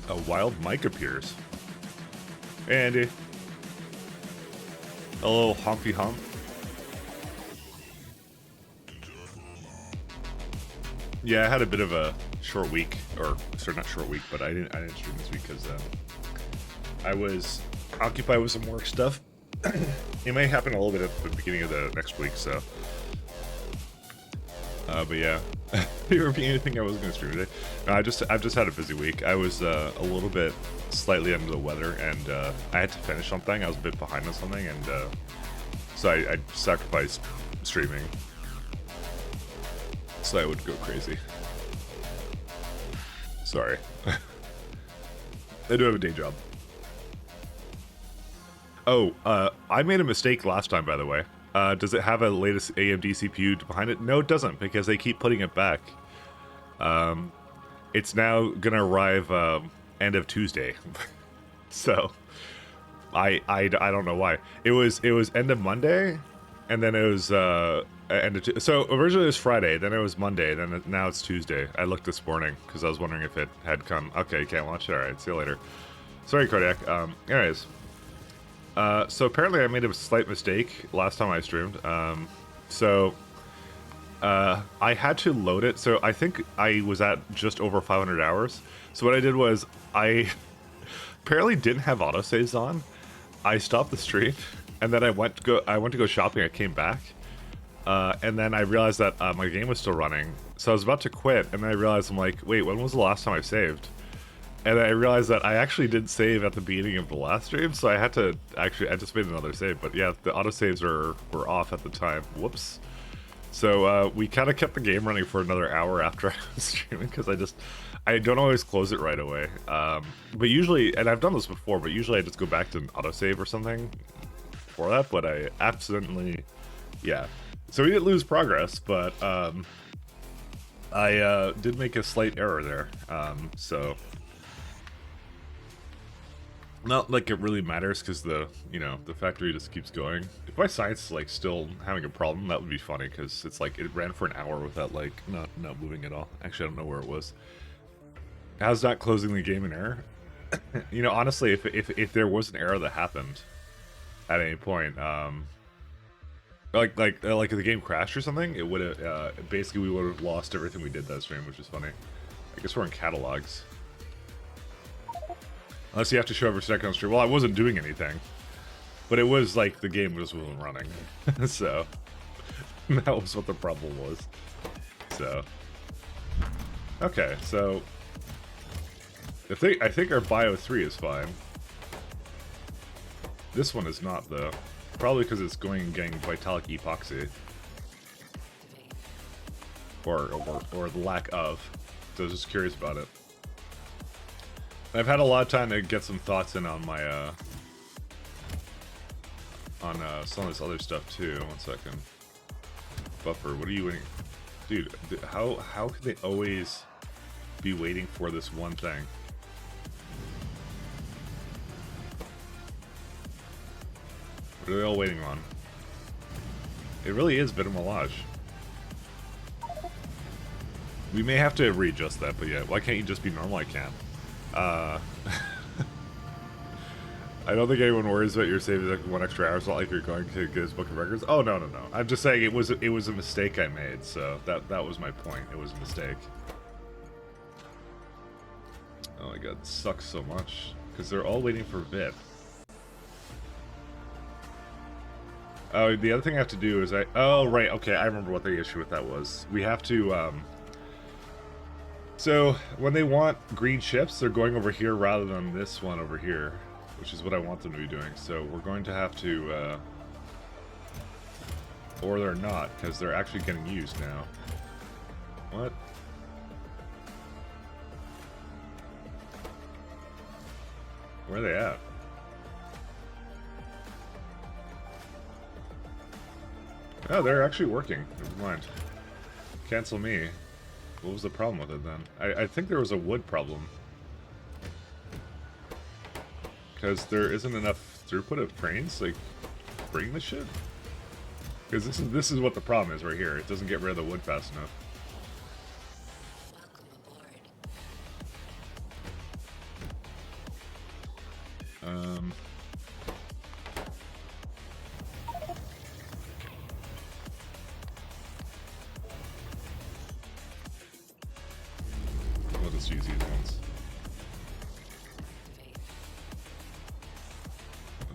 A wild mic appears. Hey, Andy. A little humpy hump. Yeah, I had a bit of a short week, or sorry, not short week, but I didn't stream this week because I was occupied with some work stuff. It may happen a little bit at the beginning of the next week, so. But yeah, you were anything I wasn't gonna stream today. No, I've just had a busy week. I was a little bit slightly under the weather, and I had to finish something. I was a bit behind on something, and so I sacrificed streaming so I would go crazy. Sorry. I do have a day job. Oh, I made a mistake last time, by the way. Does it have a latest AMD CPU behind it? No, it doesn't, because they keep putting it back. It's now gonna arrive end of Tuesday. So I don't know why. It was end of Monday, and then it was end of so originally it was Friday, then it was Monday, then now it's Tuesday. I looked this morning because I was wondering if it had come. Okay, you can't watch it. All right, see you later. Sorry, Cardiac. Anyways. So apparently I made a slight mistake last time I streamed. I had to load it. So I think I was at just over 500 hours. So what I did was I apparently didn't have autosaves on. I stopped the stream, and then I went to go shopping. I came back, and then I realized that my game was still running. So I was about to quit, and then I realized, I'm like, wait, when was the last time I saved? And I realized that I actually did save at the beginning of the last stream, so I had to I just made another save. But yeah, the autosaves were off at the time. Whoops. So we kind of kept the game running for another hour after I was streaming, because I don't always close it right away. But usually, and I've done this before, but usually I just go back to an autosave or something for that. But I accidentally, yeah. So we didn't lose progress, but I did make a slight error there. So. Not like it really matters, because the factory just keeps going. If my science is like still having a problem, that would be funny, because it's like it ran for an hour without like not moving at all. Actually, I don't know where it was. How's not closing the game an error? Honestly, if there was an error that happened at any point, like if the game crashed or something, it would have basically we would have lost everything we did that stream, which is funny. I guess we're in catalogs. Unless you have to show every second on stream. Well, I wasn't doing anything. But it was like the game just wasn't running. So that was what the problem was. So okay, so I think our Bio 3 is fine. This one is not though. Probably because it's going and getting Vitalic Epoxy. Or the lack of. So I was just curious about it. I've had a lot of time to get some thoughts in on my some of this other stuff too. 1 second. Buffer, what are you waiting? Dude, how could they always be waiting for this one thing? What are they all waiting on? It really is a bit of Mirage. We may have to readjust that, but yeah, why can't you just be normal? I can't. I don't think anyone worries about your saving like 1 extra hour. It's not like you're going to get his book of records. Oh no. I'm just saying it was a mistake I made. So that was my point. It was a mistake. Oh my god, this sucks so much because they're all waiting for VIP. Oh, the other thing I have to do is oh right, okay, I remember what the issue with that was. We have to so when they want green ships, they're going over here rather than this one over here, which is what I want them to be doing. So we're going to have to, or they're not, because they're actually getting used now. What? Where are they at? Oh, they're actually working. Never mind. Cancel me. What was the problem with it then? I think there was a wood problem. Because there isn't enough throughput of trains, like, bring the shit? Because this is what the problem is right here. It doesn't get rid of the wood fast enough.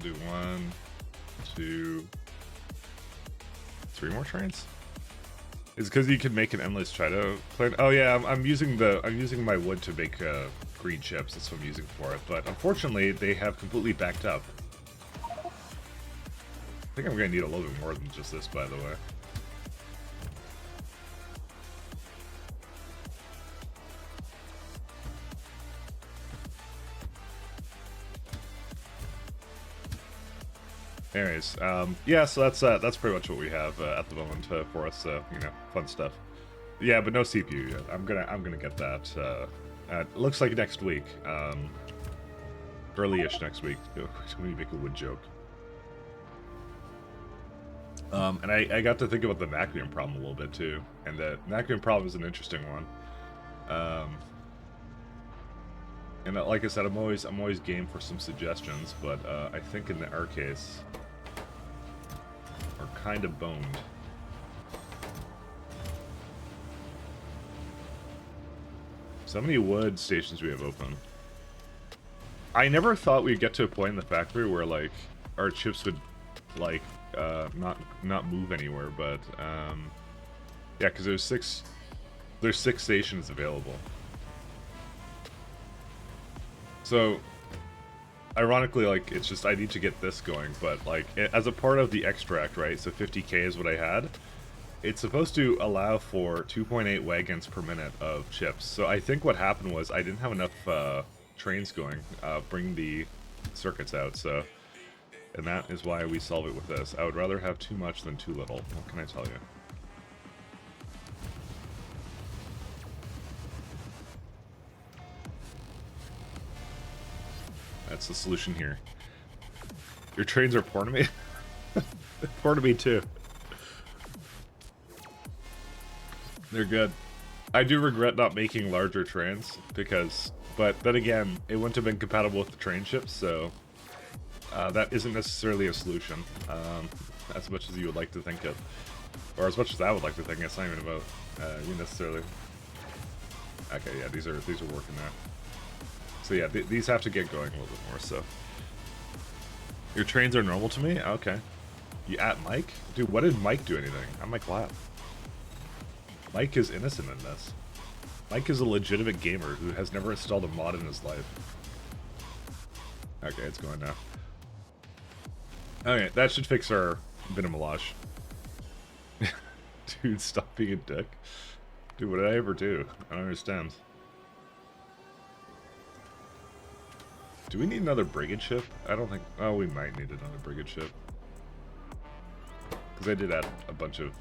do 1, 2, 3 more trains. It's because you can make an endless Chido plant. Oh yeah, I'm using my wood to make green chips. That's what I'm using for it. But unfortunately, they have completely backed up. I think I'm gonna need a little bit more than just this, by the way. Anyways, yeah, so that's pretty much what we have at the moment for us. You know, fun stuff. Yeah, but no CPU yet. I'm gonna get that. It looks like next week, early-ish next week. Let me make a wood joke. And I got to think about the vacuum problem a little bit too, and the vacuum problem is an interesting one. And like I said, I'm always game for some suggestions, but I think in our case, we're kind of boned. So many wood stations we have open. I never thought we'd get to a point in the factory where like our chips would like not move anywhere, but yeah, because there's six stations available. So ironically, like, it's just I need to get this going, but like as a part of the extract, right? So 50k is what I had. It's supposed to allow for 2.8 wagons per minute of chips. So I think what happened was I didn't have enough trains going, bring the circuits out. So, and that is why we solve it with this. I would rather have too much than too little. What can I tell you? That's the solution here. Your trains are poor to me? Poor to me too. They're good. I do regret not making larger trains because, but then again, it wouldn't have been compatible with the train ships, so that isn't necessarily a solution, as much as you would like to think of, or as much as I would like to think. It's not even about you necessarily. Okay, yeah, these are working now. So yeah, these have to get going a little bit more. So your trains are normal to me. Okay, you at Mike, dude. What did Mike do anything? I'm like, wow. Mike is innocent in this. Mike is a legitimate gamer who has never installed a mod in his life. Okay, it's going now. Okay, that should fix our bit of melange. Dude, stop being a dick. Dude, what did I ever do? I don't understand. Do we need another brigade ship? I don't think... Oh, we might need another brigade ship. Because I did add a bunch of...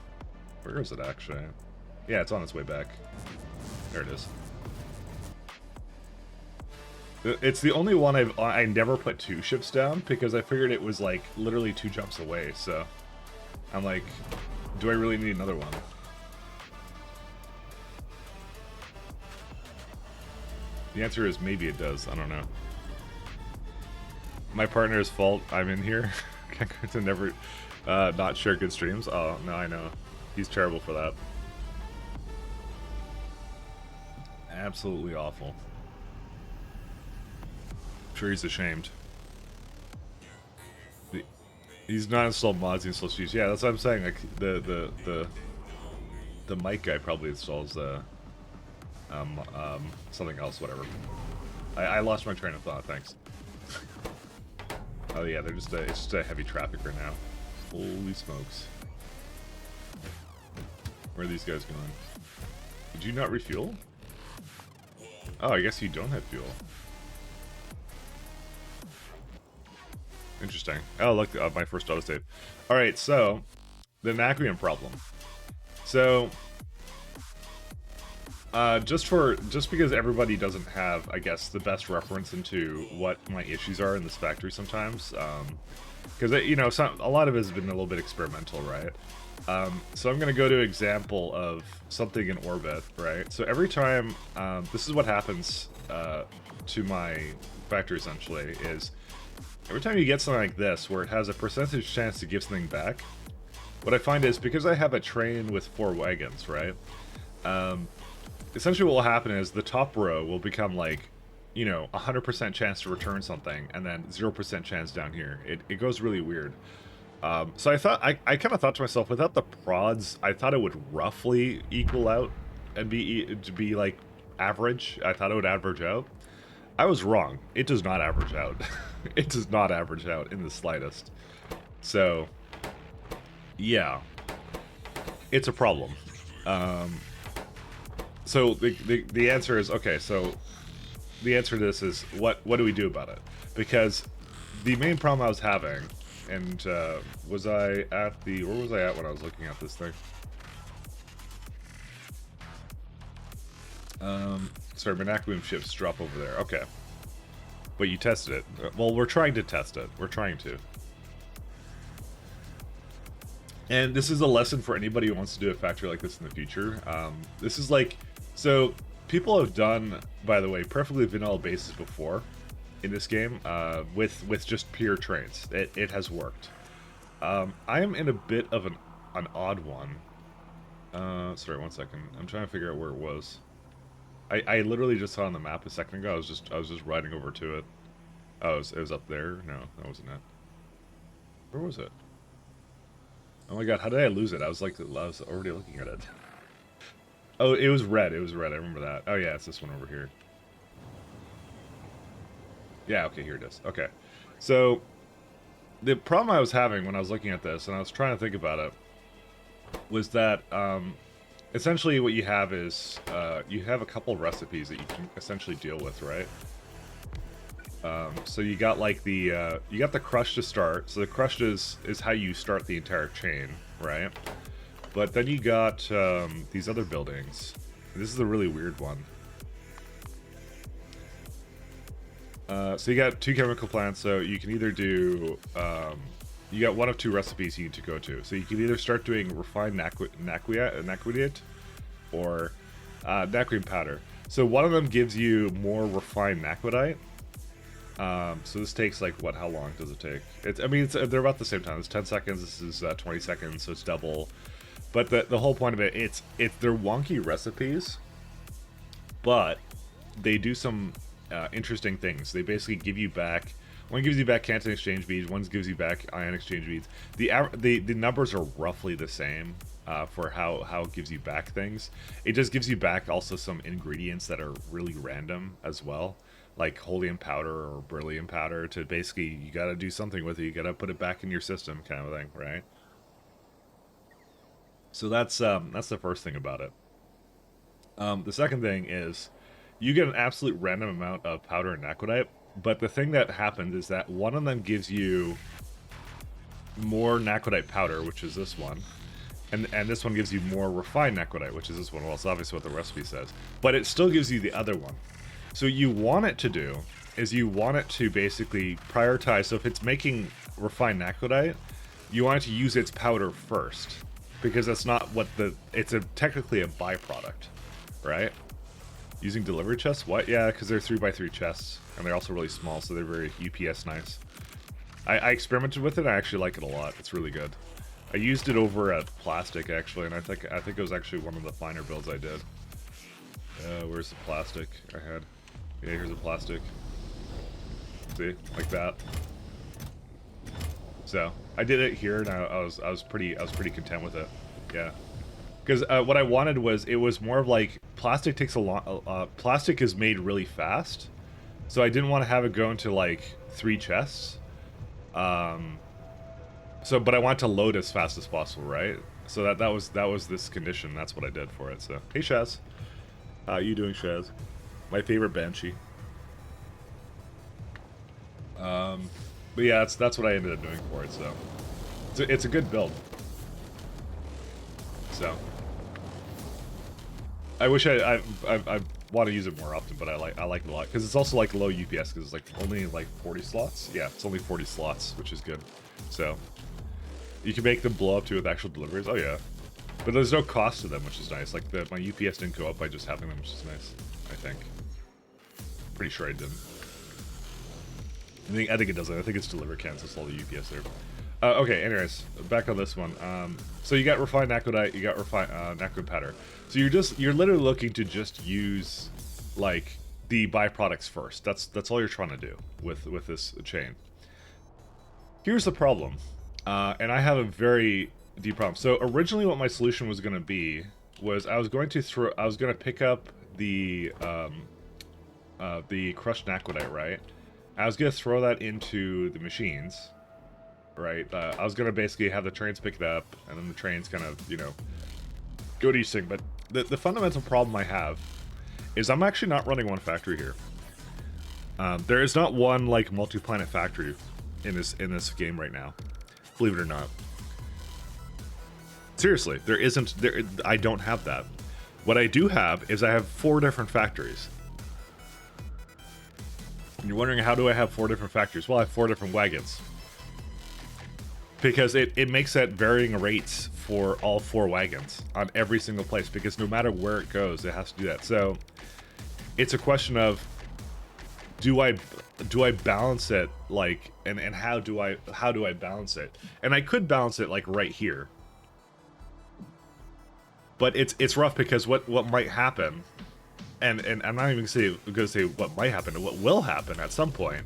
Where is it actually? Yeah, it's on its way back. There it is. It's the only one I never put 2 ships down because I figured it was like literally 2 jumps away. So I'm like, do I really need another one? The answer is maybe it does. I don't know. My partner's fault. I'm in here. To never not share good streams. Oh no, I know. He's terrible for that. Absolutely awful. I'm sure he's ashamed. He's not installed mods, he installs cheats. Yeah, that's what I'm saying. Like the mic guy probably installs something else, whatever. I lost my train of thought, thanks. Oh yeah, they're just it's just a heavy traffic right now. Holy smokes. Where are these guys going? Did you not refuel? Oh, I guess you don't have fuel. Interesting. Oh, look, my first autosave. Alright, so, the Nacrium problem. So, just because everybody doesn't have, I guess, the best reference into what my issues are in this factory sometimes, because, you know, a lot of it has been a little bit experimental, right? So I'm going to go to an example of something in orbit, right? So every time, this is what happens to my factory, essentially, is every time you get something like this, where it has a percentage chance to give something back, what I find is, because I have a train with 4 wagons, right? Essentially what will happen is the top row will become, like, you know, 100% chance to return something, and then 0% chance down here. It goes really weird. So I kind of thought to myself, without the prods, I thought it would roughly equal out and be like average. I thought it would average out. I was wrong. It does not average out. It does not average out in the slightest. So, yeah, it's a problem. So the answer is, okay, so the answer to this is, what do we do about it? Because the main problem I was having, and was I at the, where was I at when I was looking at this thing? Sorry, Monaco ships drop over there. Okay. But you tested it. Well, we're trying to test it. We're trying to. And this is a lesson for anybody who wants to do a factory like this in the future. This is like, so people have done, by the way, perfectly vanilla bases before in this game with just pure trains. It has worked. I am in a bit of an odd one. Sorry, 1 second. I'm trying to figure out where it was. I literally just saw on the map a second ago. I was just riding over to it. Oh, it was up there. No, that wasn't it. Where was it? Oh my god, how did I lose it? I was already looking at it. Oh, it was red. It was red. I remember that. Oh yeah, it's this one over here. Yeah, okay, here it is. Okay. So the problem I was having when I was looking at this, and I was trying to think about it, was that essentially what you have is you have a couple recipes that you can essentially deal with, right? So you got like the you got the crush to start. So the crush is how you start the entire chain, right? But then you got these other buildings. This is a really weird one. So you got 2 chemical plants. So you can either do you got one of 2 recipes you need to go to. So you can either start doing refined naquidite or naquine powder. So one of them gives you more refined naquidite. So this takes like what? How long does it take? I mean, they're about the same time. It's 10 seconds. This is 20 seconds, so it's double. But the whole point of it, they're wonky recipes, but they do some interesting things. They basically give you back. One gives you back Canton exchange beads. One gives you back ion exchange beads. The numbers are roughly the same for how it gives you back things. It just gives you back also some ingredients that are really random as well, like holmium powder or beryllium powder. To basically, you got to do something with it. You got to put it back in your system, kind of thing, right? So that's the first thing about it. The second thing is you get an absolute random amount of powder and naquidite. But the thing that happens is that one of them gives you more naquidite powder, which is this one, and this one gives you more refined naquidite, which is this one. Well, it's obviously what the recipe says, but it still gives you the other one. So you want it to do is you want it to basically prioritize. So if it's making refined naquidite, you want it to use its powder first, because that's not what it's technically a byproduct, right? Using delivery chests? What? Yeah, because they're 3x3 chests, and they're also really small, so they're very UPS nice. I experimented with it. I actually like it a lot. It's really good. I used it over at plastic actually, and I think it was actually one of the finer builds I did. Where's the plastic I had? Yeah, here's a plastic. See, like that. So I did it here, and I was pretty content with it. Yeah. Because what I wanted was, it was more of like, plastic takes a lot, plastic is made really fast, so I didn't want to have it go into like 3 chests. But I want to load as fast as possible, right? So that was this condition. That's what I did for it. So hey Shaz, how you doing, Shaz? My favorite Banshee. But yeah, that's what I ended up doing for it. So it's a good build. So I wish I want to use it more often, but I like it a lot because it's also like low UPS because it's like only like 40 slots. Yeah, it's only 40 slots, which is good. So you can make them blow up too with actual deliveries. Oh yeah, but there's no cost to them, which is nice. Like my UPS didn't go up by just having them, which is nice. I think. Pretty sure I didn't. I think it doesn't. I think it's deliver cancels all the UPS there. Okay, anyways, back on this one. So you got refined naquidite, you got refined naquid powder. So you're literally looking to just use like the byproducts first. That's all you're trying to do with this chain. Here's the problem, and I have a very deep problem. So originally, what my solution was going to be was I was going to pick up the crushed naquitite, right? I was going to throw that into the machines, right? I was going to basically have the trains pick it up, and then the trains kind of, you know, go to each thing. But the fundamental problem I have is I'm actually not running one factory here. There is not one like multi-planet factory in this game right now, believe it or not. Seriously, there isn't. I don't have that. What I do have is I have 4 different factories. And you're wondering, how do I have 4 different factories? Well, I have 4 different wagons. Because it makes at varying rates for all 4 wagons on every single place, because no matter where it goes, it has to do that. So it's a question of, do I balance it, like, and how do I balance it? And I could balance it like right here. But it's rough, because what might happen, and I'm not even going to say what might happen, what will happen at some point,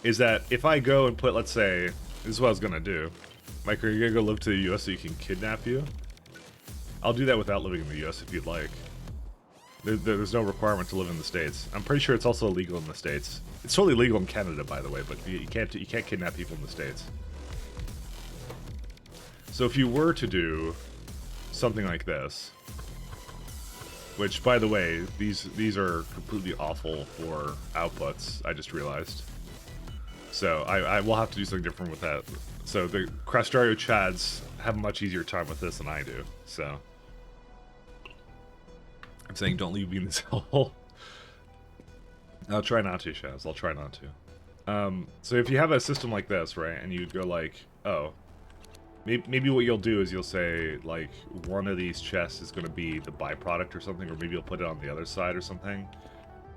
is that if I go and put, let's say, this is what I was going to do. Mike, are you going to go live to the US so you can kidnap you? I'll do that without living in the US if you'd like. There's no requirement to live in the States. I'm pretty sure it's also illegal in the States. It's totally legal in Canada, by the way, but you can't kidnap people in the States. So if you were to do something like this, which, by the way, these are completely awful for outputs, I just realized. So I will have to do something different with that. So the Crastario Chads have a much easier time with this than I do, so I'm saying don't leave me in this hole. I'll try not to, Shaz. I'll try not to. So if you have a system like this, right, and you go like, oh, maybe what you'll do is you'll say, like, one of these chests is going to be the byproduct or something, or maybe you'll put it on the other side or something,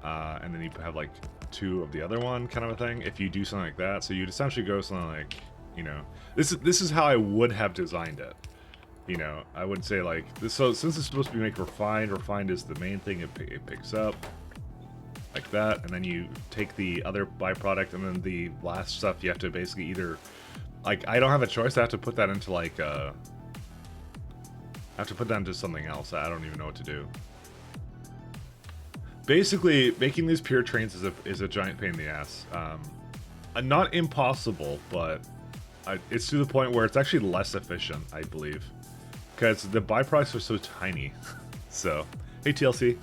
and then you have, like, 2 of the other one, kind of a thing, if you do something like that. So you'd essentially go something like, you know, this is how I would have designed it. You know, I would say, like, this. So since it's supposed to be make refined is the main thing it picks up, like that, and then you take the other byproduct, and then the last stuff you have to basically either, like, I don't have a choice. I have to put that into, like, I have to put that into something else. I don't even know what to do. Basically, making these pure trains is a giant pain in the ass. Not impossible, but it's to the point where it's actually less efficient, I believe, because the byproducts are so tiny. So, hey TLC.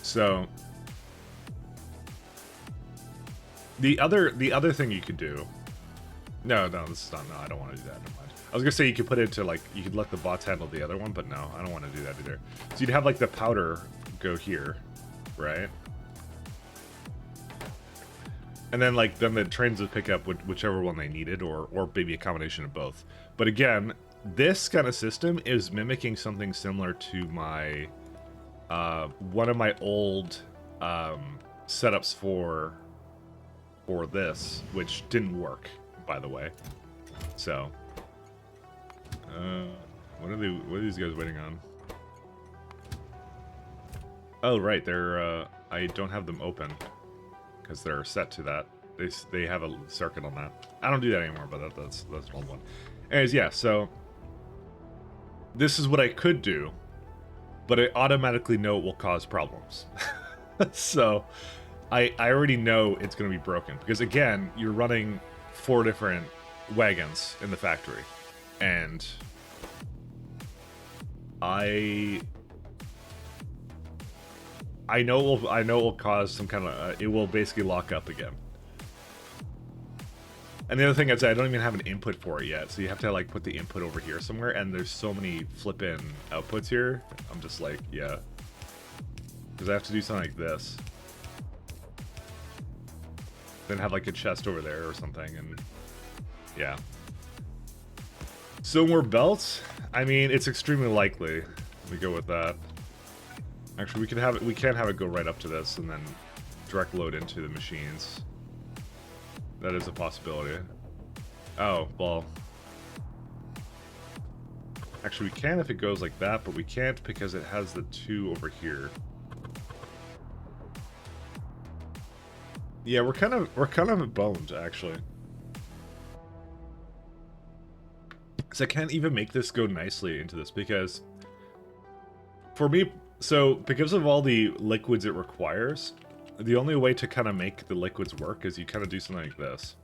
So the other thing you could do. No, this is not. No, I don't want to do that. Never mind. I was gonna say you could put it to, like, you could let the bots handle the other one, but no, I don't want to do that either. So you'd have, like, the powder go here, right? And then, like, then the trains would pick up whichever one they needed, or maybe a combination of both. But again, this kind of system is mimicking something similar to my one of my old setups for this, which didn't work, by the way. So, what are these guys waiting on? Oh, right, they're I don't have them open because they're set to that. They have a circuit on that. I don't do that anymore, but that's an old one. Anyways, yeah. So this is what I could do, but I automatically know it will cause problems. So I already know it's going to be broken, because again, you're running 4 different wagons in the factory, and I know it will cause some kind of it will basically lock up again. And the other thing is, I don't even have an input for it yet, so you have to, like, put the input over here somewhere, and there's so many flippin' outputs here. I'm just like, yeah, because I have to do something like this, then have, like, a chest over there or something, and yeah. So more belts? I mean, it's extremely likely we go with that. Actually, we can have it go right up to this and then direct load into the machines. That is a possibility. Oh, well. Actually, we can if it goes like that, but we can't because it has the 2 over here. Yeah, we're kind of boned, actually. So I can't even make this go nicely into this because for me, so because of all the liquids it requires, the only way to kind of make the liquids work is you kind of do something like this.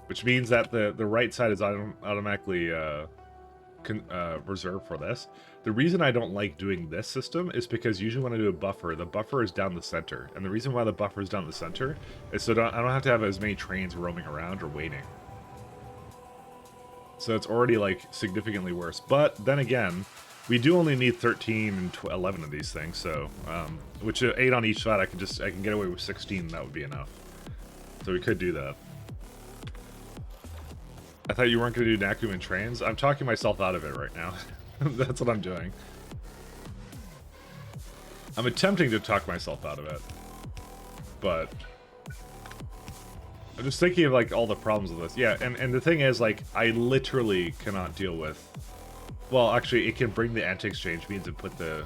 Which means that the right side is automatically reserved for this. The reason I don't like doing this system is because usually when I do a buffer, the buffer is down the center. And the reason why the buffer is down the center is so I don't have to have as many trains roaming around or waiting. So it's already like significantly worse. But then again, we do only need 13 and 11 of these things, so which 8 on each side, I can get away with 16. That would be enough. So we could do that. I thought you weren't going to do Nakuman trains. I'm talking myself out of it right now. That's what I'm doing. I'm attempting to talk myself out of it, but I'm just thinking of like all the problems with this. Yeah, and the thing is, like, I literally cannot deal with. Well, actually, it can bring the anti-exchange beads and put the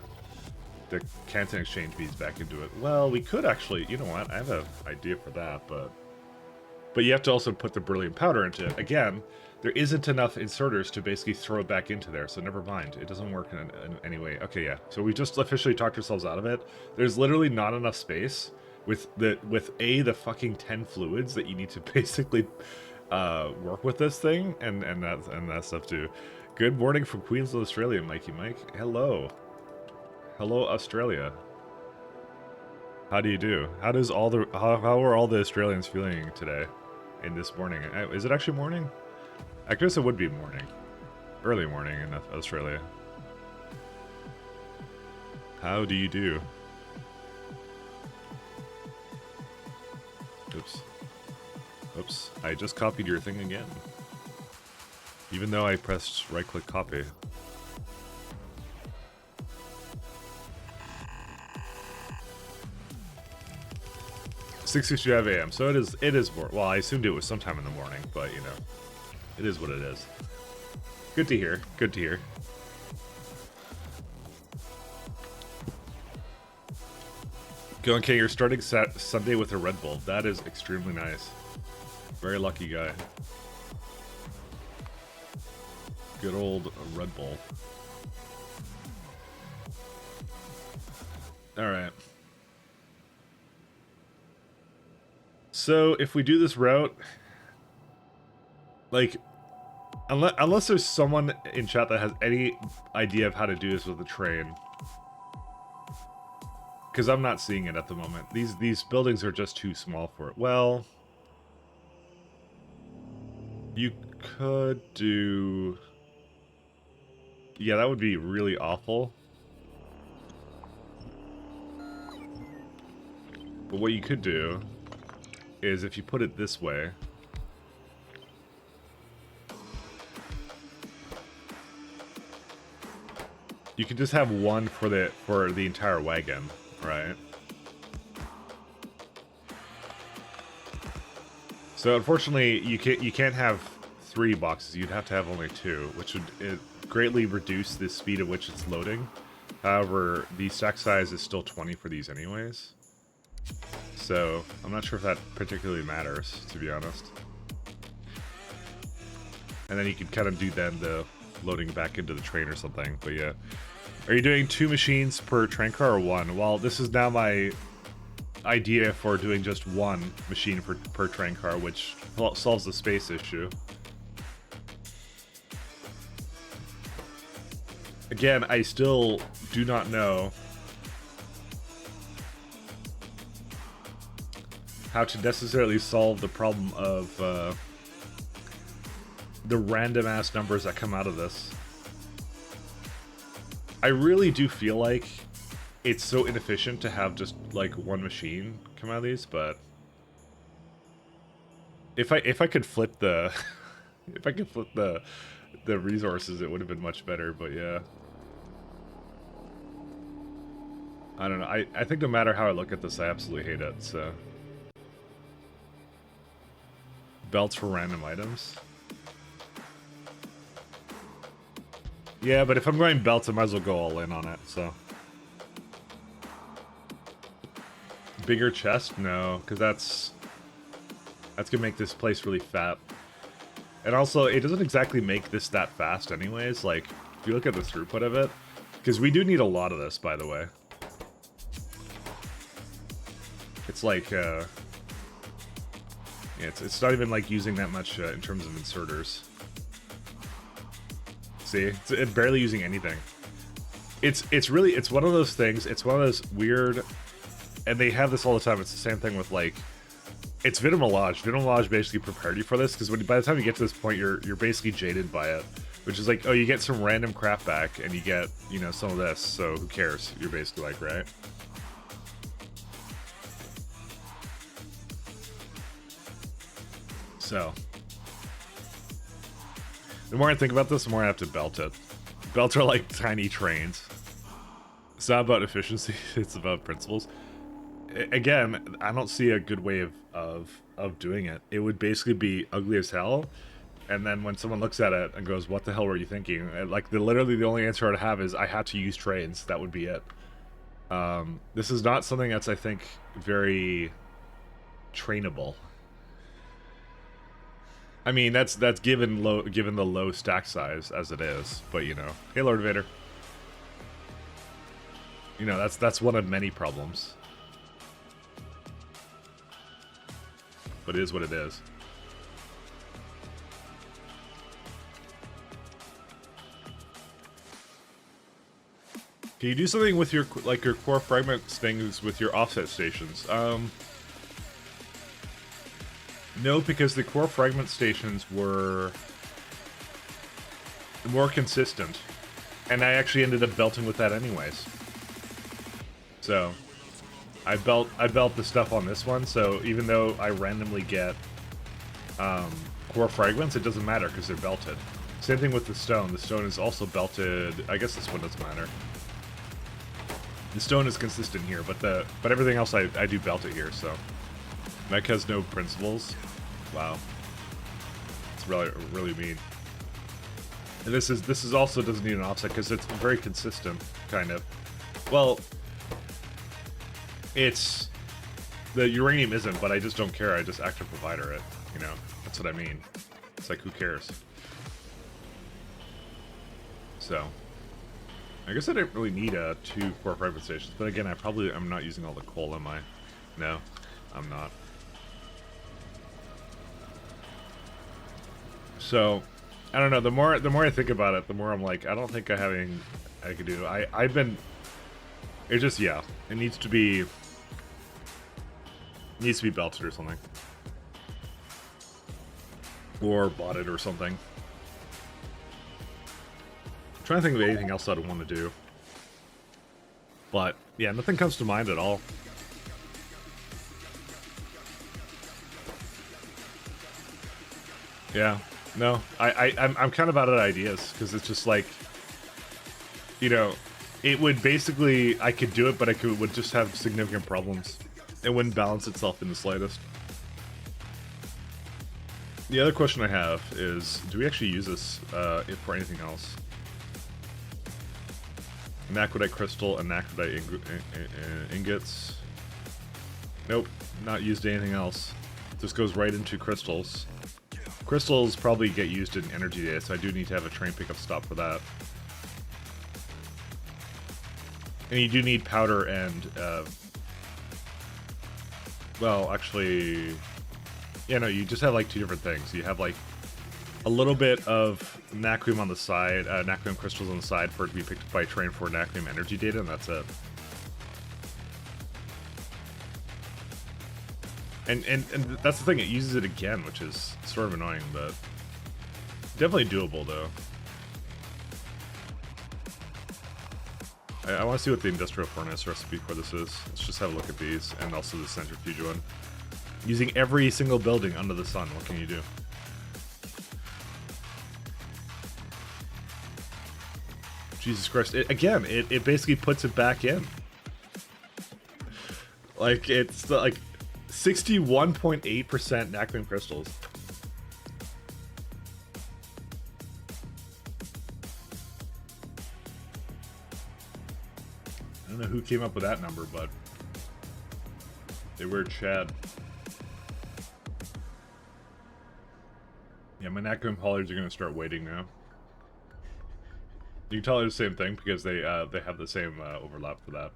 Canton exchange beads back into it. Well, we could actually. You know what? I have an idea for that, but you have to also put the beryllium powder into it. Again, there isn't enough inserters to basically throw it back into there, so never mind. It doesn't work in any way. Okay, yeah. So we just officially talked ourselves out of it. There's literally not enough space with the fucking 10 fluids that you need to basically work with this thing, and that stuff too. Good morning from Queensland, Australia, Mikey Mike. Hello. Hello, Australia. How do you do? How are all the Australians feeling today? In this morning. Is it actually morning? I guess it would be morning. Early morning in Australia. How do you do? Oops. Oops. I just copied your thing again. Even though I pressed right-click copy. (6:65 a.m.) So it is more. Well, I assumed it was sometime in the morning, but you know, it is what it is. Good to hear. Good to hear. Going King, you're starting Sunday with a Red Bull. That is extremely nice. Very lucky guy. Good old Red Bull. All right. So if we do this route, like, unless there's someone in chat that has any idea of how to do this with a train, because I'm not seeing it at the moment. These buildings are just too small for it. Well, you could do, yeah, that would be really awful. But what you could do is if you put it this way, you can just have one for the entire wagon, right? So unfortunately, you can't have 3 boxes. You'd have to have only 2, which would greatly reduce the speed at which it's loading. However, the stack size is still 20 for these anyways. So I'm not sure if that particularly matters, to be honest. And then you could kind of do then the loading back into the train or something. But yeah, are you doing 2 machines per train car or 1? Well, this is now my idea for doing just 1 machine per train car, which solves the space issue. Again, I still do not know how to necessarily solve the problem of the random ass numbers that come out of this. I really do feel like it's so inefficient to have just like 1 machine come out of these, but if I could flip the if I could flip the resources, it would have been much better. But yeah, I don't know. I think no matter how I look at this, I absolutely hate it. So belts for random items. Yeah, but if I'm going belts, I might as well go all in on it, so. Bigger chest? No, because that's gonna make this place really fat. And also, it doesn't exactly make this that fast anyways, like, if you look at the throughput of it, because we do need a lot of this, by the way. It's like, yeah, it's not even like using that much in terms of inserters. See, it's barely using anything. It's really, it's one of those things, it's one of those weird, and they have this all the time, it's the same thing with like, it's Vitamelage. Vitamelage basically prepared you for this, because by the time you get to this point, you're basically jaded by it. Which is like, oh, you get some random crap back, and you get, you know, some of this, so who cares? You're basically like, right? So. The more I think about this, the more I have to belt it. Belts are like tiny trains. It's not about efficiency, it's about principles. Again, I don't see a good way of doing it. It would basically be ugly as hell, and then when someone looks at it and goes, "What the hell were you thinking?" And like, literally the only answer I'd have is, "I had to use trains." That would be it. This is not something that's, I think, very trainable. I mean, that's given the low stack size as it is, but you know, hey, Lord Vader. You know, that's one of many problems. But it is what it is. Can you do something with your, like, your core fragments things with your offset stations? No, because the core fragment stations were more consistent, and I actually ended up belting with that anyways. So I belt the stuff on this one, so even though I randomly get core fragments, it doesn't matter because they're belted. Same thing with the stone. The stone is also belted. I guess this one doesn't matter. The stone is consistent here, but everything else I do belt it here. So Mech has no principles. Wow, it's really mean. And this is also doesn't need an offset because it's very consistent, kind of. Well, it's the uranium isn't, but I just don't care. I just active provider it. You know, that's what I mean. It's like, who cares? So, I guess I didn't really need 2 core fragment stations, but again, I'm not using all the coal, am I? No, I'm not. So, I don't know. The more I think about it, the more I'm like, I don't think I could do. I've been. It just, yeah. It needs to be belted or something, or botted or something. I'm trying to think of anything else I'd want to do, but yeah, nothing comes to mind at all. Yeah. No, I'm kind of out of ideas, because it's just like, you know, it would basically, I could do it, but would just have significant problems. It wouldn't balance itself in the slightest. The other question I have is, do we actually use this for anything else? Anacrodite crystal, anacrodite ingots. Nope, not used anything else. This goes right into crystals. Crystals probably get used in energy data, so I do need to have a train pickup stop for that. And you do need powder and, well, actually, yeah, no, you just have like 2 different things. You have like a little bit of natrium on the side, natrium crystals on the side for it to be picked up by a train for natrium energy data, and that's it. And that's the thing, it uses it again, which is sort of annoying, but definitely doable, though. I want to see what the industrial furnace recipe for this is. Let's just have a look at these, and also the centrifuge one. Using every single building under the sun, what can you do? Jesus Christ. It basically puts it back in. Like, it's like 61.8% natrium crystals. don't know who came up with that number, but they were Chad. Yeah, my Nacum polys are gonna start waiting now. You can tell they're the same thing because they have the same overlap for that.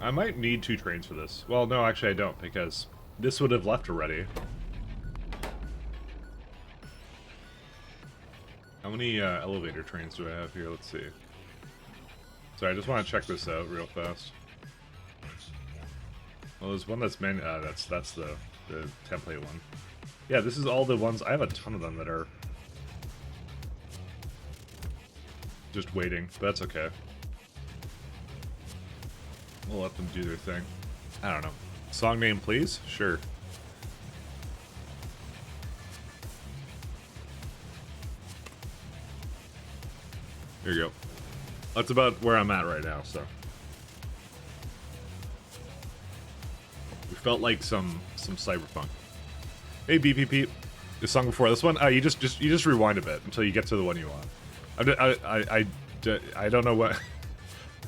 I might need 2 trains for this. Well, no, actually I don't, because this would have left already. How many elevator trains do I have here? Let's see. So I just want to check this out real fast. Well, there's one that's that's the template one. Yeah, this is all the ones. I have a ton of them that are just waiting, but that's okay. We'll let them do their thing. I don't know. Song name, please? Sure. Here you go. That's about where I'm at right now, so. We felt like some cyberpunk. Hey, BPP. The song before this one? You just rewind a bit until you get to the one you want. I don't know what...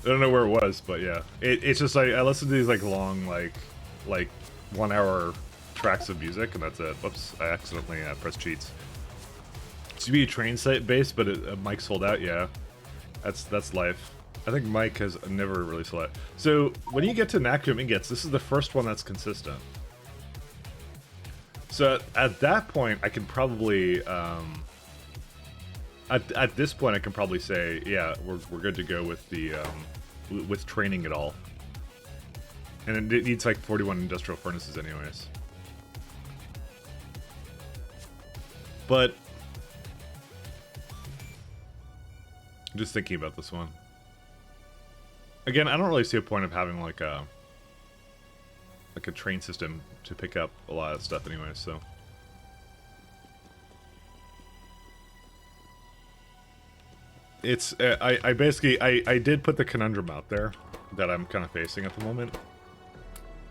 I don't know where it was, but yeah. It's just like, I listen to these like long, like 1 hour tracks of music, and that's it. Whoops, I accidentally pressed cheats. It used to be a train site base, but Mike sold out, yeah. That's life. I think Mike has never really sold out. So, when you get to Nacum ingots, this is the first one that's consistent. So, at that point, I can probably, At this point, I can probably say, yeah, we're good to go with the with training it all, and it needs like 41 industrial furnaces, anyways. But I'm just thinking about this one again. I don't really see a point of having like a train system to pick up a lot of stuff, anyways. So. It's, I basically, I did put the conundrum out there that I'm kind of facing at the moment.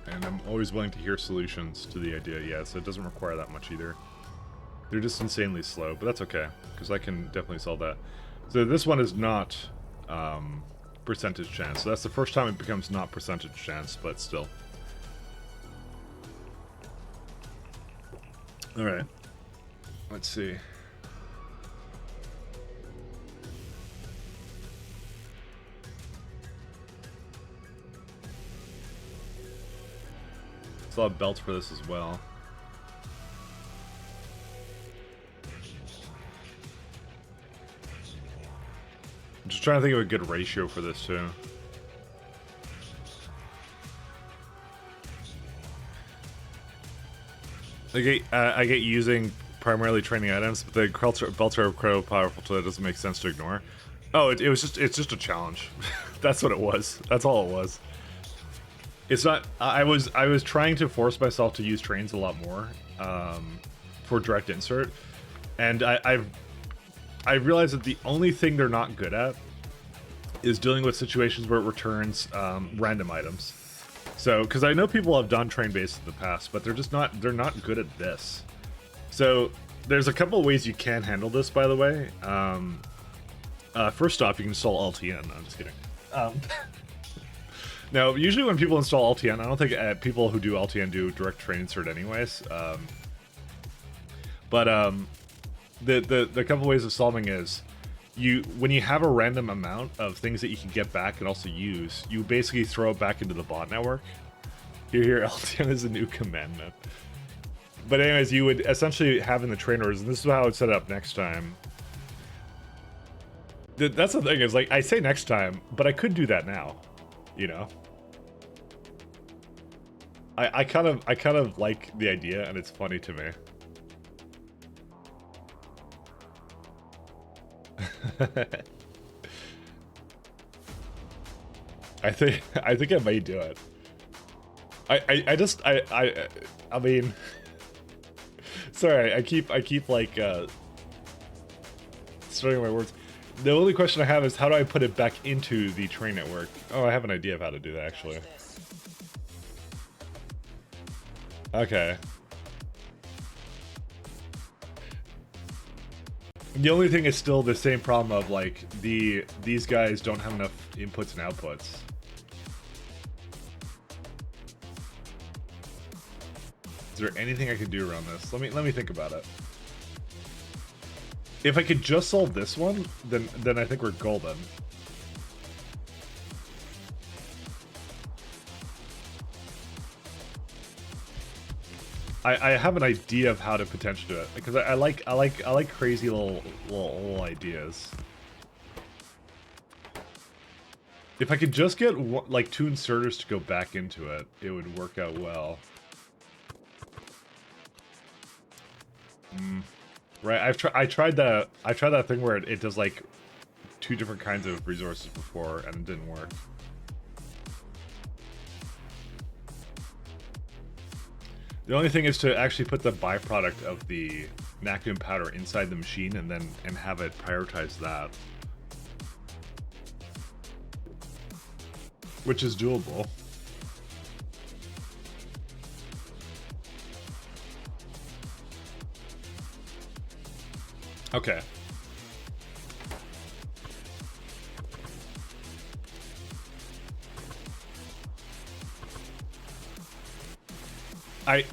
And I'm always willing to hear solutions to the idea, yeah, so it doesn't require that much either. They're just insanely slow, but that's okay, because I can definitely solve that. So this one is not percentage chance, so that's the first time it becomes not percentage chance, but still. Alright, let's see. Still have belts for this as well. I'm just trying to think of a good ratio for this too. I get using primarily training items, but the belts are incredibly powerful, so it doesn't make sense to ignore. Oh, it's just a challenge. That's what it was. That's all it was. It's not. I was trying to force myself to use trains a lot more for direct insert, and I realized that the only thing they're not good at is dealing with situations where it returns random items. So, because I know people have done train bases in the past, but they're just not. They're not good at this. So there's a couple of ways you can handle this, by the way. First off, you can install LTN. No, I'm just kidding. Now, usually when people install LTN, I don't think people who do LTN do direct train insert anyways. The couple ways of solving is, when you have a random amount of things that you can get back and also use, you basically throw it back into the bot network. Here, LTN is a new commandment. But anyways, you would essentially have in the train orders, and this is how I would set it up next time. That's the thing, is like, I say next time, but I could do that now, you know? I kind of like the idea, and it's funny to me. I think I may do it. I mean, sorry, I keep like starting my words. The only question I have is, how do I put it back into the train network? Oh, I have an idea of how to do that, actually. Okay. The only thing is still the same problem of like these guys don't have enough inputs and outputs. Is there anything I can do around this? Let me think about it. If I could just solve this one, then I think we're golden. I have an idea of how to potentially do it because I like crazy little ideas. If I could just get like 2 inserters to go back into it, it would work out well. Right, I tried that thing where it does like 2 different kinds of resources before and it didn't work. The only thing is to actually put the byproduct of the Natrium powder inside the machine and have it prioritize that. Which is doable. Okay.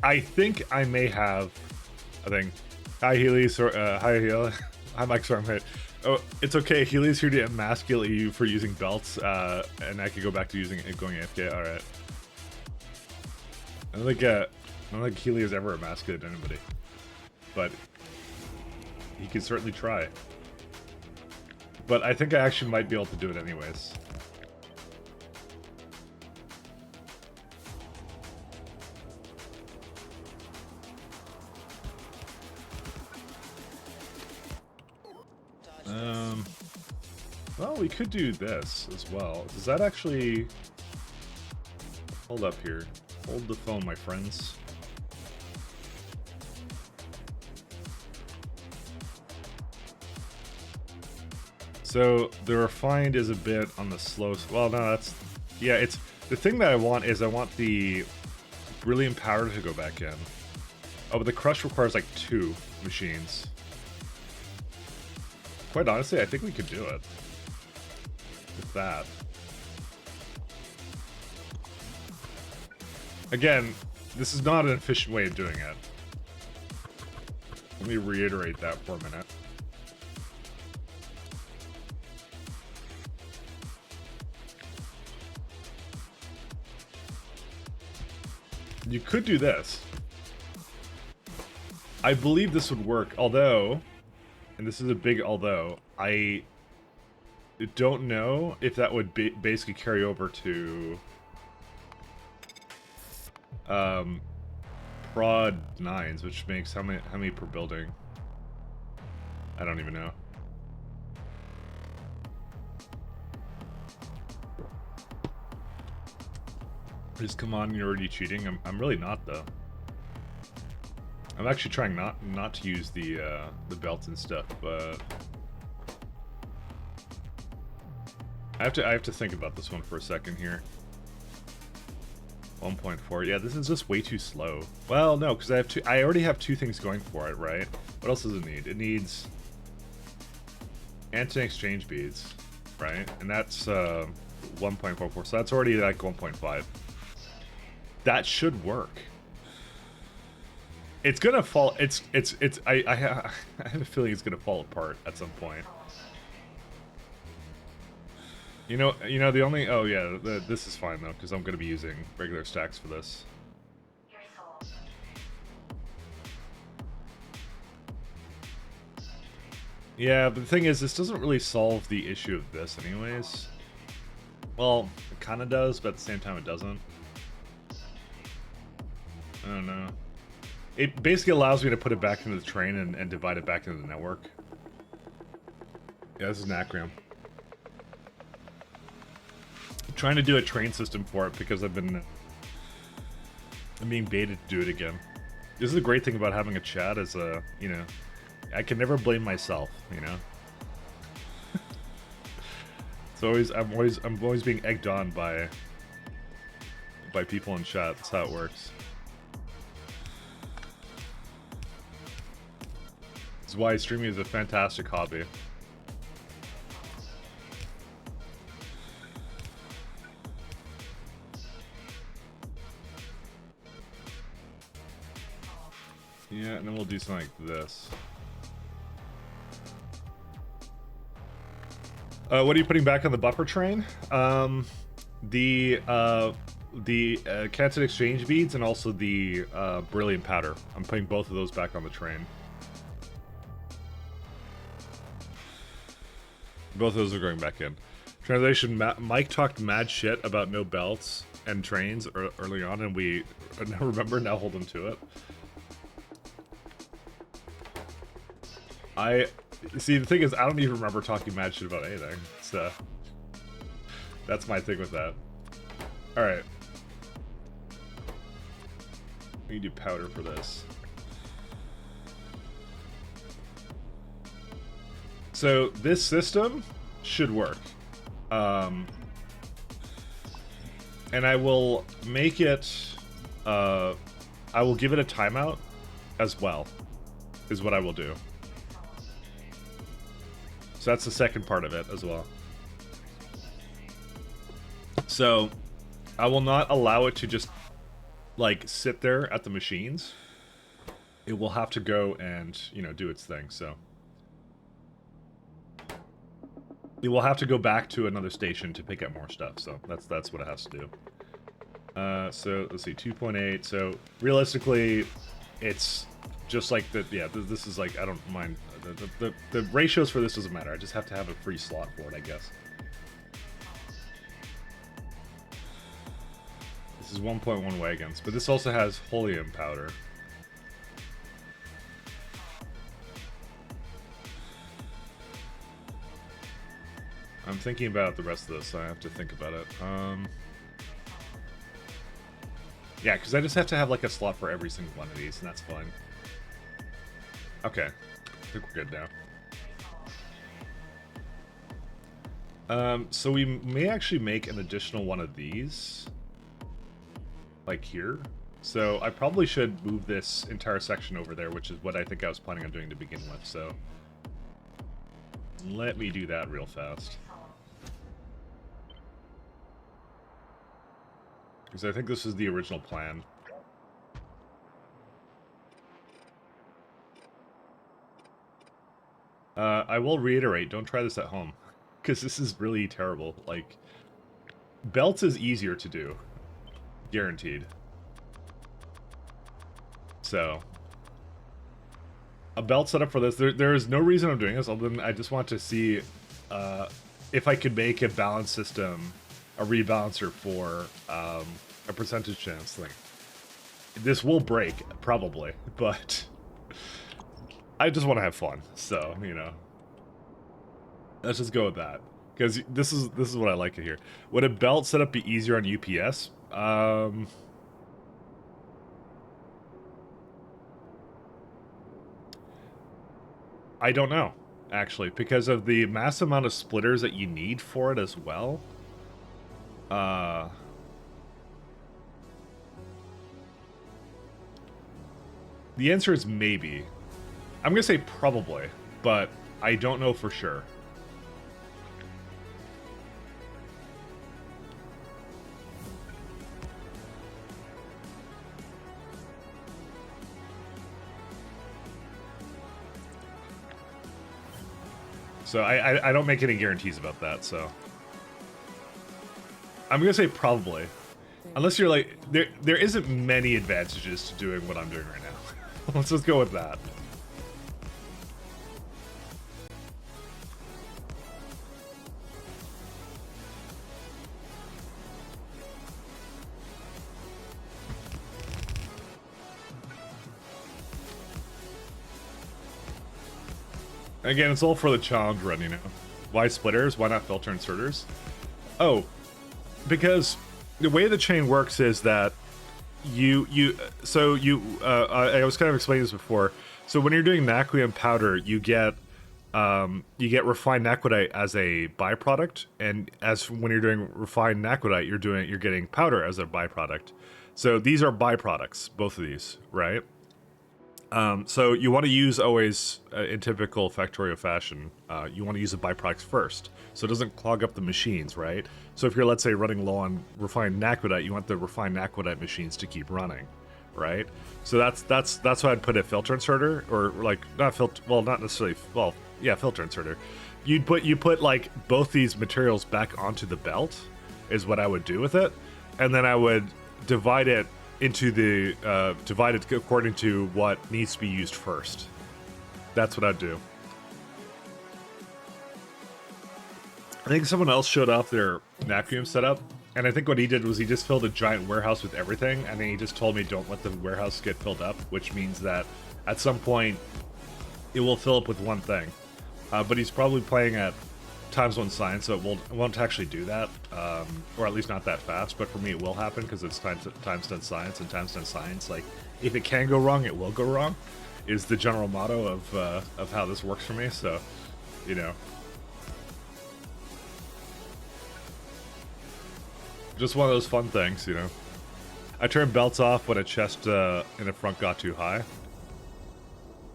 I think I may have a thing. Hi Healy, hi Healy. Hi Mike, sorry, mate. Oh, it's okay. Healy's here to emasculate you for using belts, and I could go back to going AFK. All right. I don't think Healy has ever emasculated anybody, but he can certainly try. But I think I actually might be able to do it anyways. Well, we could do this as well. Does that actually... Hold up here. Hold the phone, my friends. So, the refined is a bit on the slow... Well, no, that's... Yeah, it's... The thing that I want is I want the brilliant powder to go back in. Oh, but the crush requires like 2 machines. Quite honestly, I think we could do it. With that. Again, this is not an efficient way of doing it. Let me reiterate that for a minute. You could do this. I believe this would work, although, and this is a big although, I don't know if that would basically carry over to prod 9s, which makes how many per building? I don't even know. Just come on, you're already cheating. I'm really not though. I'm actually trying not to use the belts and stuff, but I have to think about this one for a second here. 1.4. Yeah, this is just way too slow. Well, no, because I already have 2 things going for it, right? What else does it need? It needs anti exchange beads, right? And that's 1.44. So that's already like 1.5. That should work. It's gonna fall. I have a feeling it's gonna fall apart at some point. You know the only. Oh yeah, this is fine though because I'm gonna be using regular stacks for this. Yeah, but the thing is, this doesn't really solve the issue of this, anyways. Well, it kind of does, but at the same time, it doesn't. I don't know. It basically allows me to put it back into the train and divide it back into the network. Yeah, this is Natrium. I'm trying to do a train system for it because I'm being baited to do it again. This is the great thing about having a chat is, you know, I can never blame myself, you know. It's I'm always being egged on by people in chat. That's how it works. why streaming is a fantastic hobby. Yeah, and then we'll do something like this. What are you putting back on the buffer train? The Canton Exchange beads and also the Brilliant Powder. I'm putting both of those back on the train. Both of those are going back in. Translation, Mike talked mad shit about no belts and trains early on, and we remember now hold him to it. See, the thing is, I don't even remember talking mad shit about anything, so that's my thing with that. Alright. We can do powder for this. So, this system should work. And I will make it, I will give it a timeout as well, is what I will do. So that's the second part of it as well. So I will not allow it to just like sit there at the machines. It will have to go and, you know, do its thing. So it will have to go back to another station to pick up more stuff. So that's what it has to do. So let's see, 2.8. So realistically, it's just like the, yeah, this is like, I don't mind. The ratios for this doesn't matter. I just have to have a free slot for it, I guess. This is 1.1 wagons, but this also has Holium powder. I'm thinking about the rest of this, so I have to think about it. Yeah, because I just have to have like a slot for every single one of these, and that's fine. Okay, I think we're good now. So we may actually make an additional one of these, like here. So I probably should move this entire section over there, which is what I think I was planning on doing to begin with. So let me do that real fast. Because I think this is the original plan. I will reiterate, don't try this at home. Because this is really terrible. Like, belts is easier to do. Guaranteed. So, a belt setup for this, there is no reason I'm doing this, other than I just want to see if I could make a balance system, a rebalancer for a percentage chance thing. This will break, probably, but I just want to have fun, so, you know. Let's just go with that. Because this is what I like to hear. Would a belt setup be easier on UPS? I don't know, actually, because of the mass amount of splitters that you need for it as well. The answer is maybe. I'm gonna say probably, but I don't know for sure. So I don't make any guarantees about that, so. I'm gonna say probably. Unless you're like, there isn't many advantages to doing what I'm doing right now. Let's just go with that. Again, it's all for the challenge run, you know. Why splitters? Why not filter inserters? Oh, because the way the chain works is that I was kind of explaining this before. So when you're doing naquium powder, you get refined naquidite as a byproduct, and when you're doing refined naquidite, you're getting powder as a byproduct. So these are byproducts, both of these, right? So you want to use always, in typical Factorio fashion, you want to use the byproducts first, so it doesn't clog up the machines, right? So if you're, let's say, running low on refined aquodite, you want the refined aquodite machines to keep running, right? So that's why I'd put a filter inserter, or like not filter, well, not necessarily, well, yeah, filter inserter. You put like both these materials back onto the belt, is what I would do with it, and then I would divide it into the divided according to what needs to be used first. That's what I'd do. I think someone else showed off their vacuum setup, and I think what he did was he just filled a giant warehouse with everything, and then he just told me don't let the warehouse get filled up, which means that at some point it will fill up with one thing. But he's probably playing at ×1 science, so it won't actually do that, or at least not that fast. But for me, it will happen because it's ×10 science, and ×10 science, like, if it can go wrong, it will go wrong, is the general motto of how this works for me. So, you know, just one of those fun things, you know. I turned belts off when a chest in the front got too high.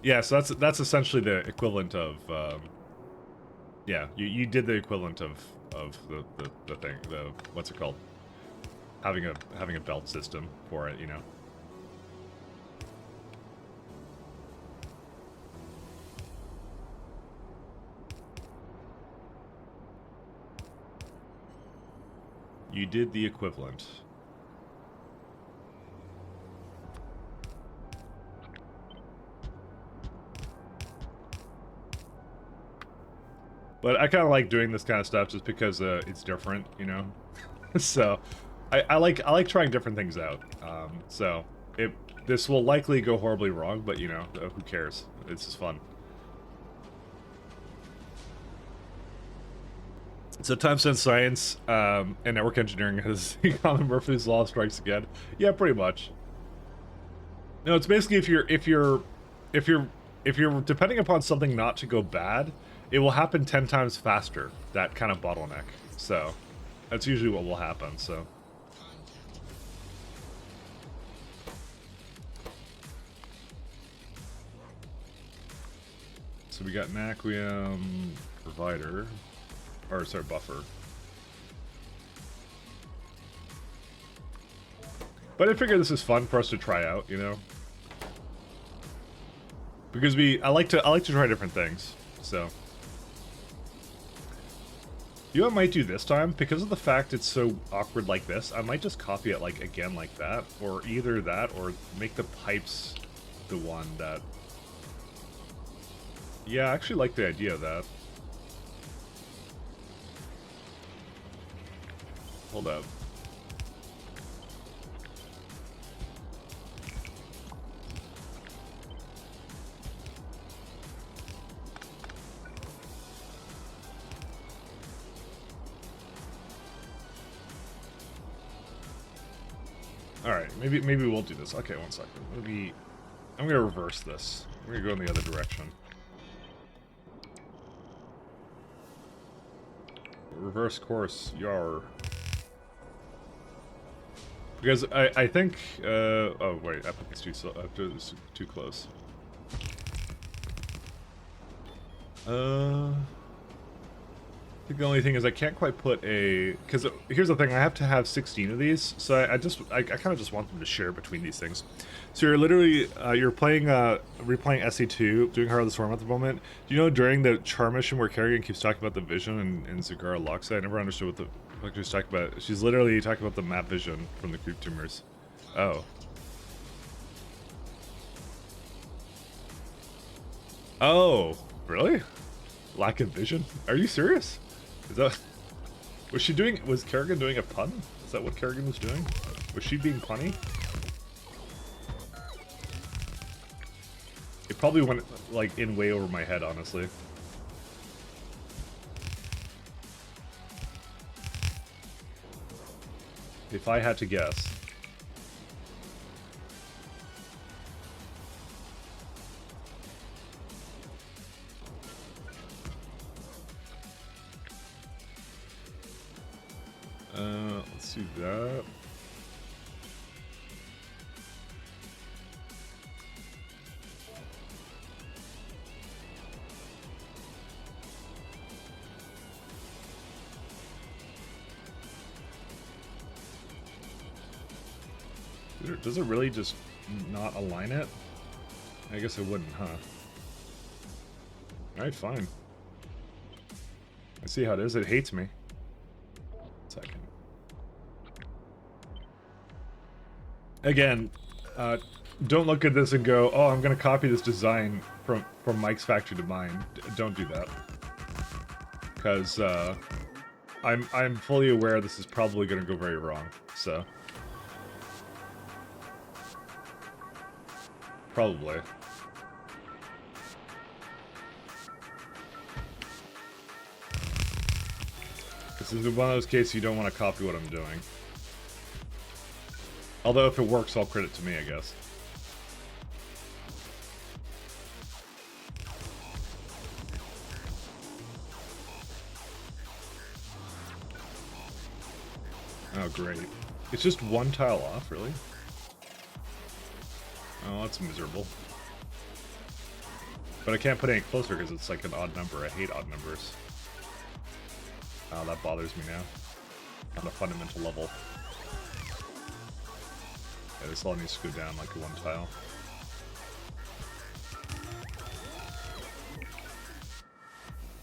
Yeah, so that's essentially the equivalent of. Yeah, you did the equivalent of the thing, the what's it called? Having a belt system for it, you know. You did the equivalent. But I kind of like doing this kind of stuff just because it's different, you know. So I like trying different things out. So this will likely go horribly wrong, but you know, who cares? It's just fun. So time-sense science and network engineering has Colin Murphy's law strikes again. Yeah, pretty much. No, it's basically if you're depending upon something not to go bad, it will happen 10 times faster, that kind of bottleneck. So that's usually what will happen. So we got an Naquium provider, or sorry, buffer. But I figure this is fun for us to try out, you know, because I like to try different things. So you know what I might do this time? Because of the fact it's so awkward like this, I might just copy it like again like that, or either that, or make the pipes the one that. Yeah, I actually like the idea of that. Hold up. Alright, maybe we'll do this. Okay, one second. Maybe I'm gonna reverse this. We're gonna go in the other direction. Reverse course, yar. Because I think oh wait, I put this too close. I think the only thing is I can't quite put a, because here's the thing, I have to have 16 of these, so I kind of just want them to share between these things. So you're literally you're playing replaying SE2, doing Heart of the Storm at the moment. Do you know during the char mission where Kerrigan keeps talking about the vision and Zagara locks it? I never understood what the fuck she's talking about. She's literally talking about the map vision from the creep tumors. Oh. Oh, really? Lack of vision? Are you serious? Is that... Was Kerrigan doing a pun? Is that what Kerrigan was doing? Was she being punny? It probably went, like, in way over my head, honestly. If I had to guess. Let's do that. Does it really just not align it? I guess it wouldn't, huh? Alright, fine. I see how it is. It hates me. Second. Again, don't look at this and go, oh, I'm going to copy this design from Mike's factory to mine. Don't do that. Because I'm fully aware this is probably going to go very wrong. So. Probably. This is one of those cases you don't want to copy what I'm doing. Although if it works, all credit to me, I guess. Oh, great. It's just one tile off, really? Oh, that's miserable. But I can't put any closer because it's like an odd number. I hate odd numbers. Oh, that bothers me now. On a fundamental level. Yeah, this all needs to go down like one tile.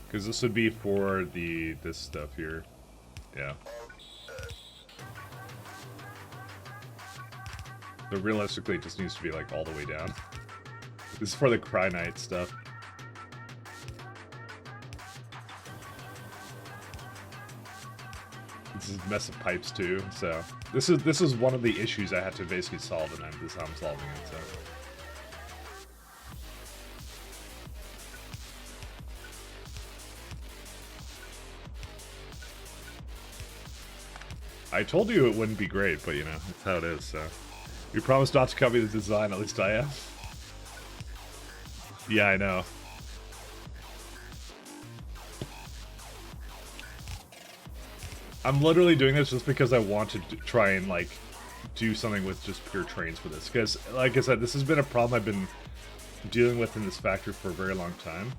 Because this would be for this stuff here. Yeah. So realistically, it just needs to be like all the way down. This is for the Cryonite stuff. This is a mess of pipes too, so this is one of the issues I had to basically solve, and this is how I'm solving it. So I told you it wouldn't be great, but you know, that's how it is. So we promised not to copy the design. At least I am. Yeah, I know. I'm literally doing this just because I want to try and, like, do something with just pure trains for this. Because, like I said, this has been a problem I've been dealing with in this factory for a very long time.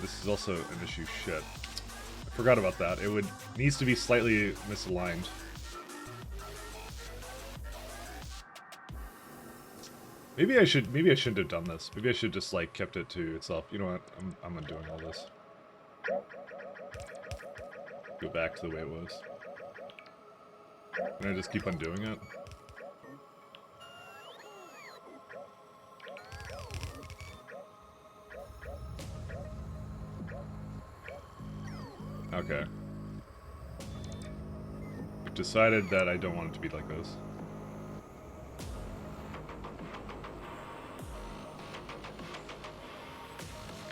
This is also an issue. Shit. I forgot about that. It needs to be slightly misaligned. Maybe I shouldn't have done this. Maybe I should just, like, kept it to itself. You know what? I'm undoing all this. Go back to the way it was. Can I just keep on doing it? Okay. I've decided that I don't want it to be like this.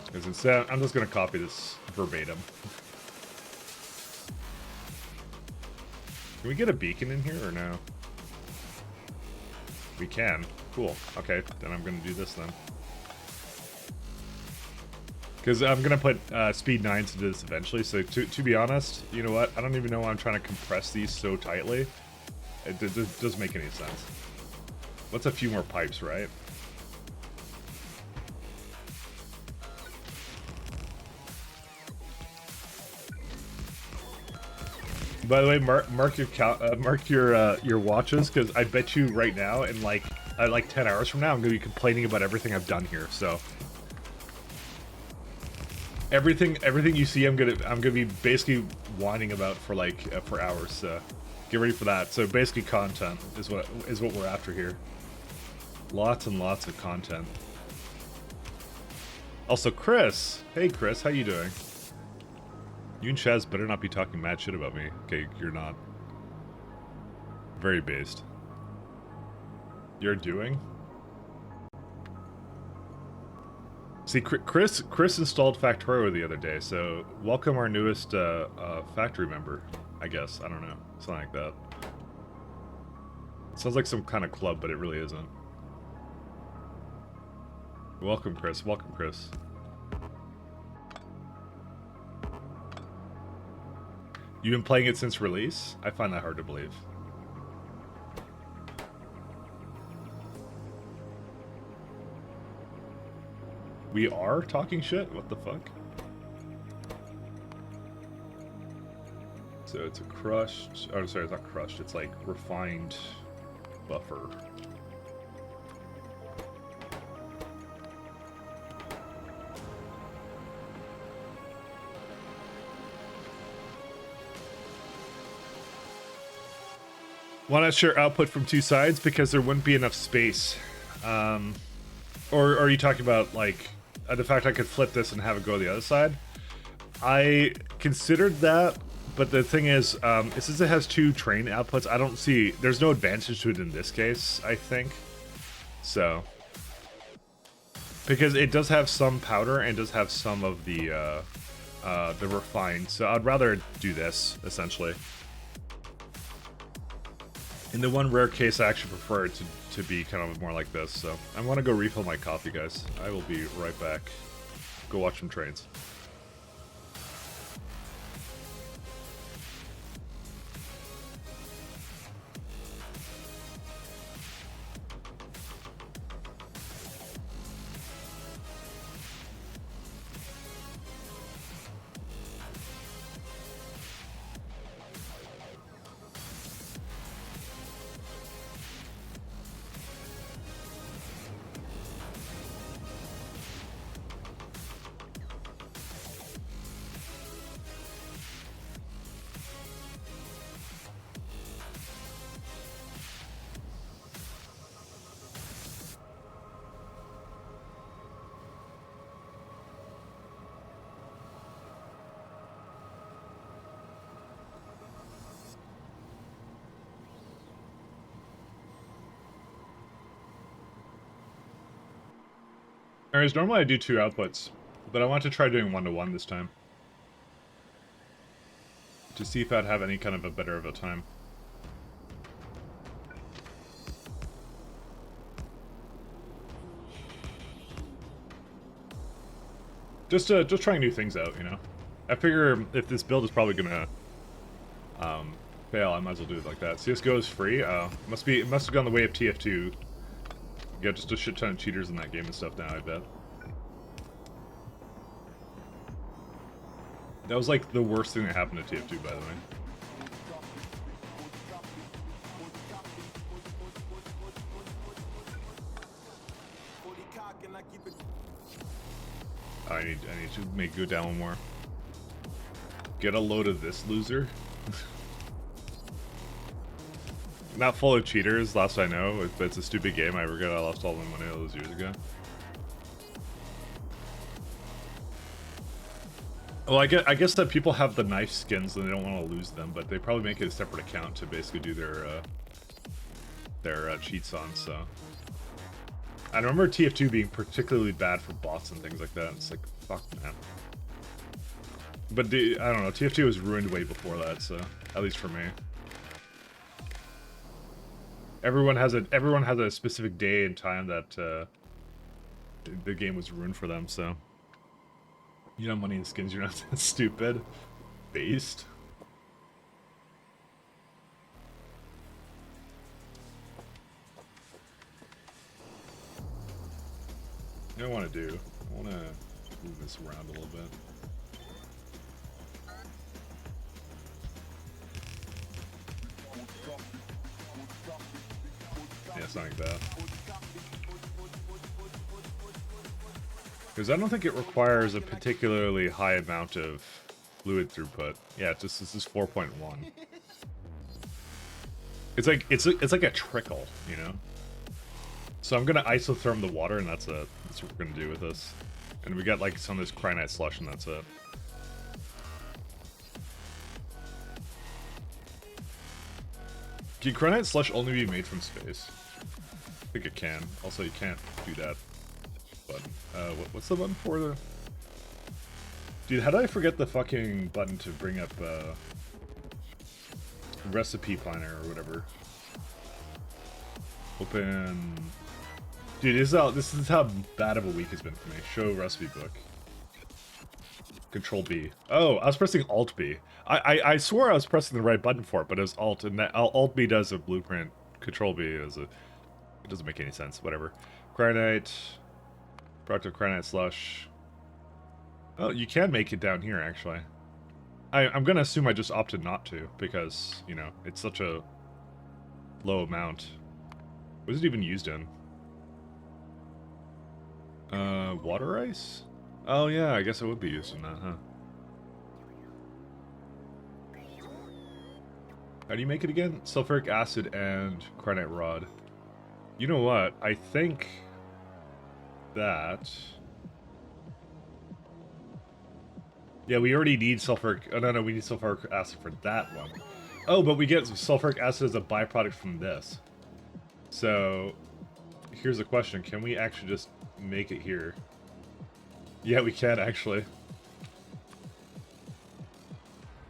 Because instead, I'm just going to copy this verbatim. Can we get a beacon in here or no? We can. Cool. Okay, then I'm going to do this then. Because I'm going to put speed 9s into this eventually, so to be honest, you know what? I don't even know why I'm trying to compress these so tightly. It doesn't make any sense. What's a few more pipes, right? By the way, mark your watches, because I bet you right now, in like 10 hours from now, I'm gonna be complaining about everything I've done here. So everything you see, I'm gonna be basically whining about for for hours. So get ready for that. So basically, content is what we're after here. Lots and lots of content. Also, Chris. Hey, Chris, how you doing? You and Chaz better not be talking mad shit about me. Okay, you're not. Very based. You're doing? See, Chris installed Factorio the other day, so welcome our newest factory member, I guess. I don't know. Something like that. Sounds like some kind of club, but it really isn't. Welcome, Chris. Welcome, Chris. You've been playing it since release? I find that hard to believe. We are talking shit? What the fuck? So it's a crushed... Oh, sorry, it's not crushed. It's like refined buffer. Why not share output from two sides? Because there wouldn't be enough space. Or are you talking about, like, the fact I could flip this and have it go the other side? I considered that, but the thing is, since it has two train outputs, I don't see... There's no advantage to it in this case, I think. So... Because it does have some powder and does have some of the refined, so I'd rather do this, essentially. In the one rare case, I actually prefer it to be kind of more like this, so I want to go refill my coffee, guys. I will be right back. Go watch some trains. Whereas normally I do two outputs, but I want to try doing one-to-one this time. To see if I'd have any kind of a better of a time. Just trying new things out, you know? I figure if this build is probably gonna fail, I might as well do it like that. CSGO is free? It must have gone the way of TF2. You got just a shit ton of cheaters in that game and stuff now, I bet. That was like the worst thing that happened to TF2, by the way. I need to make go down one more. Get a load of this loser. Not full of cheaters, last I know. If it's a stupid game, I regret I lost all my money all those years ago. Well, I guess that people have the knife skins and they don't want to lose them, but they probably make it a separate account to basically do their cheats on, so... I remember TF2 being particularly bad for bots and things like that. It's like, fuck, man. But I don't know, TF2 was ruined way before that, so... At least for me. Everyone has a specific day and time that the game was ruined for them, so... You know, money and skins, you're not that stupid. Based. What do I want to do? I want to move this around a little bit. Yeah, something like that. Because I don't think it requires a particularly high amount of fluid throughput. Yeah, this is 4.1. It's like a trickle, you know. So I'm gonna isotherm the water, and that's what we're gonna do with this. And we got like some of this cyanide slush, and that's it. Can cyanide slush only be made from space? I think it can. Also, you can't do that button. What's the button for the... Dude, how did I forget the fucking button to bring up recipe planner or whatever? Open... Dude, this is how bad of a week it's been for me. Show recipe book. Control B. Oh, I was pressing Alt B. I swore I was pressing the right button for it, but it was Alt, and that Alt B does a blueprint. Control B is a... It doesn't make any sense. Whatever. Cryonite. Product cryonite slush. Oh, you can make it down here, actually. I'm gonna assume I just opted not to, because, you know, it's such a low amount. What is it even used in? Water ice? Oh yeah, I guess it would be used in that, huh? How do you make it again? Sulfuric acid and granite rod. You know what? I think that... Yeah, we already need sulfuric... Oh, no, we need sulfuric acid for that one. Oh, but we get sulfuric acid as a byproduct from this. So, here's the question. Can we actually just make it here? Yeah, we can, actually.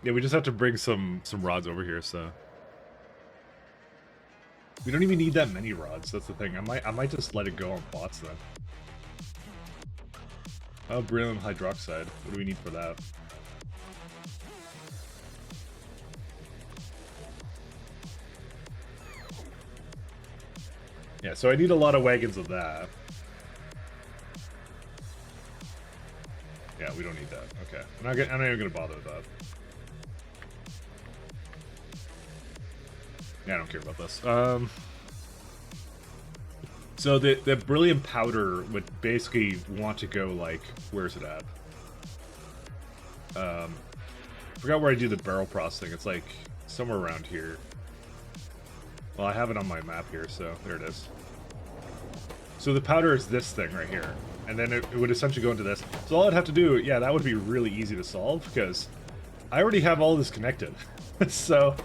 Yeah, we just have to bring some rods over here, so... We don't even need that many rods, that's the thing. I might just let it go on bots, then. Oh, beryllium hydroxide. What do we need for that? Yeah, so I need a lot of wagons of that. Yeah, we don't need that. Okay. I'm not even gonna bother with that. Yeah, I don't care about this. So the beryllium powder would basically want to go, like, where's it at? I forgot where I do the barrel processing. It's like somewhere around here. Well, I have it on my map here, so there it is. So the powder is this thing right here. And then it would essentially go into this. So all I'd have to do, yeah, that would be really easy to solve, because I already have all this connected. So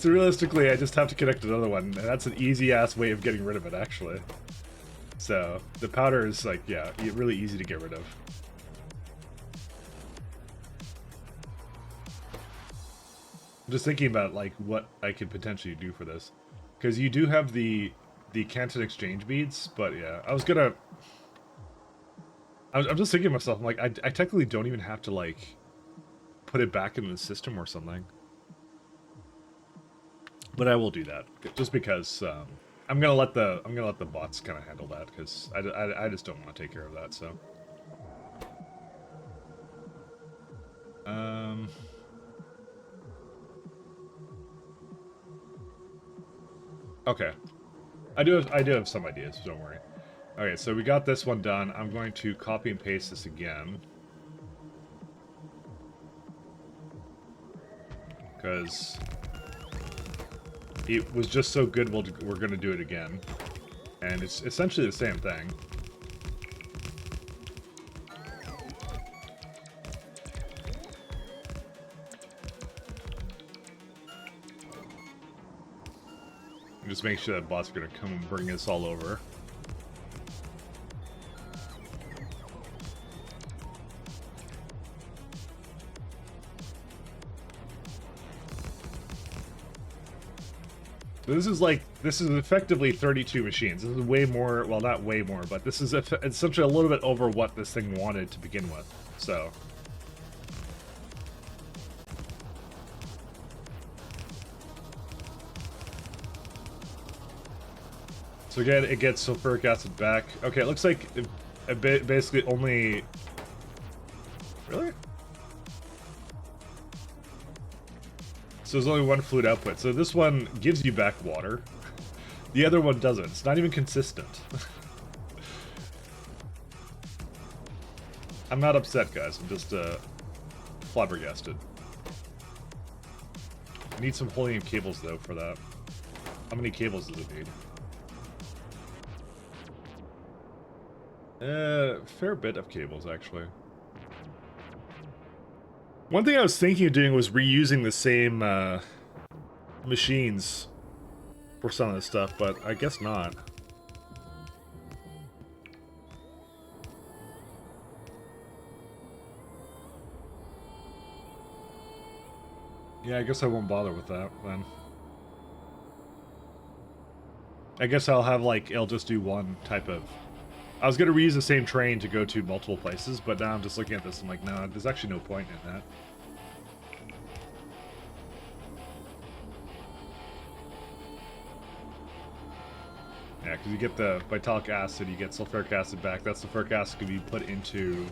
realistically, I just have to connect another one, and that's an easy-ass way of getting rid of it, actually. So the powder is, like, yeah, really easy to get rid of. I'm just thinking about, like, what I could potentially do for this. Because you do have the Canton exchange beads, but yeah, I'm just thinking to myself, I'm like, I technically don't even have to, like, put it back into the system or something. But I will do that, just because I'm gonna let the bots kind of handle that, because I just don't want to take care of that. So, okay, I do have some ideas. So don't worry. Okay, so we got this one done. I'm going to copy and paste this again, because it was just so good. We're going to do it again, and it's essentially the same thing. Just make sure that bots are going to come and bring us all over. So this is effectively 32 machines. This is way more, well, not way more, but this is essentially a little bit over what this thing wanted to begin with. So again, it gets sulfuric acid back. Okay, it looks like it basically only... Really? So there's only one fluid output. So this one gives you back water. The other one doesn't. It's not even consistent. I'm not upset, guys. I'm just flabbergasted. I need some helium cables, though, for that. How many cables does it need? Fair bit of cables, actually. One thing I was thinking of doing was reusing the same machines for some of this stuff, but I guess not. Yeah, I guess I won't bother with that, then. I guess I'll have, like, it'll just do one type of... I was going to reuse the same train to go to multiple places, but now I'm just looking at this, I'm like, no, there's actually no point in that. Yeah, because you get the vitalic acid, you get sulfuric acid back. That sulfuric acid can be put into...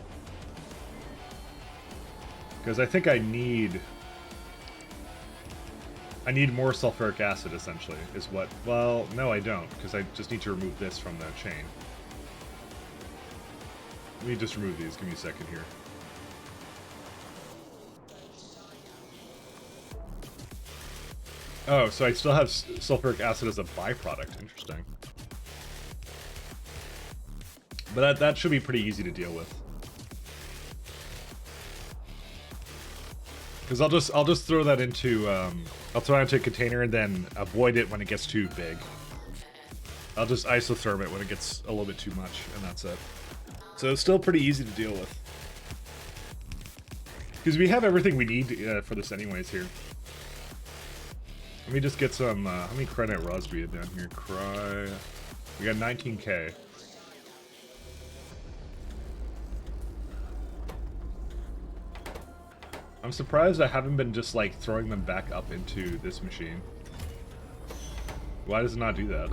Because I think I need I need more sulfuric acid, essentially, is what... Well, no, I don't, because I just need to remove this from the chain. Let me just remove these. Give me a second here. Oh, so I still have sulfuric acid as a byproduct. Interesting. But that should be pretty easy to deal with. Because I'll just throw that into I'll throw it into a container and then avoid it when it gets too big. I'll just isotherm it when it gets a little bit too much, and that's it. So it's still pretty easy to deal with. Because we have everything we need for this anyways here. Let me just get some, how many cryonite rods do we have down here? We got 19k. I'm surprised I haven't been just, like, throwing them back up into this machine. Why does it not do that?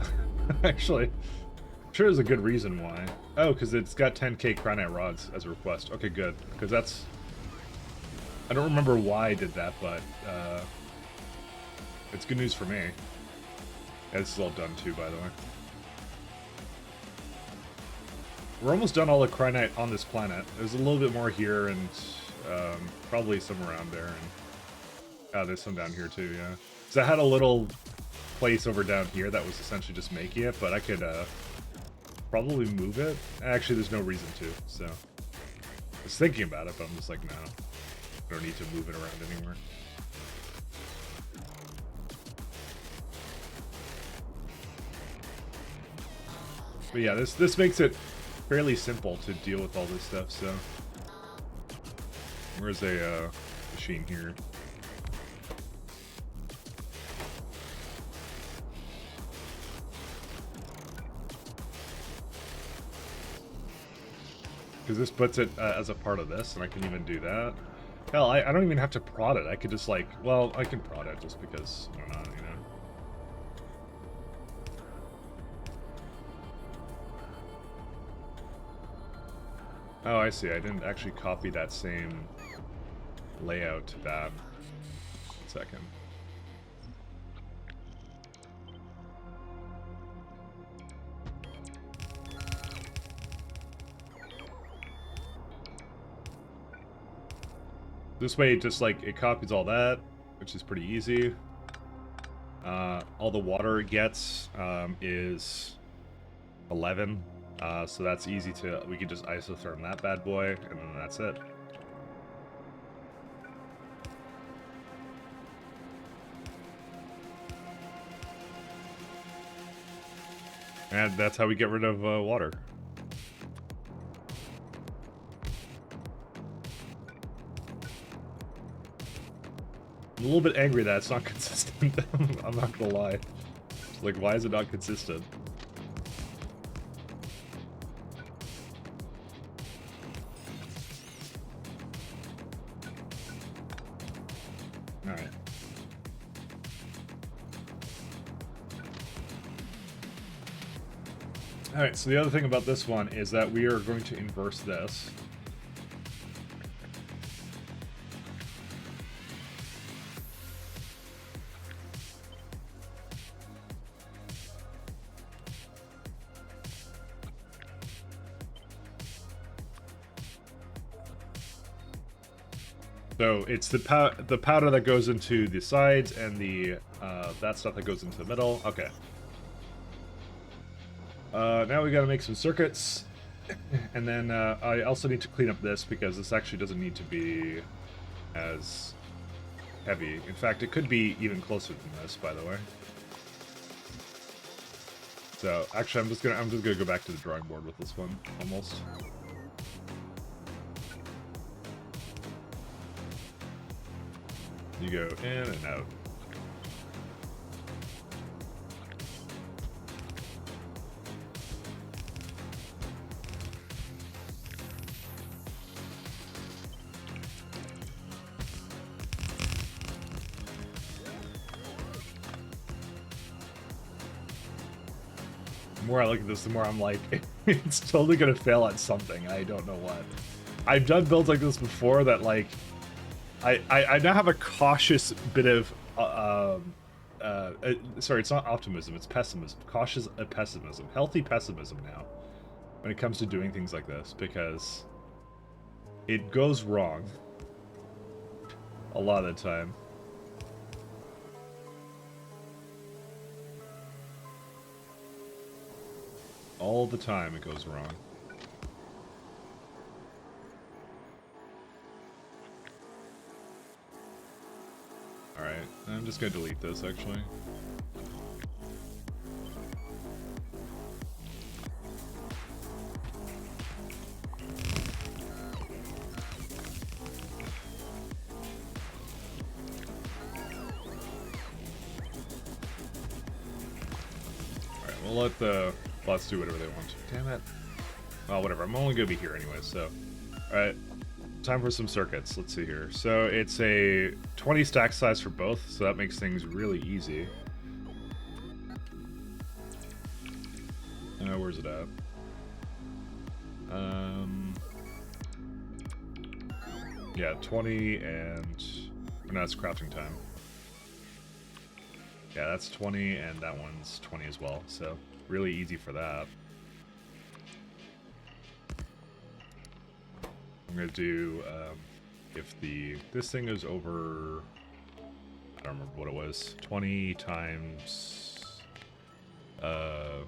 Actually, I'm sure there's a good reason why. Oh, because it's got 10k cryonite rods as a request. Okay, good. Because that's... I don't remember why I did that, but, it's good news for me. Yeah, this is all done too, by the way. We're almost done all the cryonite on this planet. There's a little bit more here, and probably some around there. And there's some down here too, yeah. So I had a little place over down here that was essentially just making it, but I could probably move it. Actually, there's no reason to, so. I was thinking about it, but I'm just like, no. I don't need to move it around anymore. But yeah, this makes it fairly simple to deal with all this stuff, so. Where's a machine here? Because this puts it as a part of this, and I can even do that. Hell, I don't even have to prod it. I could just like, well, I can prod it just because, why not, you know? Oh, I see. I didn't actually copy that same layout to that. 1 second. This way, it just like, it copies all that, which is pretty easy. All the water it gets is 11. So that's easy to, we can just isotherm that bad boy, and then that's it. And that's how we get rid of water. I'm a little bit angry that it's not consistent. I'm not gonna lie. It's like, why is it not consistent? Alright. Alright, so the other thing about this one is that we are going to inverse this. So it's the powder that goes into the sides and the that stuff that goes into the middle. Okay. Now we gotta make some circuits, and then I also need to clean up this because this actually doesn't need to be as heavy. In fact, it could be even closer than this, by the way. So actually, I'm just gonna go back to the drawing board with this one almost. You go in and out. The more I look at this, the more I'm like, it's totally gonna fail at something. I don't know what. I've done builds like this before that, like, I now have a cautious bit of sorry, it's not optimism, it's pessimism. Cautious pessimism. Healthy pessimism now when it comes to doing things like this, because it goes wrong a lot of the time. All the time it goes wrong. Alright, I'm just gonna delete this actually. Alright, we'll let the bots do whatever they want. Damn it. Well, whatever, I'm only gonna be here anyway, so. Alright, time for some circuits. Let's see here. So it's a 20 stack size for both, so that makes things really easy. Where's it at? Yeah, 20 and... Oh, no, it's crafting time. Yeah, that's 20, and that one's 20 as well, so really easy for that. I'm gonna do, if this thing is over, I don't remember what it was, 20 times, oh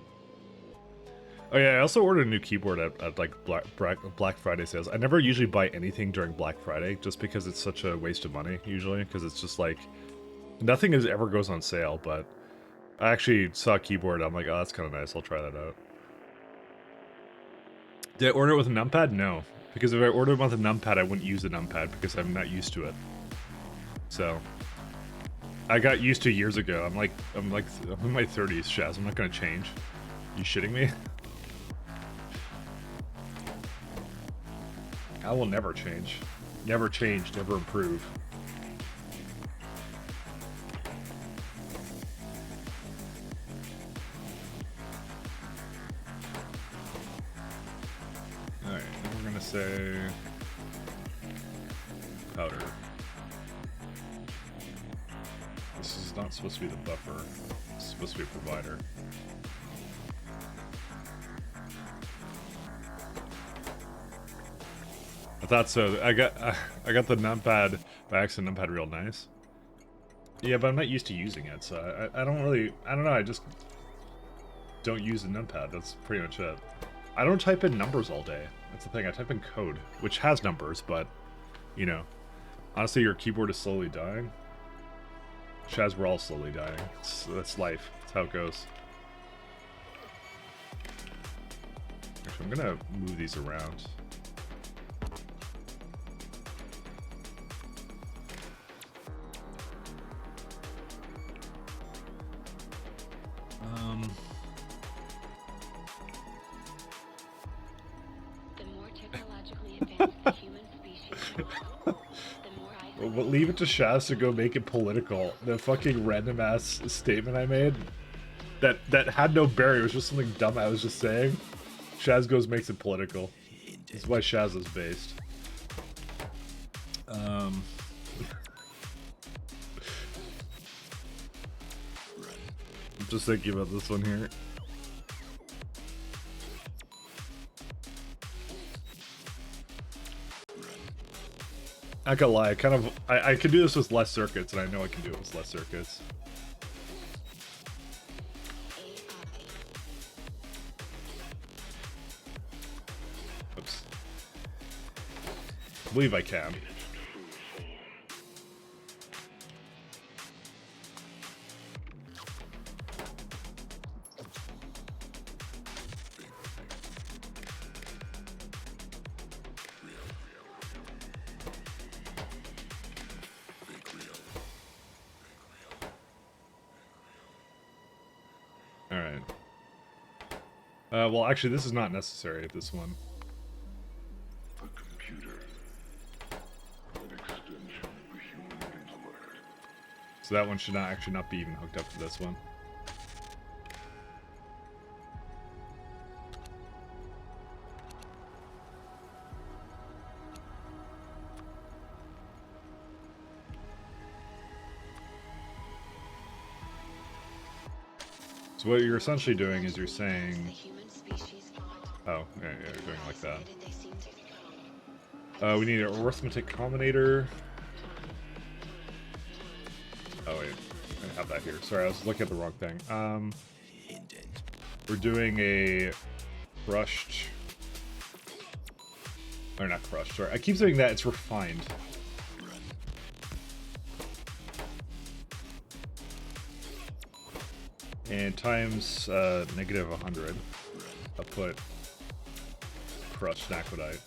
yeah, I also ordered a new keyboard at like Black Friday sales. I never usually buy anything during Black Friday, just because it's such a waste of money, usually, because it's just like, nothing ever goes on sale, but I actually saw a keyboard, I'm like, oh, that's kind of nice, I'll try that out. Did I order it with a numpad? No. Because if I ordered it with a numpad, I wouldn't use the numpad, because I'm not used to it. So, I got used to years ago. I'm in my 30s, Shaz, I'm not gonna change. You shitting me? I will never change. Never change, never improve. Alright, then we're gonna say powder. This is not supposed to be the buffer. It's supposed to be a provider. I thought so. I got the numpad by accident. Numpad real nice. Yeah, but I'm not used to using it, so I don't really, I don't know, I just don't use the numpad. That's pretty much it. I don't type in numbers all day. That's the thing. I type in code, which has numbers, but, you know, honestly, your keyboard is slowly dying. Shaz, we're all slowly dying. That's life. That's how it goes. Actually, I'm gonna move these around. The more technologically advanced the human species was, the more Well, leave it to Shaz to go make it political. The fucking random ass statement I made that had no bearing. It was just something dumb I was just saying. Shaz goes makes it political. This is why Shaz is based. I'm just thinking about this one here. I can't lie, I could do this with less circuits, and I know I can do it with less circuits. Oops. I believe I can. Alright. Well, actually, this is not necessary, this one. A computer. An extension of the human intellect. So that one should actually not be even hooked up to this one. So what you're essentially doing is you're The saying, human species thought oh, yeah, you're doing like that. isolated they seem to become. We need an arithmetic combinator. Oh wait, I have that here. Sorry, I was looking at the wrong thing. We're doing a crushed, or not crushed. Sorry, I keep saying that. It's refined. And times negative 100. I'll put crushed naquidite.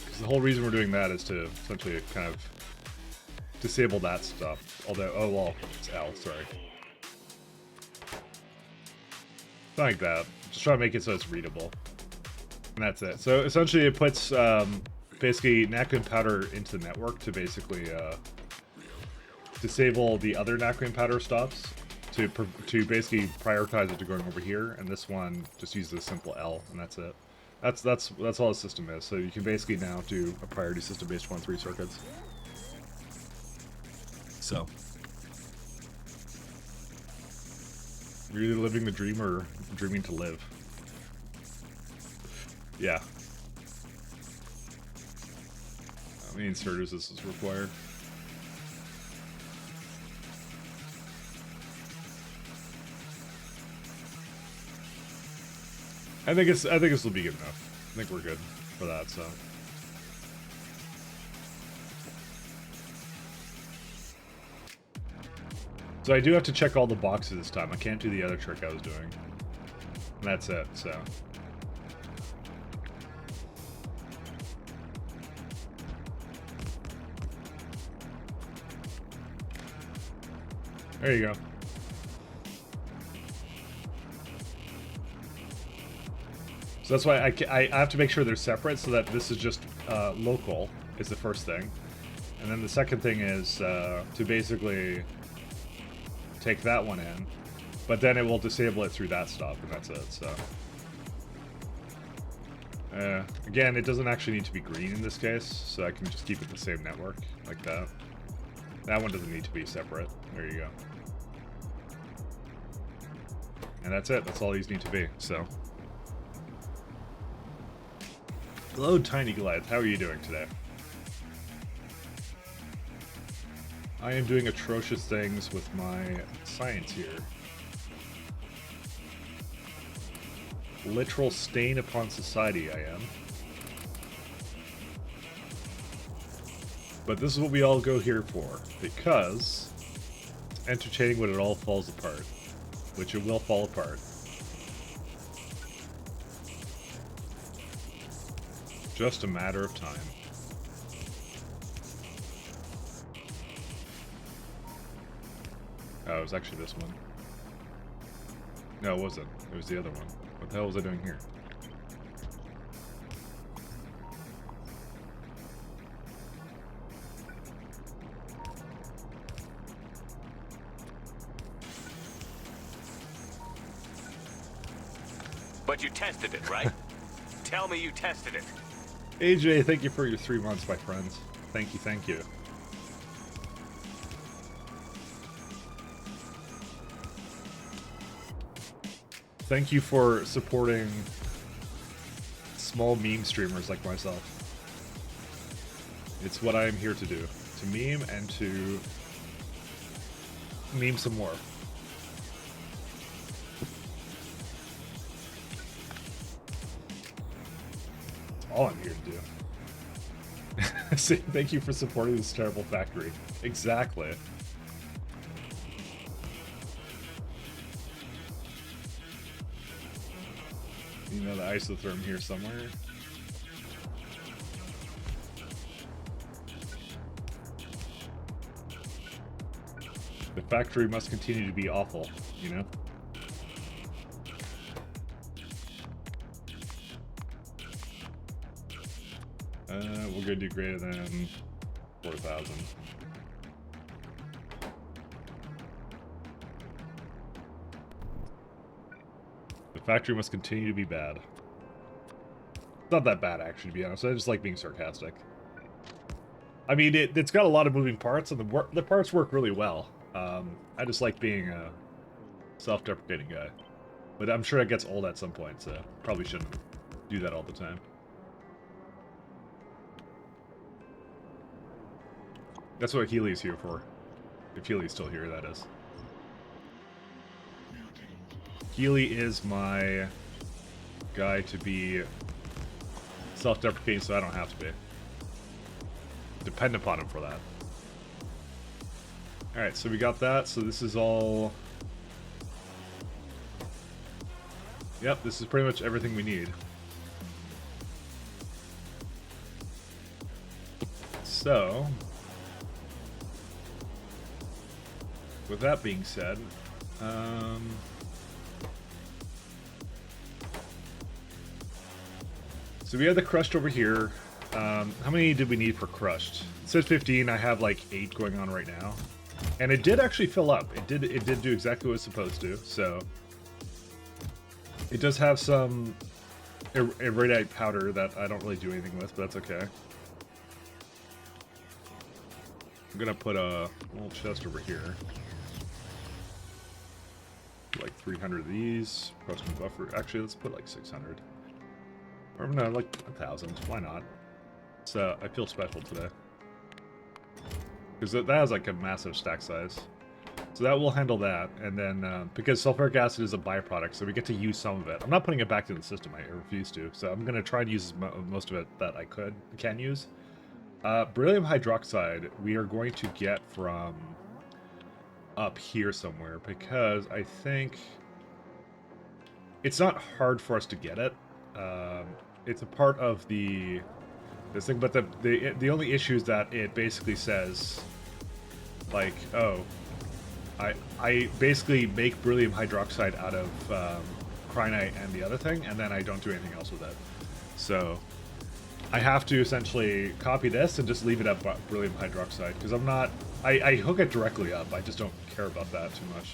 Because the whole reason we're doing that is to essentially kind of disable that stuff. Although, oh well, it's L, sorry. Not like that. Just try to make it so it's readable. And that's it. So essentially it puts basically Naquin powder into the network to basically disable the other Naquin powder stops to basically prioritize it to going over here, and this one just uses a simple L, and that's it. That's all the system is. So you can basically now do a priority system based on 3 circuits. So you're either living the dream or dreaming to live. Yeah. How many inserters this is required? I think this will be good enough. I think we're good for that, so. So I do have to check all the boxes this time. I can't do the other trick I was doing. And that's it, so. There you go. So that's why I have to make sure they're separate, so that this is just local is the first thing. And then the second thing is to basically take that one in, but then it will disable it through that stop, and that's it, so. Again, it doesn't actually need to be green in this case, so I can just keep it the same network, like that. That one doesn't need to be separate. There you go. And that's it. That's all these need to be, so. Hello, Tiny Goliath. How are you doing today? I am doing atrocious things with my science here. Literal stain upon society, I am. But this is what we all go here for, because it's entertaining when it all falls apart. Which it will fall apart. Just a matter of time. Oh, it was actually this one. No, it wasn't. It was the other one. What the hell was I doing here? But you tested it, right? Tell me you tested it. AJ, thank you for your 3 months, my friends. Thank you, thank you. Thank you for supporting small meme streamers like myself. It's what I am here to do. To meme and to meme some more. All I'm here to do. Say thank you for supporting this terrible factory. Exactly. You know the isotherm here somewhere. The factory must continue to be awful, you know? We're gonna do greater than 4,000. The factory must continue to be bad. It's not that bad, actually, to be honest. I just like being sarcastic. I mean, it's got a lot of moving parts, and the parts work really well. I just like being a self-deprecating guy. But I'm sure it gets old at some point, so probably shouldn't do that all the time. That's what Healy's here for. If Healy's still here, that is. Healy is my guy to be self-deprecating, so I don't have to be. Depend upon him for that. Alright, so we got that. So this is all... Yep, this is pretty much everything we need. So... with that being said... so we have the crushed over here. How many did we need for crushed? It says 15. I have like 8 going on right now, and it did actually fill up. It did do exactly what it's supposed to. So it does have some iridite powder that I don't really do anything with, but that's okay. I'm gonna put a little chest over here, like 300 of these. Custom buffer. Actually, let's put like 600. Or no, like 1,000. Why not? So I feel special today. Because that has like a massive stack size. So that will handle that. And then, because sulfuric acid is a byproduct, so we get to use some of it. I'm not putting it back to the system. I refuse to. So I'm going to try to use most of it that I can use. Beryllium hydroxide we are going to get from up here somewhere. Because I think it's not hard for us to get it. It's a part of this thing, but the only issue is that it basically says, like, oh, I basically make beryllium hydroxide out of crinite and the other thing, and then I don't do anything else with it. So I have to essentially copy this and just leave it at beryllium hydroxide, because I'm not, I hook it directly up. I just don't care about that too much.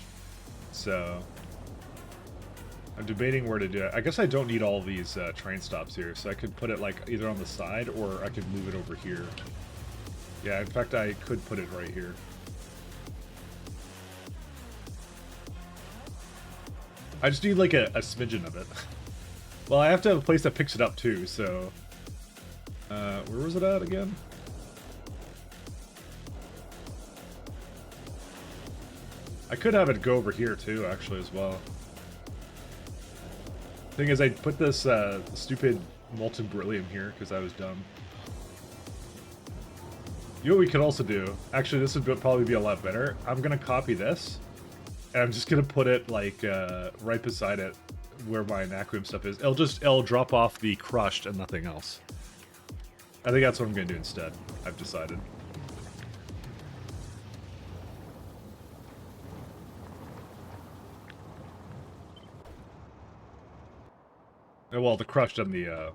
So I'm debating where to do it. I guess I don't need all these train stops here, so I could put it like either on the side or I could move it over here. Yeah, in fact, I could put it right here. I just need like a smidgen of it. Well, I have to have a place that picks it up too, so... where was it at again? I could have it go over here too, actually, as well. Thing is, I put this stupid molten beryllium here because I was dumb. You know what we could also do? Actually, this would probably be a lot better. I'm gonna copy this, and I'm just gonna put it like right beside it where my Anacrium stuff is. It'll drop off the crushed and nothing else. I think that's what I'm gonna do instead. I've decided. Well, the crushed and the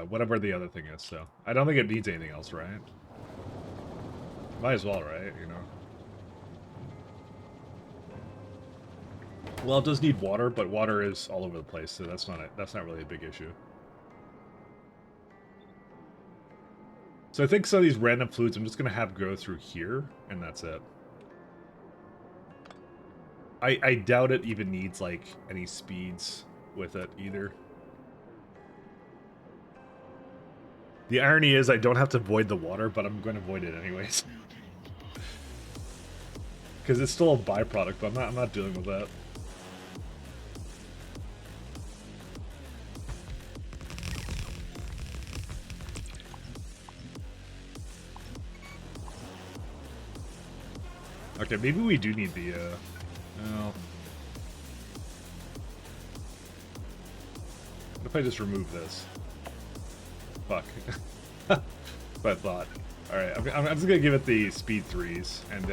whatever the other thing is. So I don't think it needs anything else, right? Might as well, right? You know. Well, it does need water, but water is all over the place, so that's not really a big issue. So I think some of these random fluids I'm just gonna have go through here, and that's it. I doubt it even needs like any speeds with it either. The irony is I don't have to void the water, but I'm going to void it anyways. Because it's still a byproduct, but I'm not dealing with that. Okay, maybe we do need the well, what if I just remove this? Fuck. But I thought. Alright, I'm just gonna give it the speed 3s, and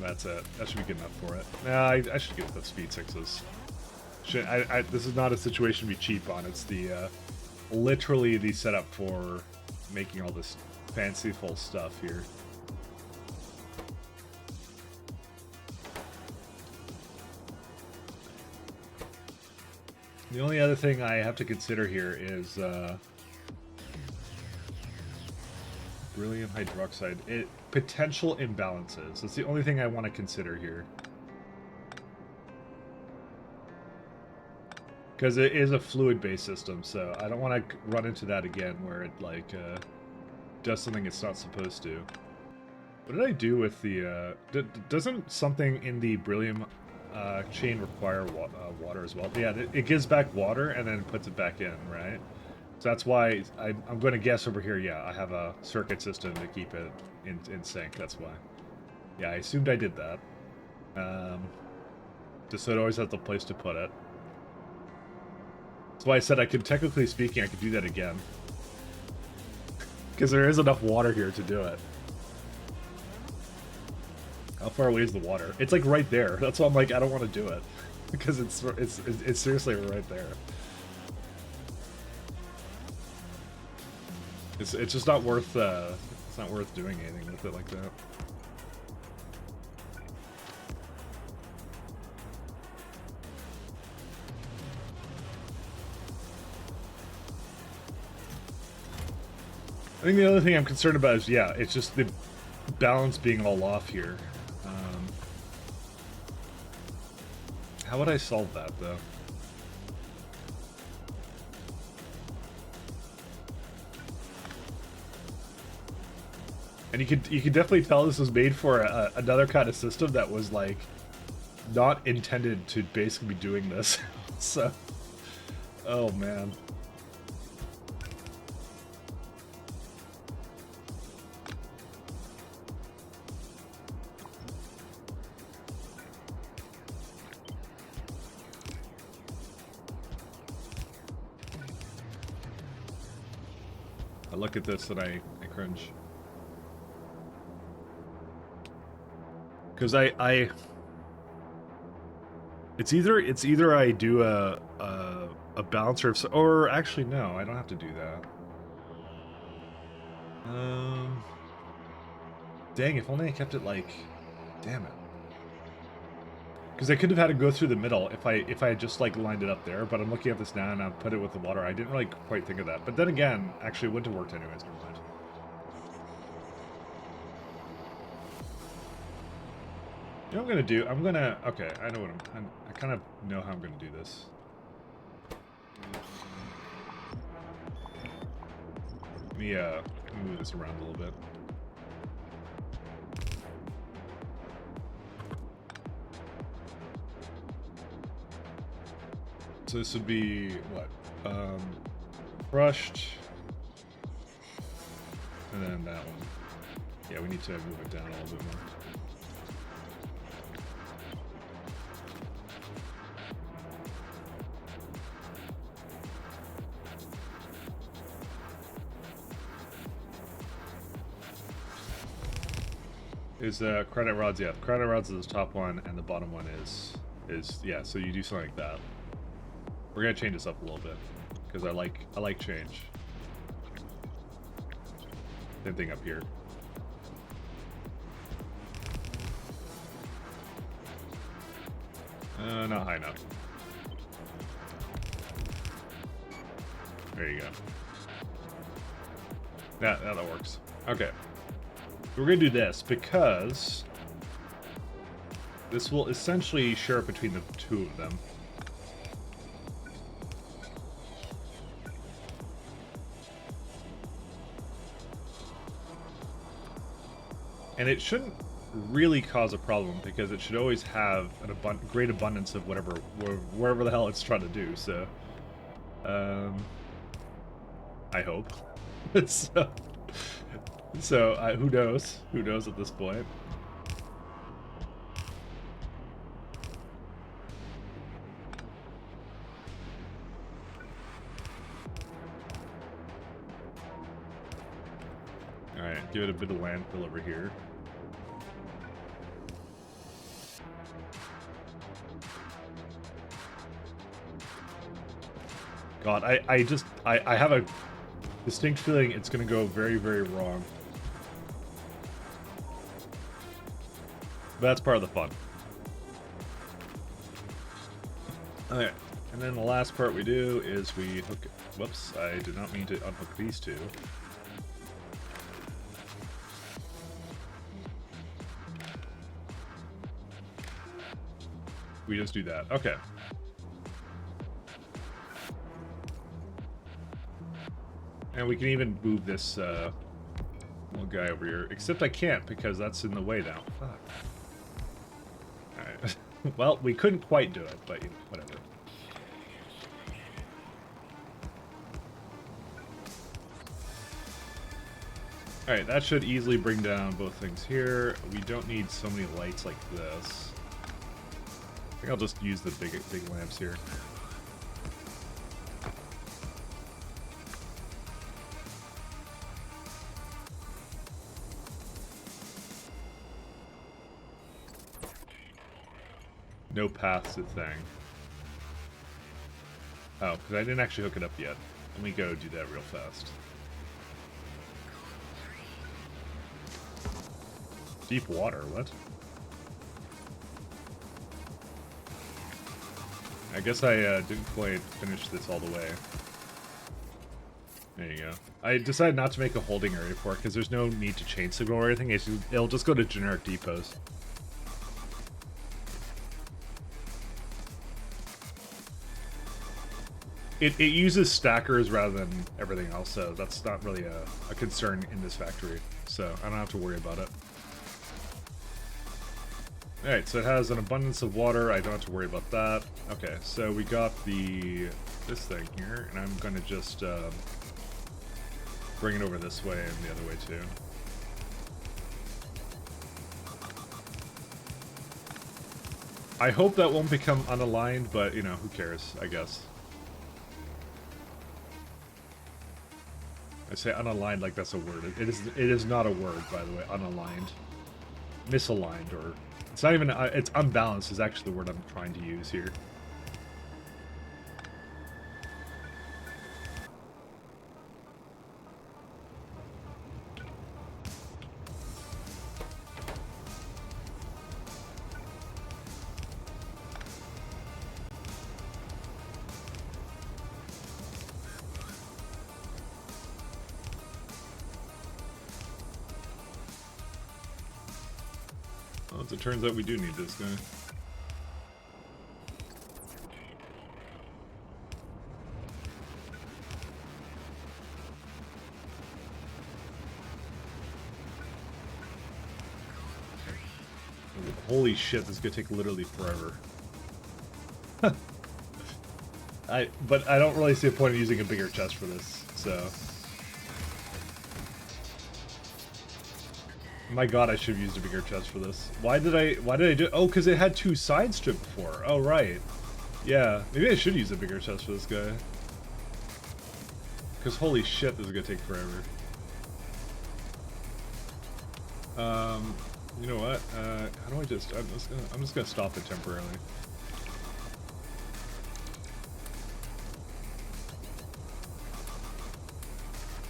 that's it. That should be good enough for it. Nah, I should give it the speed 6s. This is not a situation to be cheap on. It's the, literally the setup for making all this fanciful stuff here. The only other thing I have to consider here is, beryllium hydroxide. Potential imbalances. That's the only thing I want to consider here. Because it is a fluid-based system, so I don't want to run into that again where it, like, does something it's not supposed to. What did I do with the, doesn't something in the beryllium chain require water as well? Yeah, it gives back water and then puts it back in, right? So that's why I'm going to guess over here, yeah, I have a circuit system to keep it in sync, that's why. Yeah, I assumed I did that. Just so it always has the place to put it. That's why I said I could, technically speaking, I could do that again. Because there is enough water here to do it. How far away is the water? It's like right there. That's why I'm like, I don't want to do it. Because it's seriously right there. It's just not worth it's not worth doing anything with it like that. I think the other thing I'm concerned about is, yeah, it's just the balance being all off here. How would I solve that, though? And you could definitely tell this was made for another kind of system that was, like, not intended to basically be doing this. So, oh man. I look at this and I cringe. Because it's either I do a balancer of, or actually no, I don't have to do that. Dang, if only I kept it like, damn it. Because I could have had to go through the middle if I had just like lined it up there, but I'm looking at this now and I put it with the water. I didn't really quite think of that. But then again, actually it wouldn't have worked anyways, never mind. You know what I'm gonna do? I'm gonna, okay, I know what I kind of know how I'm gonna do this. Let me move this around a little bit. So this would be, what, crushed, and then that one. Yeah, we need to move it down a little bit more. Is credit rods, yeah, credit rods is the top one, and the bottom one is yeah, so you do something like that. We're gonna change this up a little bit because I like change. Same thing up here. Not high enough. There you go. That works. Okay. We're gonna do this because this will essentially share it between the two of them. And it shouldn't really cause a problem because it should always have an great abundance of wherever the hell it's trying to do. So, I hope. So who knows? Who knows at this point? All right, give it a bit of landfill over here. God, I have a distinct feeling it's going to go very, very wrong. But that's part of the fun. Okay, and then the last part we do is we hook... Whoops, I did not mean to unhook these two. We just do that. Okay. And we can even move this little guy over here. Except I can't because that's in the way now. Fuck. Alright. Well, we couldn't quite do it, but you know, whatever. Alright, that should easily bring down both things here. We don't need so many lights like this. I think I'll just use the big lamps here. No paths to thing. Oh, because I didn't actually hook it up yet. Let me go do that real fast. Deep water, what? I guess I didn't quite finish this all the way. There you go. I decided not to make a holding area for it because there's no need to chain signal or anything. It'll just go to generic depots. It uses stackers rather than everything else, so that's not really a concern in this factory. So I don't have to worry about it. Alright, so it has an abundance of water. I don't have to worry about that. Okay, so we got this thing here, and I'm going to just bring it over this way and the other way too. I hope that won't become unaligned, but, you know, who cares, I guess. I say unaligned like that's a word. It is not a word, by the way. Unaligned, misaligned, or it's not even. It's unbalanced is actually the word I'm trying to use here. Well, as it turns out, we do need this guy. Holy shit, this is gonna take literally forever. But I don't really see a point in using a bigger chest for this, so. My god, I should have used a bigger chest for this. Why did I do? Oh, because it had two sides to it before. Oh, right. Yeah, maybe I should use a bigger chest for this guy. Because holy shit, this is gonna take forever. You know what? How do I just? I'm just gonna stop it temporarily.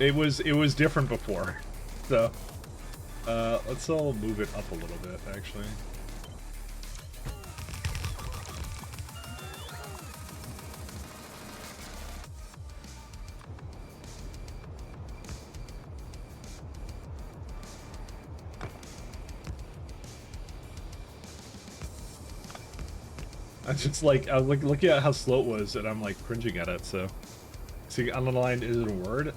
It was different before, so. Let's all move it up a little bit, actually. I just like, I was looking at how slow it was, and I'm like cringing at it, so. See, unaligned, is it a word?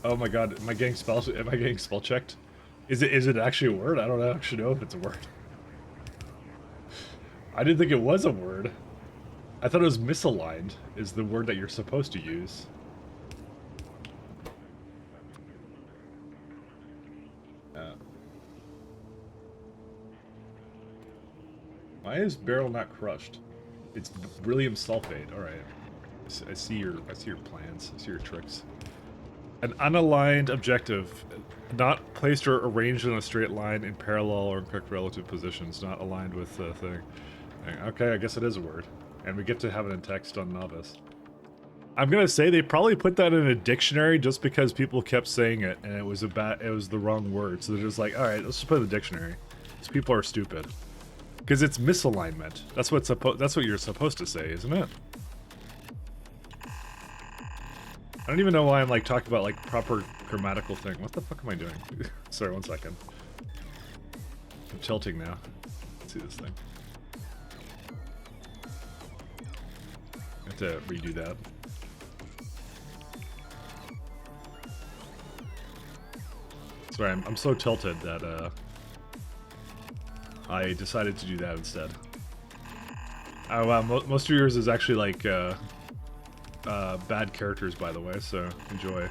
Oh my god, am I getting spell checked? Is it actually a word? I don't actually know if it's a word. I didn't think it was a word. I thought it was misaligned is the word that you're supposed to use. Why is barrel not crushed? It's beryllium sulfate. All right. I see your plans. I see your tricks. An unaligned objective, not placed or arranged in a straight line in parallel or in correct relative positions, not aligned with the thing. Okay, I guess it is a word. And we get to have it in text on Novice. I'm gonna say they probably put that in a dictionary just because people kept saying it and it was the wrong word. So they're just like, alright, let's just put it in the dictionary. These people are stupid. Because it's misalignment. That's what you're supposed to say, isn't it? I don't even know why I'm like talking about like proper grammatical thing. What the fuck am I doing? Sorry, 1 second. I'm tilting now. Let's see this thing. have to redo that. Sorry, I'm so tilted that I decided to do that instead. Oh wow, most of yours is actually like bad characters, by the way, so enjoy.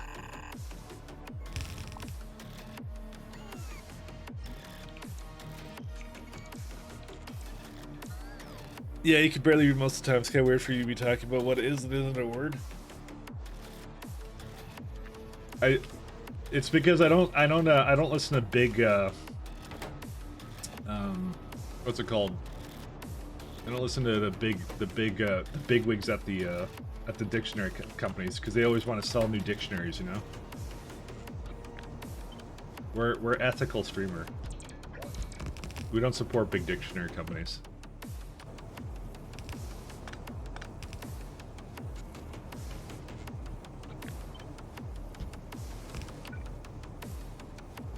Yeah, you can barely read most of the time. It's kind of weird for you to be talking about what is and isn't a word. It's because I don't listen to big what's it called? I don't listen to the big wigs at the dictionary companies because they always want to sell new dictionaries, you know. We're ethical streamer. We don't support big dictionary companies.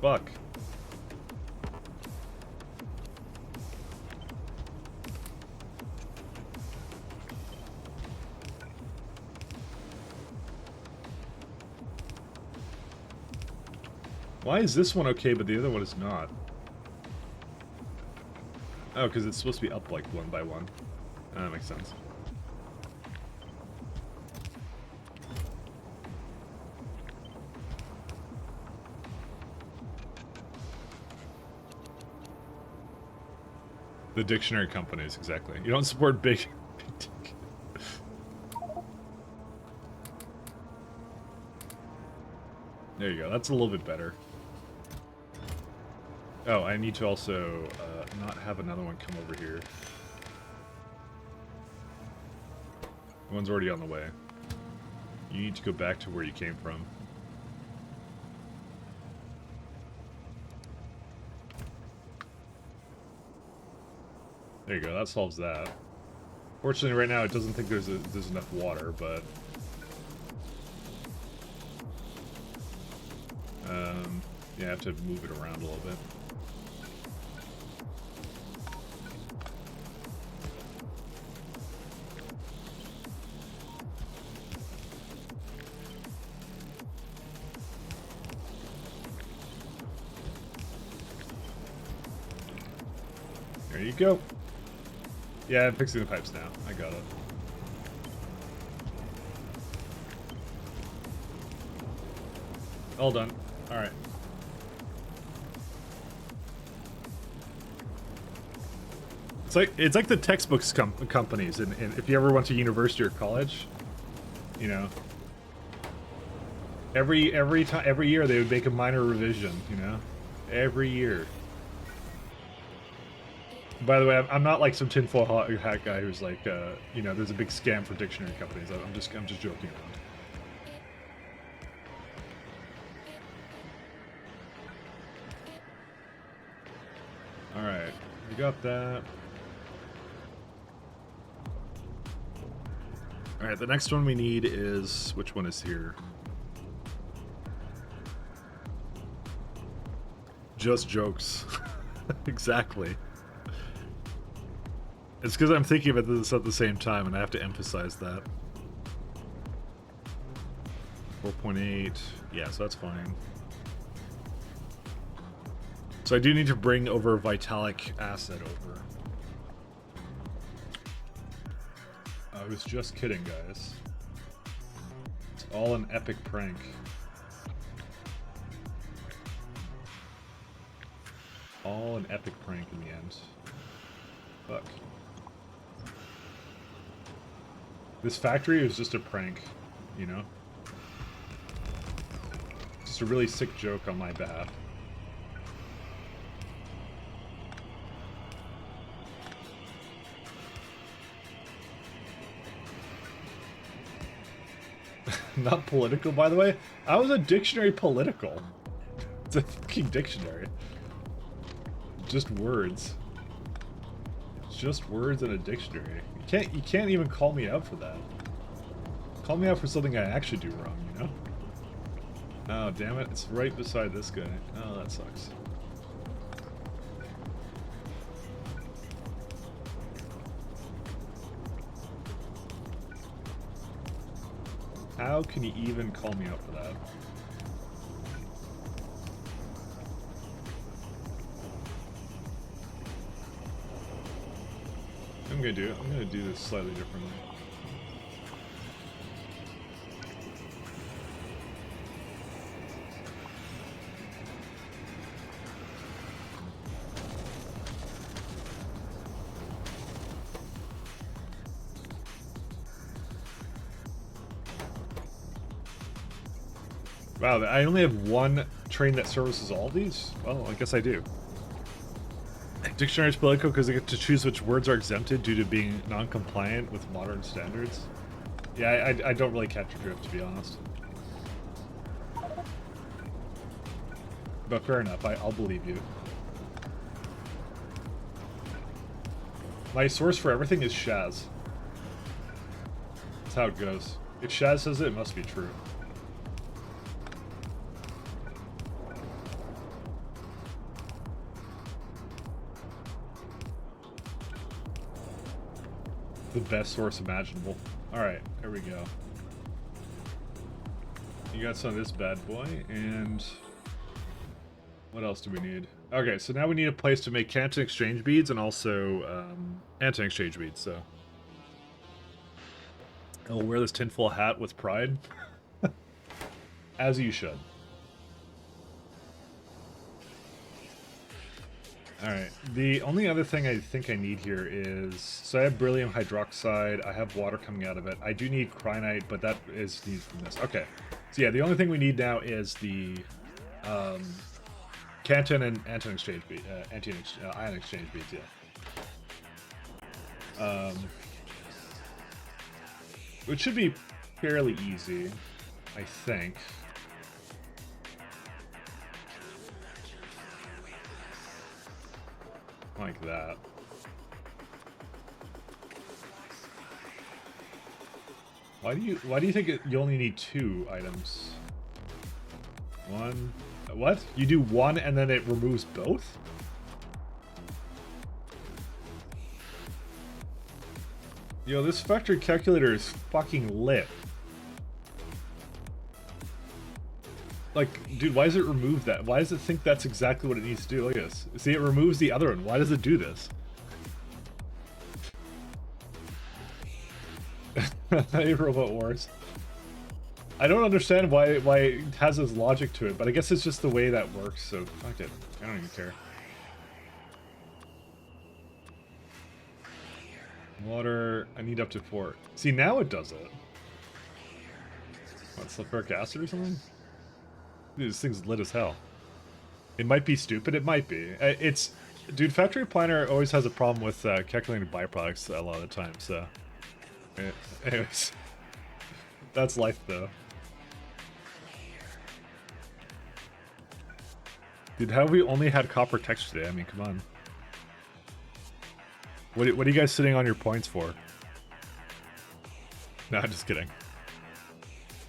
Fuck. Why is this one okay, but the other one is not? Oh, because it's supposed to be up like one by one. That makes sense. The dictionary companies, exactly. You don't support big... There you go, that's a little bit better. Oh, I need to also not have another one come over here. One's already on the way. You need to go back to where you came from. There you go, that solves that. Fortunately, right now it doesn't think there's enough water, but... yeah, I have to move it around a little bit. There you go. Yeah, I'm fixing the pipes now. I got it. All done. Alright. It's like the textbooks companies, and if you ever went to university or college, you know, every year they would make a minor revision, you know, every year. By the way, I'm not like some tinfoil hat guy who's like, you know, there's a big scam for dictionary companies. I'm just joking around. All right, we got that. All right, the next one we need is, which one is here? Just jokes. Exactly. It's because I'm thinking about this at the same time, and I have to emphasize that. 4.8. Yeah, so that's fine. So I do need to bring over Vitalic Acid over. I was just kidding, guys. It's all an epic prank. All an epic prank in the end. Fuck. This factory is just a prank, you know? Just a really sick joke on my behalf. Not political, by the way. I was a dictionary political. It's a fucking dictionary. Just words. Just words in a dictionary. You can't even call me out for that. Call me out for something I actually do wrong, you know? Oh, damn it. It's right beside this guy. Oh, that sucks. How can you even call me out for that? I'm gonna do this slightly differently. Wow, I only have one train that services all of these? Well, I guess I do. Dictionary is political because they get to choose which words are exempted due to being non-compliant with modern standards. Yeah, I don't really catch your drift, to be honest. But fair enough, I'll believe you. My source for everything is Shaz. That's how it goes. If Shaz says it, it must be true. The best source imaginable. Alright, there we go. You got some of this bad boy, and what else do we need? Okay, so now we need a place to make Canton exchange beads and also Anton exchange beads, so. I'll wear this tinfoil hat with pride. As you should. Alright, the only other thing I think I need here is... So I have beryllium hydroxide, I have water coming out of it. I do need crinite, but that is needed from this. Okay, so yeah, the only thing we need now is the Canton and Anton exchange bead, ion exchange beads, yeah. Which should be fairly easy, I think. Like that. Why do you think you only need 2 items? One. What? You do one and then it removes both? Yo, this factory calculator is fucking lit. Like, dude, why does it remove that? Why does it think that's exactly what it needs to do? Look at this. See, it removes the other one. Why does it do this? Hey, Robot Wars. I don't understand why it has this logic to it, but I guess it's just the way that works, so fuck it. I don't even care. Water, I need up to 4. See, now it does it. What, sulfuric acid or something? Dude, this thing's lit as hell. It might be stupid, it might be. It's... Dude, Factory Planner always has a problem with calculating byproducts a lot of the time, so... Anyways. That's life, though. Dude, how have we only had copper text today? I mean, come on. What are you guys sitting on your points for? No, just kidding.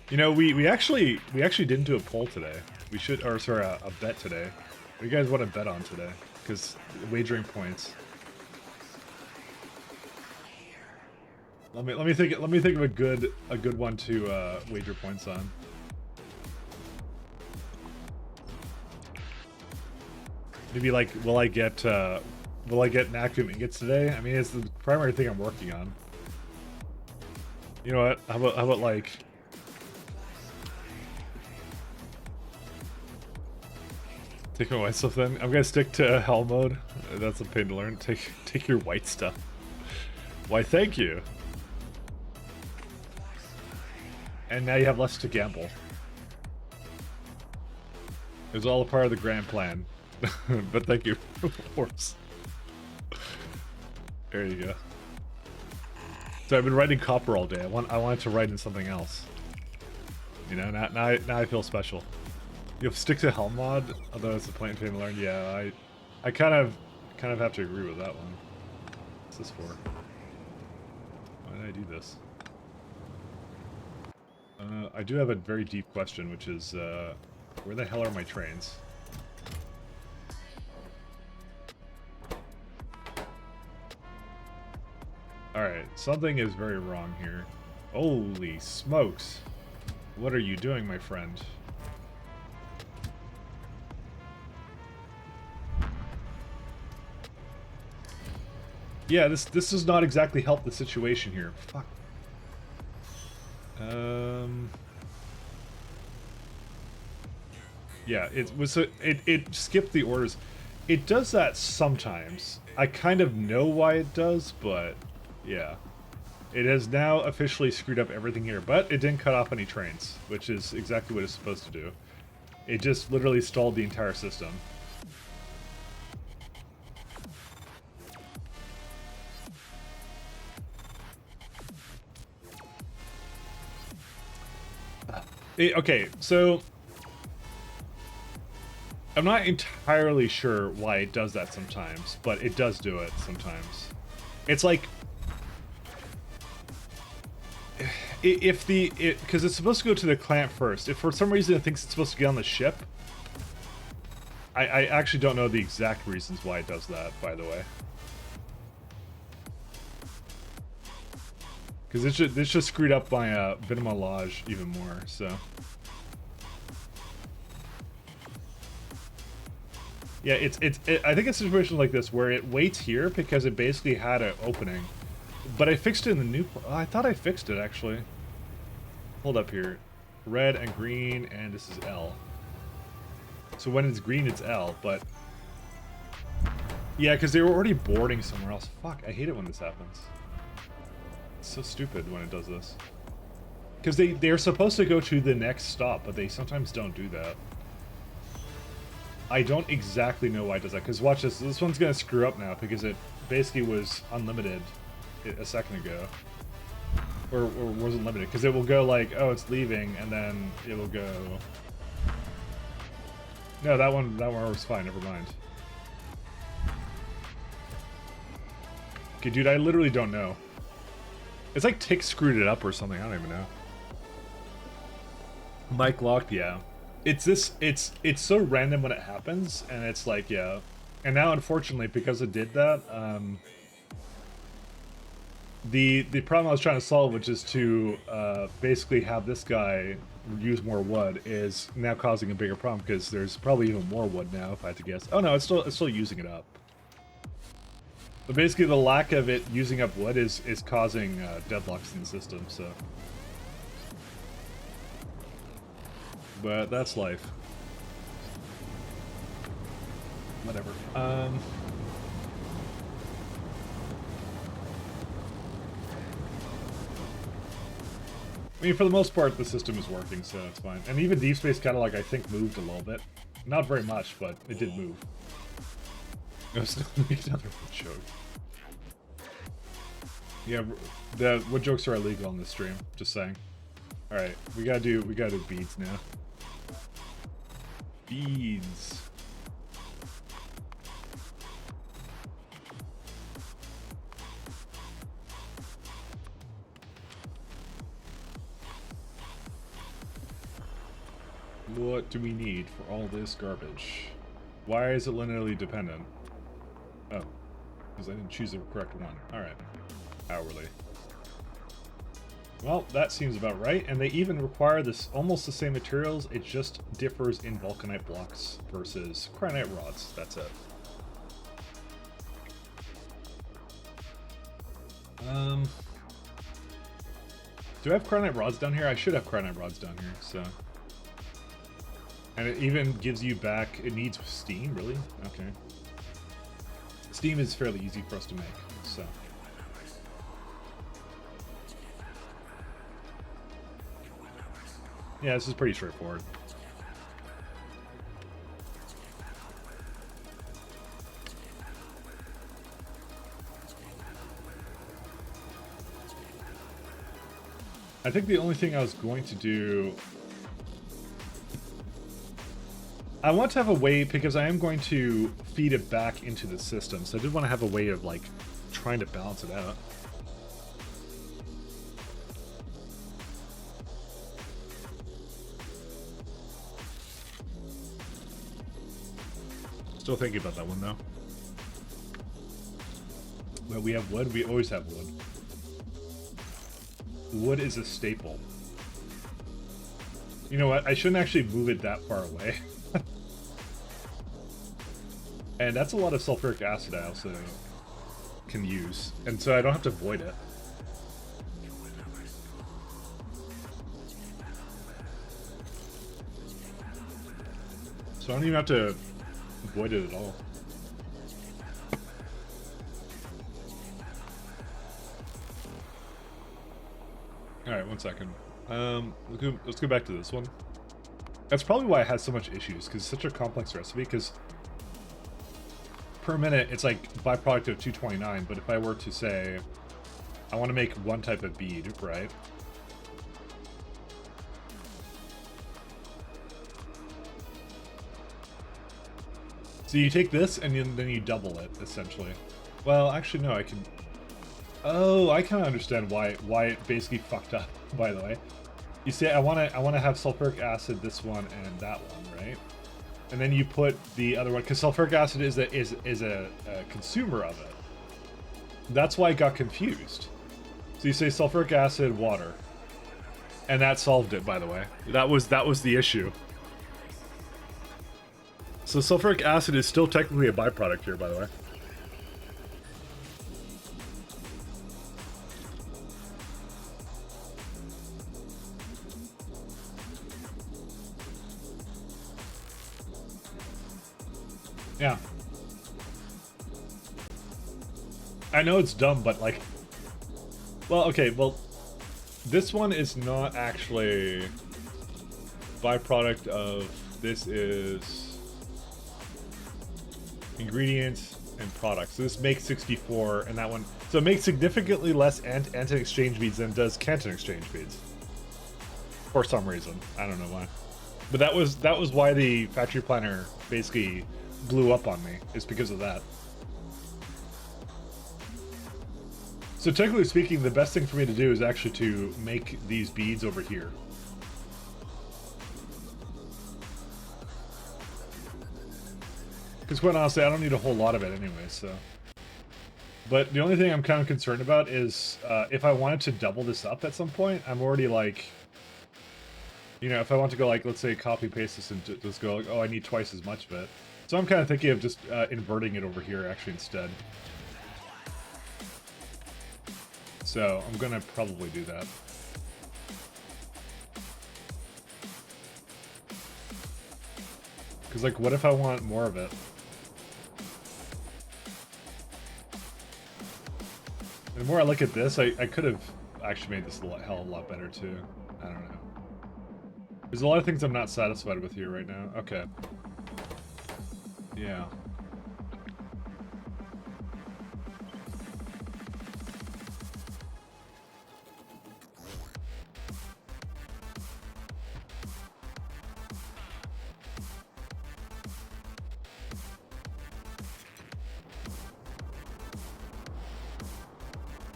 You know, we actually didn't do a poll today. We should, or sorry, a bet today. What do you guys want to bet on today? Because wagering points. Let me think of a good one to wager points on. Maybe like, will I get Nakum ingots today? I mean, it's the primary thing I'm working on. You know what? How about like... Take my white stuff then. I'm gonna stick to hell mode. That's a pain to learn. Take your white stuff. Why, thank you. And now you have less to gamble. It was all a part of the grand plan. But thank you, of course. There you go. So I've been writing copper all day. I wanted to write in something else. You know, now I feel special. You'll stick to Helm mod, although it's a plain thing to learn. Yeah, I kind of have to agree with that one. What's this for? Why did I do this? I do have a very deep question, which is, where the hell are my trains? Alright, something is very wrong here. Holy smokes. What are you doing, my friend? Yeah, this does not exactly help the situation here. Fuck. Yeah, it skipped the orders. It does that sometimes. I kind of know why it does, but yeah. It has now officially screwed up everything here, but it didn't cut off any trains, which is exactly what it's supposed to do. It just literally stalled the entire system. Okay, so I'm not entirely sure why it does that sometimes, but it does do it sometimes. It's like because it's supposed to go to the client first. If for some reason it thinks it's supposed to get on the ship, I actually don't know the exact reasons why it does that, by the way. Because this just screwed up my Vinamalage even more, so. Yeah, I think it's a situation like this where it waits here because it basically had an opening. But I fixed it in the new... I thought I fixed it, actually. Hold up here. Red and green, and this is L. So when it's green, it's L, but... Yeah, because they were already boarding somewhere else. Fuck, I hate it when this happens. It's so stupid when it does this. Because they're supposed to go to the next stop, but they sometimes don't do that. I don't exactly know why it does that, because watch this. This one's going to screw up now, because it basically was unlimited a second ago. Or wasn't limited, because it will go like, oh, it's leaving, and then it will go... No, that one was fine, never mind. Okay, dude, I literally don't know. It's like Tick screwed it up or something, I don't even know. Mic locked, yeah. It's so random when it happens, and it's like, yeah. And now, unfortunately, because it did that, the problem I was trying to solve, which is to basically have this guy use more wood, is now causing a bigger problem, because there's probably even more wood now, if I had to guess. Oh no, it's still using it up. But basically, the lack of it using up wood is causing deadlocks in the system, so... But that's life. Whatever. I mean, for the most part, the system is working, so it's fine. And even Deep Space kind of, like, I think moved a little bit. Not very much, but it did move. I was still making another joke. Yeah, the wood jokes are illegal on this stream. Just saying. All right, we gotta do beads now. Beads. What do we need for all this garbage? Why is it linearly dependent? Oh, because I didn't choose the correct one. Alright. Hourly. Well, that seems about right, and they even require this almost the same materials, it just differs in vulcanite blocks versus cryonite rods. That's it. Do I have cryonite rods down here? I should have cryonite rods down here, so... And it even gives you back... It needs steam, really? Okay. Steam is fairly easy for us to make, so... Yeah, this is pretty straightforward. I think the only thing I was going to do... I want to have a way, because I am going to feed it back into the system, so I did want to have a way of, like, trying to balance it out. Still thinking about that one, though. But we have wood. We always have wood. Wood is a staple. You know what? I shouldn't actually move it that far away. And that's a lot of sulfuric acid I also can use. And so I don't have to void it. So I don't even have to void it at all. Alright, 1 second. Let's go back to this one. That's probably why it has so much issues, because it's such a complex recipe, because per minute it's like byproduct of 229, but if I were to say I want to make one type of bead, right? So you take this and then you double it, essentially. Well, actually no, I can... Oh, I kind of understand why it basically fucked up, by the way. You see, I want to have sulfuric acid, this one and that one, right? And then you put the other one, because sulfuric acid is a consumer of it. That's why I got confused. So you say sulfuric acid, water, and that solved it. By the way, that was the issue. So sulfuric acid is still technically a byproduct here, by the way. Yeah. I know it's dumb, but like... Well, okay, well... This one is not actually... byproduct of... This is... ingredients and products. So this makes 64, and that one... So it makes significantly less antin exchange beads than does Canton exchange beads. For some reason. I don't know why. But that was why the factory planner basically blew up on me, is because of that. So technically speaking, the best thing for me to do is actually to make these beads over here. Because quite honestly, I don't need a whole lot of it anyway, so... But the only thing I'm kind of concerned about is, if I wanted to double this up at some point, I'm already like... You know, if I want to go like, let's say copy paste this and just go like, oh, I need twice as much of it. So I'm kind of thinking of just inverting it over here actually instead. So I'm gonna probably do that. Because like, what if I want more of it? And the more I look at this, I could have actually made this a hell of a lot better too. I don't know. There's a lot of things I'm not satisfied with here right now. Okay. Yeah.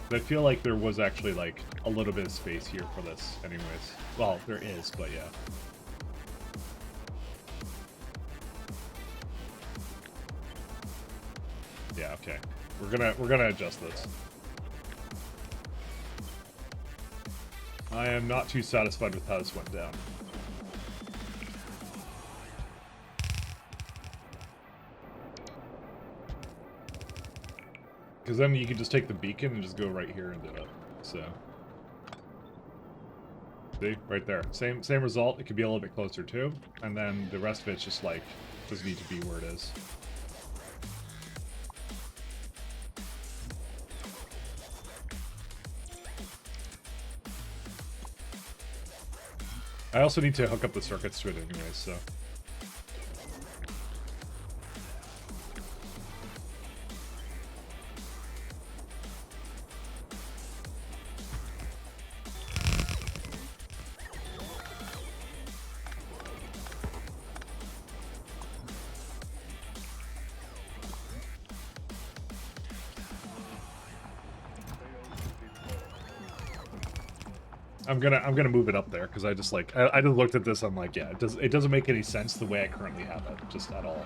But I feel like there was actually like a little bit of space here for this anyways. Well, there is, but yeah. Yeah, okay. We're gonna adjust this. I am not too satisfied with how this went down. Because then you can just take the beacon and just go right here and do it. So, see, right there, same result. It could be a little bit closer too, and then the rest of it's just like doesn't need to be where it is. I also need to hook up the circuits to it anyways, so. I'm gonna move it up there because I just like I just looked at this. I'm like, yeah, it doesn't make any sense the way I currently have it, just at all.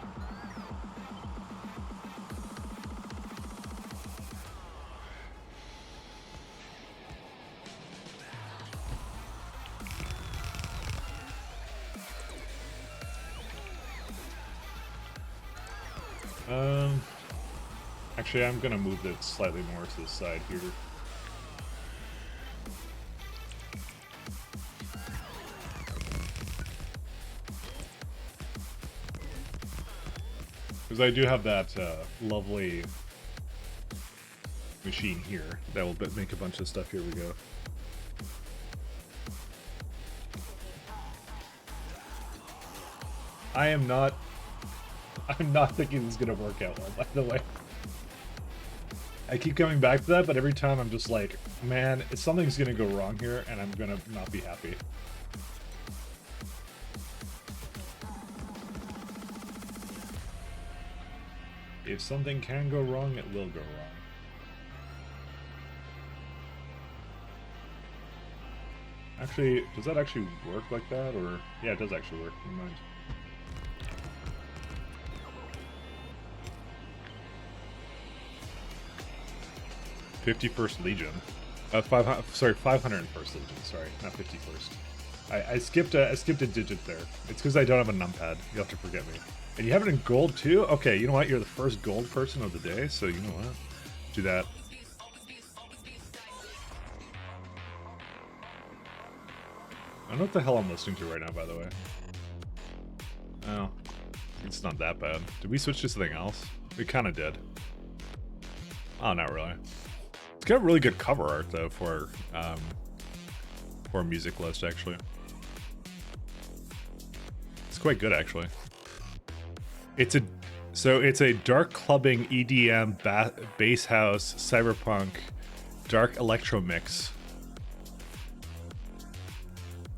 Actually, I'm gonna move it slightly more to the side here. Because I do have that lovely machine here that will make a bunch of stuff. Here we go. I'm not thinking this is gonna work out well, by the way. I keep coming back to that, but every time I'm just like, man, something's gonna go wrong here, and I'm gonna not be happy. If something can go wrong, it will go wrong. Actually, does that actually work like that, or... Yeah, it does actually work, never mind. '51st Legion. 501st Legion, sorry, not 51st. I skipped a digit there. It's because I don't have a numpad. You'll have to forget me. And you have it in gold too? Okay, you know what? You're the first gold person of the day, so you know what? Do that. I don't know what the hell I'm listening to right now, by the way. Oh, it's not that bad. Did we switch to something else? We kind of did. Oh, not really. It's got really good cover art though for a music list actually. It's quite good actually. It's a dark clubbing EDM bass house cyberpunk dark electro mix.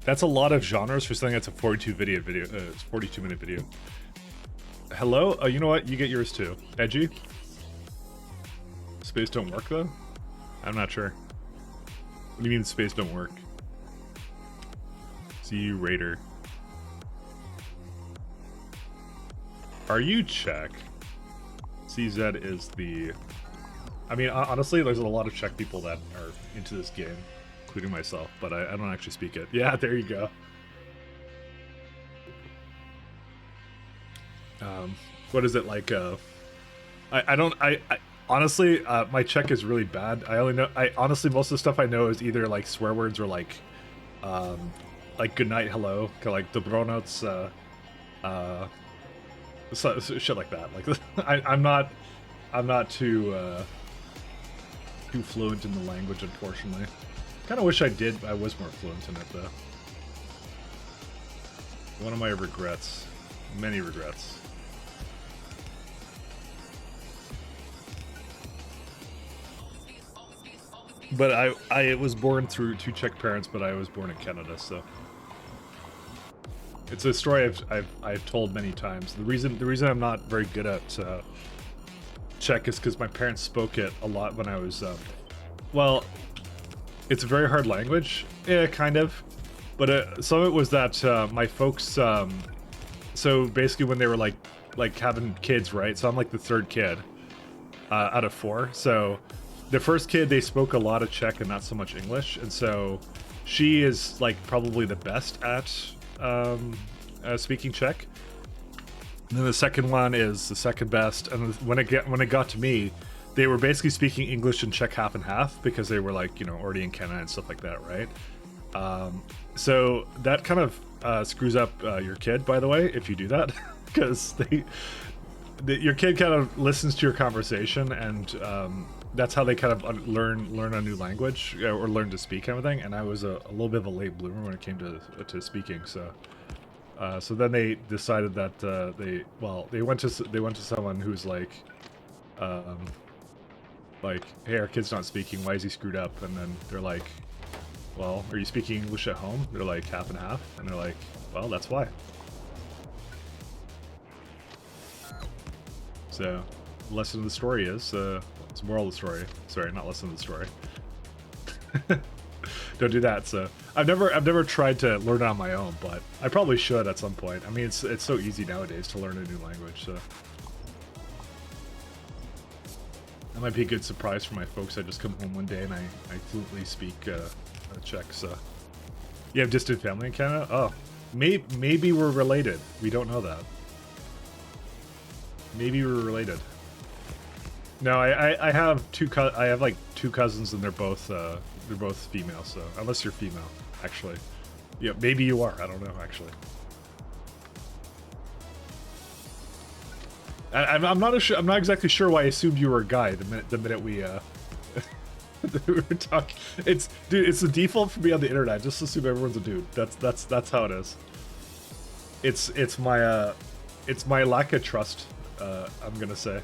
That's a lot of genres for something that's a 42-minute video. Hello? Oh, you know what? You get yours too. Edgy? Space don't work though? I'm not sure. What do you mean space don't work? See you, Raider. Are you Czech? CZ is the... I mean, honestly, there's a lot of Czech people that are into this game, including myself, but I don't actually speak it. Yeah, there you go. What is it like? I honestly, my Czech is really bad. Honestly, most of the stuff I know is either like swear words or like good night, hello, like dobronoc, so shit like that. Like I'm not too fluent in the language, unfortunately. Kind of wish I was more fluent in it though. One of my regrets, many regrets. But I was born through two Czech parents, but I was born in Canada, so it's a story I've told many times. The reason I'm not very good at Czech is because my parents spoke it a lot when I was well, it's a very hard language, yeah, kind of, but some of it was that my folks so basically when they were like having kids, right? So I'm like the third kid out of four, so the first kid, they spoke a lot of Czech and not so much English, and so she is like probably the best at speaking Czech. And then the second one is the second best, and when it got to me, they were basically speaking English and Czech half and half because they were like, you know, already in Canada and stuff like that, right? So that kind of screws up your kid, by the way, if you do that, because your kid kind of listens to your conversation, and that's how they kind of learn a new language or learn to speak, kind of thing. And I was a little bit of a late bloomer when it came to speaking, so then they decided that they went to someone who's like, hey, our kid's not speaking, why is he screwed up? And then they're like, well, are you speaking English at home? They're like half and half, and they're like, well, that's why. So, lesson of the story is, it's moral of the story. Sorry, not lesson of the story. Don't do that. So, I've never tried to learn it on my own, but I probably should at some point. I mean, it's so easy nowadays to learn a new language, so that might be a good surprise for my folks. I just come home one day and I fluently speak Czech. So, you have distant family in Canada? Oh, maybe we're related. We don't know that. Maybe we're related. No, I have I have like two cousins and they're both female. So unless you're female, actually, yeah, maybe you are. I don't know actually. I'm not sure. I'm not exactly sure why I assumed you were a guy the minute we we were talking. Dude, it's the default for me on the internet. Just assume everyone's a dude. That's how it is. It's my lack of trust. I'm gonna say.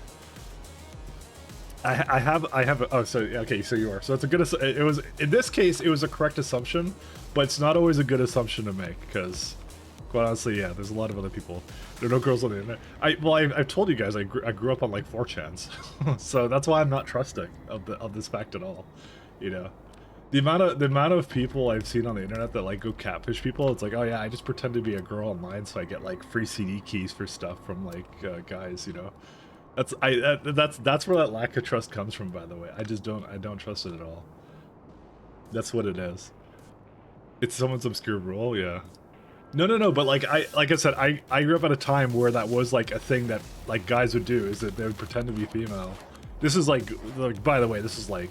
I have oh, so okay, so you are, so it's a good it was, in this case it was a correct assumption, but it's not always a good assumption to make, because quite honestly, yeah, there's a lot of other people. There are no girls on the internet. I've told you guys I grew up on like 4chans, so that's why I'm not trusting of this fact at all. You know, the amount of people I've seen on the internet that like go catfish people. It's like, oh yeah, I just pretend to be a girl online so I get like free CD keys for stuff from like guys, you know. That's where that lack of trust comes from, by the way. I don't trust it at all. That's what it is. It's someone's obscure rule, yeah. No, but like I said, I grew up at a time where that was like a thing that like guys would do, is that they would pretend to be female. This is like by the way, this is like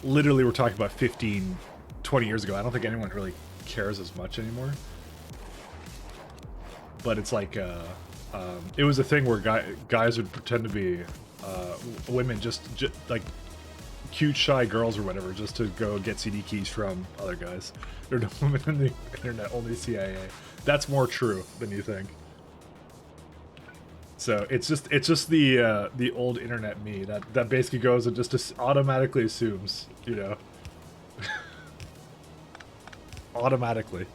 literally we're talking about 15, 20 years ago. I don't think anyone really cares as much anymore. But it's like it was a thing where guys would pretend to be women, just like cute, shy girls or whatever, just to go get CD keys from other guys. There are no women on the internet, only CIA. That's more true than you think. So it's just the old internet me that basically goes and just automatically assumes, you know, automatically.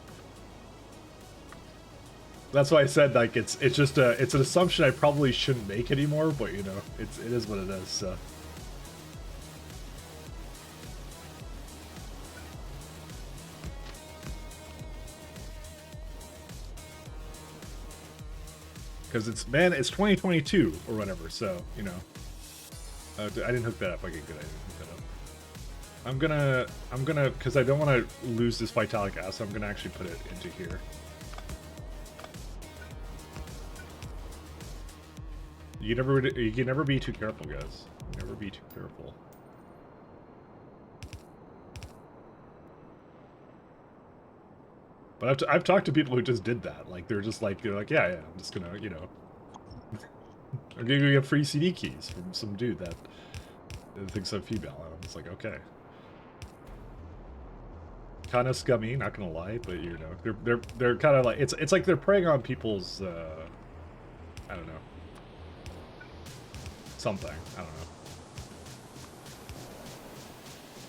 That's why I said like it's just it's an assumption I probably shouldn't make anymore, but you know, it is what it is. So. Because it's 2022 or whatever, so you know. I didn't hook that up. Okay, good. I didn't hook that up. I'm gonna because I don't want to lose this vitalic acid. I'm gonna actually put it into here. You can never be too careful, guys. You can never be too careful. But I've talked to people who just did that. Like they're like, yeah, I'm just gonna, you know, I'm gonna get free CD keys from some dude that thinks I'm female, and I'm just like, okay. Kind of scummy, not gonna lie, but you know, they're kind of like it's like they're preying on people's I don't know. Something. I don't know.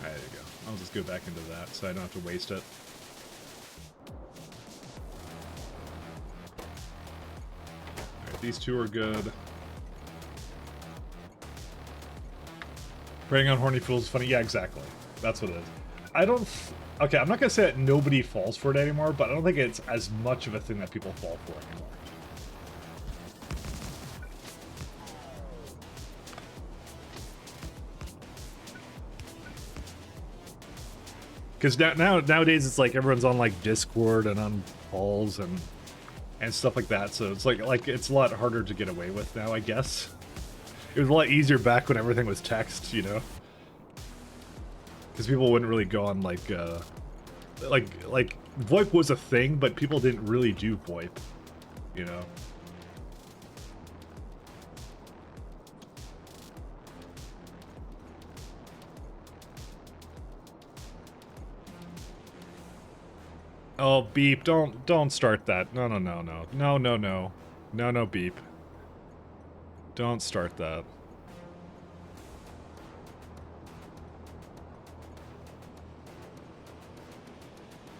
There you go. I'll just go back into that so I don't have to waste it. Alright, these two are good. Preying on horny fools is funny. Yeah, exactly. That's what it is. I don't... Okay, I'm not gonna say that nobody falls for it anymore, but I don't think it's as much of a thing that people fall for anymore. Because nowadays it's like everyone's on like Discord and on calls and stuff like that, so it's like it's a lot harder to get away with now, I guess. It was a lot easier back when everything was text, you know, because people wouldn't really go on like VoIP was a thing, but people didn't really do VoIP, you know. Oh, beep, don't start that. No, beep. Don't start that.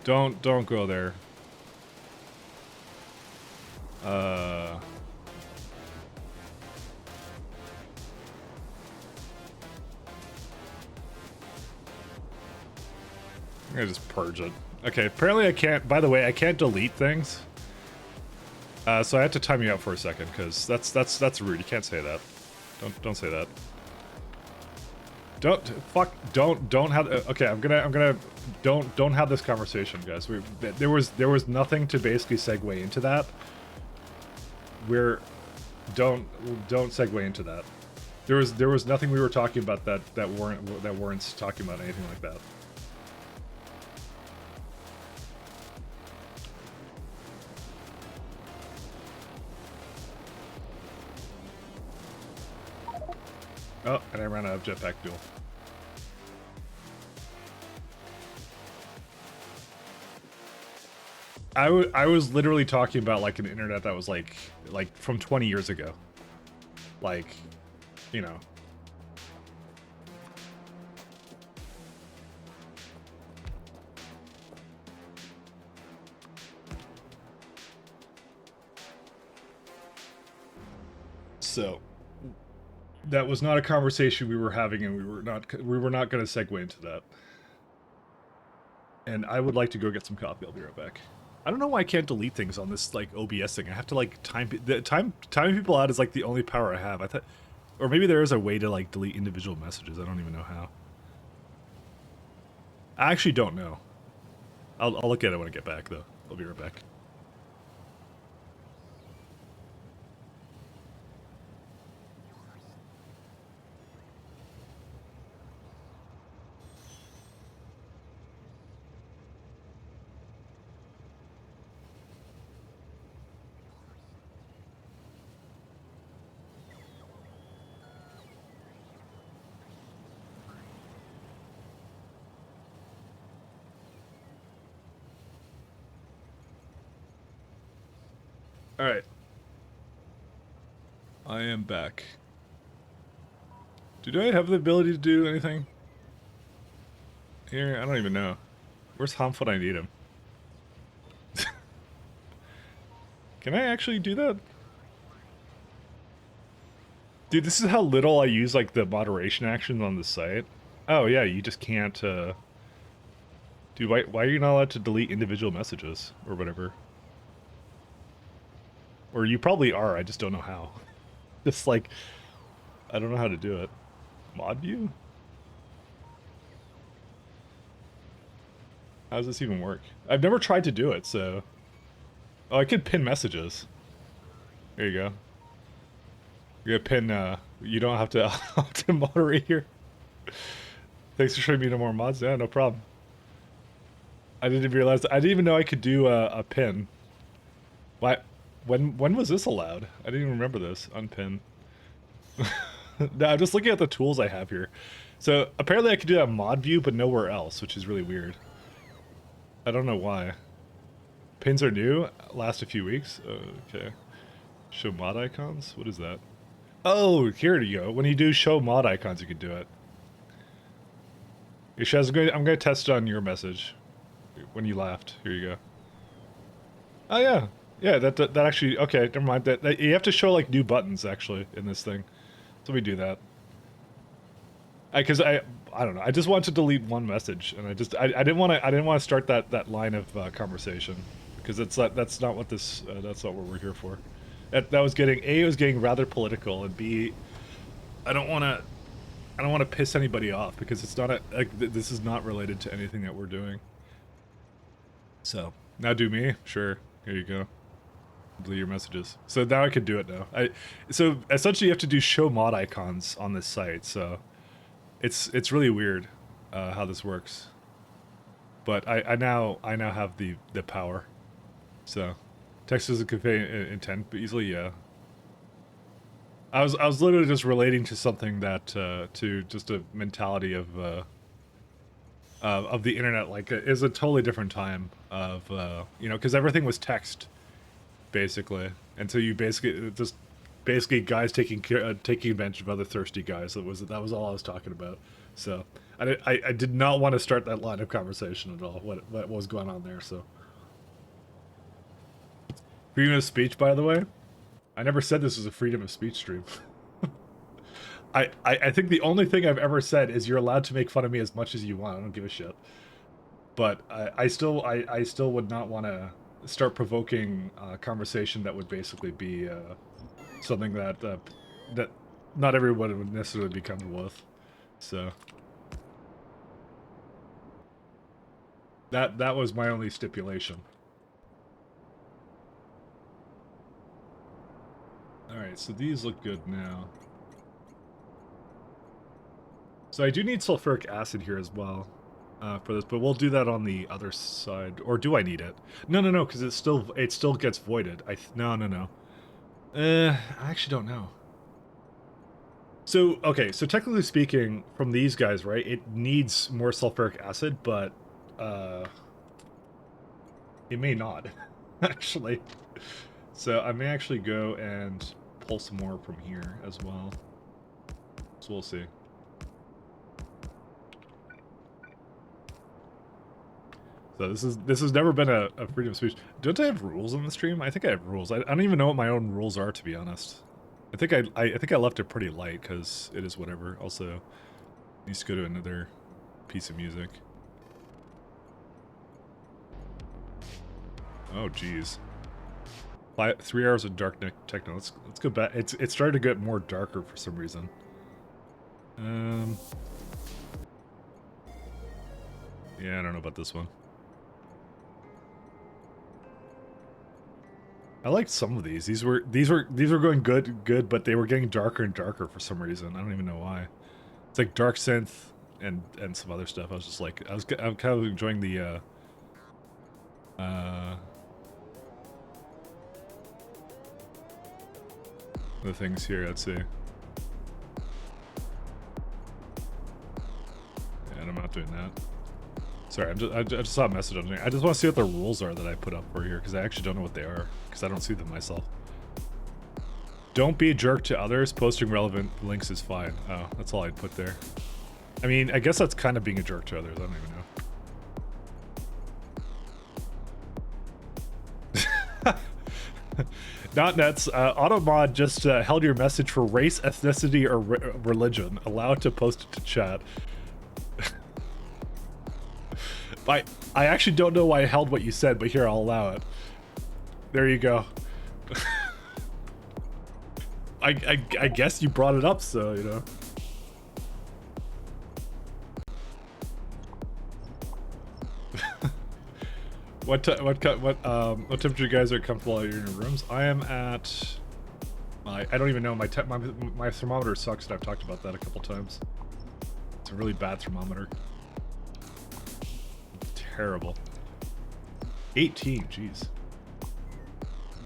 Don't go there. I'm gonna just purge it. Okay, apparently I can't, by the way, I can't delete things. So I have to time you out for a second, because that's rude. You can't say that. Don't say that. Don't have, okay, I'm gonna, don't have this conversation, guys. There was nothing to basically segue into that. Don't segue into that. There was nothing we were talking about that warrants talking about anything like that. Oh, and I ran out of jetpack fuel. I was literally talking about like an internet that was like from 20 years ago. Like, you know. So that was not a conversation we were having, and we were not going to segue into that. And I would like to go get some coffee. I'll be right back. I don't know why I can't delete things on this like OBS thing. I have to like timing people out is like the only power I have. I thought, or maybe there is a way to like delete individual messages. I don't even know how. I actually don't know. I'll look at it when I get back though. I'll be right back. All right. I am back. Do I have the ability to do anything? Here, I don't even know. Where's Hump when I need him? Can I actually do that? Dude, this is how little I use like the moderation actions on the site. Oh yeah, you just can't, Dude, why are you not allowed to delete individual messages or whatever? Or you probably are, I just don't know how. Just like, I don't know how to do it. Mod view? How does this even work? I've never tried to do it, so... Oh, I could pin messages. There you go. You're gonna pin, you don't have to, to moderate here. Thanks for showing me no more mods. Yeah, no problem. I didn't even realize, I didn't even know I could do a pin. Why? When was this allowed? I didn't even remember this. Unpin. No, I'm just looking at the tools I have here. So apparently I could do that mod view, but nowhere else, which is really weird. I don't know why. Pins are new. Last a few weeks. Okay. Show mod icons. What is that? Oh, here you go. When you do show mod icons, you can do it. Shaz, I'm going to test it on your message. When you laughed. Here you go. Oh yeah. Yeah, that actually, okay, never mind. That you have to show like new buttons actually in this thing. So we do that. Because I don't know. I just wanted to delete one message, and I didn't want to start that line of conversation, because that's not what that's not what we're here for. That was getting it was getting rather political, and B, I don't want to piss anybody off, because it's not this is not related to anything that we're doing. So now do me, sure. Here you go. Delete your messages. So now I can do it now. So essentially you have to do show mod icons on this site. So it's really weird how this works. But I now have the power. So text doesn't convey intent, but easily, yeah. I was literally just relating to something that to just a mentality of the internet. Like it is a totally different time of you know, because everything was text basically, and so you basically guys taking advantage of other thirsty guys. That was all I was talking about. So I did not want to start that line of conversation at all. What was going on there? So freedom of speech, by the way. I never said this was a freedom of speech stream. I think the only thing I've ever said is you're allowed to make fun of me as much as you want. I don't give a shit. But I still would not want to start provoking a conversation that would basically be something that that not everyone would necessarily be comfortable with. So that was my only stipulation. All right, so these look good now. So I do need sulfuric acid here as well for this, but we'll do that on the other side. Or do I need it? No, because it still gets voided. No. I actually don't know. So, okay, so technically speaking, from these guys, right, it needs more sulfuric acid, but it may not, actually. So I may actually go and pull some more from here as well. So we'll see. So this has never been a freedom of speech. Don't I have rules on the stream? I think I have rules. I don't even know what my own rules are, to be honest. I think I left it pretty light because it is whatever. Also, needs to go to another piece of music. Oh geez. 3 hours of dark techno. Let's go back. It's started to get more darker for some reason. Yeah, I don't know about this one. I liked some of these. These were going good, but they were getting darker and darker for some reason. I don't even know why. It's like dark synth and some other stuff. I was just like, I'm kind of enjoying the things here. Let's see. Yeah, and I'm not doing that. Sorry, I just saw a message on me. I just want to see what the rules are that I put up for here, because I actually don't know what they are, because I don't see them myself. Don't be a jerk to others. Posting relevant links is fine. Oh, that's all I'd put there. I mean, I guess that's kind of being a jerk to others. I don't even know. Not nets. Automod just held your message for race, ethnicity, or religion. Allowed to post it to chat. I actually don't know why I held what you said, but here, I'll allow it. There you go. I guess you brought it up, so, you know. What temperature you guys are comfortable in your rooms? I am at... I don't even know. My thermometer sucks, and I've talked about that a couple times. It's a really bad thermometer. Terrible. 18, jeez.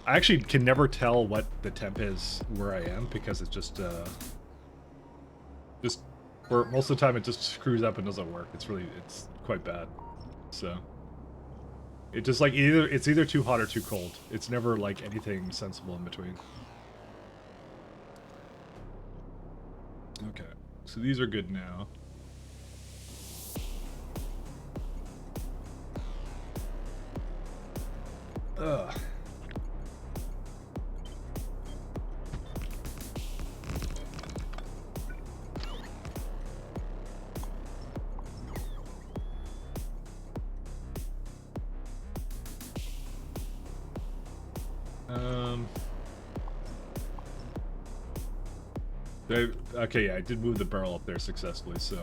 I actually can never tell what the temp is where I am because it's just for most of the time it just screws up and doesn't work. It's quite bad. So it just like it's either too hot or too cold. It's never like anything sensible in between. Okay, so these are good now. Ugh. Okay, yeah, I did move the barrel up there successfully, so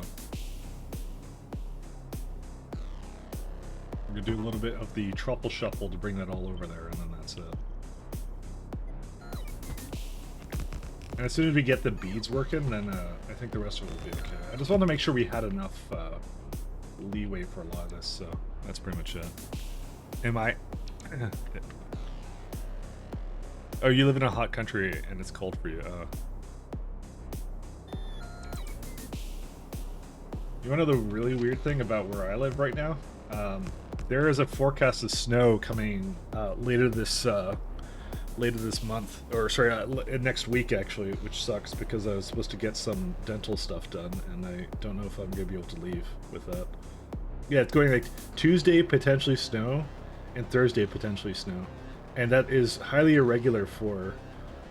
we're gonna do a little bit of the truffle shuffle to bring that all over there, and then that's it. And as soon as we get the beads working, then I think the rest of it will be okay. I just wanted to make sure we had enough leeway for a lot of this, so that's pretty much it. Am I... Oh, you live in a hot country and it's cold for you. You want to know the really weird thing about where I live right now? There is a forecast of snow coming later this month, or sorry, next week actually, which sucks because I was supposed to get some dental stuff done, and I don't know if I'm gonna be able to leave with that. Yeah, it's going like Tuesday potentially snow, and Thursday potentially snow, and that is highly irregular for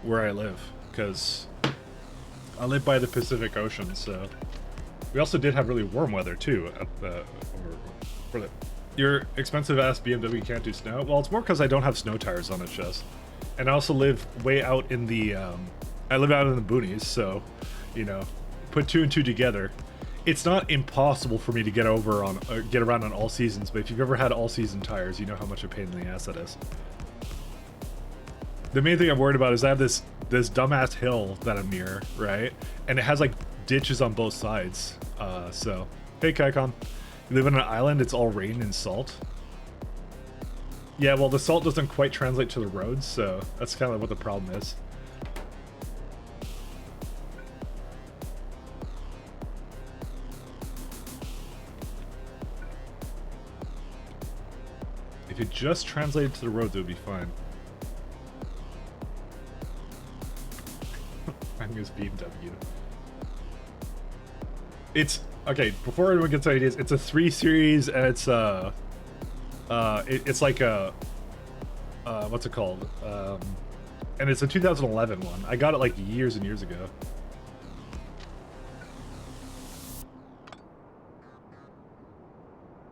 where I live because I live by the Pacific Ocean, so. We also did have really warm weather too. Your expensive ass BMW can't do snow. Well, it's more because I don't have snow tires on it, just. And I also live way out in the. I live out in the boonies, so, you know, put two and two together. It's not impossible for me to get around on all seasons. But if you've ever had all season tires, you know how much a pain in the ass that is. The main thing I'm worried about is I have this dumbass hill that I'm near, right? And it has like ditches on both sides. So, hey Kaikon, you live on an island, it's all rain and salt. Yeah, well the salt doesn't quite translate to the roads, so that's kind of what the problem is. If it just translated to the roads, it would be fine. I'm gonna BMW. It's okay. Before anyone gets ideas, it's a 3 Series, and it's it's like a what's it called? And it's a 2011 one. I got it like years and years ago.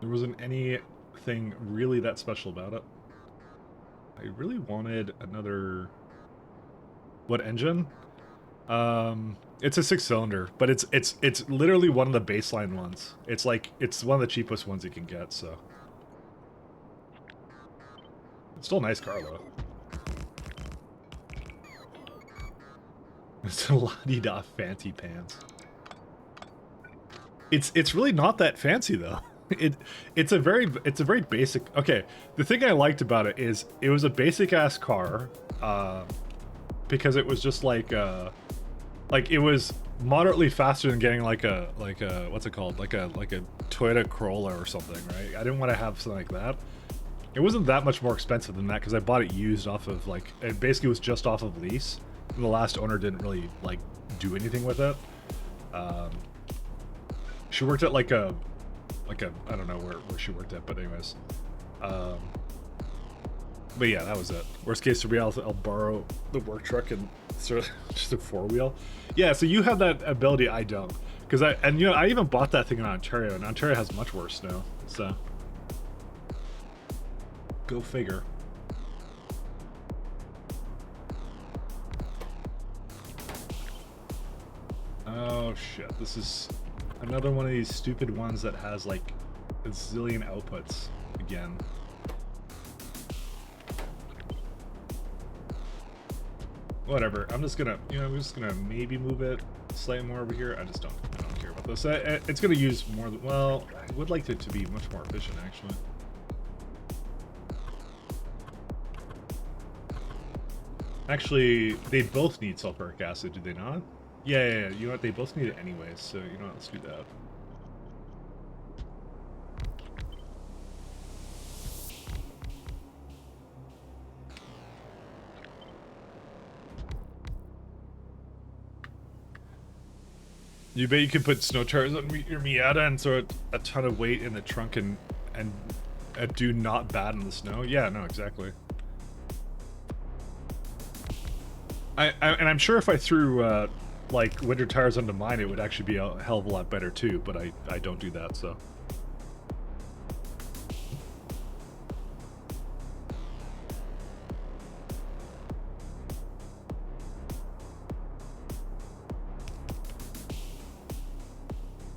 There wasn't anything really that special about it. I really wanted another... What engine? It's a 6-cylinder, but it's literally one of the baseline ones. It's like, it's one of the cheapest ones you can get, so. It's still a nice car, though. It's a la-di-da fancy pants. It's really not that fancy, though. It's a very basic... Okay, the thing I liked about it is it was a basic-ass car, because it was just like it was moderately faster than getting like a what's it called, like a Toyota Corolla or something, right? I didn't want to have something like that. It wasn't that much more expensive than that because I bought it used off of like, it basically was just off of lease, and the last owner didn't really like do anything with it. She worked at like a I don't know where she worked at, but anyways. But yeah, that was it. Worst case scenario, I'll borrow the work truck and sort of just a 4-wheel. Yeah, so you have that ability, I don't. Because and you know, I even bought that thing in Ontario, and Ontario has much worse snow. So go figure. Oh shit, this is another one of these stupid ones that has like a zillion outputs again. Whatever, I'm just gonna, you know, I'm just gonna maybe move it slightly more over here. I don't care about this. It's gonna use more, well, I would like it to be much more efficient, actually. Actually, they both need sulfuric acid, do they not? Yeah, you know what, they both need it anyways, so you know what, let's do that. You bet you could put snow tires on your Miata and throw a ton of weight in the trunk and do not bad in the snow? Yeah, no, exactly. And I'm sure if I threw like winter tires onto mine, it would actually be a hell of a lot better too, but I don't do that, so.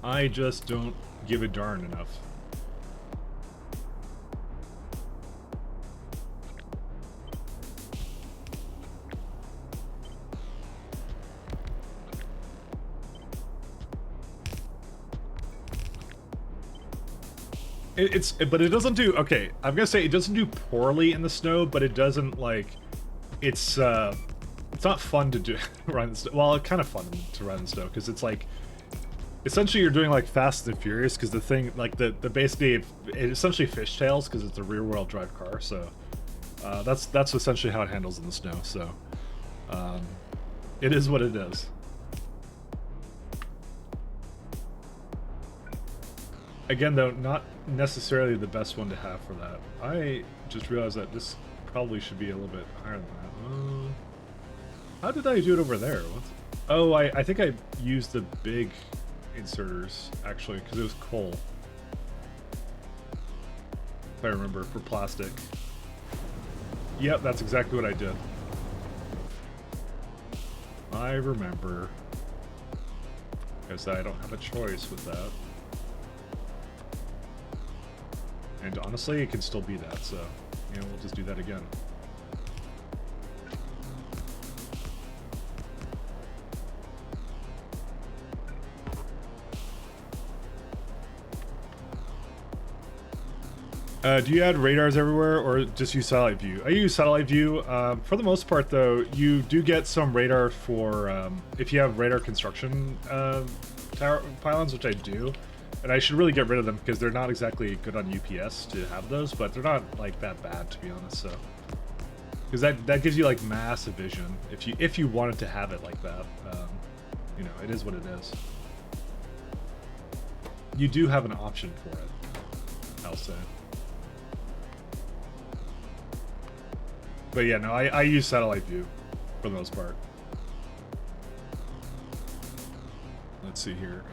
I just don't give a darn enough. But it doesn't do, okay, I'm gonna say it doesn't do poorly in the snow, but it doesn't, like, it's not fun to do, run in the snow. Well, it's kind of fun to run in the snow, because it's like, essentially you're doing like Fast and Furious, because the thing, like, the basically, it essentially fishtails, because it's a rear-wheel drive car, so, that's essentially how it handles in the snow, so, it is what it is. Again, though, not necessarily the best one to have for that. I just realized that this probably should be a little bit higher than that. How did I do it over there? What? Oh, I think I used the big inserters, actually, because it was coal. If I remember, for plastic. Yep, that's exactly what I did. I remember. Because I don't have a choice with that. And honestly, it can still be that, so, you know, we'll just do that again. Do you add radars everywhere or just use satellite view? I use satellite view. For the most part, though, you do get some radar for if you have radar construction tower pylons, which I do. And I should really get rid of them because they're not exactly good on UPS to have those, but they're not like that bad, to be honest. So, because that gives you like massive vision if you wanted to have it like that. You know, it is what it is. You do have an option for it, I'll say. But yeah, no, I use satellite view for the most part. Let's see here.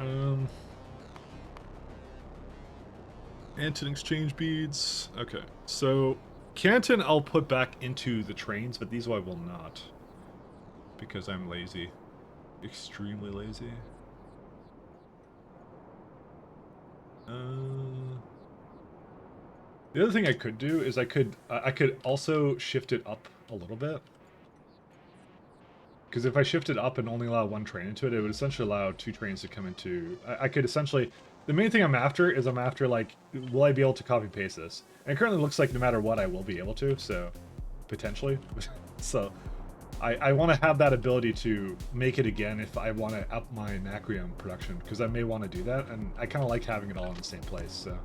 Anton exchange beads. Okay, so Canton I'll put back into the trains, but these I will not. Because I'm lazy. Extremely lazy. The other thing I could do is I could also shift it up a little bit. Because if I shift it up and only allow one train into it, it would essentially allow two trains to come into... I could essentially... The main thing I'm after is like, will I be able to copy paste this? And it currently looks like no matter what, I will be able to, so... Potentially. So, I want to have that ability to make it again if I want to up my Nacrium production, because I may want to do that, and I kind of like having it all in the same place, so...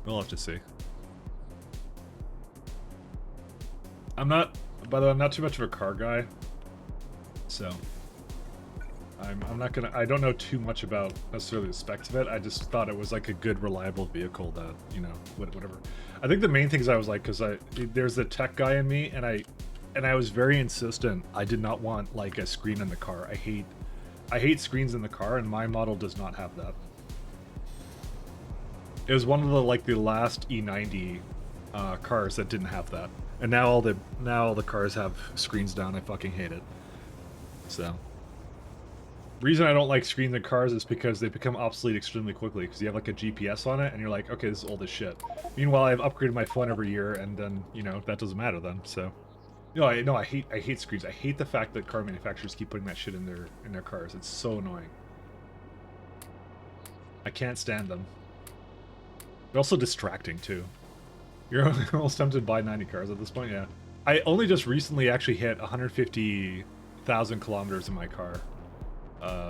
We'll have to see. I'm not, by the way, I'm not too much of a car guy, so I'm not gonna, I don't know too much about necessarily the specs of it. I just thought it was like a good, reliable vehicle that, you know, whatever. I think the main things I was like, because there's the tech guy in me, and I was very insistent. I did not want like a screen in the car. I hate screens in the car, and my model does not have that. It was one of the last E90 cars that didn't have that, and now all the cars have screens down. I fucking hate it. So, reason I don't like screens in cars is because they become obsolete extremely quickly. Because you have like a GPS on it, and you're like, okay, this is old as shit. Meanwhile, I've upgraded my phone every year, and then you know that doesn't matter then. So, I hate screens. I hate the fact that car manufacturers keep putting that shit in their cars. It's so annoying. I can't stand them. They're also distracting, too. You're almost tempted to buy 90 cars at this point, yeah. I only just recently actually hit 150,000 kilometers in my car.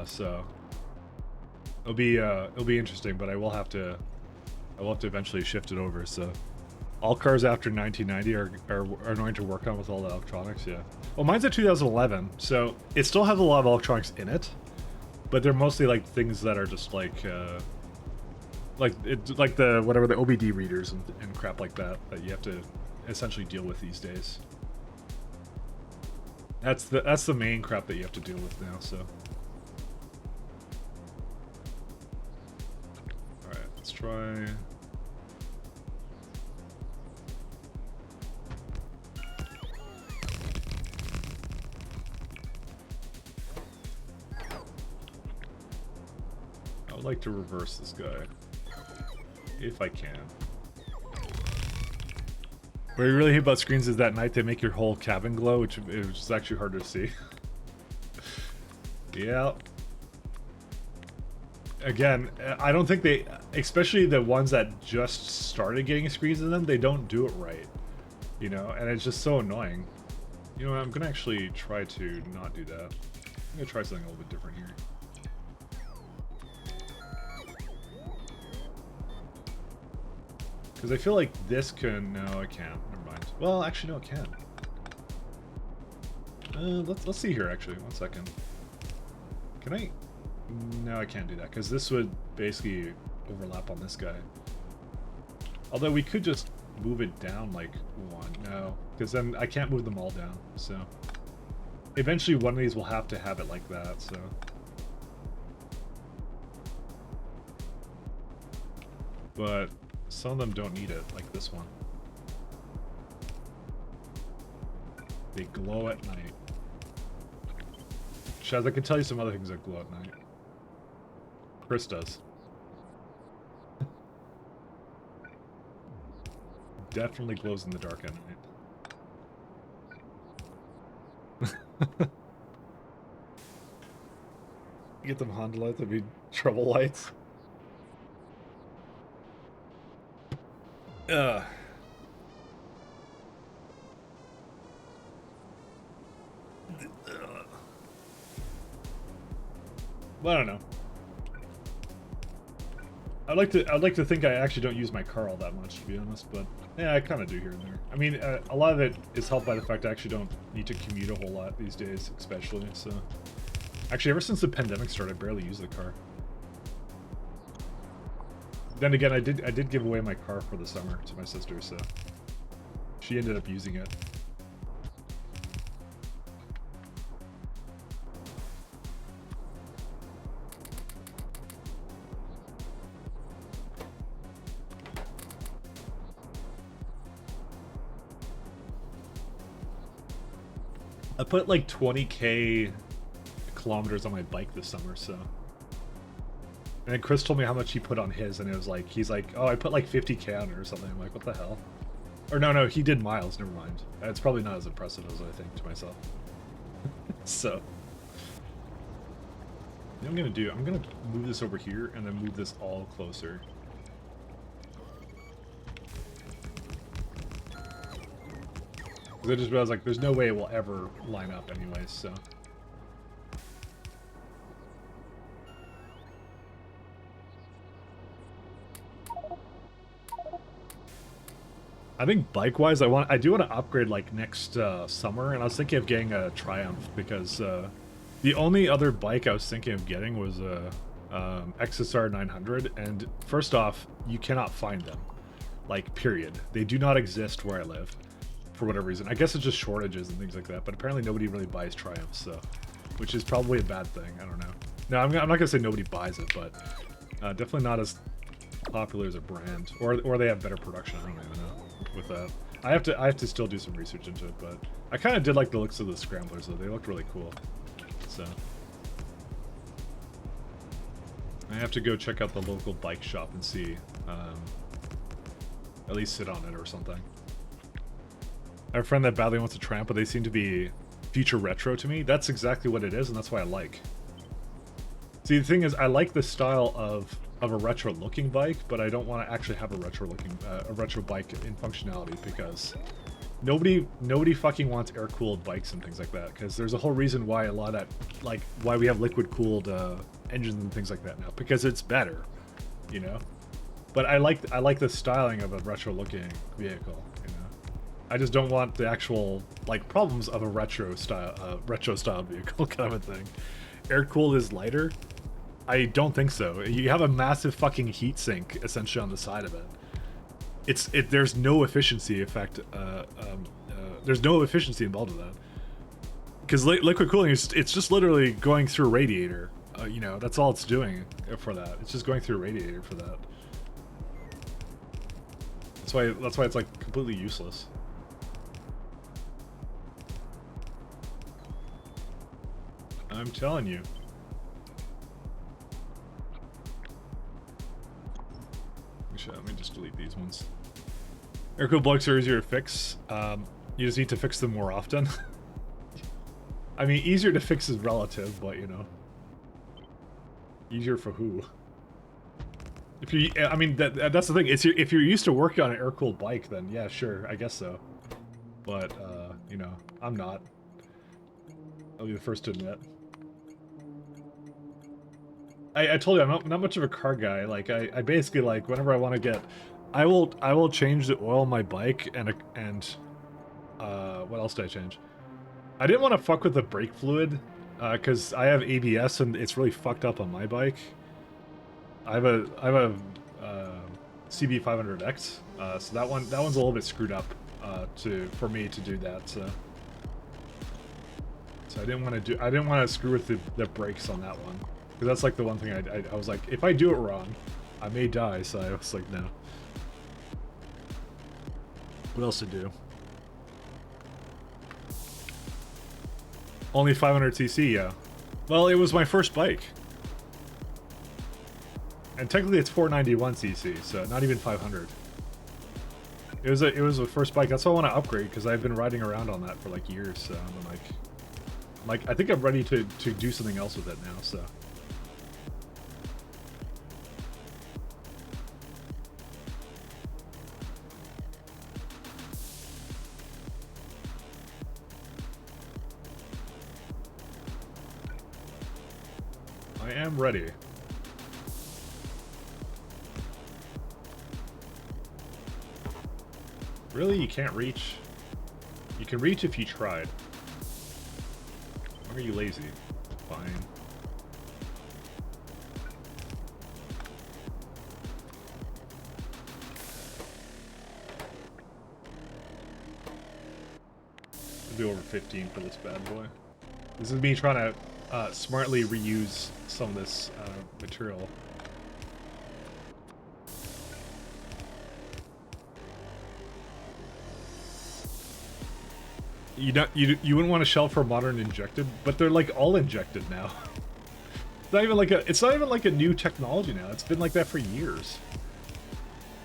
So... It'll be interesting, but I will have to eventually shift it over, so... All cars after 1990 are going to work on with all the electronics, yeah. Well, mine's a 2011, so it still has a lot of electronics in it, but they're mostly, like, things that are just, like the whatever the OBD readers and crap like that you have to essentially deal with these days. That's the main crap that you have to deal with now. So, all right, let's try. I would like to reverse this guy. If I can. What I really hate about screens is that night they make your whole cabin glow, which is actually hard to see. Yeah. Again, I don't think they, especially the ones that just started getting screens in them, they don't do it right. You know, and it's just so annoying. You know what, I'm gonna actually try to not do that. I'm gonna try something a little bit different here. Because I feel like this can... No, I can't. Never mind. Well, actually, no, it can. Let's see here, actually. 1 second. Can I... No, I can't do that, because this would basically overlap on this guy. Although we could just move it down, like, one. No, because then I can't move them all down, so... Eventually, one of these will have to have it like that, so... But... Some of them don't need it, like this one. They glow at night. Shaz, I can tell you some other things that glow at night. Chris does. Definitely glows in the dark at night. Get them Honda lights, that'd be trouble lights. Uh. Well, I don't know. I'd like to think I actually don't use my car all that much, to be honest, but yeah, I kind of do here and there. I mean, a lot of it is helped by the fact I actually don't need to commute a whole lot these days, especially. So, actually, ever since the pandemic started, I barely use the car. Then again, I did give away my car for the summer to my sister, so she ended up using it. I put like 20k kilometers on my bike this summer, so. And then Chris told me how much he put on his, and it was like, he's like, oh, I put like 50k on it or something. I'm like, what the hell? Or no, he did miles, never mind. It's probably not as impressive as I think to myself. So. What I'm gonna move this over here, and then move this all closer. Because I just realized, like, there's no way it will ever line up anyways, so. I think bike-wise, I do want to upgrade, like, next summer, and I was thinking of getting a Triumph, because the only other bike I was thinking of getting was a XSR 900, and first off, you cannot find them. Like, period. They do not exist where I live. For whatever reason. I guess it's just shortages and things like that, but apparently nobody really buys Triumphs, so, which is probably a bad thing. I don't know. No, I'm not gonna say nobody buys it, but definitely not as popular as a brand, or they have better production. I don't even know with that. I have to still do some research into it, but I kind of did like the looks of the Scramblers though. They looked really cool. So I have to go check out the local bike shop and see, at least sit on it or something. I have a friend that badly wants a Triumph, but they seem to be future retro to me. That's exactly what it is, and that's why I like. See, the thing is, I like the style of a retro-looking bike, but I don't want to actually have a retro bike in functionality, because nobody fucking wants air-cooled bikes and things like that. Because there's a whole reason why a lot of that, like, why we have liquid-cooled engines and things like that now, because it's better, you know. But I like the styling of a retro-looking vehicle. I just don't want the actual, like, problems of a retro style vehicle kind of a thing. Air cooled is lighter? I don't think so. You have a massive fucking heat sink essentially on the side of it. There's no efficiency effect. There's no efficiency involved in that. Because liquid cooling it's just literally going through a radiator. You know, that's all it's doing for that. It's just going through a radiator for that. That's why it's like completely useless. I'm telling you. Let me just delete these ones. Air-cooled bikes are easier to fix. You just need to fix them more often. I mean, easier to fix is relative, but you know. Easier for who? If you, I mean, that's the thing. If you're used to working on an air-cooled bike, then yeah, sure, I guess so. But, you know, I'm not. I'll be the first to admit. I told you I'm not much of a car guy. Like I basically, like, whenever I want to get, I will change the oil on my bike and what else did I change? I didn't want to fuck with the brake fluid because I have ABS and it's really fucked up on my bike. I have a CB500X, so that one's a little bit screwed up for me to do that. So I didn't want to screw with the brakes on that one. Because that's like the one thing I was like, if I do it wrong, I may die, so I was like, no. What else to do? Only 500cc, yeah. Well, it was my first bike. And technically it's 491cc, so not even 500. It was a first bike, that's why I want to upgrade, because I've been riding around on that for like years, so I'm like, I think I'm ready to do something else with it now, so. I am ready. Really? You can't reach? You can reach if you tried. Or are you lazy? Fine. I'll do over 15 for this bad boy. This is me trying to smartly reuse some of this material. You wouldn't want a shell for modern injected, but they're like all injected now. It's not even like a new technology now. It's been like that for years.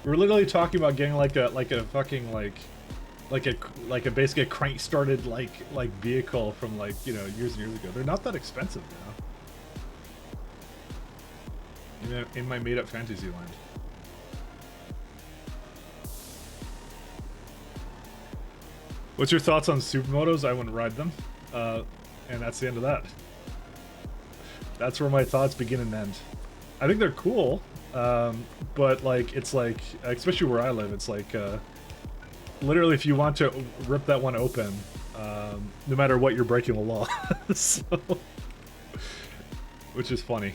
We're literally talking about getting like a fucking like a basically a crank started like vehicle from like, you know, years and years ago. They're not that expensive now. In my made up fantasy land. What's your thoughts on supermotos? I wouldn't ride them. And that's the end of that. That's where my thoughts begin and end. I think they're cool, but like, it's like, especially where I live, it's like, literally if you want to rip that one open, no matter what, you're breaking the law. So, which is funny.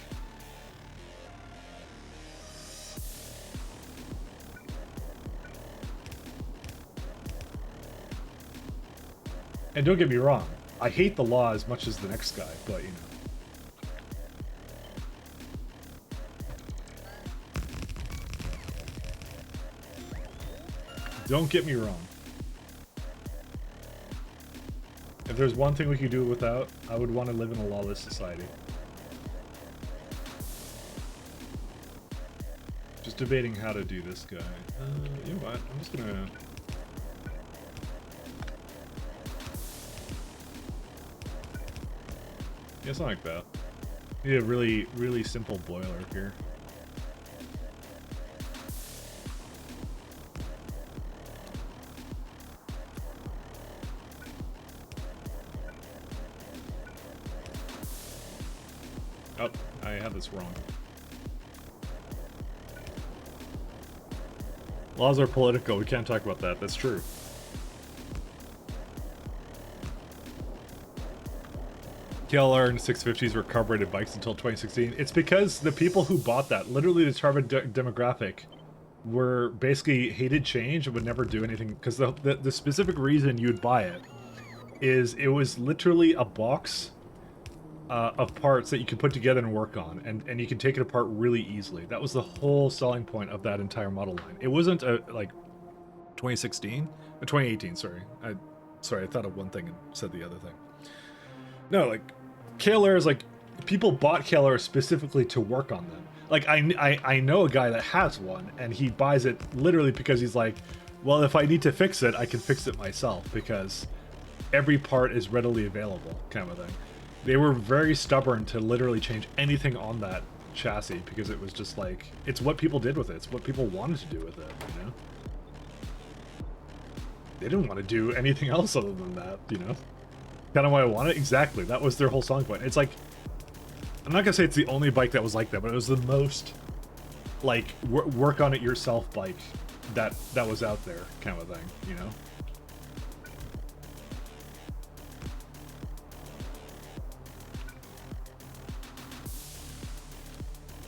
And don't get me wrong, I hate the law as much as the next guy, but you know. Don't get me wrong. If there's one thing we could do without, I would want to live in a lawless society. Just debating how to do this guy. You know what? I'm just gonna... Yeah, something like that. Need a really, really simple boiler here. Oh, I had this wrong. Laws are political. We can't talk about that. That's true. KLR and 650s were carbureted bikes until 2016. It's because the people who bought that, literally the target demographic, were basically hated change and would never do anything. Because the specific reason you'd buy it is it was literally a box of parts that you could put together and work on, and you can take it apart really easily. That was the whole selling point of that entire model line. It wasn't like 2016, 2018. Sorry, I thought of one thing and said the other thing. No, like KLR is like people bought KLR specifically to work on them. Like I know a guy that has one, and he buys it literally because he's like, well, if I need to fix it, I can fix it myself because every part is readily available, kind of a thing. They were very stubborn to literally change anything on that chassis because it was just like, it's what people did with it. It's what people wanted to do with it, you know? They didn't want to do anything else other than that, you know? Kind of why I want it? Exactly. That was their whole selling point. It's like, I'm not gonna say it's the only bike that was like that, but it was the most, like, work on it yourself bike that was out there, kind of a thing, you know?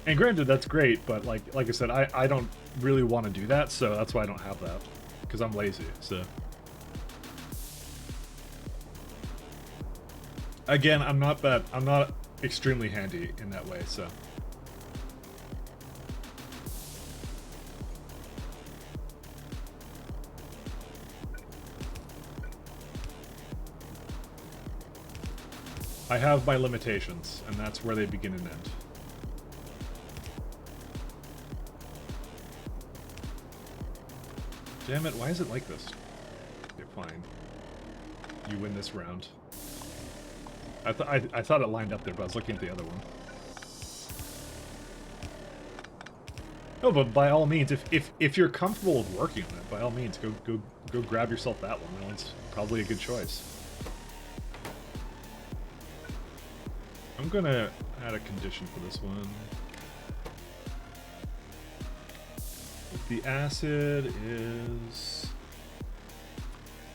And granted, that's great, but like I said, I don't really want to do that, so that's why I don't have that, because I'm lazy, so. Again, I'm not extremely handy in that way, so. I have my limitations, and that's where they begin and end. Damn it, why is it like this? Okay, fine. You win this round. I thought it lined up there, but I was looking at the other one. No, but by all means, if you're comfortable with working on it, by all means, go grab yourself that one. That one's probably a good choice. I'm gonna add a condition for this one. The acid is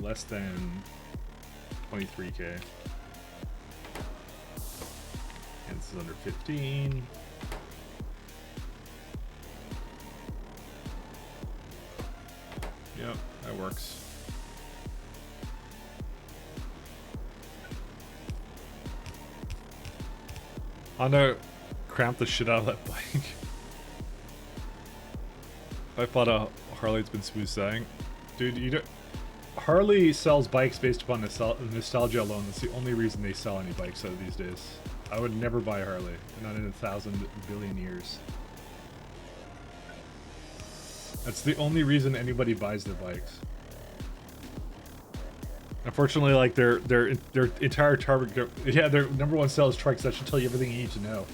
less than 23k. And this is under 15. Yep, that works. I'm gonna cramp the shit out of that bike. I thought a Harley's been smooth sailing. Dude, you don't... Harley sells bikes based upon nostalgia alone. That's the only reason they sell any bikes out of these days. I would never buy a Harley. Not in 1,000 billion years. That's the only reason anybody buys their bikes. Unfortunately, like their entire target, yeah, their number one sell is trucks. That should tell you everything you need to know.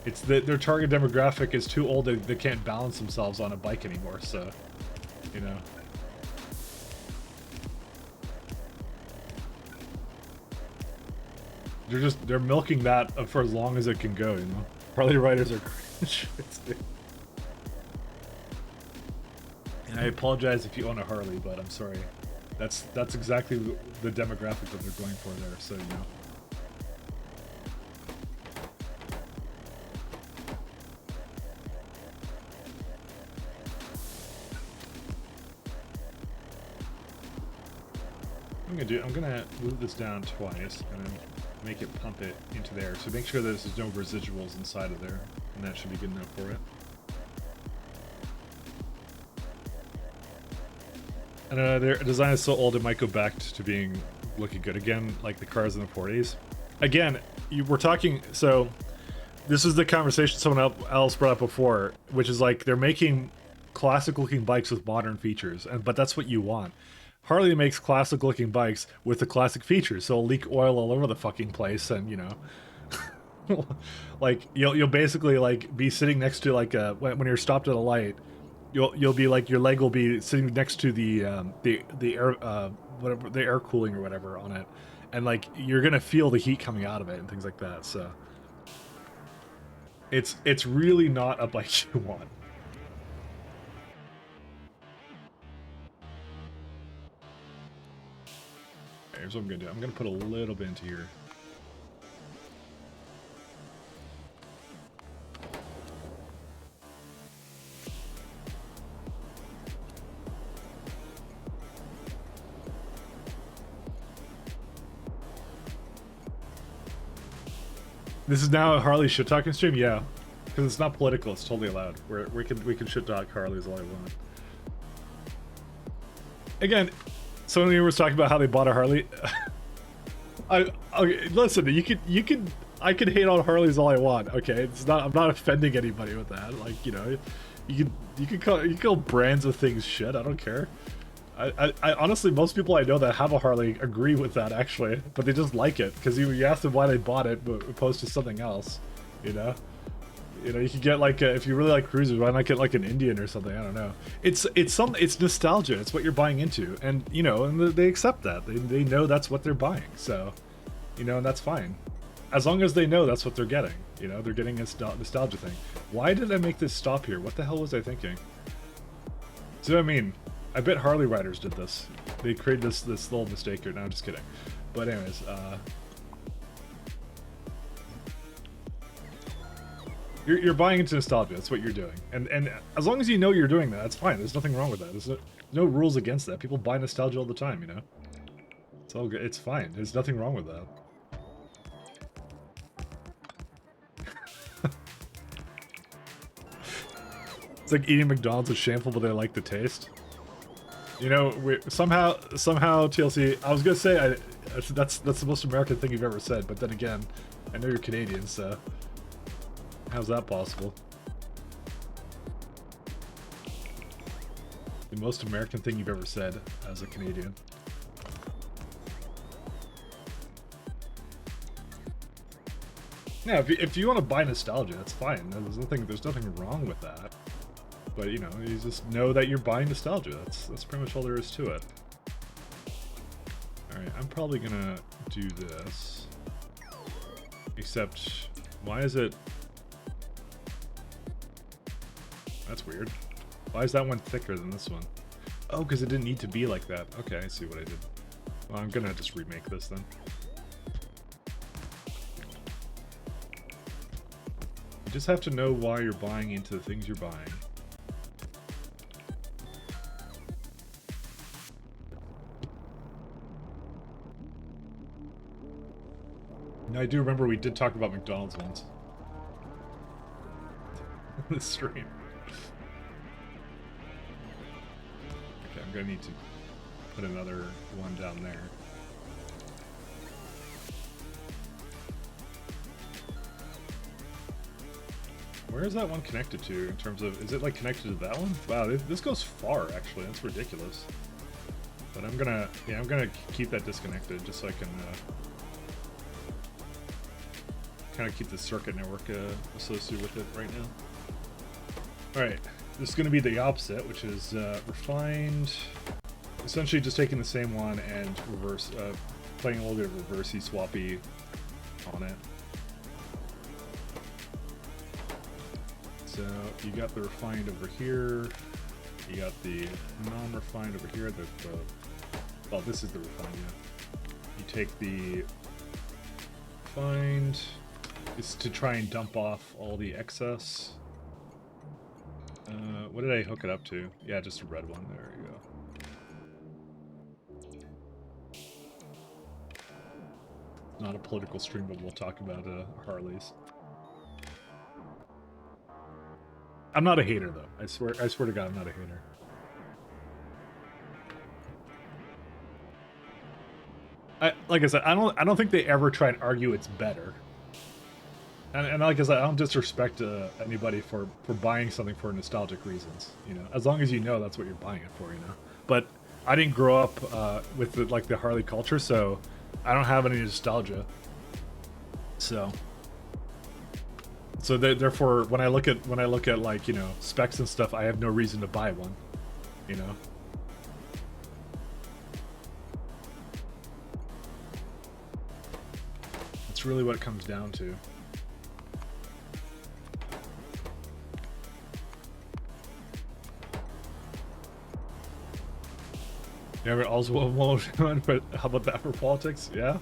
It's that their target demographic is too old; they can't balance themselves on a bike anymore. So, you know. They're milking that for as long as it can go. You know, Harley riders are cringe. And I apologize if you own a Harley, but I'm sorry. That's exactly the demographic that they're going for there, so you know. I'm gonna move this down twice and then make it pump it into there. So make sure that there's no residuals inside of there, and that should be good enough for it. And their design is so old it might go back to being looking good again, like the cars in the 40s. Again, we're talking, so this is the conversation someone else brought up before, which is like they're making classic looking bikes with modern features, but that's what you want. Harley makes classic looking bikes with the classic features, so it'll leak oil all over the fucking place, and you know, like you'll basically like be sitting next to like when you're stopped at a light. You'll be like, your leg will be sitting next to the air whatever, the air cooling or whatever on it, and like you're gonna feel the heat coming out of it and things like that. So it's really not a bike you want. Okay, here's what I'm gonna do. I'm gonna put a little bit into here. This is now a Harley shit talking stream, yeah, because it's not political. It's totally allowed. We can shit talk Harleys all I want. Again, someone here was talking about how they bought a Harley. Okay, listen, I could hate on Harleys all I want. Okay, it's not. I'm not offending anybody with that. Like, you know, you can call brands of things shit. I don't care. I honestly, most people I know that have a Harley agree with that, actually, but they just like it because you ask them why they bought it, but opposed to something else, you know. You could get like if you really like cruisers, why not get like an Indian or something? I don't know. It's nostalgia. It's what you're buying into, and you know, and they accept that. They know that's what they're buying, so you know, and that's fine, as long as they know that's what they're getting. You know, they're getting a nostalgia thing. Why did I make this stop here? What the hell was I thinking? See what I mean? I bet Harley riders did this. They created this little mistake here. No, I'm just kidding. But anyways, you're buying into nostalgia. That's what you're doing. And as long as you know you're doing that, that's fine. There's nothing wrong with that. There's no rules against that. People buy nostalgia all the time, you know? It's all good. It's fine. There's nothing wrong with that. It's like eating McDonald's is shameful, but they like the taste. You know, somehow TLC. I was gonna say that's the most American thing you've ever said, but then again, I know you're Canadian, so how's that possible? The most American thing you've ever said as a Canadian. Yeah, if you want to buy nostalgia, that's fine. There's nothing wrong with that. But you know, you just know that you're buying nostalgia. That's pretty much all there is to it. All right, I'm probably gonna do this Except, why is it... That's weird. Why is that one thicker than this one? Oh, because it didn't need to be like that. Okay, I see what I did. Well, I'm gonna just remake this then. You just have to know why you're buying into the things you're buying. Now, I do remember we did talk about McDonald's once. On the stream. Okay, I'm gonna need to put another one down there. Where is that one connected to in terms of, is it like connected to that one? Wow, this goes far actually, that's ridiculous. But I'm gonna keep that disconnected just so I can kind of keep the circuit network associated with it right now. Alright, this is gonna be the opposite, which is refined, essentially just taking the same one and reverse, playing a little bit of reversey swappy on it. So you got the refined over here, you got the non-refined over here, well, this is the refined, yeah. You take the refined, it's to try and dump off all the excess. What did I hook it up to? Yeah, just a red one, there you go. Not a political stream, but we'll talk about Harleys. I'm not a hater though. I swear to God, I'm not a hater. Like I said, I don't think they ever try and argue it's better. And like I said, I don't disrespect anybody for buying something for nostalgic reasons. You know, as long as you know that's what you're buying it for, you know. But I didn't grow up with the Harley culture, so I don't have any nostalgia. So therefore, when I look at like, you know, specs and stuff, I have no reason to buy one, you know. That's really what it comes down to. Yeah, but also one, but how about that for politics? Yeah.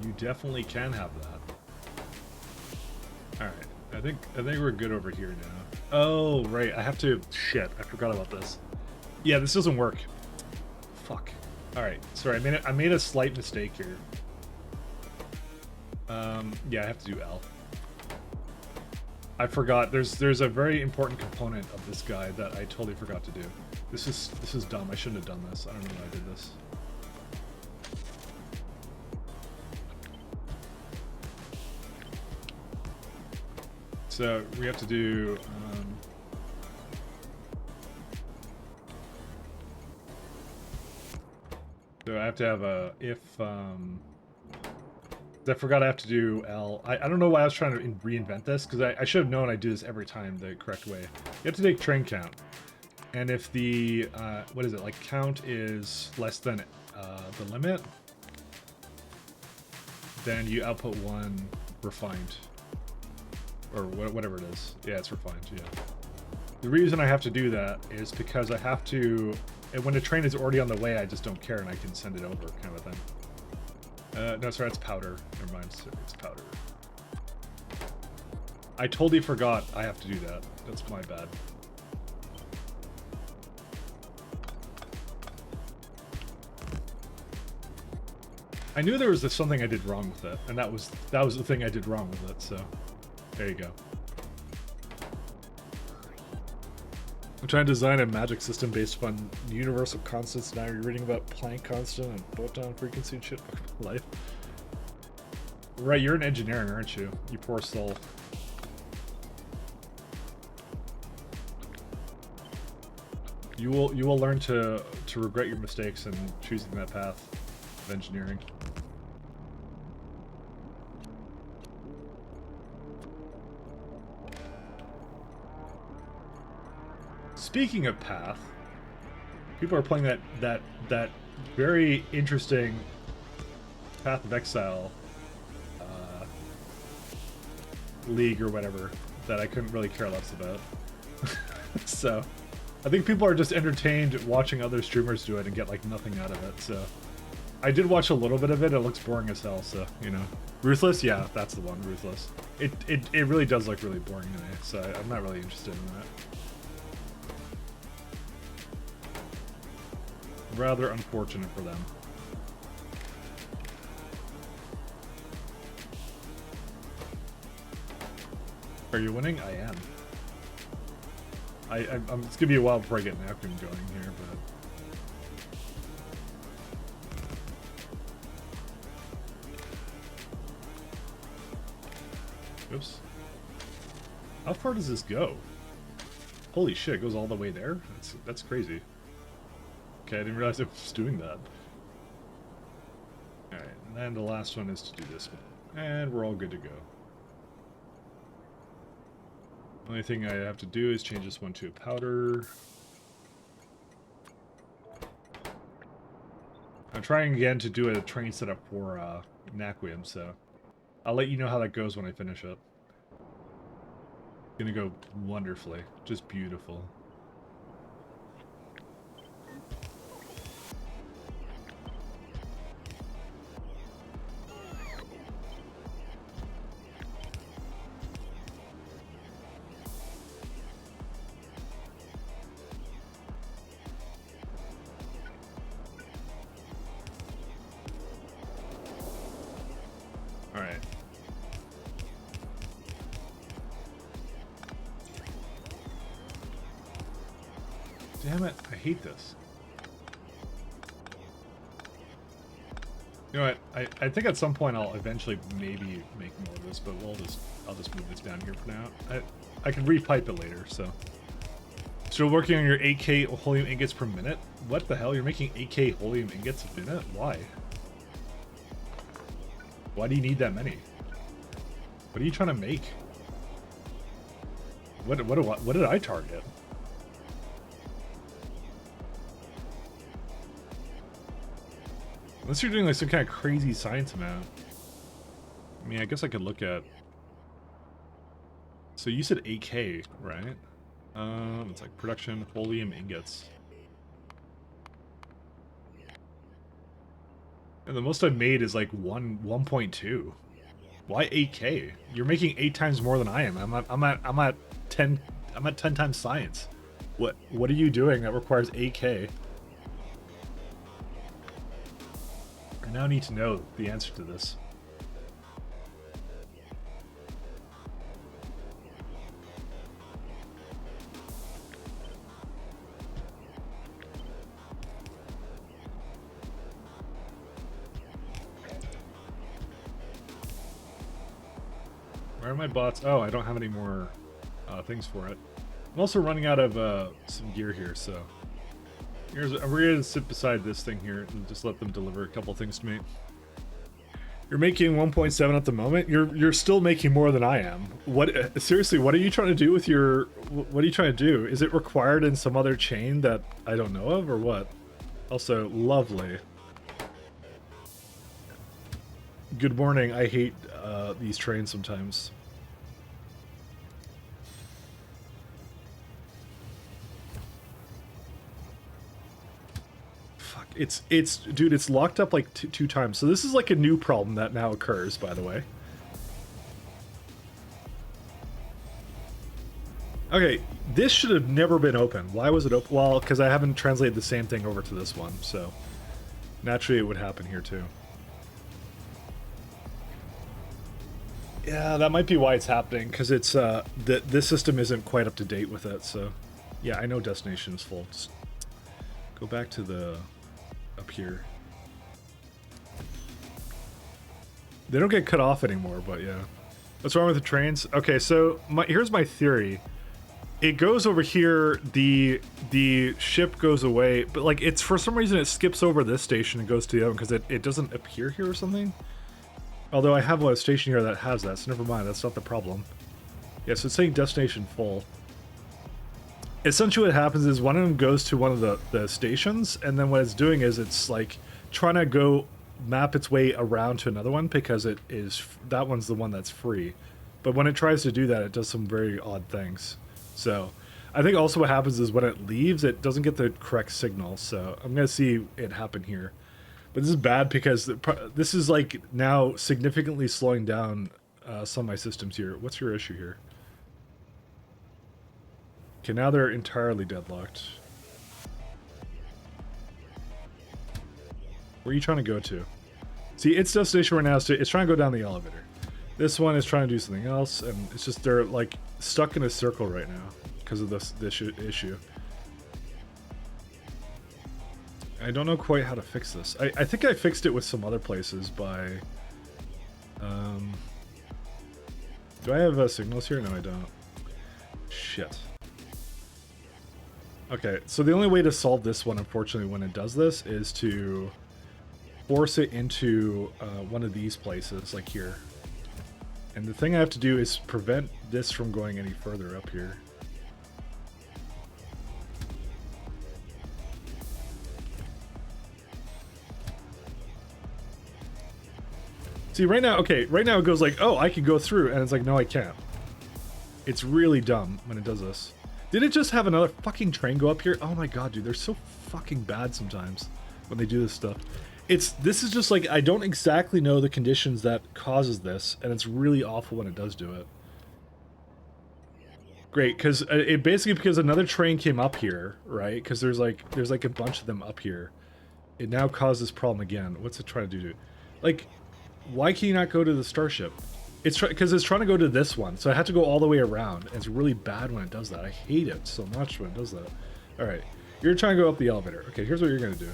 You definitely can have that. Alright, I think we're good over here now. Oh, right, I have to... Shit, I forgot about this. Yeah, this doesn't work. Fuck. Alright, sorry, I made a slight mistake here. Yeah, I have to do L. I forgot, there's a very important component of this guy that I totally forgot to do. This is dumb, I shouldn't have done this. I don't know why I did this. So we have to do so I have to have a if I forgot I have to do L. I don't know why I was trying to reinvent this, because I should have known I do this every time the correct way. You have to take train count, and if the what is it, like count is less than the limit, then you output one refined. Or whatever it is. Yeah, it's refined, yeah. The reason I have to do that is because I have to... And when the train is already on the way, I just don't care and I can send it over, kind of a thing. No, sorry, it's powder. Never mind, it's powder. I totally forgot I have to do that. That's my bad. I knew there was something I did wrong with it, and that was the thing I did wrong with it, so... There you go. I'm trying to design a magic system based upon universal constants. Now you're reading about Planck constant and photon frequency and shit. Life. Right, you're an engineer, aren't you? You poor soul. You will learn to regret your mistakes and choosing that path of engineering. Speaking of path, people are playing that very interesting Path of Exile league or whatever that I couldn't really care less about. So I think people are just entertained watching other streamers do it and get like nothing out of it. So I did watch a little bit of it. It looks boring as hell. So, you know, Ruthless. Yeah, that's the one. Ruthless. It really does look really boring to me. So I'm not really interested in that. Rather unfortunate for them. Are you winning? I am. It's gonna be a while before I get an acronym going here, but oops. How far does this go? Holy shit! It goes all the way there. That's crazy. Okay, I didn't realize it was doing that. All right, and then the last one is to do this one, and we're all good to go. Only thing I have to do is change this one to a powder. I'm trying again to do a train setup for Naquium, so I'll let you know how that goes when I finish it. Gonna go wonderfully, just beautiful. Damn it, I hate this. You know what, I think at some point I'll eventually maybe make more of this, but I'll just move this down here for now. I can repipe it later, so. Still working on your 8K holium ingots per minute? What the hell, you're making 8K holium ingots a minute? Why? Why do you need that many? What are you trying to make? What did I target? Unless you're doing like some kind of crazy science amount. I mean, I guess I could look at... So you said 8K, right? It's like production holium ingots. And the most I've made is like 1.2. Why 8K? You're making 8 times more than I am. I'm at 10 times science. What are you doing that requires 8K? I now need to know the answer to this. Where are my bots? Oh, I don't have any more things for it. I'm also running out of some gear here, so... I'm going to sit beside this thing here and just let them deliver a couple things to me. You're making 1.7 at the moment? You're still making more than I am. What seriously, what are you trying to do with your... What are you trying to do? Is it required in some other chain that I don't know of, or what? Also, lovely. Good morning. I hate these trains sometimes. Dude, it's locked up like two times. So this is like a new problem that now occurs, by the way. Okay, this should have never been open. Why was it open? Well, because I haven't translated the same thing over to this one, so naturally it would happen here too. Yeah, that might be why it's happening, because it's this system isn't quite up to date with it. So yeah, I know destination is full. Just go back to the up here. They don't get cut off anymore, but yeah. What's wrong with the trains? Okay, so here's my theory. It goes over here, the ship goes away, but like it's for some reason it skips over this station and goes to the other one because it doesn't appear here or something. Although I have a station here that has that, so never mind, that's not the problem. Yeah, so it's saying destination full. Essentially what happens is one of them goes to one of the stations, and then what it's doing is it's like trying to go map its way around to another one because it is that one's the one that's free. But when it tries to do that, it does some very odd things. So I think also what happens is when it leaves, it doesn't get the correct signal. So I'm gonna see it happen here. But this is bad because this is like now significantly slowing down some of my systems here. What's your issue here? Okay, now they're entirely deadlocked. Where are you trying to go to? See, its destination right now is it's trying to go down the elevator. This one is trying to do something else, and it's just they're like stuck in a circle right now because of this issue. I don't know quite how to fix this. I think I fixed it with some other places by... do I have signals here? No, I don't. Shit. Okay, so the only way to solve this one, unfortunately, when it does this, is to force it into one of these places, like here. And the thing I have to do is prevent this from going any further up here. See, right now, okay, right now it goes like, oh, I can go through, and it's like, no, I can't. It's really dumb when it does this. Did it just have another fucking train go up here? Oh my god, dude, they're so fucking bad sometimes when they do this stuff. This is just like, I don't exactly know the conditions that causes this, and it's really awful when it does do it. Great, because it basically, because another train came up here, right? Because there's like a bunch of them up here. It now causes this problem again. What's it trying to do? Like, why can you not go to the starship? It's because it's trying to go to this one, so I have to go all the way around. And it's really bad when it does that. I hate it so much when it does that. All right, you're trying to go up the elevator. Okay, here's what you're gonna do.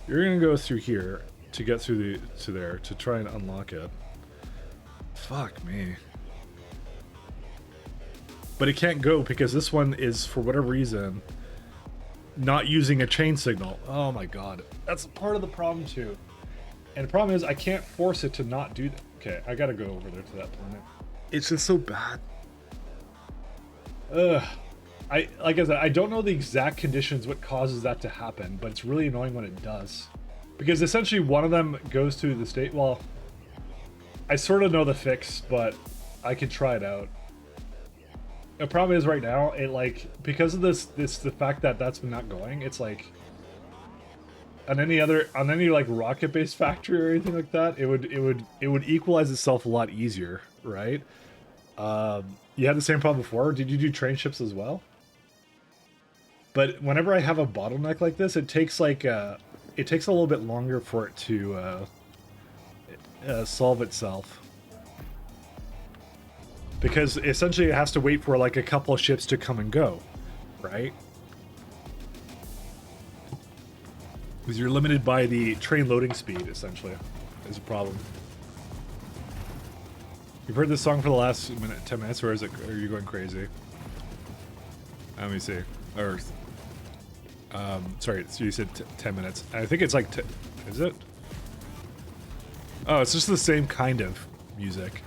You're gonna go through here to get through to there to try and unlock it. Fuck me. But it can't go because this one is, for whatever reason, not using a chain signal. Oh my god, that's part of the problem too. And the problem is I can't force it to not do that. Okay, I gotta go over there to that planet. It's just so bad. Ugh. Like I said, I don't know the exact conditions what causes that to happen, but it's really annoying when it does. Because essentially one of them goes to the state, well, I sort of know the fix, but I could try it out. The problem is right now, it like, because of the fact that that's not going, it's like, on any like rocket-based factory or anything like that, it would equalize itself a lot easier, right? You had the same problem before. Did you do train ships as well? But whenever I have a bottleneck like this, it takes like it takes a little bit longer for it to solve itself, because essentially it has to wait for like a couple of ships to come and go, right? Because you're limited by the train loading speed, essentially, is a problem. You've heard this song for the last 10 minutes, or are you going crazy? Let me see. Or, sorry, so you said 10 minutes. I think it's like, is it? Oh, it's just the same kind of music.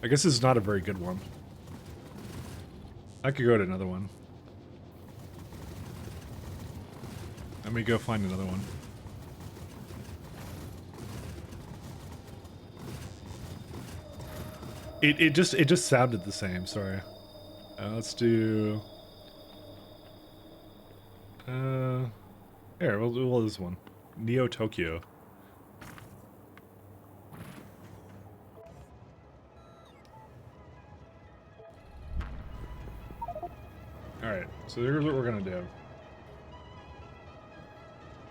I guess this is not a very good one. I could go to another one. Let me go find another one. It just sounded the same. Sorry. Let's do. Here we'll do this one. Neo Tokyo. All right. So here's what we're gonna do.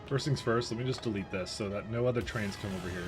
First things first, let me just delete this so that no other trains come over here.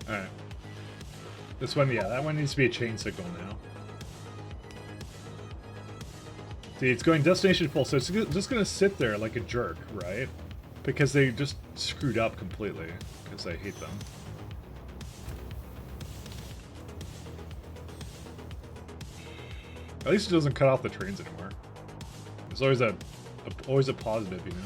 Alright. This one, yeah, that one needs to be a chain signal now. See, it's going destination full, so it's just gonna sit there like a jerk, right? Because they just screwed up completely. Because I hate them. At least it doesn't cut off the trains anymore. There's always a positive, you know.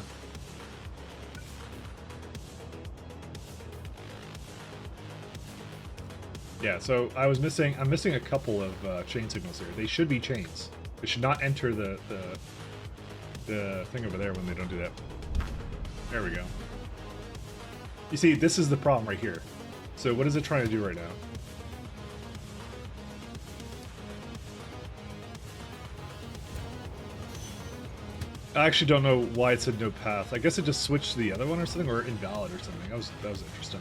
Yeah, so I'm missing a couple of chain signals here. They should be chains. They should not enter the thing over there when they don't do that. There we go. You see, this is the problem right here. So what is it trying to do right now? I actually don't know why it said no path. I guess it just switched to the other one or something, or invalid or something. That was interesting.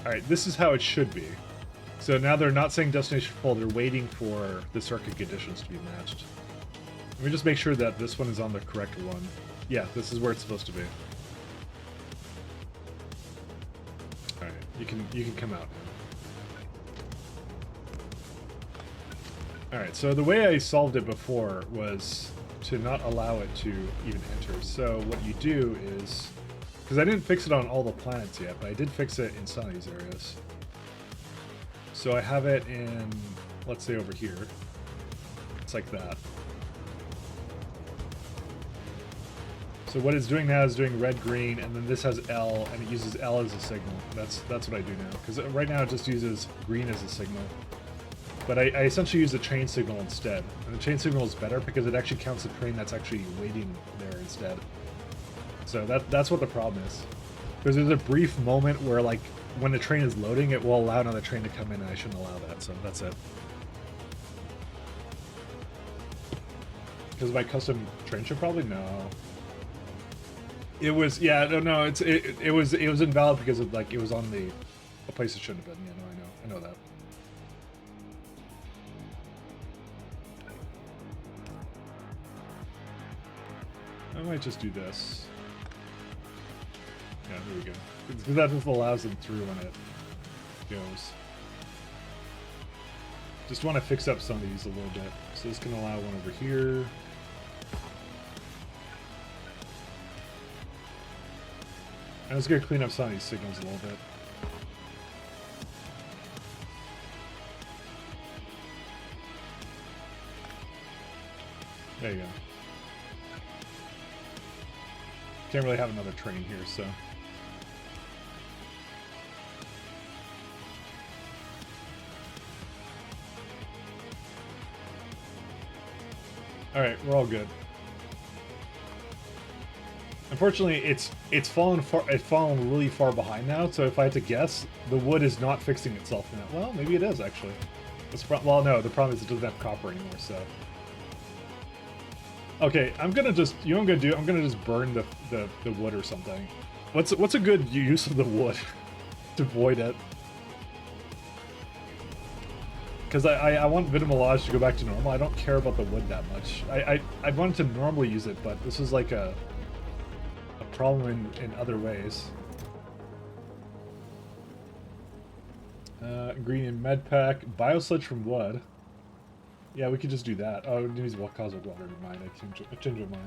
Alright, this is how it should be. So now they're not saying destination full, they're waiting for the circuit conditions to be matched. Let me just make sure that this one is on the correct one. Yeah, this is where it's supposed to be. Alright, you can come out now. Alright, so the way I solved it before was to not allow it to even enter. So what you do is, because I didn't fix it on all the planets yet, but I did fix it in some of these areas. So I have it in, let's say over here. It's like that. So what it's doing now is doing red, green, and then this has L, and it uses L as a signal. That's what I do now, because right now it just uses green as a signal. But I essentially use a train signal instead. And the train signal is better because it actually counts the train that's actually waiting there instead. So that's what the problem is. Because there's a brief moment where, like, when the train is loading, it will allow another train to come in, and I shouldn't allow that, so that's it. Because of my custom train ship, probably? No. It was, yeah, no, it was invalid because of, like, it was on a place it shouldn't have been. Yeah, no, I know that. I might just do this. Yeah, there we go. Because that just allows them through when it goes. Just want to fix up some of these a little bit. So this can allow one over here. I'm just going to clean up some of these signals a little bit. There you go. Can't really have another train here, so. Alright, we're all good. Unfortunately, it's fallen really far behind now, so if I had to guess, the wood is not fixing itself now. Well, maybe it is, actually. Well, no, the problem is it doesn't have copper anymore, so. Okay, I'm gonna just, you know what I'm gonna do? I'm gonna just burn the wood or something. What's a good use of the wood to void it? Because I want Vitamalage to go back to normal. I don't care about the wood that much. I wanted to normally use it, but this is like a problem in other ways. Ingredient med pack, biosludge from wood. Yeah, we could just do that. Oh, it needs cosmic water. Never mind. I changed my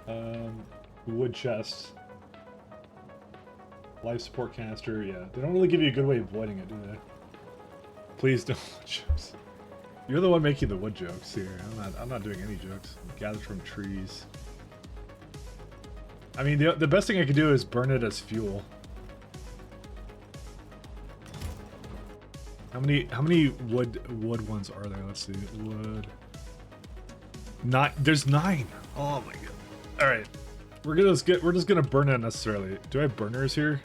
mind. Wood chest. Life support canister. Yeah, they don't really give you a good way of avoiding it, do they? Please don't. Jokes. You're the one making the wood jokes here. I'm not doing any jokes. Gathered from trees. I mean, the best thing I could do is burn it as fuel. How many wood ones are there? Let's see. Wood. There's 9. Oh my god. All right. We're just gonna burn it unnecessarily. Do I have burners here?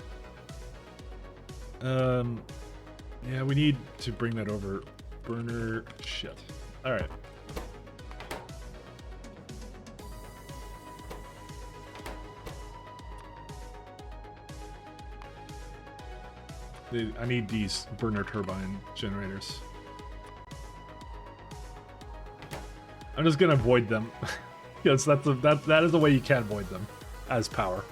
Yeah, we need to bring that over. Burner shit. All right. I need these burner turbine generators. I'm just gonna void them. Yes, that is the way you can void them as power.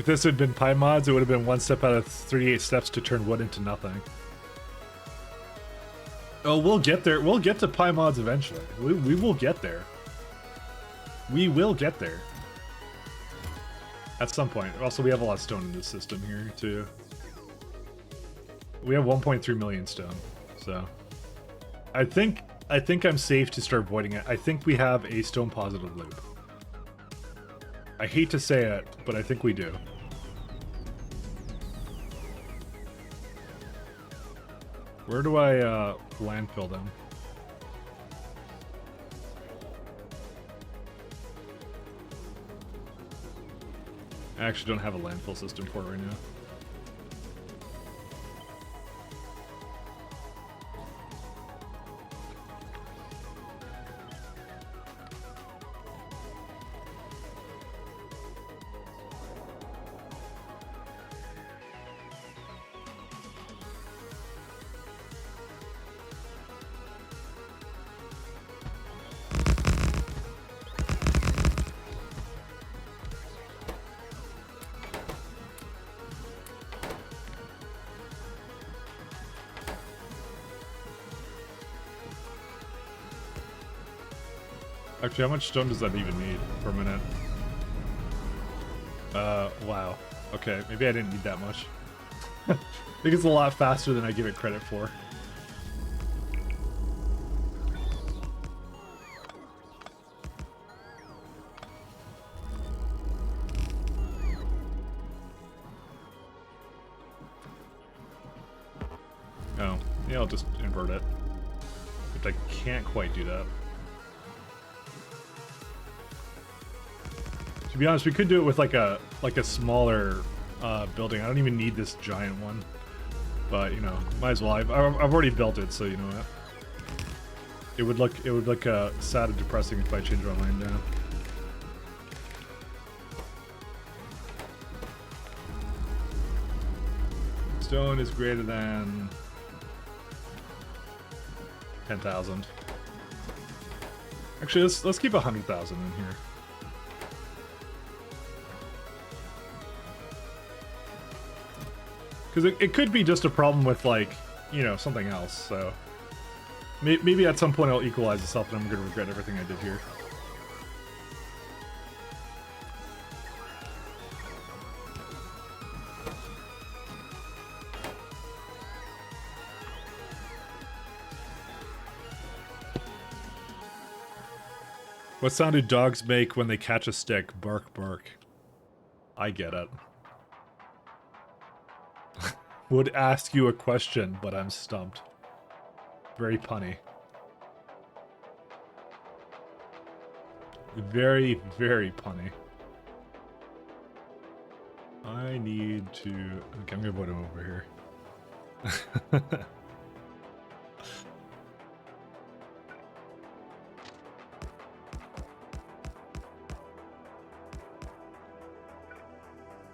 If this had been Pi mods, it would have been one step out of 38 steps to turn wood into nothing. Oh, we'll get there. We'll get to Pi mods eventually. We will get there. We will get there. At some point. Also, we have a lot of stone in this system here, too. We have 1.3 million stone, so... I think I'm safe to start voiding it. I think we have a stone positive loop. I hate to say it, but I think we do. Where do I landfill them? I actually don't have a landfill system for it right now. Actually, how much stone does that even need per minute? Wow. Okay, maybe I didn't need that much. I think it's a lot faster than I give it credit for. Oh, yeah, I'll just invert it. But I can't quite do that. To be honest, we could do it with like a smaller building. I don't even need this giant one, but you know, might as well. I've already built it, so you know what? It would look sad and depressing if I change my mind now. Stone is greater than 10,000. Actually, let's keep 100,000 in here. Because it could be just a problem with, like, you know, something else, so... Maybe at some point it'll equalize itself and I'm going to regret everything I did here. What sound do dogs make when they catch a stick? Bark, bark. I get it. Would ask you a question, but I'm stumped. Very punny. Very, very punny. I need to... Okay, I'm gonna put him over here.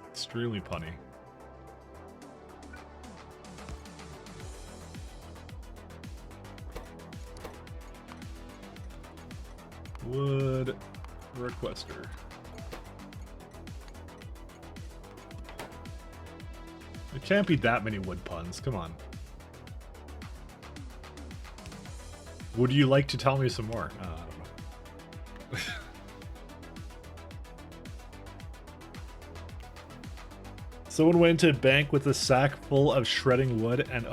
Extremely punny. Wood requester. It can't be that many wood puns, come on. Would you like to tell me some more? I don't know. Someone went to a bank with a sack full of shredding wood and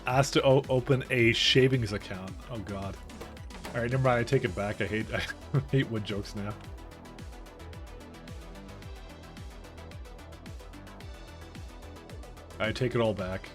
asked to open a shavings account. Oh god. Alright, never mind, I take it back. I hate wood jokes now. I take it all back.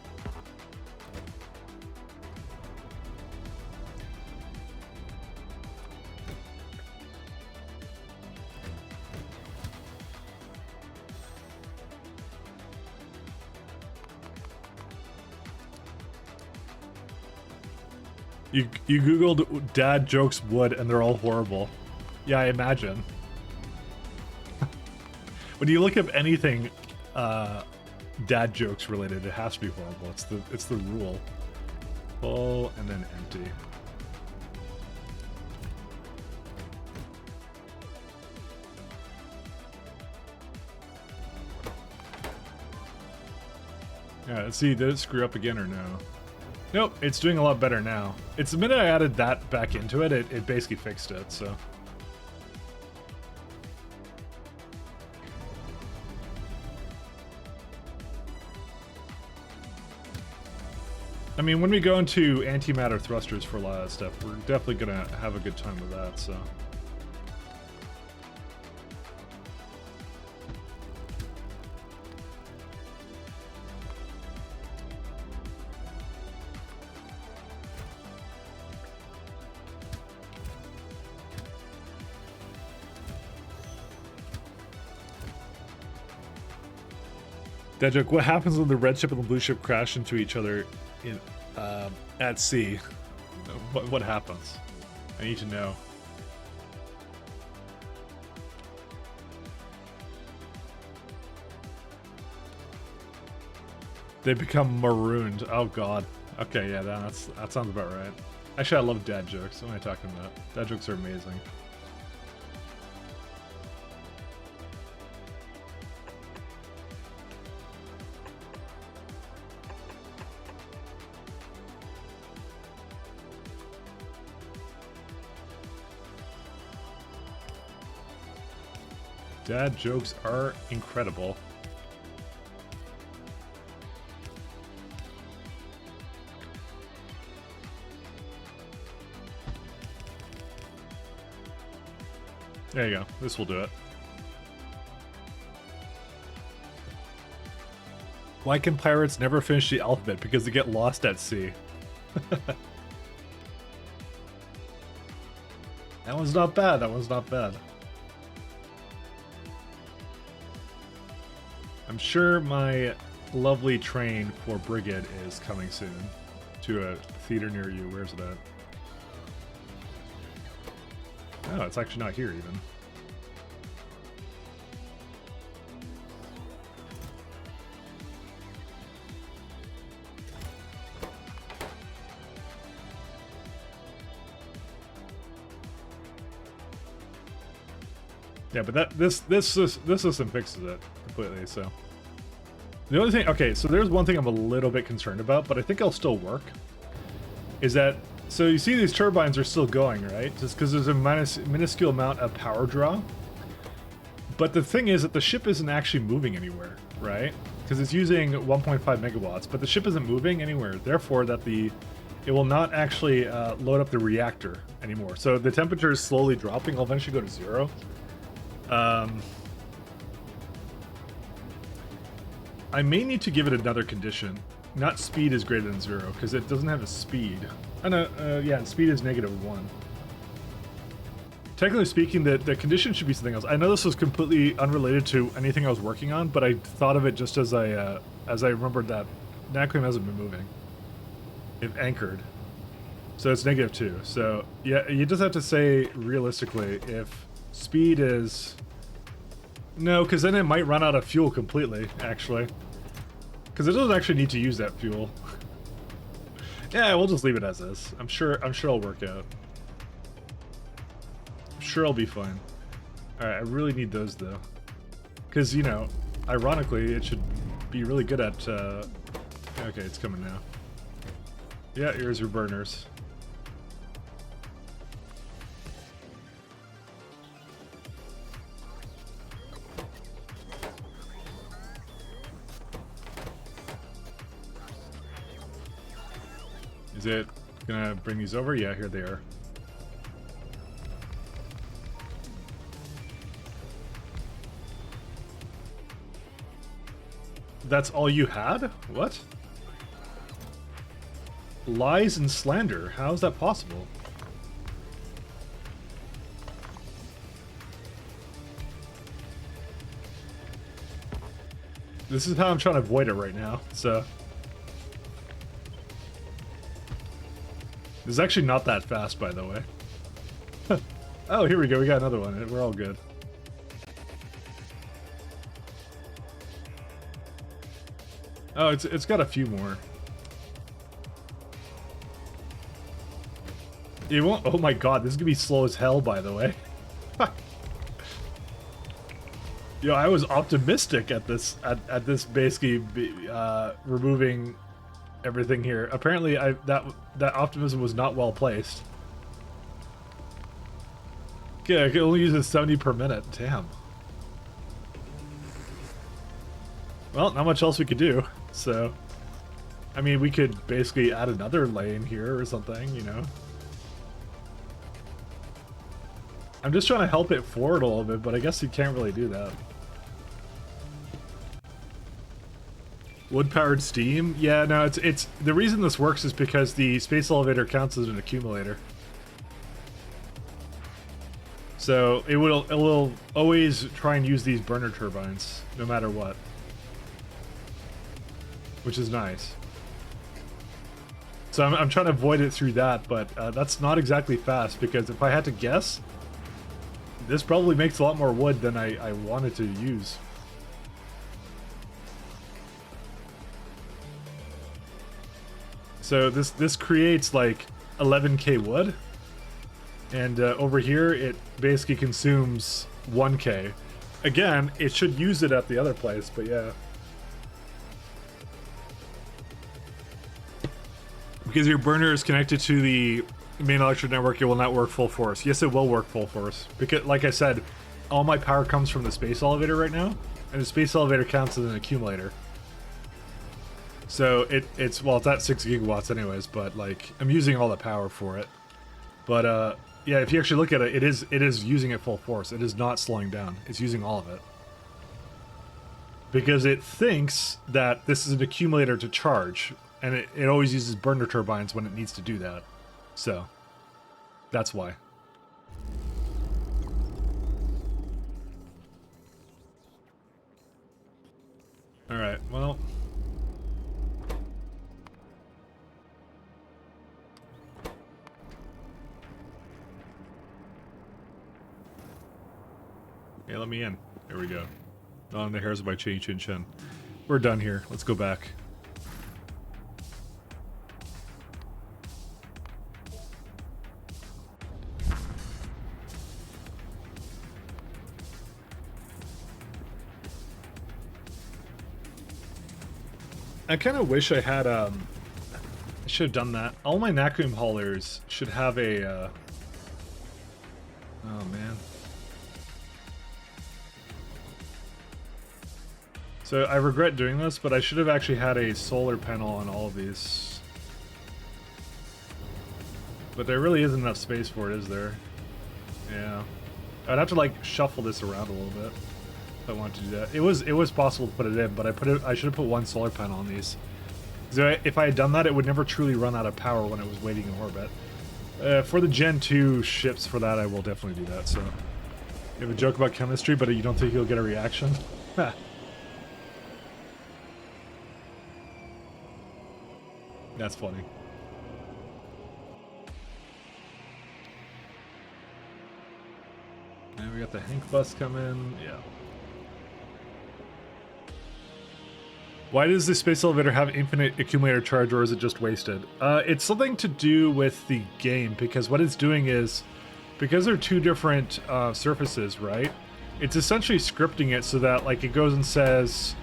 You googled dad jokes wood and they're all horrible. Yeah, I imagine. When you look up anything dad jokes related, it has to be horrible. It's the rule. Full and then empty. Yeah, let's see, did it screw up again or no? Nope, it's doing a lot better now. It's the minute I added that back into it, it basically fixed it, so. I mean, when we go into antimatter thrusters for a lot of stuff, we're definitely gonna have a good time with that, so. That joke, what happens when the red ship and the blue ship crash into each other in at sea? What happens? I need to know. They become marooned. Oh god. Okay, yeah, that sounds about right. Actually, I love dad jokes. What am I talking about? Dad jokes are amazing. Dad jokes are incredible. There you go. This will do it. Why can pirates never finish the alphabet? Because they get lost at sea. That one's not bad. That one's not bad. I'm sure my lovely train for Brigade is coming soon to a theater near you. Where's it at? Oh, it's actually not here even. Yeah, but this system fixes it completely, so. The only thing, okay, so there's one thing I'm a little bit concerned about, but I think it'll still work. Is that, so you see these turbines are still going, right? Just because there's a minuscule amount of power draw. But the thing is that the ship isn't actually moving anywhere, right? Because it's using 1.5 megawatts, but the ship isn't moving anywhere. Therefore, it will not actually load up the reactor anymore. So the temperature is slowly dropping. It'll eventually go to 0. I may need to give it another condition. Not speed is greater than 0, because it doesn't have a speed. Oh no, yeah, speed is -1. Technically speaking, the condition should be something else. I know this was completely unrelated to anything I was working on, but I thought of it just as I remembered that Naquim hasn't been moving. It anchored. So it's -2. So yeah, you just have to say realistically if speed is... No, because then it might run out of fuel completely, actually. Because it doesn't actually need to use that fuel. Yeah, we'll just leave it as is. I'm sure it'll work out. I'm sure it'll be fine. Alright, I really need those though. Because, you know, ironically, it should be really good at... Okay, it's coming now. Yeah, here's your burners. Is it gonna bring these over? Yeah, here they are. That's all you had? What? Lies and slander. How is that possible? This is how I'm trying to avoid it right now, so... This is actually not that fast, by the way. Oh, here we go. We got another one. We're all good. Oh, it's got a few more. It won't. Oh my god, this is gonna be slow as hell, by the way. Yeah, Yo, I was optimistic at this basically removing everything here. Apparently, that optimism was not well placed. Yeah, I can only use it 70 per minute. Damn. Well, not much else we could do. So, I mean, we could basically add another lane here or something, you know. I'm just trying to help it forward a little bit, but I guess you can't really do that. Wood-powered steam? Yeah, no, it's the reason this works is because the space elevator counts as an accumulator. So it will always try and use these burner turbines, no matter what. Which is nice. So I'm trying to avoid it through that, but that's not exactly fast, because if I had to guess, this probably makes a lot more wood than I wanted to use. So this creates like 11k wood, and over here it basically consumes 1k. Again, it should use it at the other place, but yeah. Because your burner is connected to the main electric network, it will not work full force. Yes, it will work full force. Because, like I said, all my power comes from the space elevator right now, and the space elevator counts as an accumulator. So it's at 6 gigawatts anyways, but like I'm using all the power for it. But yeah, if you actually look at it, it is using it full force. It is not slowing down. It's using all of it. Because it thinks that this is an accumulator to charge, and it always uses burner turbines when it needs to do that. So that's why. All right, well, hey, let me in. There we go. On the hairs of my chin chin chin. We're done here. Let's go back. I kind of wish I had, I should have done that. All my vacuum haulers should have a, oh man. So I regret doing this, but I should have actually had a solar panel on all of these. But there really isn't enough space for it, is there? Yeah. I'd have to like shuffle this around a little bit. I want to do that. It was possible to put it in, but I should have put one solar panel on these. So if I had done that, it would never truly run out of power when it was waiting in orbit. For the Gen 2 ships, for that, I will definitely do that. So you have a joke about chemistry, but you don't think you'll get a reaction? That's funny. And we got the Hank bus coming. Yeah. Why does the space elevator have infinite accumulator charge, or is it just wasted? It's something to do with the game, because what it's doing is, because they're two different surfaces, right? It's essentially scripting it so that like it goes and says,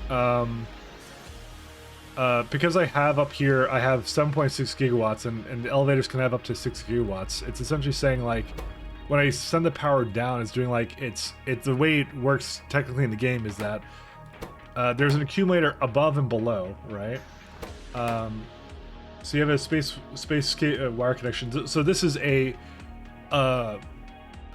because I have up here, I have 7.6 gigawatts, and the elevators can have up to 6 gigawatts. It's essentially saying like, when I send the power down, it's doing like, it's the way it works technically in the game is that there's an accumulator above and below, right? So you have a space wire connection. So this is a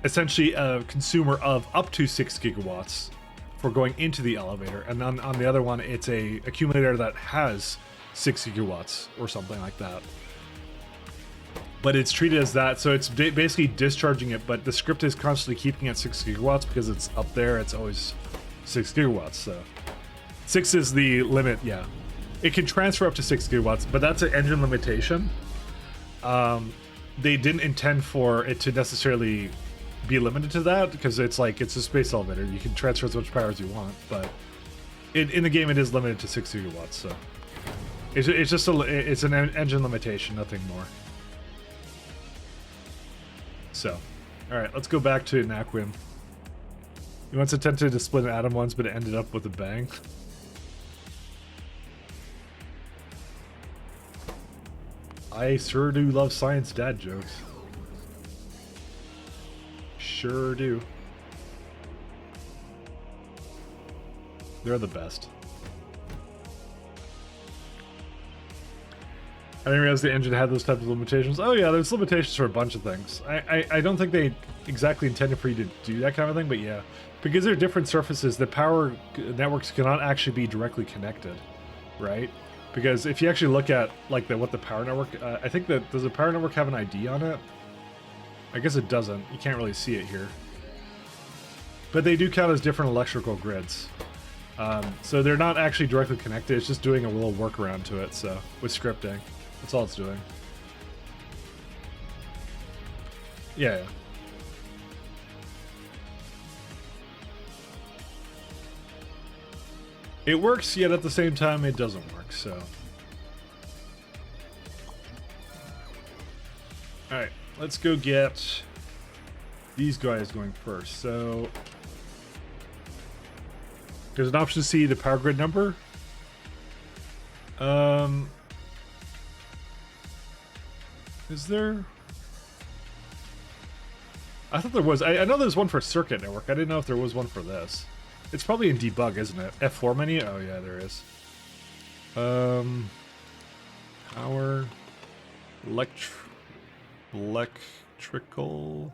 essentially a consumer of up to 6 gigawatts for going into the elevator, and on the other one, it's a accumulator that has 6 gigawatts or something like that. But it's treated as that, so it's basically discharging it, but the script is constantly keeping it at 6 gigawatts because it's up there. It's always 6 gigawatts, so 6 is the limit. Yeah, it can transfer up to 6 gigawatts, but that's an engine limitation. They didn't intend for it to necessarily be limited to that, because it's like, it's a space elevator, you can transfer as much power as you want, but in the game it is limited to 6 gigawatts, so it's just it's an engine limitation, nothing more. So, all right, let's go back to Naquim. He once attempted to split an atom once, but it ended up with a bang. I sure do love science dad jokes. Sure do. They're the best. I didn't realize the engine had those types of limitations. Oh yeah, there's limitations for a bunch of things. I don't think they exactly intended for you to do that kind of thing, but yeah. Because they're different surfaces, the power networks cannot actually be directly connected, right? Because if you actually look at like what the power network, I think that, does the power network have an ID on it? I guess it doesn't. You can't really see it here. But they do count as different electrical grids. So they're not actually directly connected, it's just doing a little workaround to it, so, with scripting. That's all it's doing. Yeah. It works, yet at the same time it doesn't work, so. Alright, let's go get these guys going first. So, there's an option to see the power grid number. Is there? I thought there was. I know there's one for circuit network. I didn't know if there was one for this. It's probably in debug, isn't it? F4 menu? Oh yeah, there is. Power. Electrical.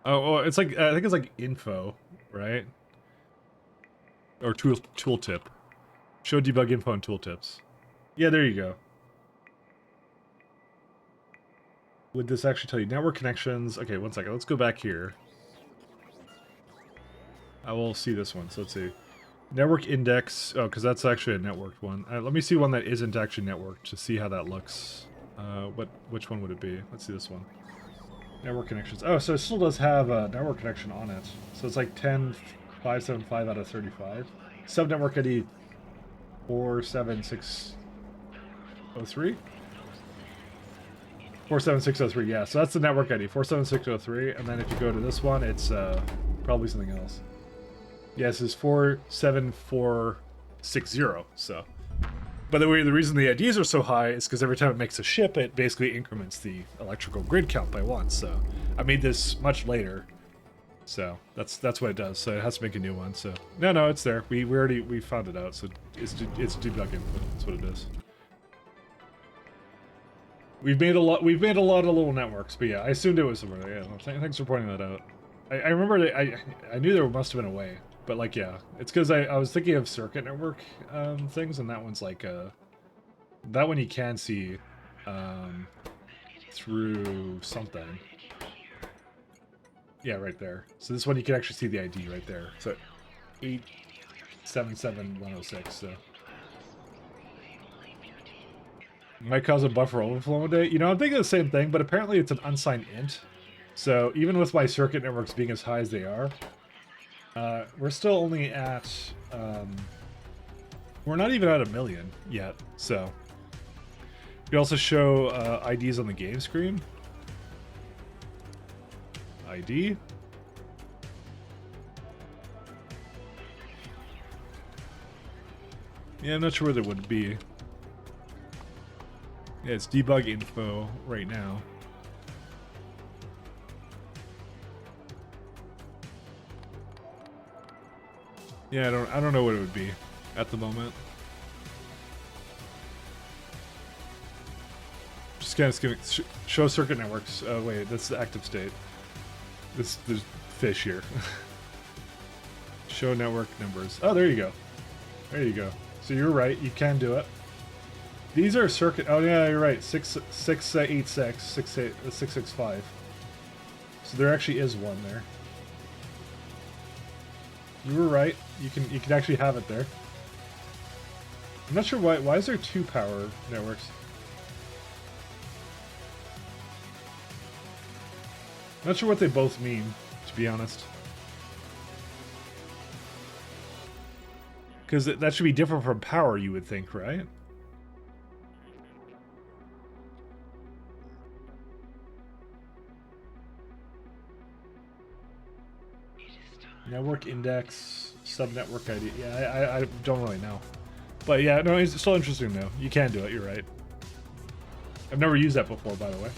Oh, it's like, I think it's like info, right? Or tooltip. Show debug info and tooltips. Yeah, there you go. Would this actually tell you network connections? Okay, one second. Let's go back here. I will see this one. So let's see. Network index. Oh, because that's actually a networked one. Let me see one that isn't actually networked to see how that looks. Which one would it be? Let's see this one. Network connections. Oh, so it still does have a network connection on it. So it's like 10,575 out of 35. Subnetwork ID 47603. 47603, yeah. So that's the network ID, 47603. And then if you go to this one, it's probably something else. Yeah, this is 47460. So, by the way, the reason the IDs are so high is because every time it makes a ship, it basically increments the electrical grid count by one. So, I made this much later. So that's what it does. So it has to make a new one. So no, it's there. We found it out. So it's debug input. That's what it is. We've made a lot of little networks, but yeah, I assumed it was somewhere there. Yeah, thanks for pointing that out. I remember that I knew there must have been a way, but like yeah, it's because I was thinking of circuit network things, and that one's like that one you can see through something. Yeah, right there. So this one you can actually see the ID right there. So 877106. So. Might cause a buffer overflow one day. You know, I'm thinking the same thing, but apparently it's an unsigned int. So even with my circuit networks being as high as they are, we're still only at, we're not even at 1 million yet. So you also show IDs on the game screen. ID. Yeah, I'm not sure where they would be. Yeah, it's debug info right now. Yeah, I don't know what it would be at the moment. Just kind of skimming. Show circuit networks. Oh wait, that's the active state. There's fish here. Show network numbers. Oh, there you go. There you go. So you're right. You can do it. These are circuit. Oh yeah, you're right. 686, 665. So there actually is one there. You were right. You can actually have it there. I'm not sure why. Why is there two power networks? I'm not sure what they both mean, to be honest. Because that should be different from power, you would think, right? Network index, subnetwork ID. Yeah, I don't really know. But yeah, no, it's still interesting though. You can do it, you're right. I've never used that before, by the way.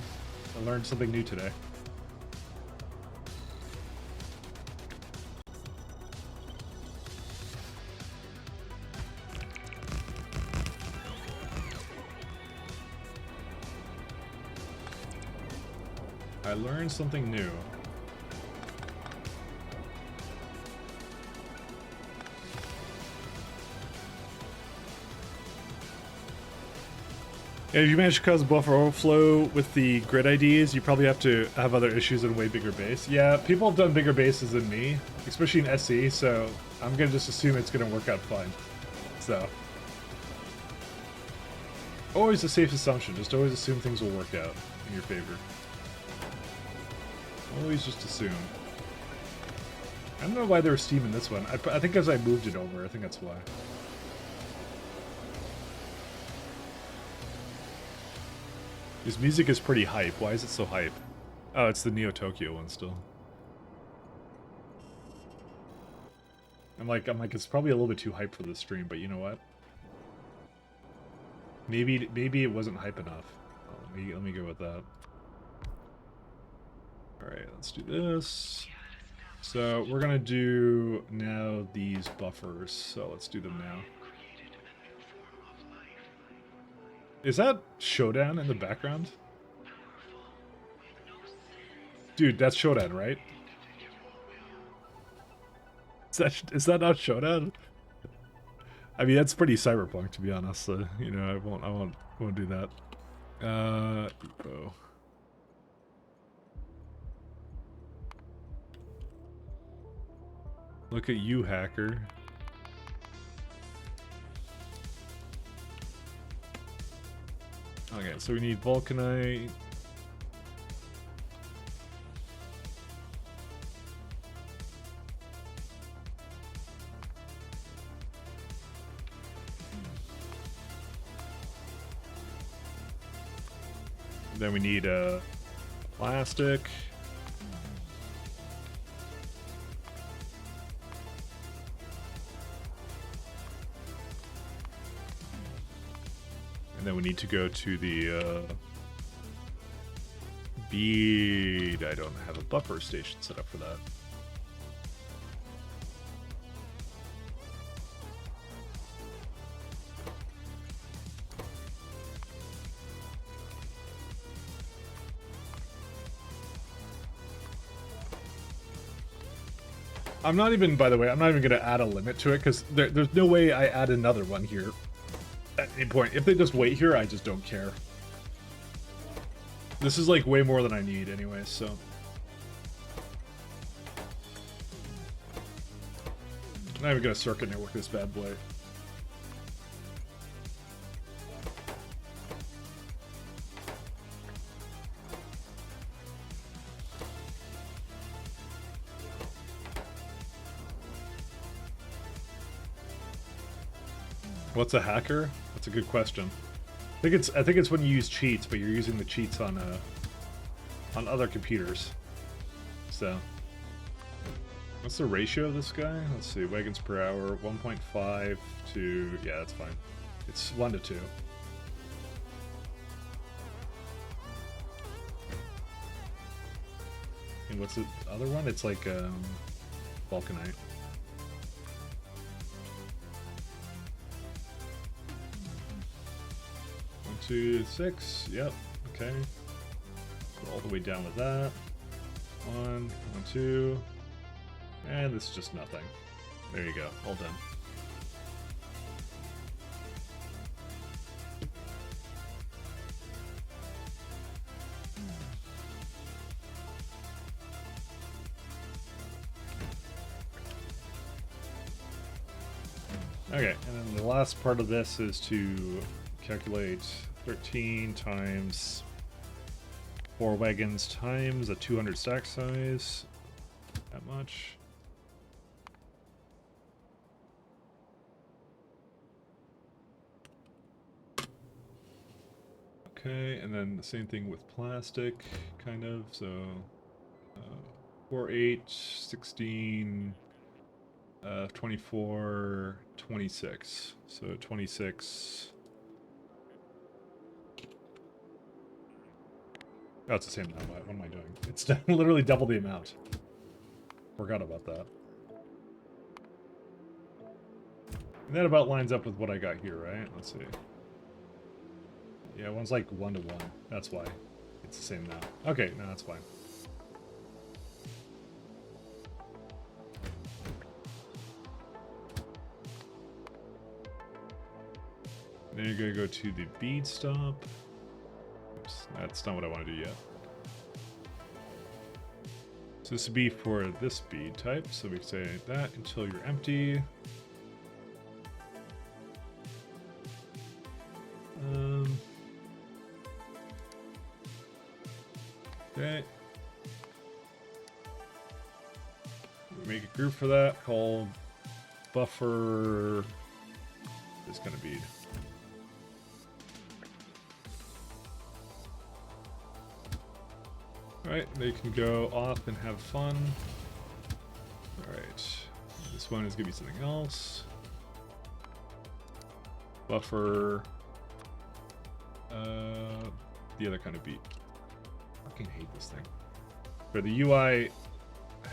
I learned something new today. I learned something new. Yeah, if you manage to cause buffer overflow with the grid IDs, you probably have to have other issues and way bigger base. Yeah, people have done bigger bases than me, especially in SE, so I'm gonna just assume it's gonna work out fine. So, always a safe assumption. Just always assume things will work out in your favor. Always just assume. I don't know why there was Steam in this one. I think because I moved it over. I think that's why. His music is pretty hype. Why is it so hype? Oh, it's the Neo Tokyo one still. I'm like, it's probably a little bit too hype for this stream, but you know what? Maybe it wasn't hype enough. Let me go with that. All right, let's do this. So we're gonna do now these buffers. So let's do them now. Is that Shodan in the background? Dude, that's Shodan, right? Is that not Shodan? I mean, that's pretty cyberpunk, to be honest. You know, I won't do that. Oh. Look at you, hacker. Okay, so we need Vulcanite. Then we need plastic. And then we need to go to the bead. I don't have a buffer station set up for that. I'm not even, by the way, I'm not even going to add a limit to it because there's no way I add another one here at any point. If they just wait here, I just don't care. This is like way more than I need anyway, so. I'm not even going to circuit network this bad boy. What's a hacker? That's a good question. I think it's when you use cheats, but you're using the cheats on other computers. So, what's the ratio of this guy? Let's see, wagons per hour, 1.5 to, yeah, that's fine. It's 1 to 2. And what's the other one? It's like Vulcanite. 2, 6, yep, okay. Go all the way down with that. 1, 2, and this is just nothing. There you go, all done. Okay, and then the last part of this is to calculate 13 times 4 wagons times a 200 stack size. That much. Okay, and then the same thing with plastic, kind of. So 4, 8, 16, 24, 26. So 26. Oh, it's the same now. What am I doing? It's literally double the amount. Forgot about that. And that about lines up with what I got here, right? Let's see. Yeah, one's like 1 to 1. That's why. It's the same now. Okay, no, that's fine. Then you're gonna go to the bead stop. Oops, that's not what I want to do yet. So this would be for this bead type. So we can say that until you're empty. Okay. Make a group for that called buffer this kind of bead. Alright, they can go off and have fun. Alright, this one is going to be something else. Buffer the other kind of bead. I fucking hate this thing. But the UI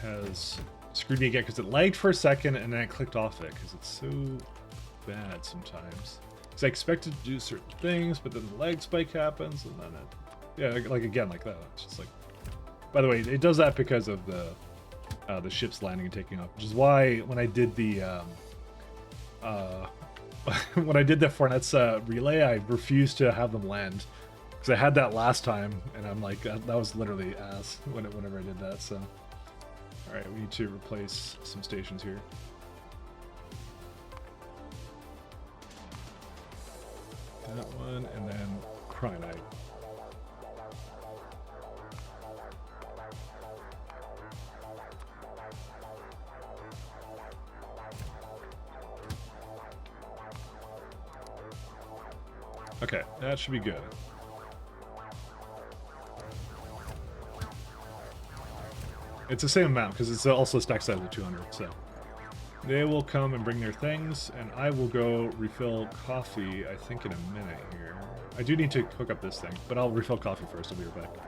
has screwed me again because it lagged for a second and then I clicked off it because it's so bad sometimes. Because I expected to do certain things, but then the lag spike happens and then it, yeah, like again like that. It's just like. By the way, it does that because of the ships landing and taking off, which is why when I did the when I did the Fornet's relay, I refused to have them land because I had that last time, and I'm like that was literally ass whenever I did that. So, all right, we need to replace some stations here. That one, and then Cryonite. Okay, that should be good. It's the same amount because it's also stack size of 200. So they will come and bring their things, and I will go refill coffee. I think in a minute here. I do need to hook up this thing, but I'll refill coffee first. I'll be right back.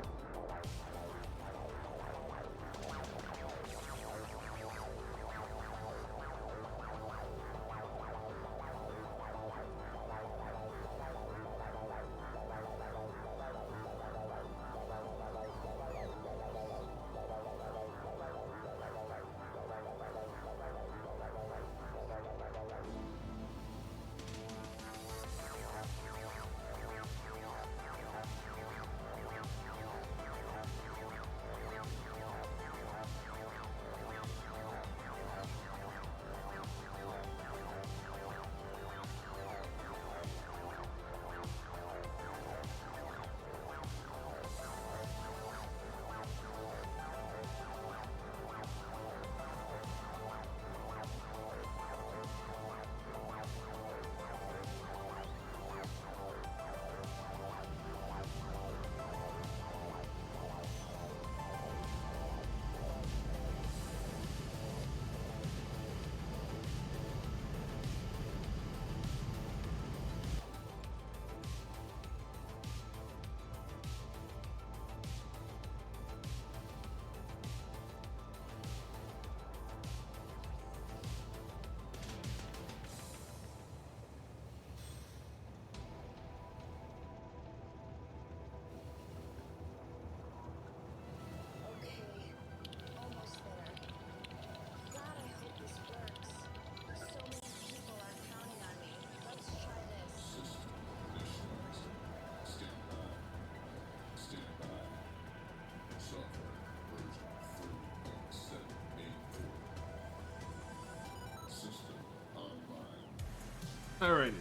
Alrighty.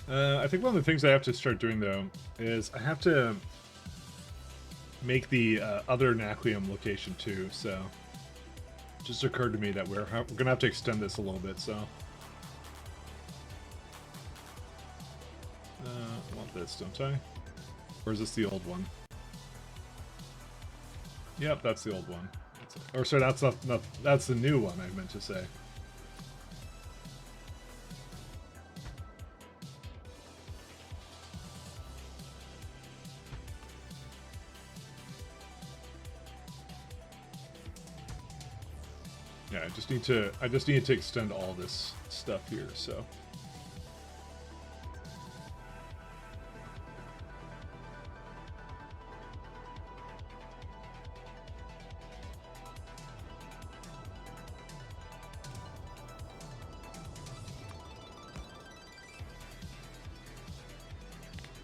I think one of the things I have to start doing though is I have to make the other Naquium location too. So it just occurred to me that we're gonna have to extend this a little bit. So I want this, don't I? Or is this the old one? Yep, that's the old one. That's it. Or sorry, that's not, that's the new one I meant to say. Yeah, I just need to extend all this stuff here, so.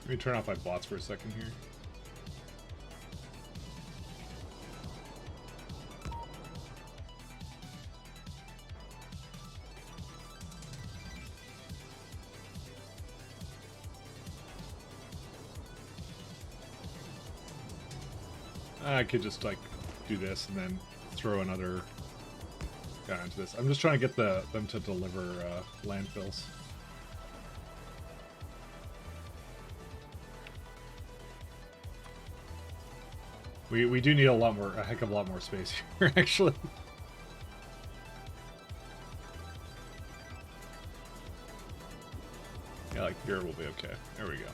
Let me turn off my bots for a second here. I could just like do this and then throw another guy into this. I'm just trying to get them to deliver landfills. We do need a heck of a lot more space here, actually. Yeah, like here will be okay. There we go.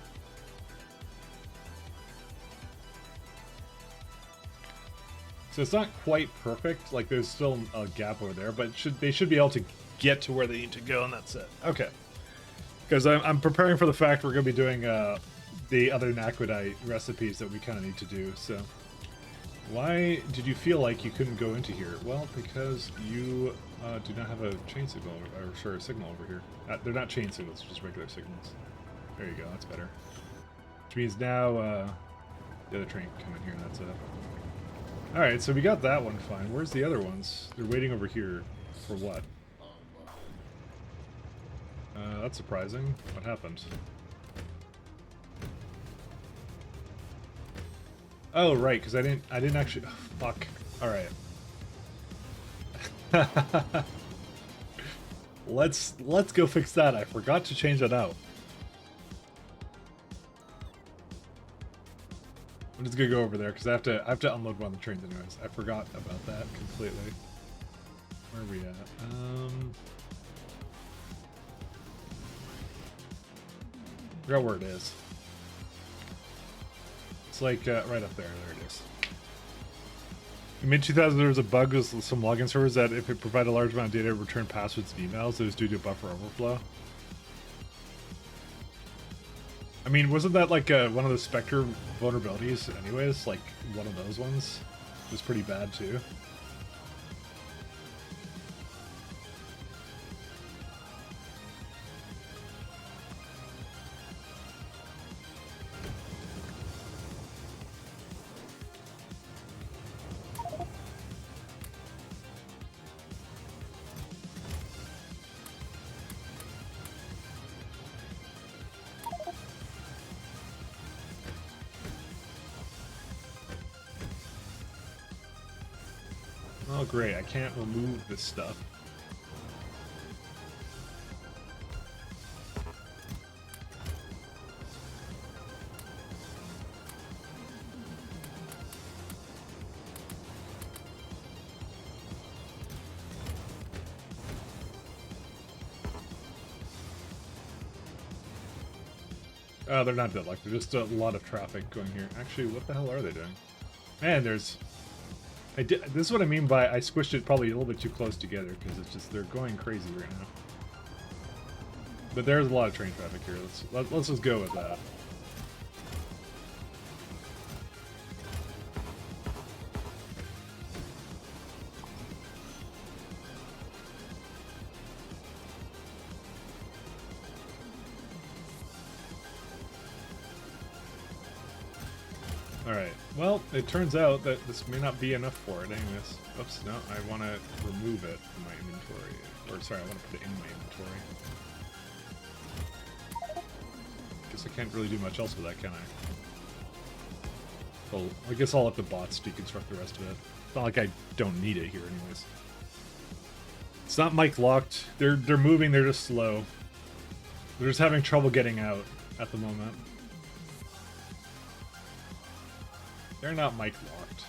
So it's not quite perfect. Like there's still a gap over there, but they should be able to get to where they need to go, and that's it. Okay. Because I'm preparing for the fact we're going to be doing the other Naquidite recipes that we kind of need to do. So why did you feel like you couldn't go into here? Well, because you do not have a chain signal, or sorry, signal over here. They're not chain signals, just regular signals. There you go. That's better. Which means now the other train can come in here. That's it. Alright, so we got that one fine. Where's the other ones? They're waiting over here. For what? That's surprising. What happened? Oh, right, because I didn't actually... Oh, fuck. Alright. Let's go fix that. I forgot to change that out. I'm just gonna go over there because I have to unload one of the trains anyways. I forgot about that completely. Where are we at? I forgot where it is. It's like right up there. There it is. In mid-2000s, there was a bug with some login servers that if it provided a large amount of data, it would return passwords and emails. It was due to buffer overflow. I mean, wasn't that like one of the Spectre vulnerabilities anyways? Like, one of those ones? It was pretty bad, too. Oh great, I can't remove this stuff. Oh, they're not deadlocked. There's just a lot of traffic going here. Actually, what the hell are they doing? Man, there's... This is what I mean by I squished it probably a little bit too close together because it's just they're going crazy right now. But there's a lot of train traffic here. Let's just go with that. Alright, well, it turns out that this may not be enough for it anyways. Oops, no, I want to remove it from my inventory. Or, sorry, I want to put it in my inventory. Guess I can't really do much else with that, can I? Well, I guess I'll let the bots deconstruct the rest of it. It's not like I don't need it here anyways. It's not mic locked. They're moving, they're just slow. They're just having trouble getting out at the moment. They're not mic locked.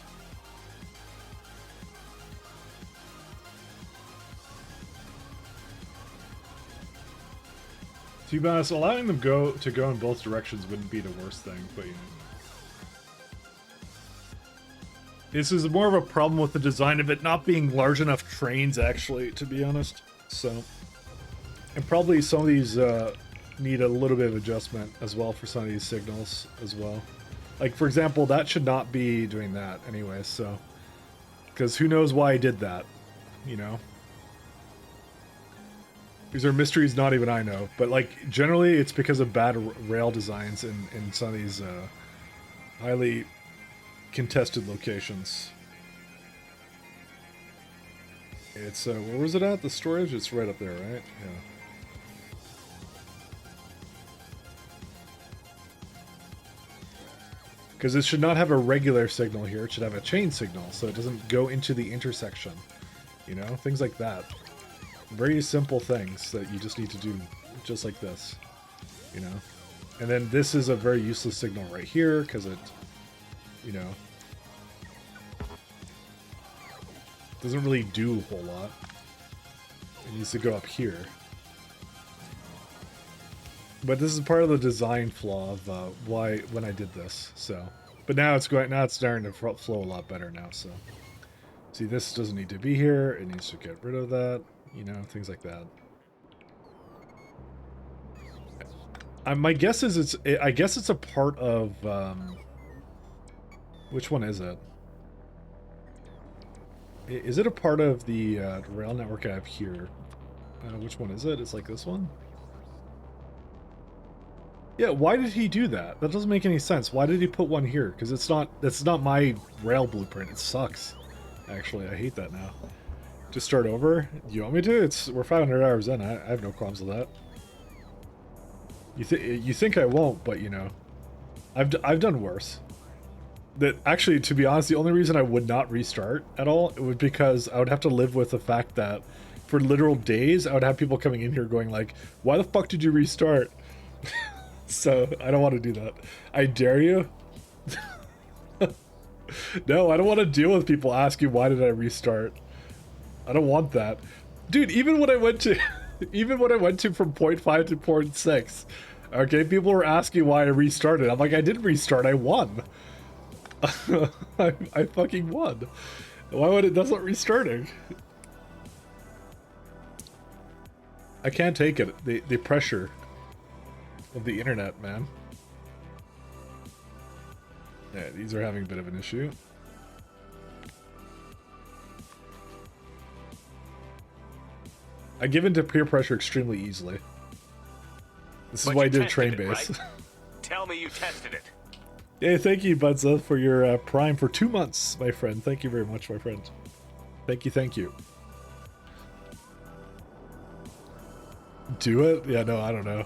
To be honest, allowing them go in both directions wouldn't be the worst thing, but you know. This is more of a problem with the design of it not being large enough trains, actually, to be honest. So, and probably some of these need a little bit of adjustment as well for some of these signals as well. Like, for example, that should not be doing that anyway, so. Because who knows why I did that, you know? These are mysteries not even I know. But, like, generally it's because of bad rail designs in some of these highly contested locations. It's, where was it at? The storage? It's right up there, right? Yeah. Because it should not have a regular signal here. It should have a chain signal, so it doesn't go into the intersection. You know? Things like that. Very simple things that you just need to do just like this. You know? And then this is a very useless signal right here, because it, you know, doesn't really do a whole lot. It needs to go up here. But this is part of the design flaw of why when I did this. So, but now it's going. Now it's starting to flow a lot better now. So, see, this doesn't need to be here. It needs to get rid of that. You know, things like that. My guess is it's. I guess it's a part of. Which one is it? Is it a part of the rail network I have here? Which one is it? It's like this one? Yeah, why did he do that? That doesn't make any sense. Why did he put one here? Because that's not my rail blueprint. It sucks. Actually, I hate that now. To start over? You want me to? We're 500 hours in. I have no problems with that. You think I won't, but you know, I've done worse. That actually, to be honest, the only reason I would not restart at all it was because I would have to live with the fact that for literal days I would have people coming in here going like, "Why the fuck did you restart?" So I don't want to do that. I dare you. No, I don't want to deal with people asking why did I restart. I don't want that, dude. Even when I went to, from 0.5 to 0.6, okay, people were asking why I restarted. I'm like, I didn't restart. I won. I fucking won. Why would it? That's not restarting. I can't take it. The pressure of the internet, man. Yeah, these are having a bit of an issue. I give in to peer pressure extremely easily. This is why I did a train base. Right? Tell me you tested it. Hey, thank you, Budza, for your Prime for 2 months, my friend. Thank you very much, my friend. Thank you, thank you. Do it? Yeah, no, I don't know.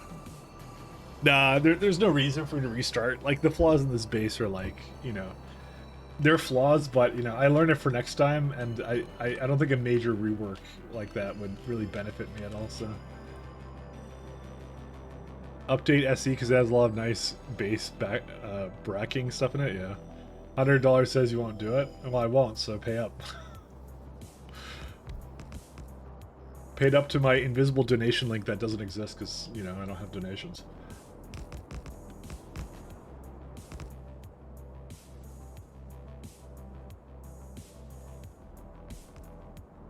Nah, there's no reason for me to restart. Like, the flaws in this base are like, you know, they're flaws, but, you know, I learned it for next time, and I don't think a major rework like that would really benefit me at all, so. Update SE because it has a lot of nice base bracking stuff in it, yeah. $100 says you won't do it. Well, I won't, so pay up. Paid up to my invisible donation link that doesn't exist because, you know, I don't have donations.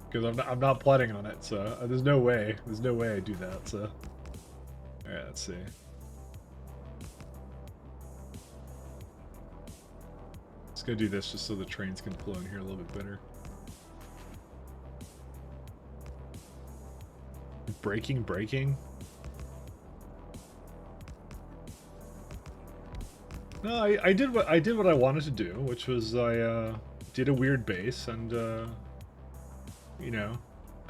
Because I'm not planning on it, so there's no way I do that, so. Alright, let's see. Let's go do this just so the trains can flow in here a little bit better. Braking? No, I did what I wanted to do, which was I did a weird base and you know,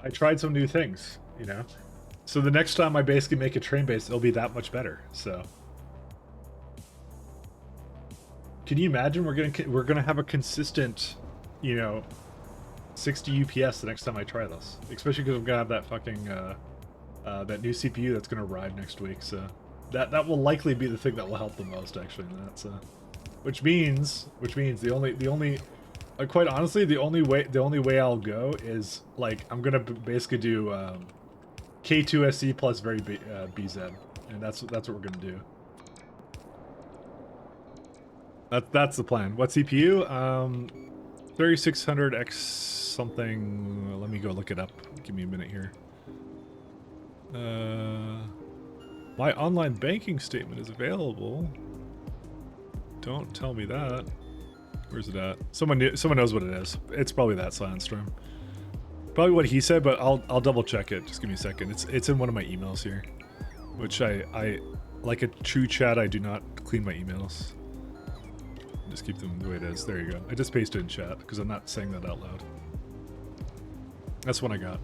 I tried some new things, you know. So the next time I basically make a train base, it'll be that much better. So, can you imagine we're gonna have a consistent, you know, 60 UPS the next time I try this, especially because I'm gonna have that fucking that new CPU that's gonna arrive next week. So that will likely be the thing that will help the most actually in that. So, which means the only quite honestly the only way I'll go is like I'm gonna basically do K2 SE plus very BZ, and that's what we're gonna do. That's the plan. What CPU? 3600X something. Let me go look it up. Give me a minute here. My online banking statement is available. Don't tell me that. Where's it at? Someone knows what it is. It's probably that Silenstorm. Probably what he said, but I'll double check it. Just give me a second. It's in one of my emails here, which I like a true chat. I do not clean my emails. Just keep them the way it is. There you go. I just pasted in chat because I'm not saying that out loud. That's what I got.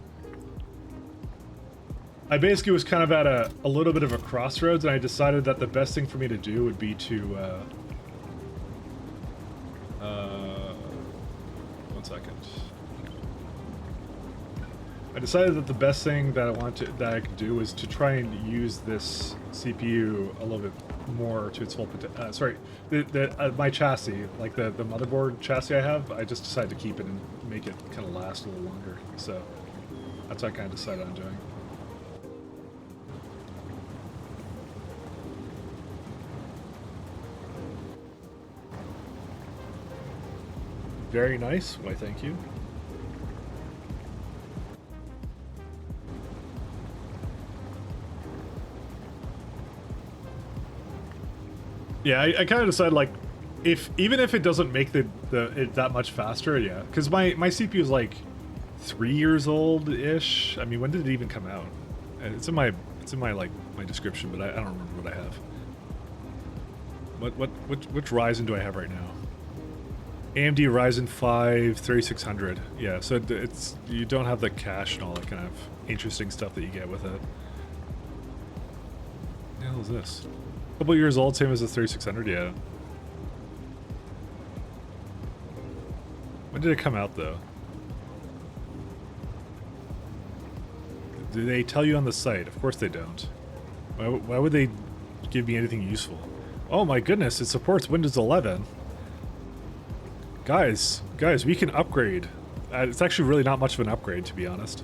I basically was kind of at a little bit of a crossroads, and I decided that the best thing for me to do would be to one second. I decided that the best thing that I could do was to try and use this CPU a little bit more to its full potential. Sorry, my chassis, like the motherboard chassis I have, I just decided to keep it and make it kind of last a little longer. So that's what I kind of decided on doing. Very nice. Why, thank you. Yeah, I kind of decided like, even if it doesn't make it that much faster, yeah, because my CPU is like 3 years old ish. I mean, when did it even come out? It's in my like my description, but I don't remember what I have. Which Ryzen do I have right now? AMD Ryzen 5 3600. Yeah, so it's you don't have the cache and all that kind of interesting stuff that you get with it. What the hell is this? Couple years old, same as the 3600, yeah. When did it come out, though? Do they tell you on the site? Of course they don't. Why would they give me anything useful? Oh my goodness, it supports Windows 11. Guys, we can upgrade. It's actually really not much of an upgrade, to be honest.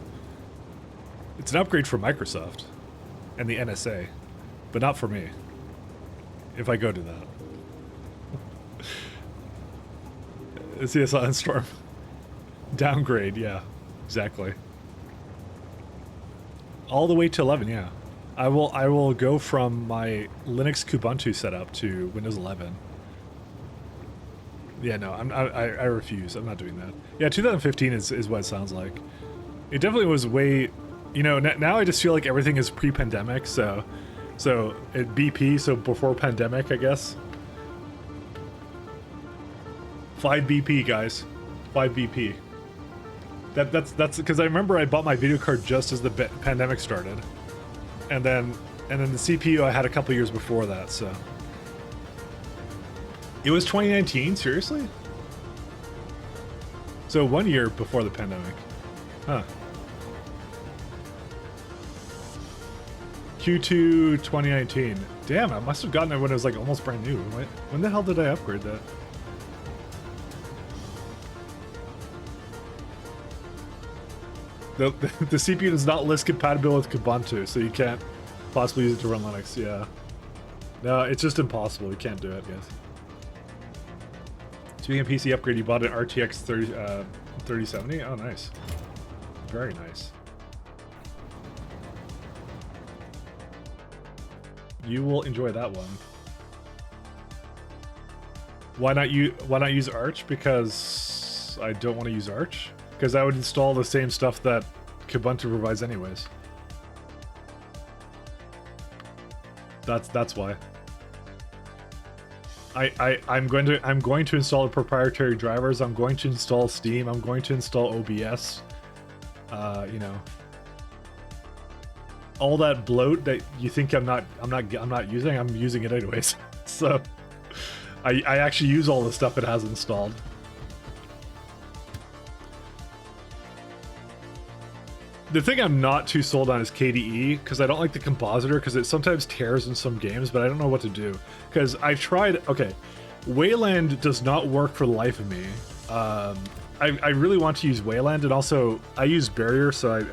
It's an upgrade for Microsoft and the NSA, but not for me. If I go to that. It's the Silenstorm. Downgrade, yeah. Exactly. All the way to 11, yeah. I will go from my Linux Kubuntu setup to Windows 11. Yeah, no, I refuse. I'm not doing that. Yeah, 2015 is what it sounds like. It definitely was way, you know, now I just feel like everything is pre-pandemic, so at BP, so before pandemic, I guess. 5 BP, guys. 5 BP. That's because I remember I bought my video card just as the pandemic started, and then the CPU I had a couple years before that. So it was 2019. Seriously? So 1 year before the pandemic. Huh. Q2 2019. Damn, I must have gotten it when it was like almost brand new. When the hell did I upgrade that? The CPU does not list compatible with Kubuntu, so you can't possibly use it to run Linux. Yeah. No, it's just impossible. You can't do it, guys. Speaking of PC upgrade, you bought an RTX 3070? Oh, nice. Very nice. You will enjoy that one. Why not use Arch? Because I don't want to use Arch. Because I would install the same stuff that Kubuntu provides anyways. That's why. I'm going to install the proprietary drivers. I'm going to install Steam. I'm going to install OBS. You know, all that bloat that you think I'm not using, I'm using it anyways. So I actually use all the stuff it has installed. The thing I'm not too sold on is KDE, because I don't like the compositor, because it sometimes tears in some games, but I don't know what to do. Because I've tried, okay, Wayland does not work for the life of me. I really want to use Wayland, and also I use Barrier, so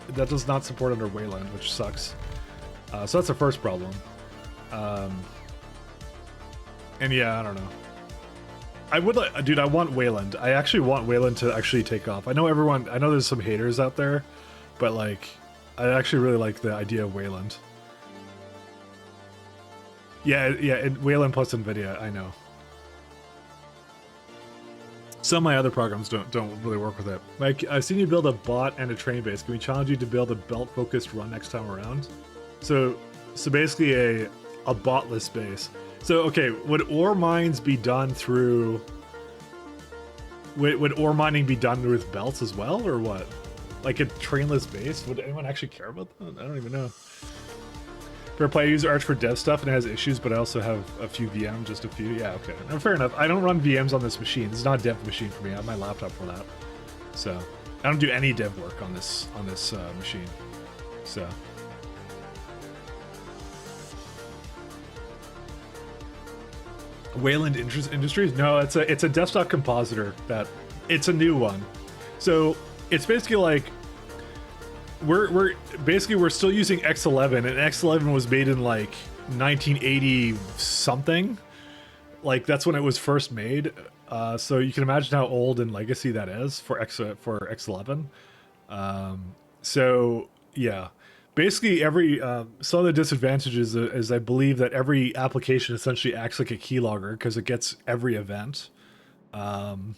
that does not support under Wayland, which sucks. So that's the first problem. And yeah, I don't know. I would like, dude, I want Wayland. I actually want Wayland to actually take off. I know there's some haters out there, but like, I actually really like the idea of Wayland. Yeah, Wayland plus NVIDIA, I know. Some of my other programs don't really work with it. Like, I've seen you build a bot and a train base. Can we challenge you to build a belt-focused run next time around? So basically a botless base. So, okay, would ore mines be done through... Would ore mining be done with belts as well, or what? Like a trainless base? Would anyone actually care about that? I don't even know. For a play, I use Arch for dev stuff and it has issues, but I also have a few VMs, just a few. Yeah, okay. No, fair enough. I don't run VMs on this machine. This is not a dev machine for me. I have my laptop for that. So, I don't do any dev work on this machine. So... Wayland Industries? No, it's a desktop compositor that it's a new one. So it's basically like we're still using X11, and X11 was made in like 1980 something. Like that's when it was first made. So you can imagine how old and legacy that is for X11. So yeah. Basically, every some of the disadvantages is I believe that every application essentially acts like a keylogger because it gets every event. It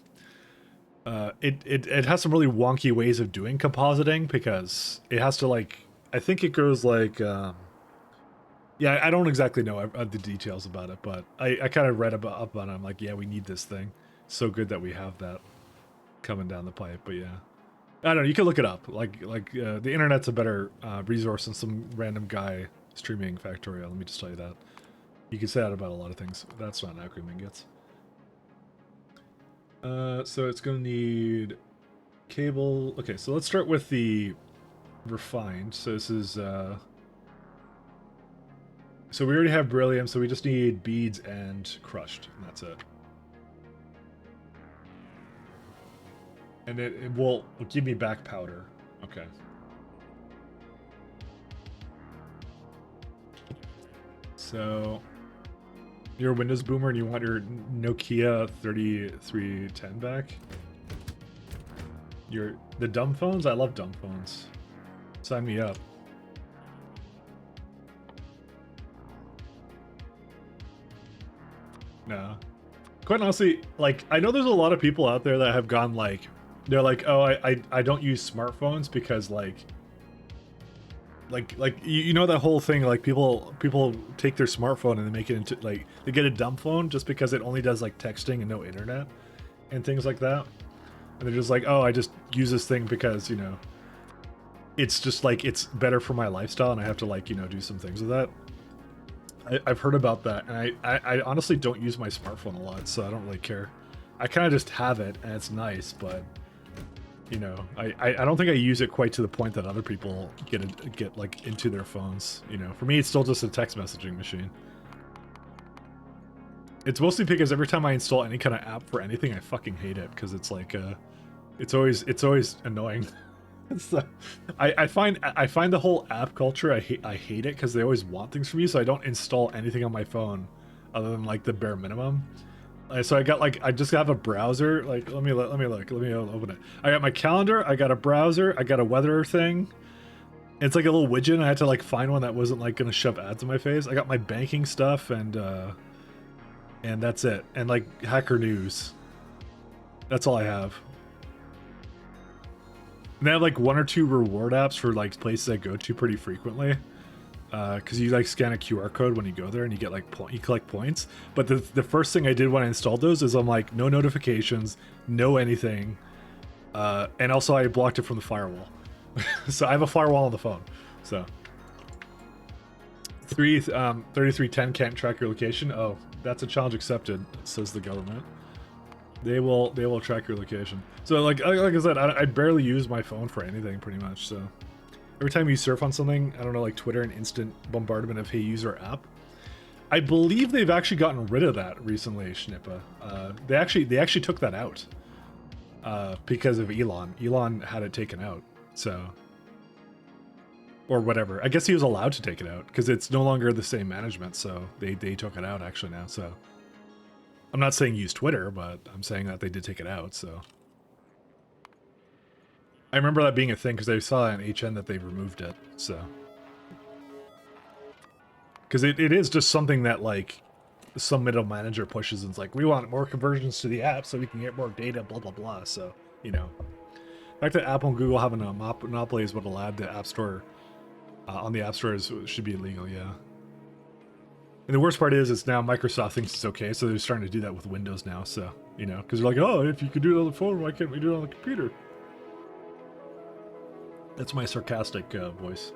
has some really wonky ways of doing compositing because it has to like I think it goes like yeah, I don't exactly know the details about it, but I kind of read up on it. I'm like, yeah, we need this thing. So good that we have that coming down the pipe, but yeah. I don't know, you can look it up. The internet's a better resource than some random guy streaming Factorio. Let me just tell you that. You can say that about a lot of things. That's not an acronym ingots. So it's going to need cable. Okay, so let's start with the refined. So this is... so we already have beryllium, so we just need beads and crushed, and that's it. And it will give me back powder. Okay. So you're a Windows boomer and you want your Nokia 3310 back? The dumb phones? I love dumb phones. Sign me up. No. Quite honestly, like, I know there's a lot of people out there that have gone like, they're like, oh, I don't use smartphones because like you know that whole thing, like people take their smartphone and they make it into like they get a dumb phone just because it only does like texting and no internet and things like that, and they're just like, oh, I just use this thing because, you know, it's just like it's better for my lifestyle and I have to like, you know, do some things with that. I've heard about that, and I honestly don't use my smartphone a lot, so I don't really care. I kind of just have it and it's nice, but you know, I don't think I use it quite to the point that other people get like into their phones. You know, for me, it's still just a text messaging machine. It's mostly because every time I install any kind of app for anything, I fucking hate it because it's like, it's always annoying. So, I find the whole app culture, I hate it because they always want things from you, so I don't install anything on my phone other than like the bare minimum. So I just have a browser. Like, let me open it. I got my calendar, I got a browser, I got a weather thing. It's like a little widget. I had to like find one that wasn't like gonna shove ads in my face. I got my banking stuff and that's it. And like Hacker News. That's all I have. And they have like 1 or 2 reward apps for like places I go to pretty frequently. Because you like scan a QR code when you go there and you get like you collect points. But the first thing I did when I installed those is I'm like, no notifications, no anything, and also I blocked it from the firewall. So I have a firewall on the phone. So 3310 can't track your location. Oh, that's a challenge accepted, says the government. They will track your location. So like I said, I barely use my phone for anything pretty much. So. Every time you surf on something, I don't know, like Twitter, an instant bombardment of hey user app. I believe they've actually gotten rid of that recently, Schnippa. They actually took that out because of Elon. Elon had it taken out, so or whatever. I guess he was allowed to take it out because it's no longer the same management. So they took it out actually now. So I'm not saying use Twitter, but I'm saying that they did take it out. So I remember that being a thing because I saw on HN that they removed it. So. Because it is just something that, like, some middle manager pushes and it's like, we want more conversions to the app so we can get more data, blah, blah, blah. So, you know. The fact that Apple and Google having a monopoly is what allowed the App Store, on the App Store should be illegal, yeah. And the worst part is, it's now Microsoft thinks it's okay, so they're starting to do that with Windows now, so, you know. Because they're like, oh, if you could do it on the phone, why can't we do it on the computer? That's my sarcastic voice.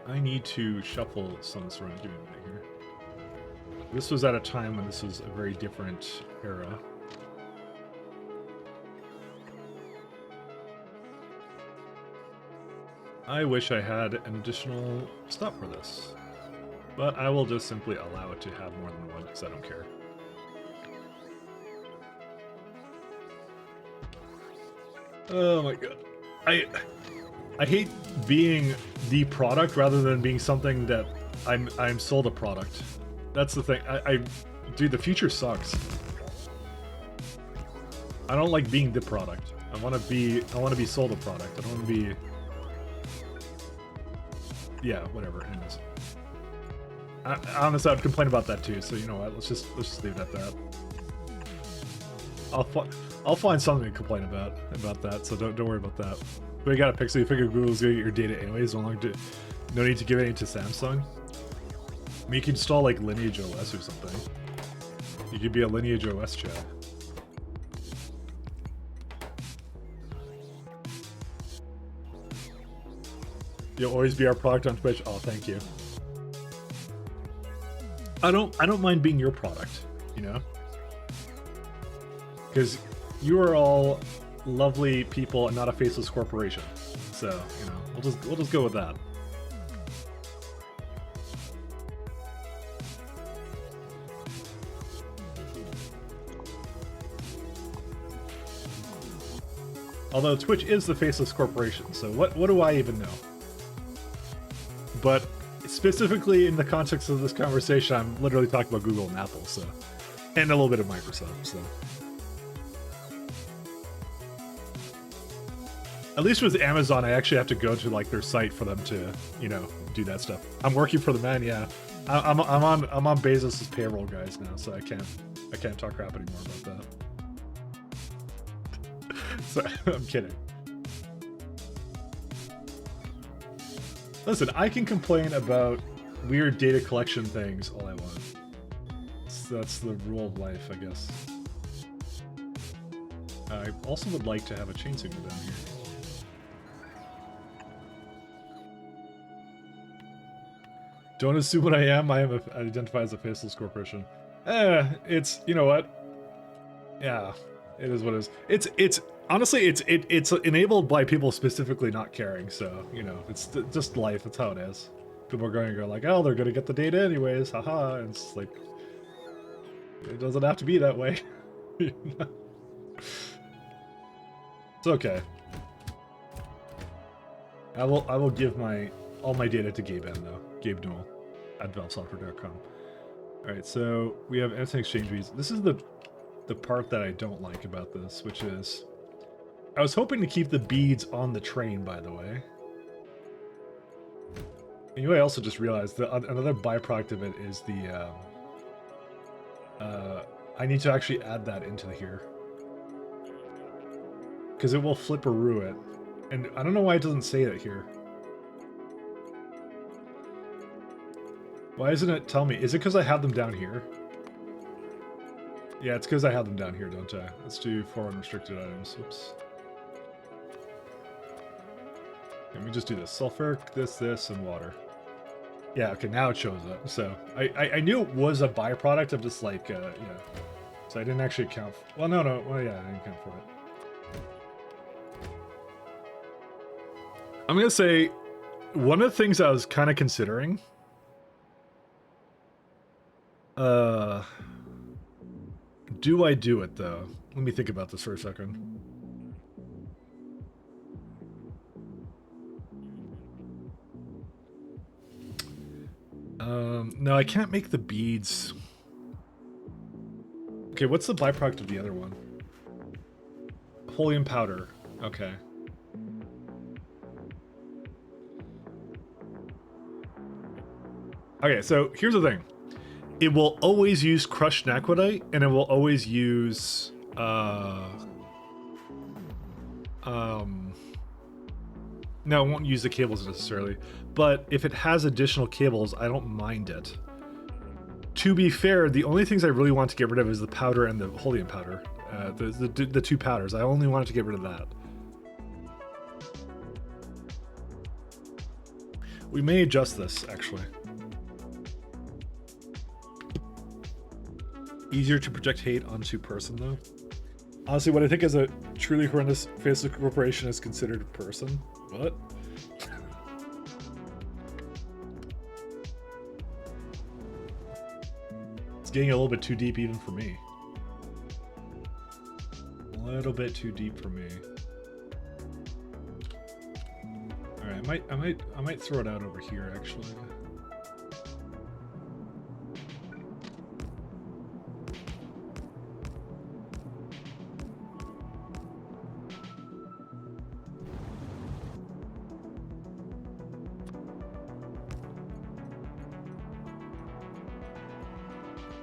I need to shuffle some of this around. Give me a minute here. This was at a time when this was a very different era. I wish I had an additional stop for this. But I will just simply allow it to have more than one because I don't care. Oh my god. I hate being the product rather than being something that I'm sold a product. That's the thing. Dude, the future sucks. I don't like being the product. I want to be sold a product. I don't want to be. Yeah, whatever. Anyways, honestly, I would complain about that too. So you know what? Let's just leave it at that. I'll find something to complain about that. So don't worry about that. But you got a Pixel. You figure Google's gonna get your data anyways. No need to give any to Samsung. I mean, you can install like Lineage OS or something. You could be a Lineage OS chat. You'll always be our product on Twitch. Oh, thank you. I don't mind being your product, you know? Because you are all lovely people and not a faceless corporation. So, you know, we'll just go with that. Although Twitch is the faceless corporation, so what do I even know? But specifically in the context of this conversation, I'm literally talking about Google and Apple, so, and a little bit of Microsoft, so. At least with Amazon, I actually have to go to like their site for them to, you know, do that stuff. I'm working for the man, yeah. I'm on Bezos's payroll, guys, now, so I can't talk crap anymore about that. So, I'm kidding. Listen, I can complain about weird data collection things all I want. That's the rule of life, I guess. I also would like to have a chain signal down here. Don't assume what I am. I identify as a faceless corporation. It's, you know what? Yeah, it is what it is. It's honestly, it's enabled by people specifically not caring. So, you know, it's just life. That's how it is. People are going to go like, oh, they're going to get the data anyways. Haha. And it's like, it doesn't have to be that way. It's okay. I will give all my data to Gabe N though. Gabe Newell at valvesoftware.com. Alright, so we have instant exchange fees. This is the part that I don't like about this, which is I was hoping to keep the beads on the train, by the way. And you know, I also just realized that another byproduct of it is the I need to actually add that into here. Because it will flipperoo it. And I don't know why it doesn't say that here. Why doesn't it tell me? Is it because I have them down here? Yeah, it's because I have them down here, don't I? Let's do foreign restricted items. Oops. Let me just do this. Sulfuric, this, and water. Yeah, okay, now it shows up. So, I knew it was a byproduct of just like, yeah. So I didn't actually account for... Well, no. Well, yeah, I didn't account for it. I'm going to say, one of the things I was kind of considering Uh, do I do it though? Let me think about this for a second. No, I can't make the beads. Okay, what's the byproduct of the other one? Helium powder. Okay. Okay, so here's the thing. It will always use crushed naquadite, and it will always use no, it won't use the cables necessarily, but if it has additional cables, I don't mind it. To be fair, the only things I really want to get rid of is the powder and the helium powder. The two powders. I only wanted to get rid of that. We may adjust this, actually. Easier to project hate onto person, though. Honestly, what I think is a truly horrendous Facebook corporation is considered a person. What? It's getting a little bit too deep even for me. A little bit too deep for me. Alright, I might throw it out over here actually.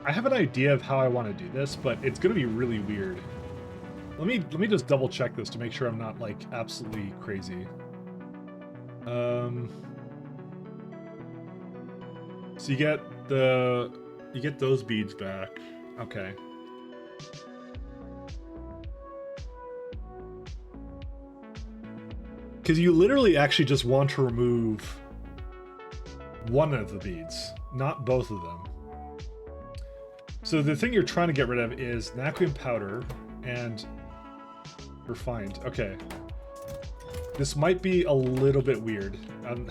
I have an idea of how I want to do this, but it's going to be really weird. Let me just double check this to make sure I'm not like absolutely crazy. So you get those beads back. Okay. Because you literally actually just want to remove one of the beads, not both of them. So the thing you're trying to get rid of is naquin powder and refined. Okay. This might be a little bit weird. I'm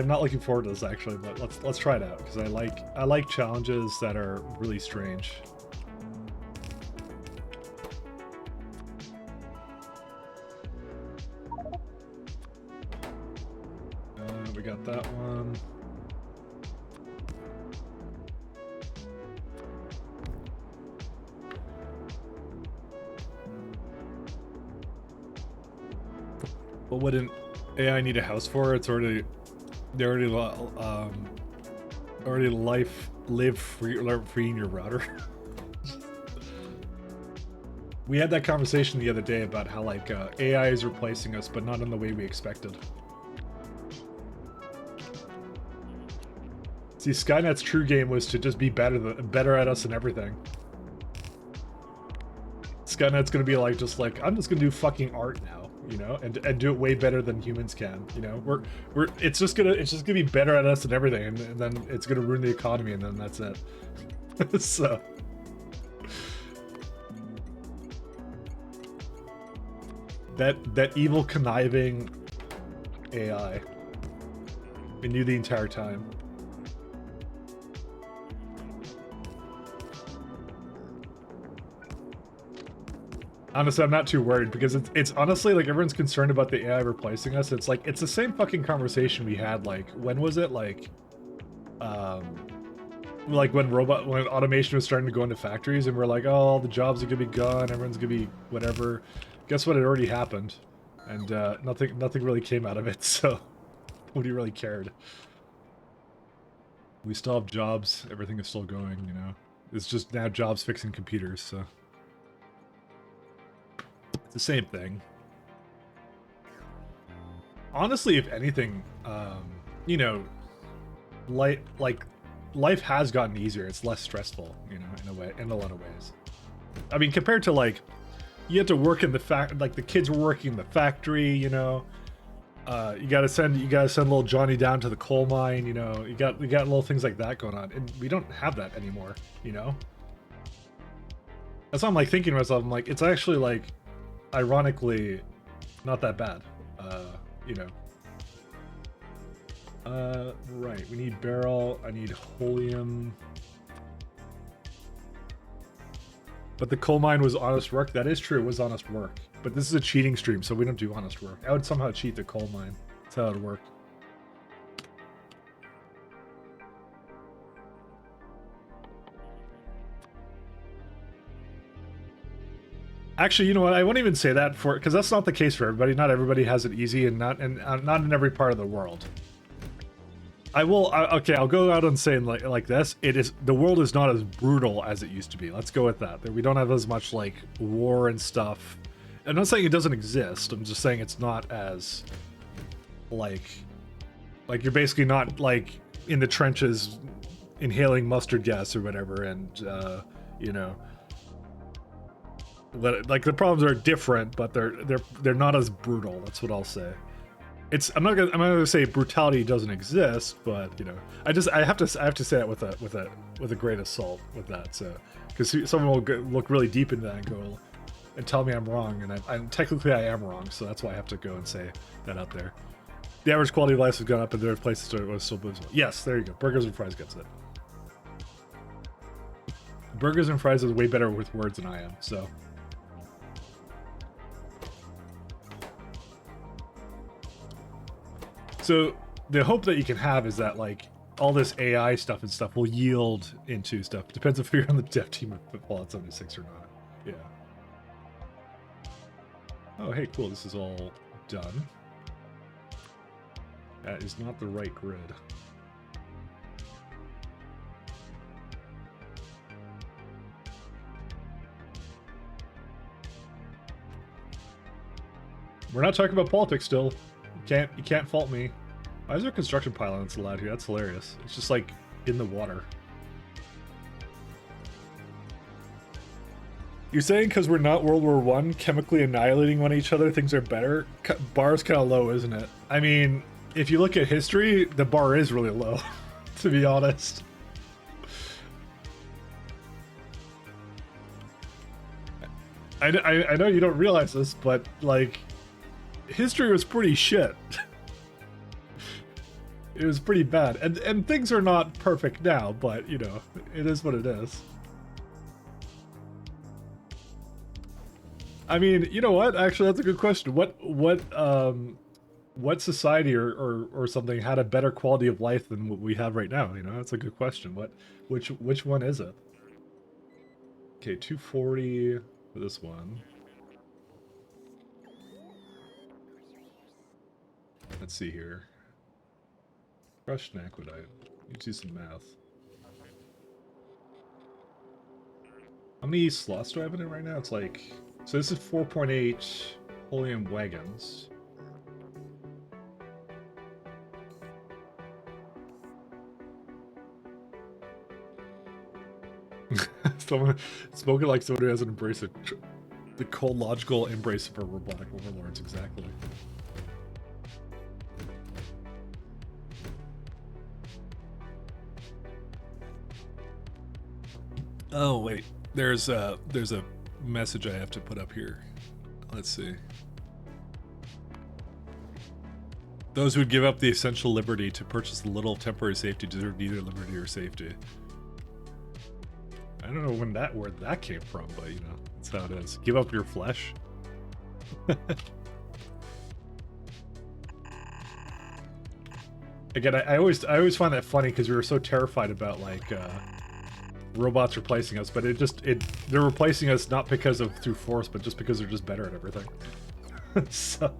not looking forward to this actually, but let's try it out because I like challenges that are really strange. We got that one. What would an AI need a house for? It's already live free in your router. We had that conversation the other day about how like AI is replacing us, but not in the way we expected. See, Skynet's true game was to just be better at us and everything. Skynet's gonna be like I'm just gonna do fucking art now, you know, and do it way better than humans can, you know. It's just gonna be better at us and everything, and then it's gonna ruin the economy, and then that's it. So that evil conniving AI, we knew the entire time. Honestly, I'm not too worried because it's honestly like everyone's concerned about the AI replacing us. It's like it's the same fucking conversation we had like when was it like when automation was starting to go into factories and we're like, oh, all the jobs are gonna be gone, everyone's gonna be whatever. Guess what? It already happened, and nothing really came out of it. So nobody really cared. We still have jobs. Everything is still going. You know, it's just now jobs fixing computers. So. It's the same thing. Honestly, if anything, you know, life has gotten easier. It's less stressful, you know, in a lot of ways. I mean, compared to like, you had to work in the kids were working in the factory, you know. You gotta send little Johnny down to the coal mine, you know. You got little things like that going on, and we don't have that anymore, you know. That's why I'm like thinking to myself, I'm like, it's actually like, ironically, not that bad, you know. Right. We need barrel. I need holium. But the coal mine was honest work. That is true. It was honest work. But this is a cheating stream, so we don't do honest work. I would somehow cheat the coal mine. That's how it would work. Actually, you know what? I won't even say that for because that's not the case for everybody. Not everybody has it easy, and not in every part of the world. Okay, I'll go out and say like this. The world is not as brutal as it used to be. Let's go with that. We don't have as much like war and stuff. I'm not saying it doesn't exist. I'm just saying it's not as like you're basically not like in the trenches inhaling mustard gas or whatever, and you know. Like the problems are different, but they're not as brutal. That's what I'll say. I'm not gonna say brutality doesn't exist, but you know, I have to say that with a grain of salt with that. So because someone will look really deep into that and go and tell me I'm wrong, and technically I am wrong. So that's why I have to go and say that out there. The average quality of life has gone up, and there are places where it was still blissful. Yes, there you go. Burgers and fries gets it. Burgers and fries is way better with words than I am. So the hope that you can have is that like all this AI stuff and stuff will yield into stuff. Depends if you're on the dev team of Fallout 76 or not. Yeah. Oh, hey, cool. This is all done. That is not the right grid. We're not talking about politics still. You can't fault me. Why is there construction pylons allowed here? That's hilarious. It's just like in the water. You're saying because we're not World War I, chemically annihilating one each other, things are better? Bar's kind of low, isn't it? I mean, if you look at history, the bar is really low, to be honest. I know you don't realize this, but like, history was pretty shit. It was pretty bad, and things are not perfect now, but you know, it is what it is. I mean, you know what? Actually, that's a good question. What society or something had a better quality of life than what we have right now? You know, that's a good question. Which one is it? Okay, 240 for this one. Let's see here. Crushed and aquadite. You do some math. How many slots do I have in it right now? It's like... So this is 4.8 helium wagons. Spoken like someone who hasn't embraced the cold logical embrace of our robotic overlords, exactly. Oh wait, there's a message I have to put up here. Let's see. Those who would give up the essential liberty to purchase a little temporary safety deserve neither liberty or safety. I don't know where that came from, but you know, that's how it is. Give up your flesh. Again, I always find that funny because we were so terrified about like robots replacing us, but they're replacing us not because of through force, but just because they're just better at everything. So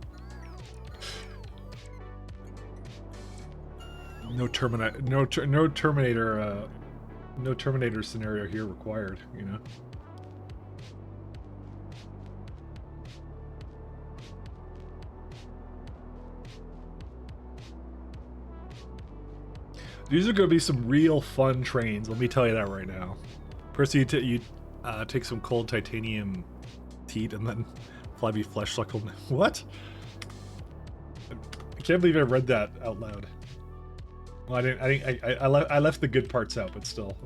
no Terminator scenario here required, you know. These are going to be some real fun trains, let me tell you that right now. First you take some cold titanium teat and then flabby flesh suckle. What? I can't believe I read that out loud. Well, I left the good parts out, but still.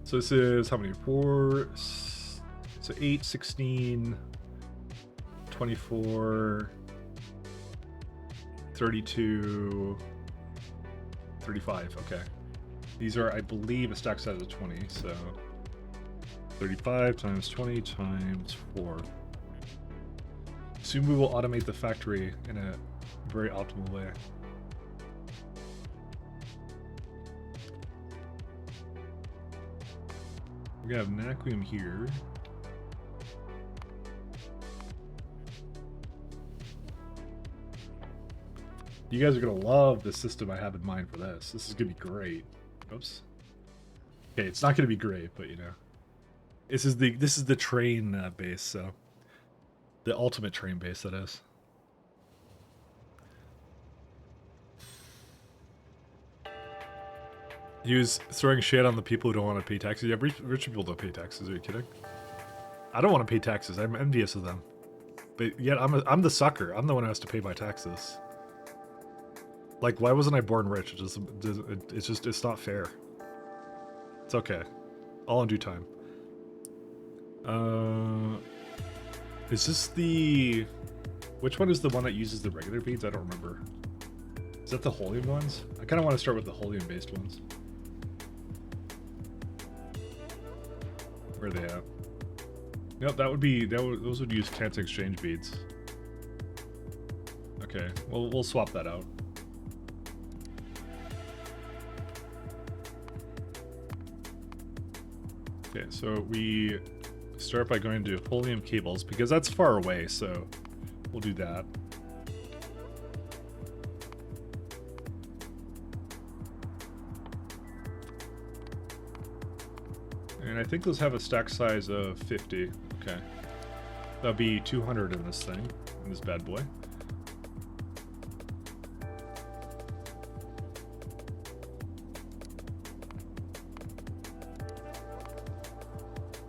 So this is how many? 4, so 8, 16, 24, 32, 35. Okay. These are, I believe, a stack size of 20. So 35 times 20 times 4. Soon we will automate the factory in a very optimal way. We have Naquium here. You guys are gonna love the system I have in mind for this. This is gonna be great. Oops. Okay, it's not gonna be great, but you know, this is the train base, so the ultimate train base that is. He was throwing shade on the people who don't want to pay taxes. Yeah, rich people don't pay taxes. Are you kidding? I don't want to pay taxes. I'm envious of them. But yet I'm the sucker. I'm the one who has to pay my taxes. Like, why wasn't I born rich? It's not fair. It's okay. All in due time. Is this the... Which one is the one that uses the regular beads? I don't remember. Is that the Holium ones? I kind of want to start with the Holium-based ones. Where are they at? Nope, those would use Can't Exchange beads. Okay, well, we'll swap that out. Okay, so we start by going to Holium cables, because that's far away, so we'll do that. And I think those have a stack size of 50. Okay. That'll be 200 in this thing, in this bad boy.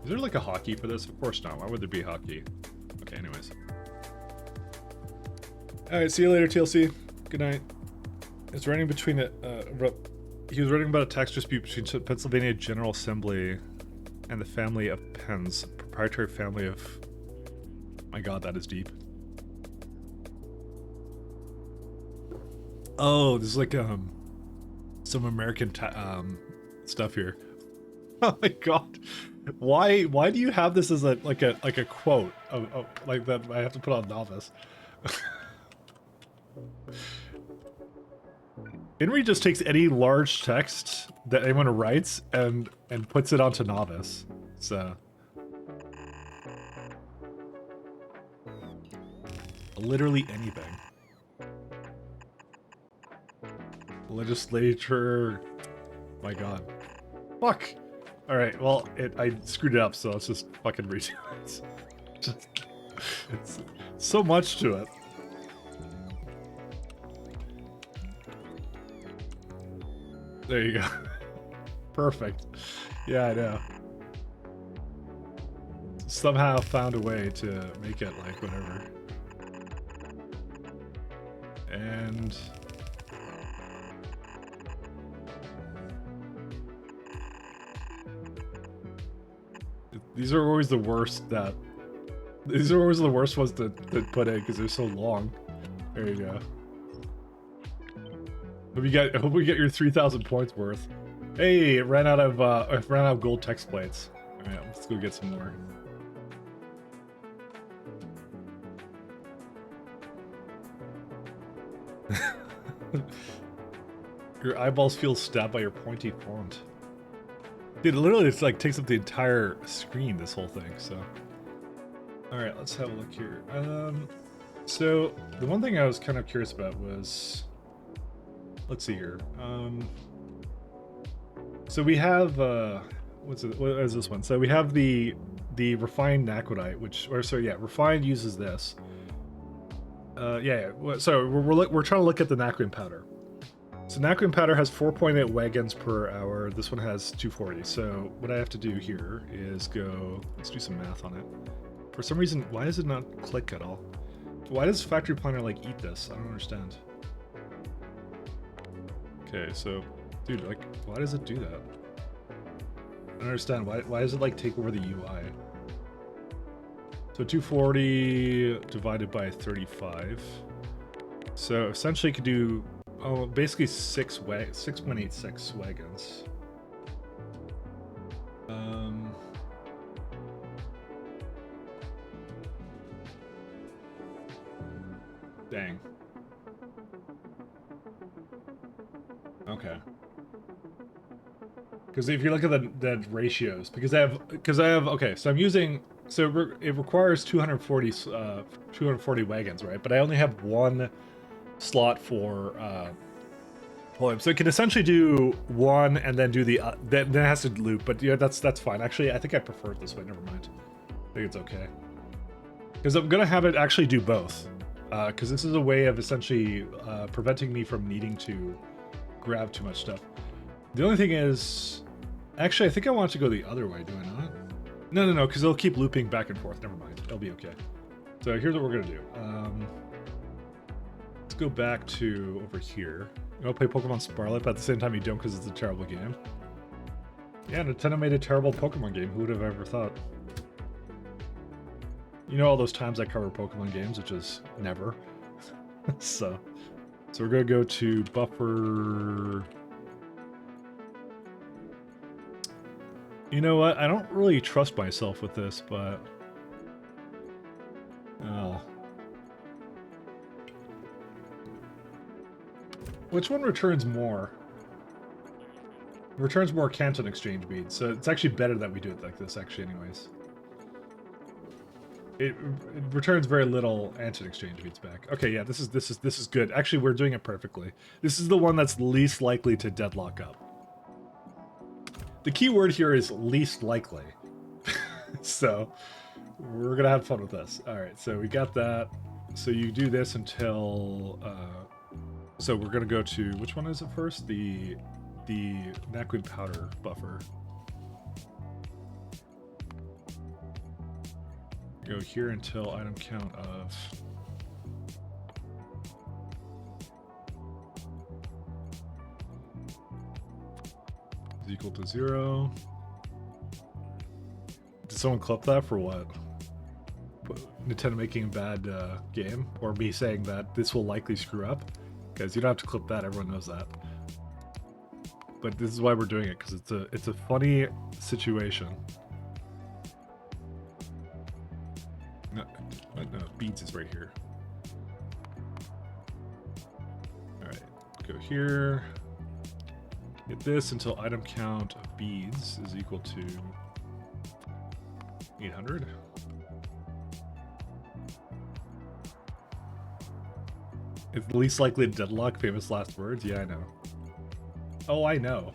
Is there like a hotkey for this? Of course not. Why would there be a hotkey? Okay, anyways. Alright, see you later, TLC. Good night. It's running between it. He was writing about a tax dispute between Pennsylvania General Assembly and the family of Penn's, proprietary family of... My god, that is deep. Oh, this is like some American stuff here. Oh my god. Why do you have this as a quote of like that I have to put on novice? Henry just takes any large text that anyone writes and puts it onto novice. So literally anything. Legislature. My god. Fuck. Alright, well, I screwed it up, so let's just fucking redo it. It's so much to it. There you go. Perfect. Yeah, I know. Somehow found a way to make it like whatever. And... These are always the worst that... These are always the worst ones to put in because they're so long. There you go. I hope we get your 3,000 points worth. Hey, it ran out of gold text plates. All right, let's go get some more. Your eyeballs feel stabbed by your pointy font. Dude, literally, it's like takes up the entire screen. This whole thing. So, all right, let's have a look here. So the one thing I was kind of curious about was. Let's see here. So we have what is this one? So we have the refined naquidite, refined uses this. So we're trying to look at the naquium powder. So naquium powder has 4.8 wagons per hour. This one has 240. So what I have to do here is let's do some math on it. For some reason, why does it not click at all? Why does Factory Planner like eat this? I don't understand. Okay, so, dude, like, why does it do that? I don't understand. Why does it, like, take over the UI? So 240 divided by 35. So essentially you could do, basically 6.86 wagons. Dang. Okay. Because if you look at the ratios, because I have, okay, so I'm using, so it requires 240 wagons, right? But I only have one slot for pulling. So it can essentially do one and then do the, then it has to loop, but yeah, that's fine. Actually, I think I prefer it this way, never mind. I think it's okay. Because I'm gonna have it actually do both. Because this is a way of essentially preventing me from needing to grab too much stuff. The only thing is, actually, I think I want to go the other way, do I not? No, because it'll keep looping back and forth. Never mind, it'll be okay. So here's what we're gonna do. Let's go back to over here. You want to play Pokemon Scarlet, but at the same time you don't because it's a terrible game. Yeah, Nintendo made a terrible Pokemon game. Who would have ever thought? You know all those times I cover Pokemon games, which is never. So we're gonna go to buffer. You know what? I don't really trust myself with this, but which one returns more? Returns more Canton exchange beads, so it's actually better that we do it like this, actually, anyways. It returns very little Anton exchange beads back. Okay, yeah, this is good. Actually, we're doing it perfectly. This is the one that's least likely to deadlock up. The key word here is least likely. So we're gonna have fun with this. All right, so we got that. So you do this until. So we're gonna go to, which one is it first? The Naquid powder buffer. Go here until item count of is equal to 0. Did someone clip that for what? Nintendo making a bad game, or me saying that this will likely screw up? Because you don't have to clip that. Everyone knows that. But this is why we're doing it, because it's a funny situation. No, beads is right here. Alright, go here. Get this until item count of beads is equal to 800. It's the least likely to deadlock, famous last words? Yeah, I know. Oh, I know.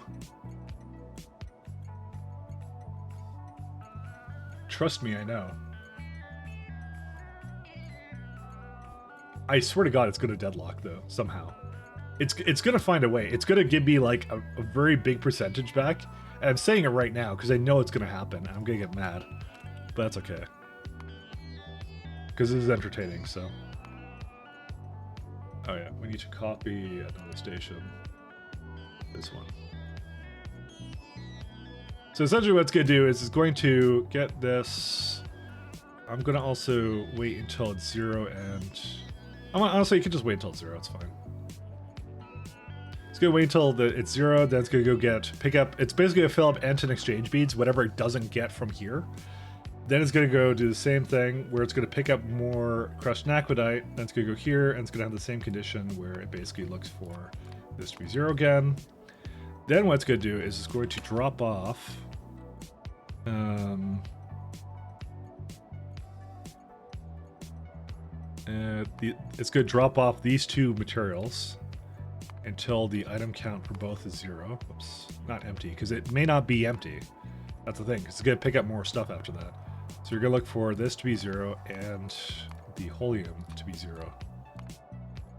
Trust me, I know. I swear to God, it's gonna deadlock though somehow. It's gonna find a way. It's gonna give me like a very big percentage back, and I'm saying it right now because I know it's gonna happen. I'm gonna get mad, but that's okay because this is entertaining. So, oh yeah, we need to copy another station. This one. So essentially, what it's gonna do is it's going to get this. I'm gonna also wait until it's 0 and. Honestly, you can just wait until it's 0, it's fine. It's gonna wait until it's 0, then it's gonna go pick up, it's basically gonna fill up Anton exchange beads, whatever it doesn't get from here. Then it's gonna go do the same thing, where it's gonna pick up more crushed Naquidite, then it's gonna go here, and it's gonna have the same condition where it basically looks for this to be 0 again. Then what it's gonna do is it's going to drop off, it's going to drop off these two materials until the item count for both is 0. Oops, not empty, because it may not be empty. That's the thing, because it's going to pick up more stuff after that. So you're going to look for this to be 0 and the holium to be 0.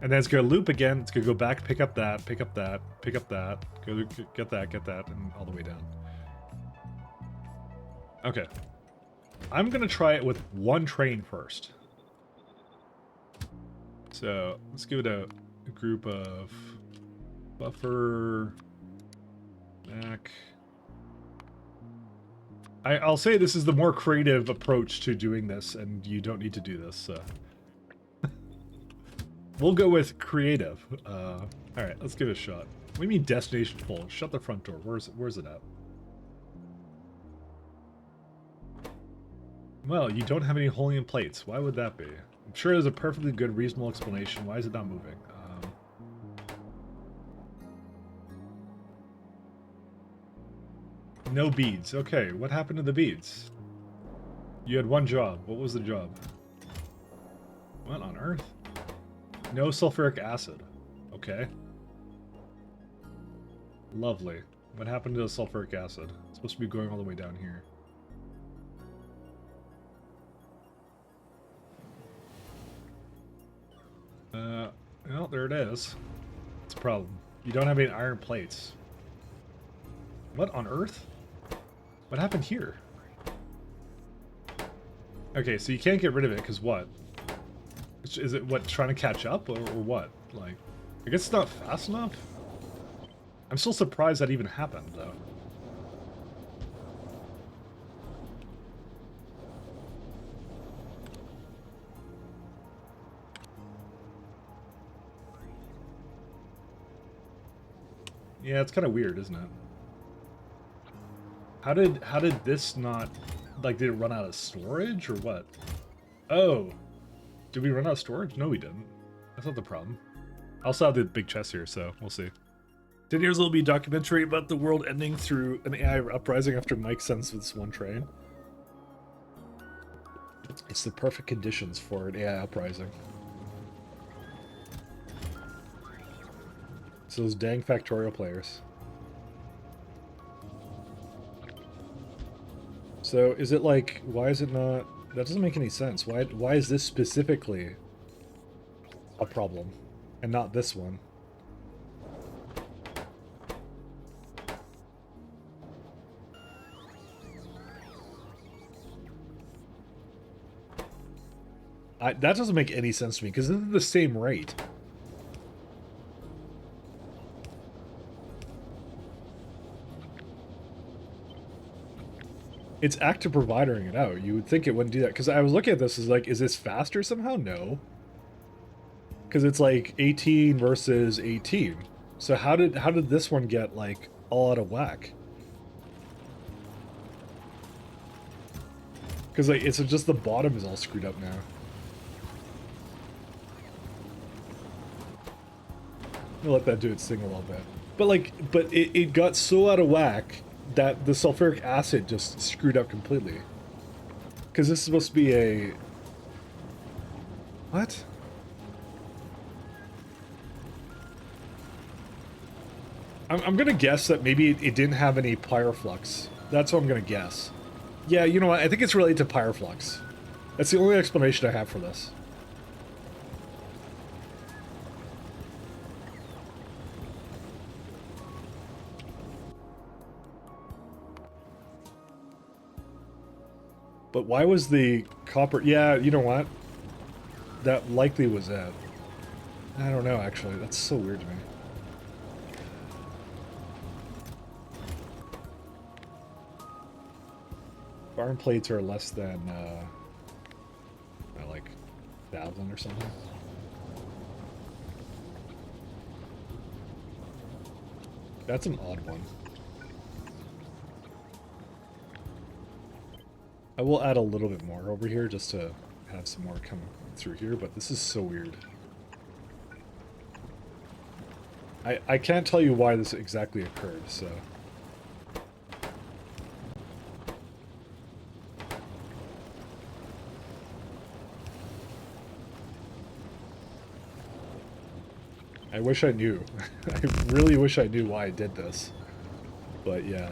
And then it's going to loop again. It's going to go back, pick up that, pick up that, pick up that, go get that, and all the way down. Okay. I'm going to try it with one train first. So let's give it a group of buffer back. I'll say this is the more creative approach to doing this, and you don't need to do this. So. We'll go with creative. All right, let's give it a shot. What do you mean destination full? Shut the front door. Where's it at? Well, you don't have any hole in plates. Why would that be? I'm sure there's a perfectly good, reasonable explanation. Why is it not moving? No beads. Okay, what happened to the beads? You had one job. What was the job? What on earth? No sulfuric acid. Okay. Lovely. What happened to the sulfuric acid? It's supposed to be going all the way down here. Well, there it is. It's a problem. You don't have any iron plates. What on earth? What happened here? Okay, so you can't get rid of it, because what? Is it, what, trying to catch up, or what? Like, I guess it's not fast enough? I'm still surprised that even happened, though. Yeah, it's kind of weird, isn't it? How did this not, like, did it run out of storage or what? Oh, did we run out of storage? No, we didn't. That's not the problem. I also have the big chest here, so we'll see. 10 years will be a documentary about the world ending through an AI uprising after Mike sends this one train. It's the perfect conditions for an AI uprising. So those dang Factorio players. So is it like, why is it not, that doesn't make any sense. Why is this specifically a problem and not this one? That doesn't make any sense to me because this is the same rate. It's active providing it out. You would think it wouldn't do that. Because I was looking at this as like, is this faster somehow? No. Because it's like 18 versus 18. So how did this one get like all out of whack? Because like it's just the bottom is all screwed up now. I'll let that do its thing a little bit. But like, it got so out of whack that the sulfuric acid just screwed up completely. Because this is supposed to be a... What? I'm gonna guess that maybe it didn't have any pyroflux. That's what I'm gonna guess. Yeah, you know what? I think it's related to pyroflux. That's the only explanation I have for this. But why was the copper... Yeah, you know what? That likely was it. I don't know, actually. That's so weird to me. Iron plates are less than, like, 1,000 or something. That's an odd one. I will add a little bit more over here just to have some more come through here, but this is so weird. I can't tell you why this exactly occurred, so... I wish I knew. I really wish I knew why I did this. But yeah.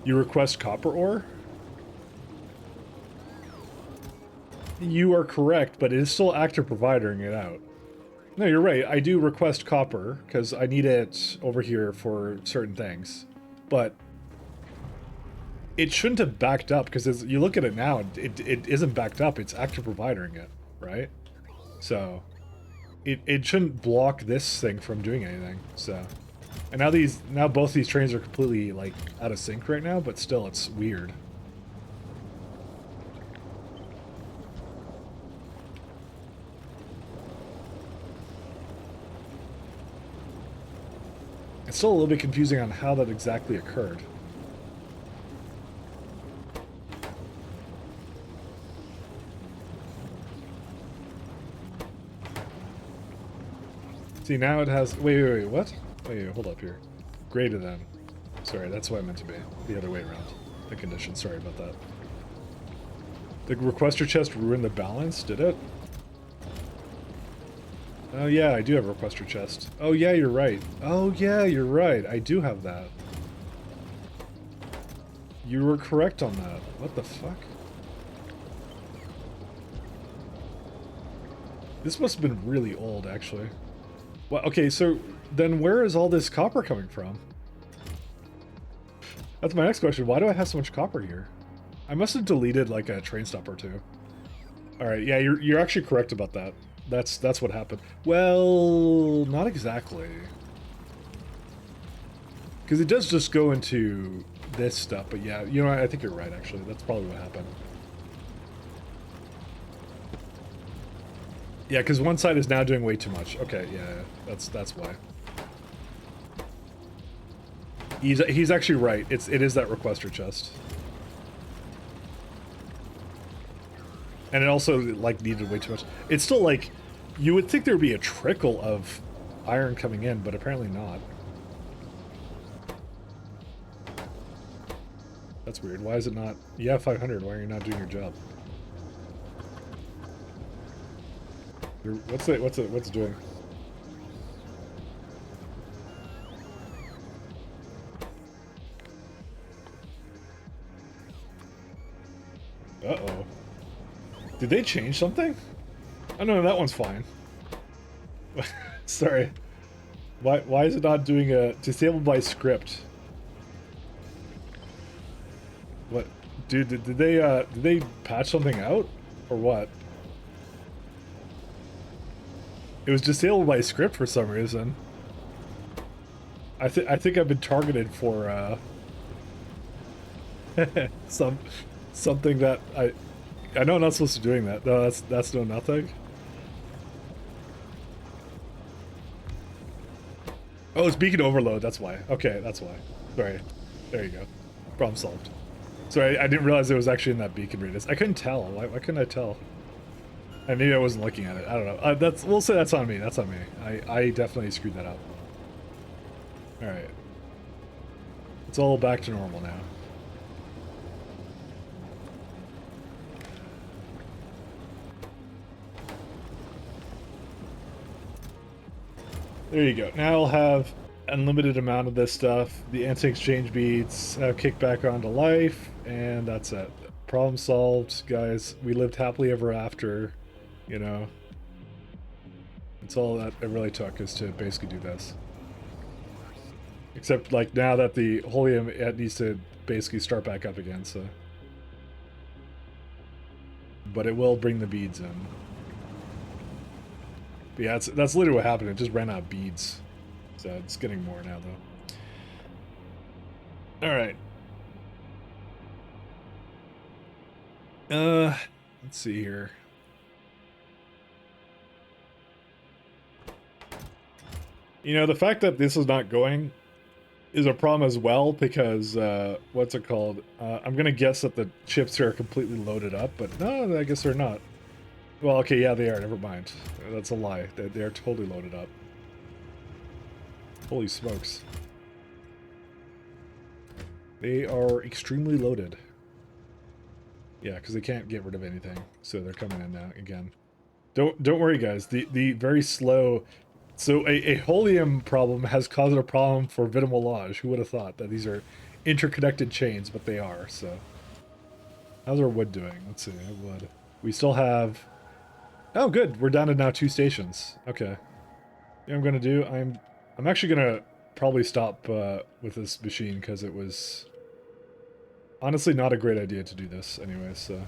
You request copper ore? You are correct, but it is still active providing it out. No, you're right. I do request copper, because I need it over here for certain things. But it shouldn't have backed up, because as you look at it now, it isn't backed up. It's active providing it, right? So, it shouldn't block this thing from doing anything, so... And now both these trains are completely, like, out of sync right now, but still, it's weird. It's still a little bit confusing on how that exactly occurred. See, now it has... Wait, what? Wait, hold up here. Greater than. Sorry, that's what I meant to be. The other way around. The condition, sorry about that. The requester chest ruined the balance, did it? Oh yeah, I do have a requester chest. Oh yeah, you're right. Oh yeah, you're right. I do have that. You were correct on that. What the fuck? This must have been really old, actually. Well, okay, so then where is all this copper coming from? That's my next question. Why do I have so much copper here? I must have deleted like a train stop or two. All right, yeah, you're actually correct about that. That's what happened. Well, not exactly. Because it does just go into this stuff, but yeah, you know, I think you're right, actually. That's probably what happened. Yeah, because one side is now doing way too much. Okay, yeah, that's why. He's actually right. It is that requester chest. And it also, like, needed way too much. It's still, like, you would think there would be a trickle of iron coming in, but apparently not. That's weird. Why is it not... You have 500. Why are you not doing your job? What's it doing? Uh-oh. Did they change something? Oh no, that one's fine. Sorry. Why is it not doing a disabled by script? What, dude? Did they patch something out or what? It was disabled by script for some reason. I think I've been targeted for something that I know I'm not supposed to be doing that. No, that's no nothing. Oh, it's beacon overload. That's why. Okay, that's why. Sorry. There you go. Problem solved. Sorry, I didn't realize it was actually in that beacon radius. I couldn't tell. Why couldn't I tell? And maybe I wasn't looking at it. I don't know. We'll say that's on me. That's on me. I definitely screwed that up. All right. It's all back to normal now. There you go. Now I'll have unlimited amount of this stuff. The anti-exchange beads have kicked back onto life, and that's it. Problem solved, guys. We lived happily ever after, you know. It's all that it really took is to basically do this. Except, like, now that the holium, it needs to basically start back up again, so. But it will bring the beads in. But yeah, that's literally what happened. It just ran out of beads. So it's getting more now, though. Alright. Let's see here. You know, the fact that this is not going is a problem as well, because, what's it called? I'm gonna guess that the chips are completely loaded up, but no, I guess they're not. Well, okay, yeah, they are. Never mind. That's a lie. They are totally loaded up. Holy smokes. They are extremely loaded. Yeah, because they can't get rid of anything, so they're coming in now again. Don't worry, guys. The very slow. So a holium problem has caused a problem for Vitamoulage. Who would have thought that these are interconnected chains? But they are. So how's our wood doing? Let's see. Wood. We still have. Oh, good. We're down to now 2 stations. Okay. Yeah, I'm gonna do. I'm actually gonna probably stop with this machine because it was honestly not a great idea to do this anyway. So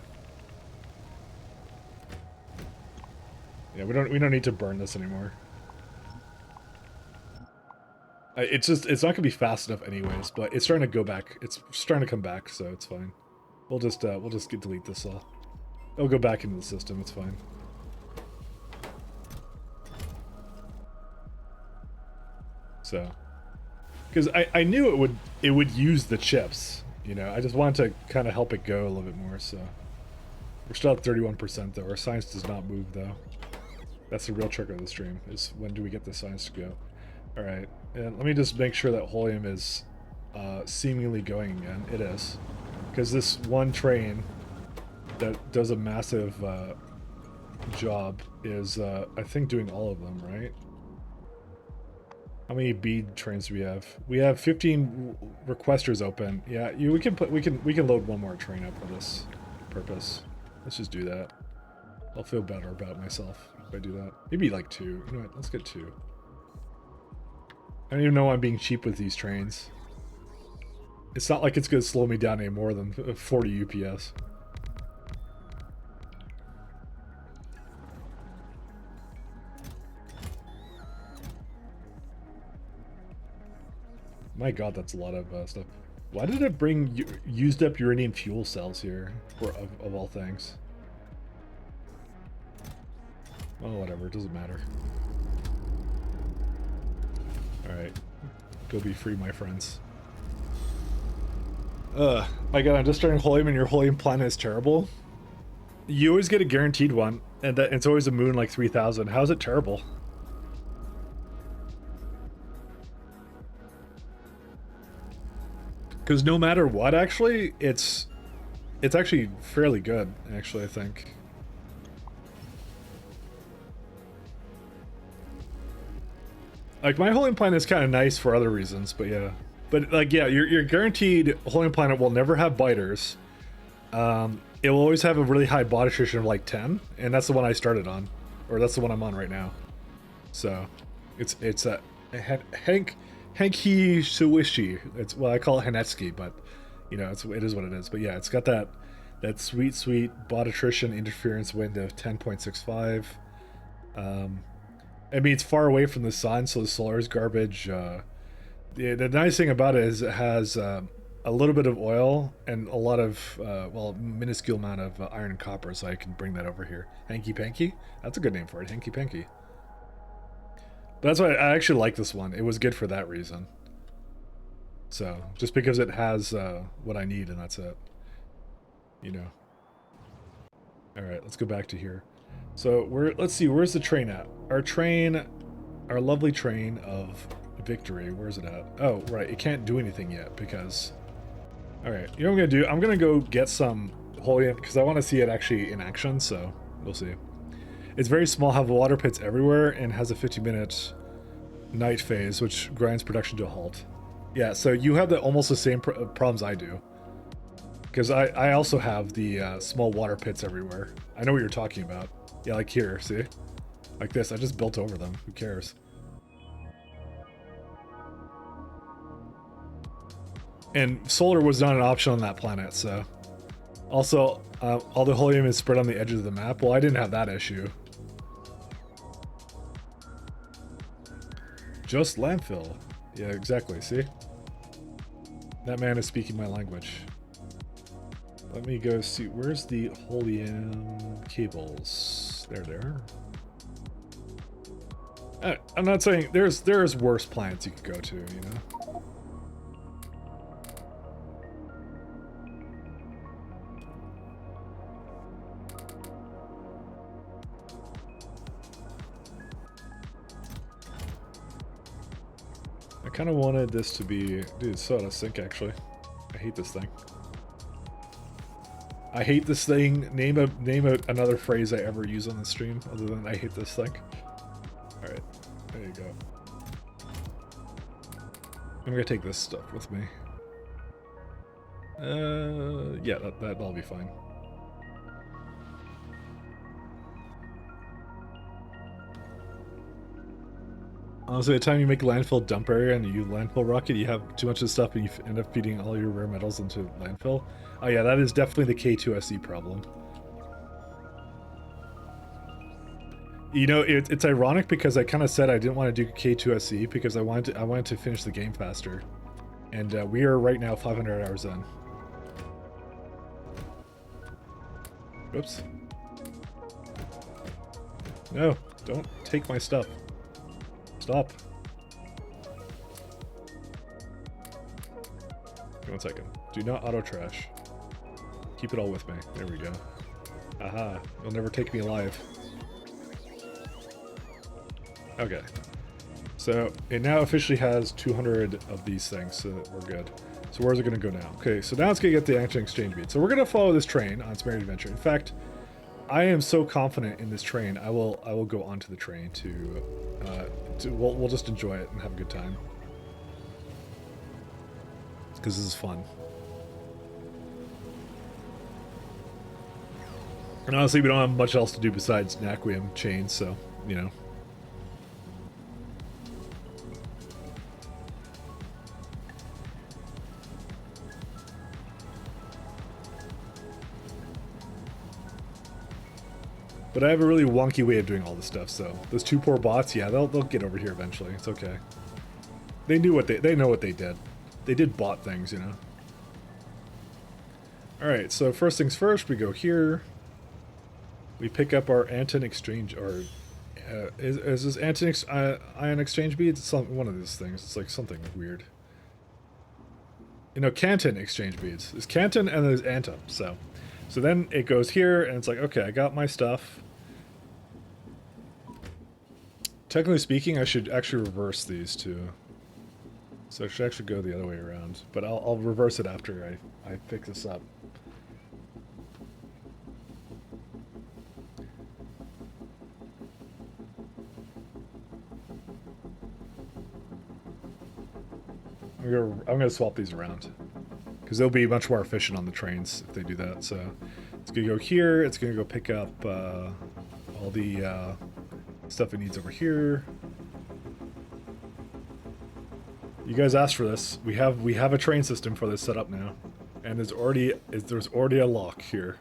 yeah, we don't need to burn this anymore. It's not gonna be fast enough anyways, but it's starting to go back. It's starting to come back, so it's fine. We'll just delete this all. It'll go back into the system. It's fine. So Because I knew it would use the chips, you know. I just wanted to kind of help it go a little bit more. So we're still at 31% though. Our science does not move though. That's the real trick of the stream, is when do we get the science to go. All right, and let me just make sure that helium is seemingly going again. It is, because this one train that does a massive job is I think doing all of them, right? How many bead trains do we have? We have 15 requesters open. Yeah, we can load one more train up for this purpose. Let's just do that. I'll feel better about myself if I do that. Maybe like 2. You know what? Let's get 2. I don't even know why I'm being cheap with these trains. It's not like it's going to slow me down any more than 40 UPS. My god, that's a lot of stuff. Why did it bring used up uranium fuel cells here, of all things? Oh, whatever, it doesn't matter. Alright. Go be free, my friends. My god, I'm just starting helium and your helium planet is terrible. You always get a guaranteed one, and that it's always a moon like 3000. How is it terrible? Because no matter what, actually, it's actually fairly good, actually, I think. Like, my helium planet is kind of nice for other reasons, but yeah. But, like, yeah, your guaranteed helium planet will never have biters. It will always have a really high body attrition of, like, 10, and that's the one I started on. Or that's the one I'm on right now. So, it's a Henki Suishi. It's, well, I call it Hanetsky, but you know, it is what it is. But yeah, it's got that sweet bot attrition interference wind of 10.65. I mean, it's far away from the sun, so the solar is garbage. The nice thing about it is it has a little bit of oil and a lot of well, minuscule amount of iron and copper, so I can bring that over here. Hanky Panky? That's a good name for it, Hanky Panky. That's why I actually like this one. It was good for that reason. So, just because it has what I need, and that's it. You know. Alright, let's go back to here. So, let's see, where's the train at? Our lovely train of victory, where's it at? Oh, right, it can't do anything yet, because... Alright, you know what I'm going to do? I'm going to go get some helium, because I want to see it actually in action, so we'll see. It's very small, have water pits everywhere, and has a 50-minute night phase, which grinds production to a halt. Yeah, so you have almost the same problems I do. Because I also have the small water pits everywhere. I know what you're talking about. Yeah, like here, see? Like this, I just built over them. Who cares? And solar was not an option on that planet, so... Also, all the helium is spread on the edges of the map. Well, I didn't have that issue. Just landfill. Yeah, exactly, see? That man is speaking my language. Let me go see, where's the helium cables? There. I'm not saying, there's worse planets you could go to, you know? I kind of wanted this to be... Dude, it's so out of sync, actually. I hate this thing. I hate this thing. Name another phrase I ever use on the stream, other than I hate this thing. Alright, there you go. I'm gonna take this stuff with me. Yeah, that'll be fine. Honestly, the time you make a landfill dump area and you landfill rocket, you have too much of stuff and you end up feeding all your rare metals into landfill. Oh yeah, that is definitely the K2SE problem. You know, it's ironic because I kind of said I didn't want to do K2SE because I wanted to finish the game faster. And we are right now 500 hours in. Oops. No, don't take my stuff. Stop. 1 second. Do not auto trash. Keep it all with me. There we go. Aha. You'll never take me alive. Okay. So it now officially has 200 of these things, so we're good. So where's it going to go now? Okay, so now it's going to get the action exchange bead. So we're going to follow this train on its merry adventure. In fact, I am so confident in this train. I will go onto the train we'll just enjoy it and have a good time. Because this is fun. And honestly, we don't have much else to do besides Naquium chains, so, you know. But I have a really wonky way of doing all this stuff, so those 2 poor bots, yeah, they'll get over here eventually. It's okay. They know what they did. They did bot things, you know. All right, so first things first, we go here. We pick up our Anton exchange, or is this Anton ion exchange beads? It's one of these things. It's like something weird. You know, Canton exchange beads. There's Canton and there's Anton. So then it goes here, and it's like, okay, I got my stuff. Technically speaking, I should actually reverse these two. So I should actually go the other way around. But I'll reverse it after I fix this up. I'm gonna swap these around because they'll be much more efficient on the trains if they do that. So it's gonna go here. It's gonna go pick up all the stuff it needs over here. You guys asked for this. We have a train system for this set up now, and there's already a lock here.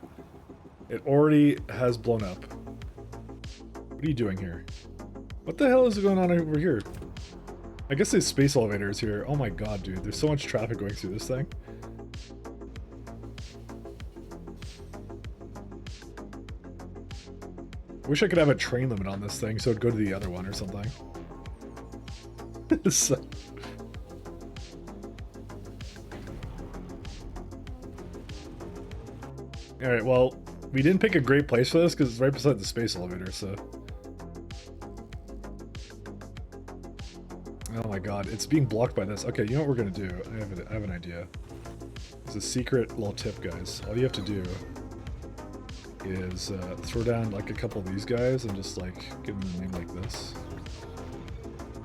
It already has blown up. What are you doing here? What the hell is going on over here? I guess there's space elevators here. Oh my god, dude. There's so much traffic going through this thing. Wish I could have a train limit on this thing so it'd go to the other one or something. So... Alright, well, we didn't pick a great place for this because it's right beside the space elevator, so... Oh my god, it's being blocked by this. Okay, you know what we're gonna do? I have an idea. It's a secret little tip, guys. All you have to do is throw down like a couple of these guys and just like give them a name like this.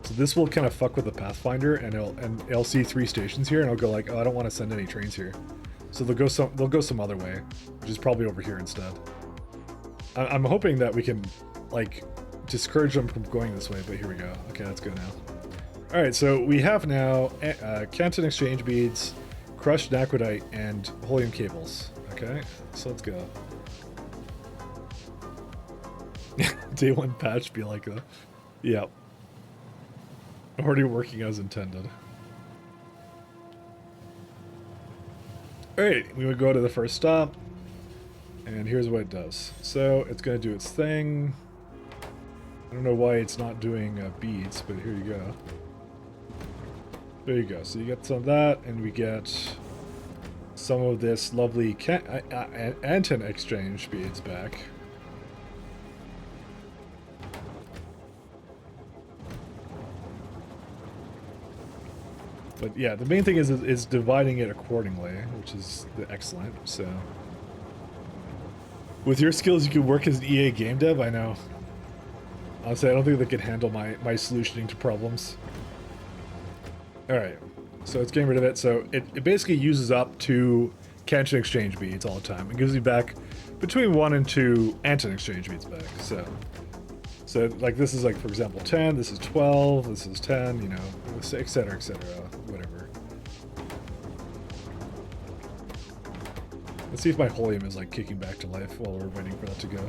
So this will kind of fuck with the Pathfinder, and it'll see 3 stations here, and it'll go like, oh, I don't want to send any trains here. So they'll go some other way, which is probably over here instead. I'm hoping that we can like discourage them from going this way, but here we go. Okay, let's go now. Alright, so we have now Canton exchange beads, crushed Naquidite, and Holium cables. Okay, so let's go. Day 1 patch be like that. Yep. Already working as intended. Alright, we would go to the first stop, and here's what it does. So it's going to do its thing. I don't know why it's not doing beads, but here you go. There you go. So you get some of that, and we get some of this lovely Anton exchange beads back. But yeah, the main thing is dividing it accordingly, which is excellent. So with your skills, you could work as an EA game dev. I know. Honestly, I don't think they could handle my solutioning to problems. Alright, so it's getting rid of it. So it basically uses up 2 Canton exchange beads all the time. It gives you back between 1 and 2 Anton exchange beads back. So like this is like, for example, 10, this is 12, this is 10, you know, etc, whatever. Let's see if my Holium is like kicking back to life while we're waiting for that to go.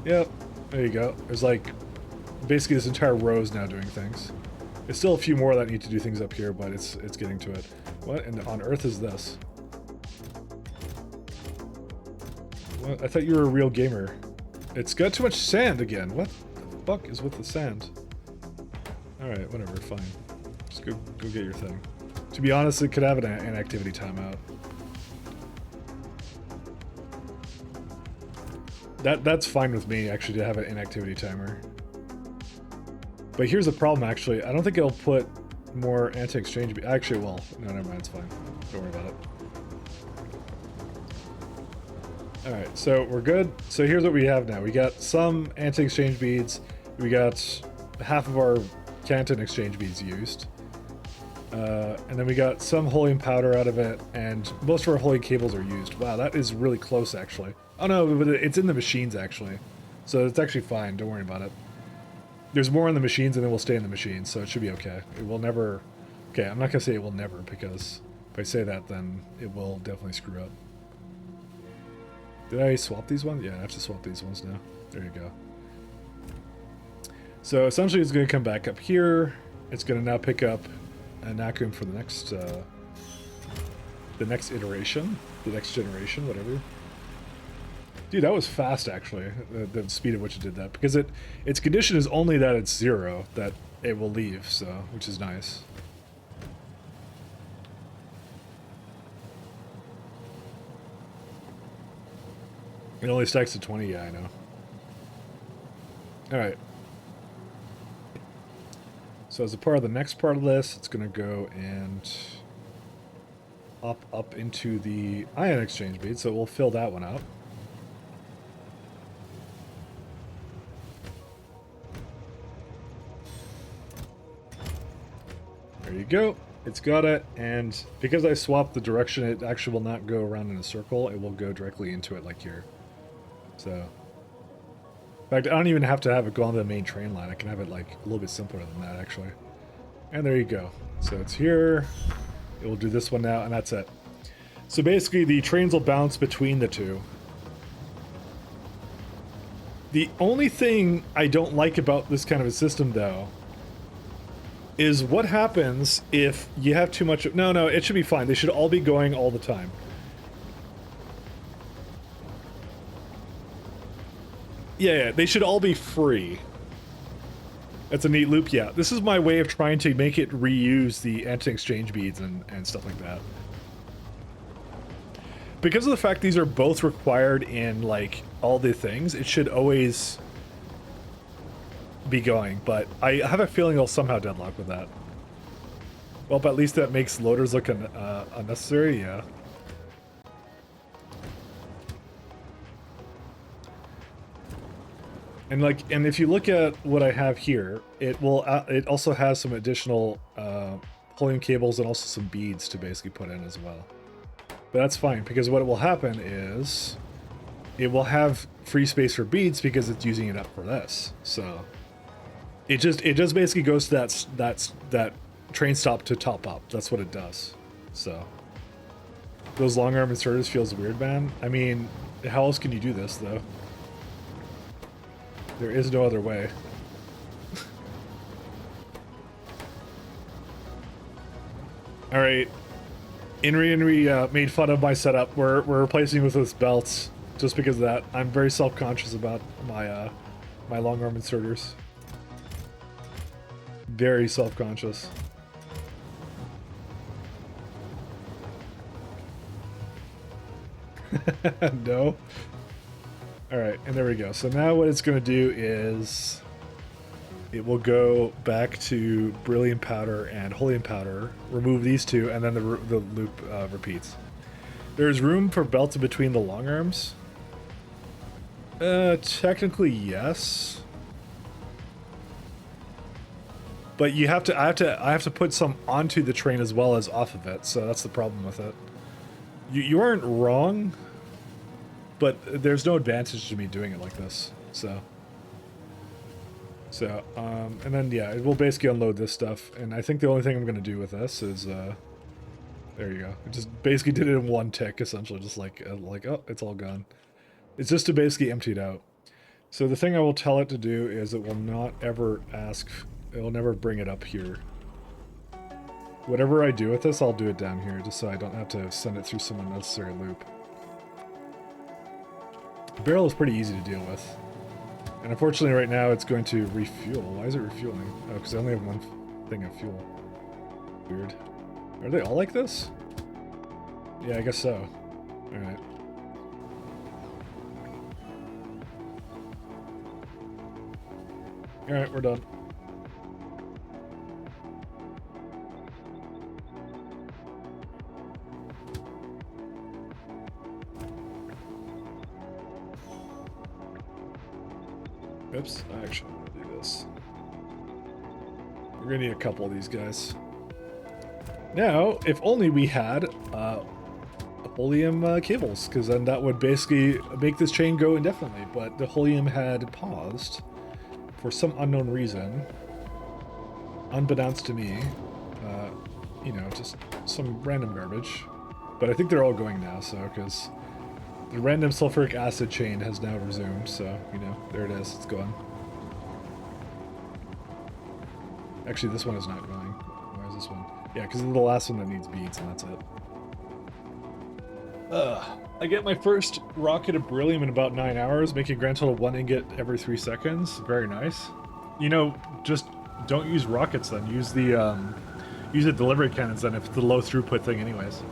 Yep, there you go. There's like, basically this entire row is now doing things. There's still a few more that need to do things up here, but it's getting to it. What on earth is this? What? I thought you were a real gamer. It's got too much sand again. What the fuck is with the sand? Alright, whatever, fine. Just go get your thing. To be honest, it could have an activity timeout. That's fine with me, actually, to have an inactivity timer. But here's the problem, actually. I don't think it'll put more anti-exchange... Actually, well, no, never mind, it's fine. Don't worry about it. Alright, so we're good. So here's what we have now. We got some anti-exchange beads. We got half of our Canton exchange beads used. And then we got some holy powder out of it, and most of our holy cables are used. Wow, that is really close, actually. Oh no, but it's in the machines, actually. So it's actually fine, don't worry about it. There's more in the machines, and then we'll stay in the machines, so it should be okay. It will never... Okay, I'm not going to say it will never, because if I say that, then it will definitely screw up. Did I swap these ones? Yeah, I have to swap these ones now. There you go. So essentially it's going to come back up here. It's going to now pick up an Akum for the next iteration, the next generation, whatever. Dude, that was fast, actually, the speed at which it did that, because its condition is only that it's 0, that it will leave, so, which is nice. It only stacks to 20, yeah, I know. Alright. So as a part of the next part of this, it's going to go and up into the ion exchange bead, so we'll fill that one up. There you go. It's got it, and because I swapped the direction, it actually will not go around in a circle. It will go directly into it like here. So, in fact, I don't even have to have it go on the main train line. I can have it like a little bit simpler than that, actually. And there you go. So it's here. It will do this one now, and that's it. So basically, the trains will bounce between the two. The only thing I don't like about this kind of a system, though, is what happens if you have too much... No, it should be fine. They should all be going all the time. Yeah, they should all be free. That's a neat loop, yeah. This is my way of trying to make it reuse the anti-exchange beads and stuff like that. Because of the fact these are both required in, like, all the things, it should always be going, but I have a feeling they'll somehow deadlock with that. Well, but at least that makes loaders look unnecessary, yeah. And and if you look at what I have here, it also has some additional pulling cables and also some beads to basically put in as well. But that's fine, because what will happen is it will have free space for beads because it's using it up for this. So it just basically goes to that train stop to top up. That's what it does. So those long arm inserters feels weird, man. I mean, how else can you do this though? There is no other way. Alright. Inri made fun of my setup. We're replacing with those belts just because of that. I'm very self-conscious about my my long arm inserters. Very self-conscious. No. Alright, and there we go. So now what it's going to do is it will go back to Brilliant Powder and Holy Powder, remove these two, and then the loop repeats. There's room for belts in between the long arms. Technically, yes. But you have to, I have to put some onto the train as well as off of it, so that's the problem with it. You aren't wrong, but there's no advantage to me doing it like this, so... and then, yeah, it will basically unload this stuff, and I think the only thing I'm going to do with this is, there you go. It just basically did it in one tick, essentially, just like, oh, it's all gone. It's just to basically empty it out. So the thing I will tell it to do is it will not ever ask, it will never bring it up here. Whatever I do with this, I'll do it down here, just so I don't have to send it through some unnecessary loop. The barrel is pretty easy to deal with. And unfortunately right now it's going to refuel. Why is it refueling? Oh, because I only have one thing of fuel. Weird. Are they all like this? Yeah, I guess so. Alright. Alright, we're done. Oops, I actually want to do this. We're gonna need a couple of these guys. Now, if only we had helium cables, because then that would basically make this chain go indefinitely, but the helium had paused for some unknown reason, unbeknownst to me. You know, just some random garbage. But I think they're all going now, so, because the random sulfuric acid chain has now resumed, so, you know, there it is, it's gone. Actually, this one is not going. Why is this one? Yeah, because it's the last one that needs beads, and that's it. I get my first rocket of beryllium in about 9 hours, making a grand total of 1 ingot every 3 seconds. Very nice. You know, just don't use rockets then. Use the delivery cannons then, if it's the low throughput thing anyways.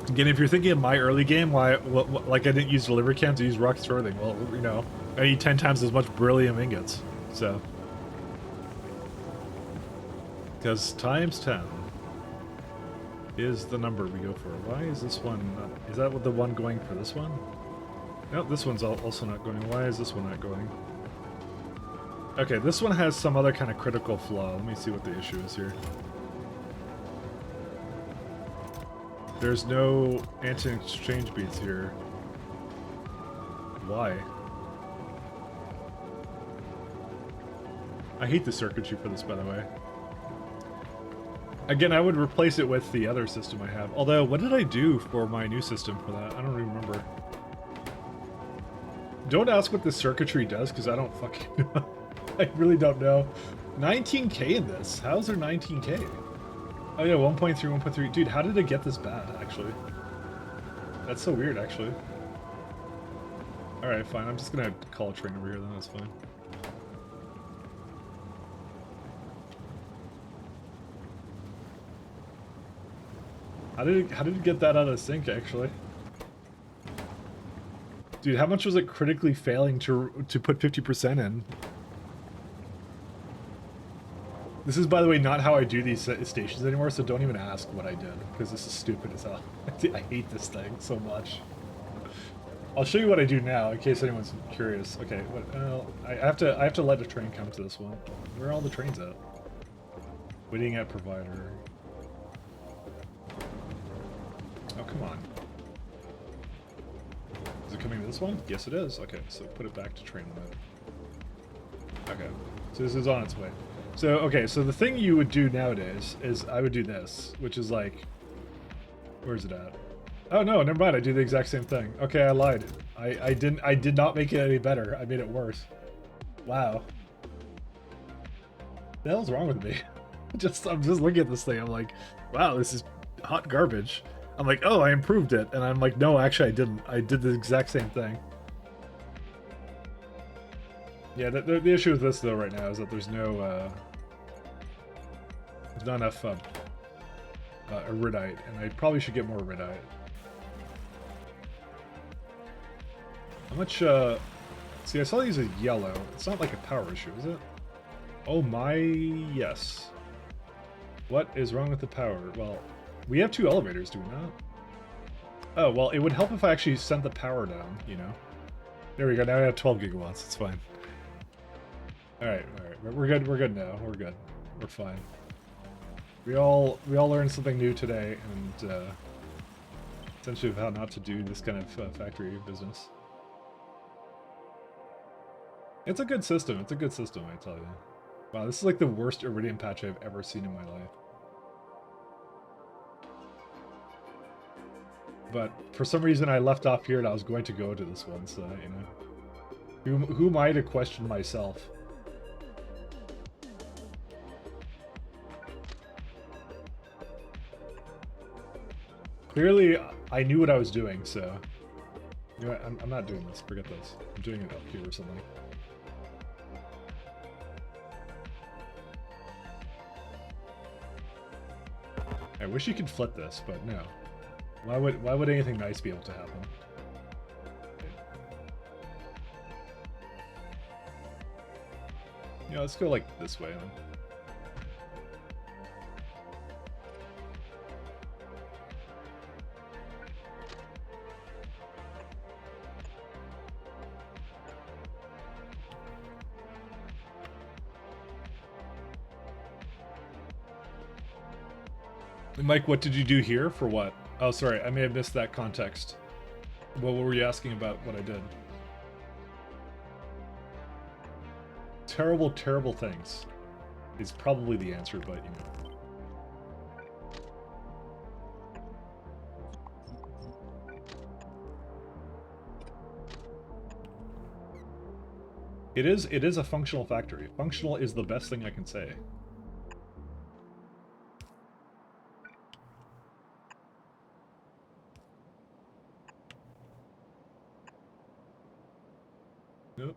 Again, if you're thinking of my early game, why, like I didn't use delivery cannons, I used rockets for everything. Well, you know, I need 10 times as much beryllium ingots, so. Because times 10 is the number we go for. Why is this one not, is that what the one going for this one? Nope, this one's also not going. Why is this one not going? Okay, this one has some other kind of critical flaw. Let me see what the issue is here. There's no anti-exchange beads here. Why? I hate the circuitry for this, by the way. Again, I would replace it with the other system I have. Although, what did I do for my new system for that? I don't even remember. Don't ask what the circuitry does, because I don't fucking know. I really don't know. 19k in this? How's there 19k? Oh yeah, 1.3, 1.3. Dude, how did it get this bad, actually? That's so weird, actually. Alright, fine. I'm just gonna call a train over here, then that's fine. How did it get that out of sync, actually? Dude, how much was it critically failing to put 50% in? This is, by the way, not how I do these stations anymore, so don't even ask what I did, because this is stupid as hell. I hate this thing so much. I'll show you what I do now, in case anyone's curious. Okay, I have to let a train come to this one. Where are all the trains at? Waiting at provider. Oh, come on. Is it coming to this one? Yes, it is. Okay, so put it back to train mode. Okay, so this is on its way. So, okay, so the thing you would do nowadays is I would do this, which is like... Where's it at? Oh, no, never mind. I do the exact same thing. Okay, I lied. I did not make it any better. I made it worse. Wow. What the hell's wrong with me? I'm just looking at this thing. I'm like, wow, this is hot garbage. I'm like, oh, I improved it. And I'm like, no, actually, I didn't. I did the exact same thing. Yeah, the issue with this, though, right now is that there's no, there's not enough iridite, and I probably should get more iridite. How much, see, I saw these as yellow. It's not like a power issue, is it? Oh my, yes. What is wrong with the power? Well, we have 2 elevators, do we not? Oh, well, it would help if I actually sent the power down, you know? There we go, now we have 12 gigawatts, it's fine. Alright, we're good now, we're good. We're fine. We all learned something new today, and essentially of how not to do this kind of factory business. It's a good system, I tell you. Wow, this is like the worst iridium patch I've ever seen in my life. But for some reason I left off here and I was going to go to this one, so, you know. Who am I to question myself? Clearly, I knew what I was doing, so... You know what, I'm not doing this, forget this. I'm doing it up here or something. I wish you could flip this, but no. Why would anything nice be able to happen? Yeah, let's go like this way then. Mike, what did you do here? For what? Oh, sorry, I may have missed that context. What were you asking about what I did? Terrible, terrible things is probably the answer, but you know. It is a functional factory. Functional is the best thing I can say. Nope.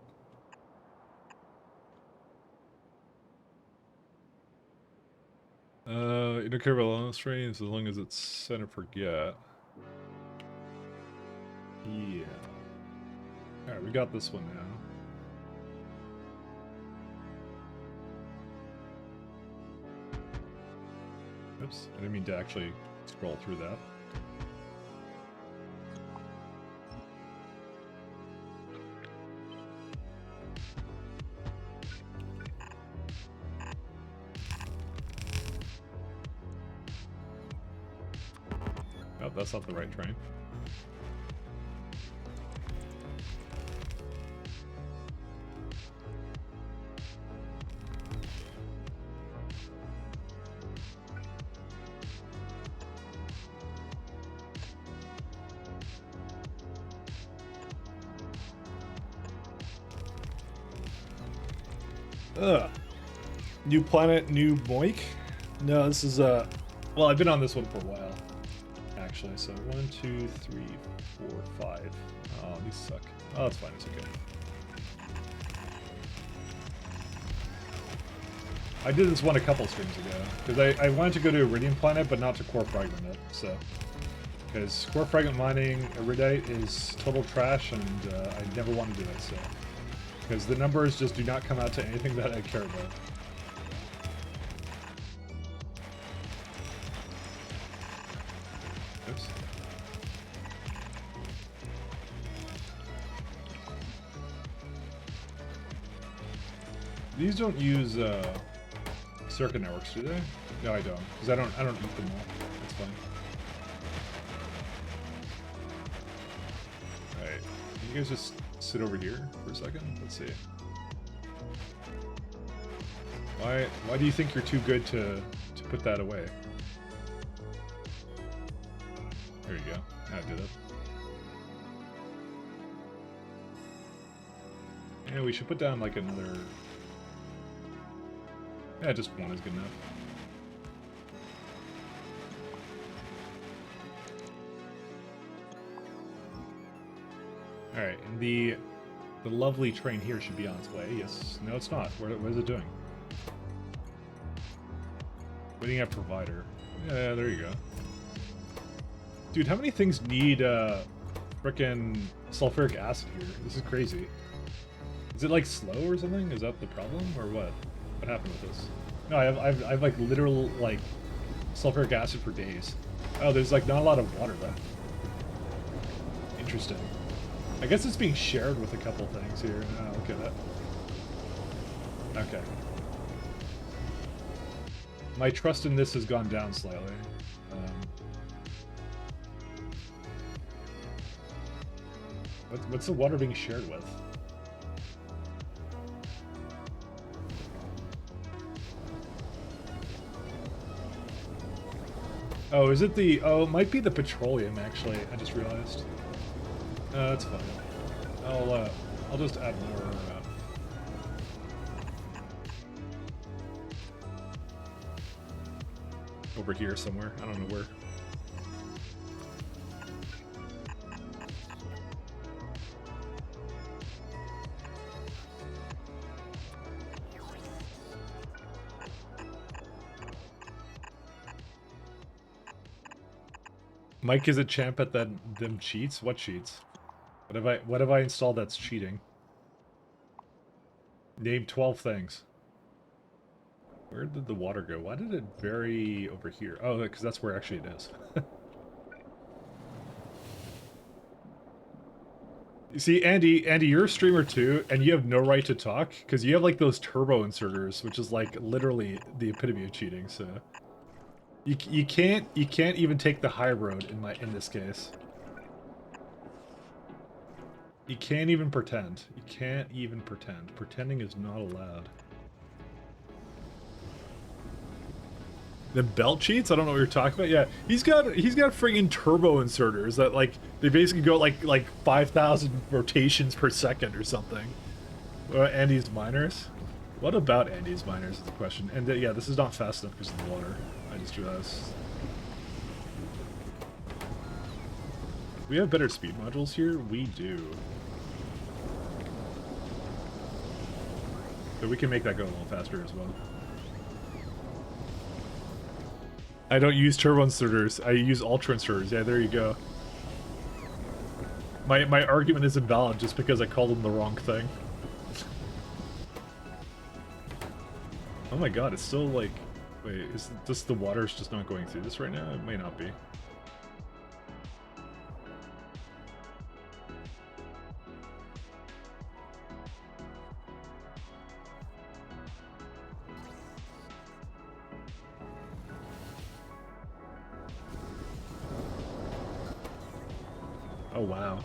You don't care about long strings as long as it's set and forget. Yeah. Alright, we got this one now. Oops, I didn't mean to actually scroll through that. Oh, that's not the right train. Ugh. New planet, new Moik? No, this is well, I've been on this one for a while. Actually, so 1, 2, 3, 4, 5. Oh, these suck. Oh, that's fine, it's okay. I did this one a couple streams ago, because I wanted to go to Iridium Planet, but not to Core Fragment it, so. Because Core Fragment mining Iridite is total trash, and I never want to do it, so. Because the numbers just do not come out to anything that I care about. Oops. These don't use circuit networks, do they? No, I don't, because I don't eat them all. That's fine. Alright, can you guys just sit over here for a second? Let's see. Why do you think you're too good to put that away? There you go. I did it. Yeah, we should put down like another. Yeah, just one is good enough. All right, and the lovely train here should be on its way. Yes. No, it's not. What is it doing? Waiting at provider. Yeah, there you go. Dude, how many things need frickin' sulfuric acid here? This is crazy. Is it like slow or something? Is that the problem or what? What happened with this? No, I've like literal like sulfuric acid for days. Oh, there's like not a lot of water left. Interesting. I guess it's being shared with a couple things here. Oh, look at that. Okay. My trust in this has gone down slightly. What's the water being shared with? Oh, is it the... Oh, it might be the petroleum, actually. I just realized. That's fine. I'll just add more... over here somewhere. I don't know where. Mike is a champ at them cheats. What cheats? What have I installed that's cheating? Name 12 things. Where did the water go? Why did it vary over here? Oh, because that's where actually it is. You see, Andy, you're a streamer too, and you have no right to talk because you have like those turbo inserters, which is like literally the epitome of cheating. So you can't even take the high road in this case. You can't even pretend. You can't even pretend. Pretending is not allowed. The belt cheats? I don't know what you're talking about. Yeah, he's got friggin' turbo inserters that like they basically go like 5,000 rotations per second or something. Andy's miners. What about Andy's miners is the question. And yeah, this is not fast enough because of the water. I just realized. We have better speed modules here. We do. So we can make that go a little faster as well. I don't use turbo inserters. I use ultra inserters. Yeah, there you go. My argument is invalid just because I called them the wrong thing. Oh my god, it's still like... Wait, is this the water's just not going through this right now? It may not be. Oh wow.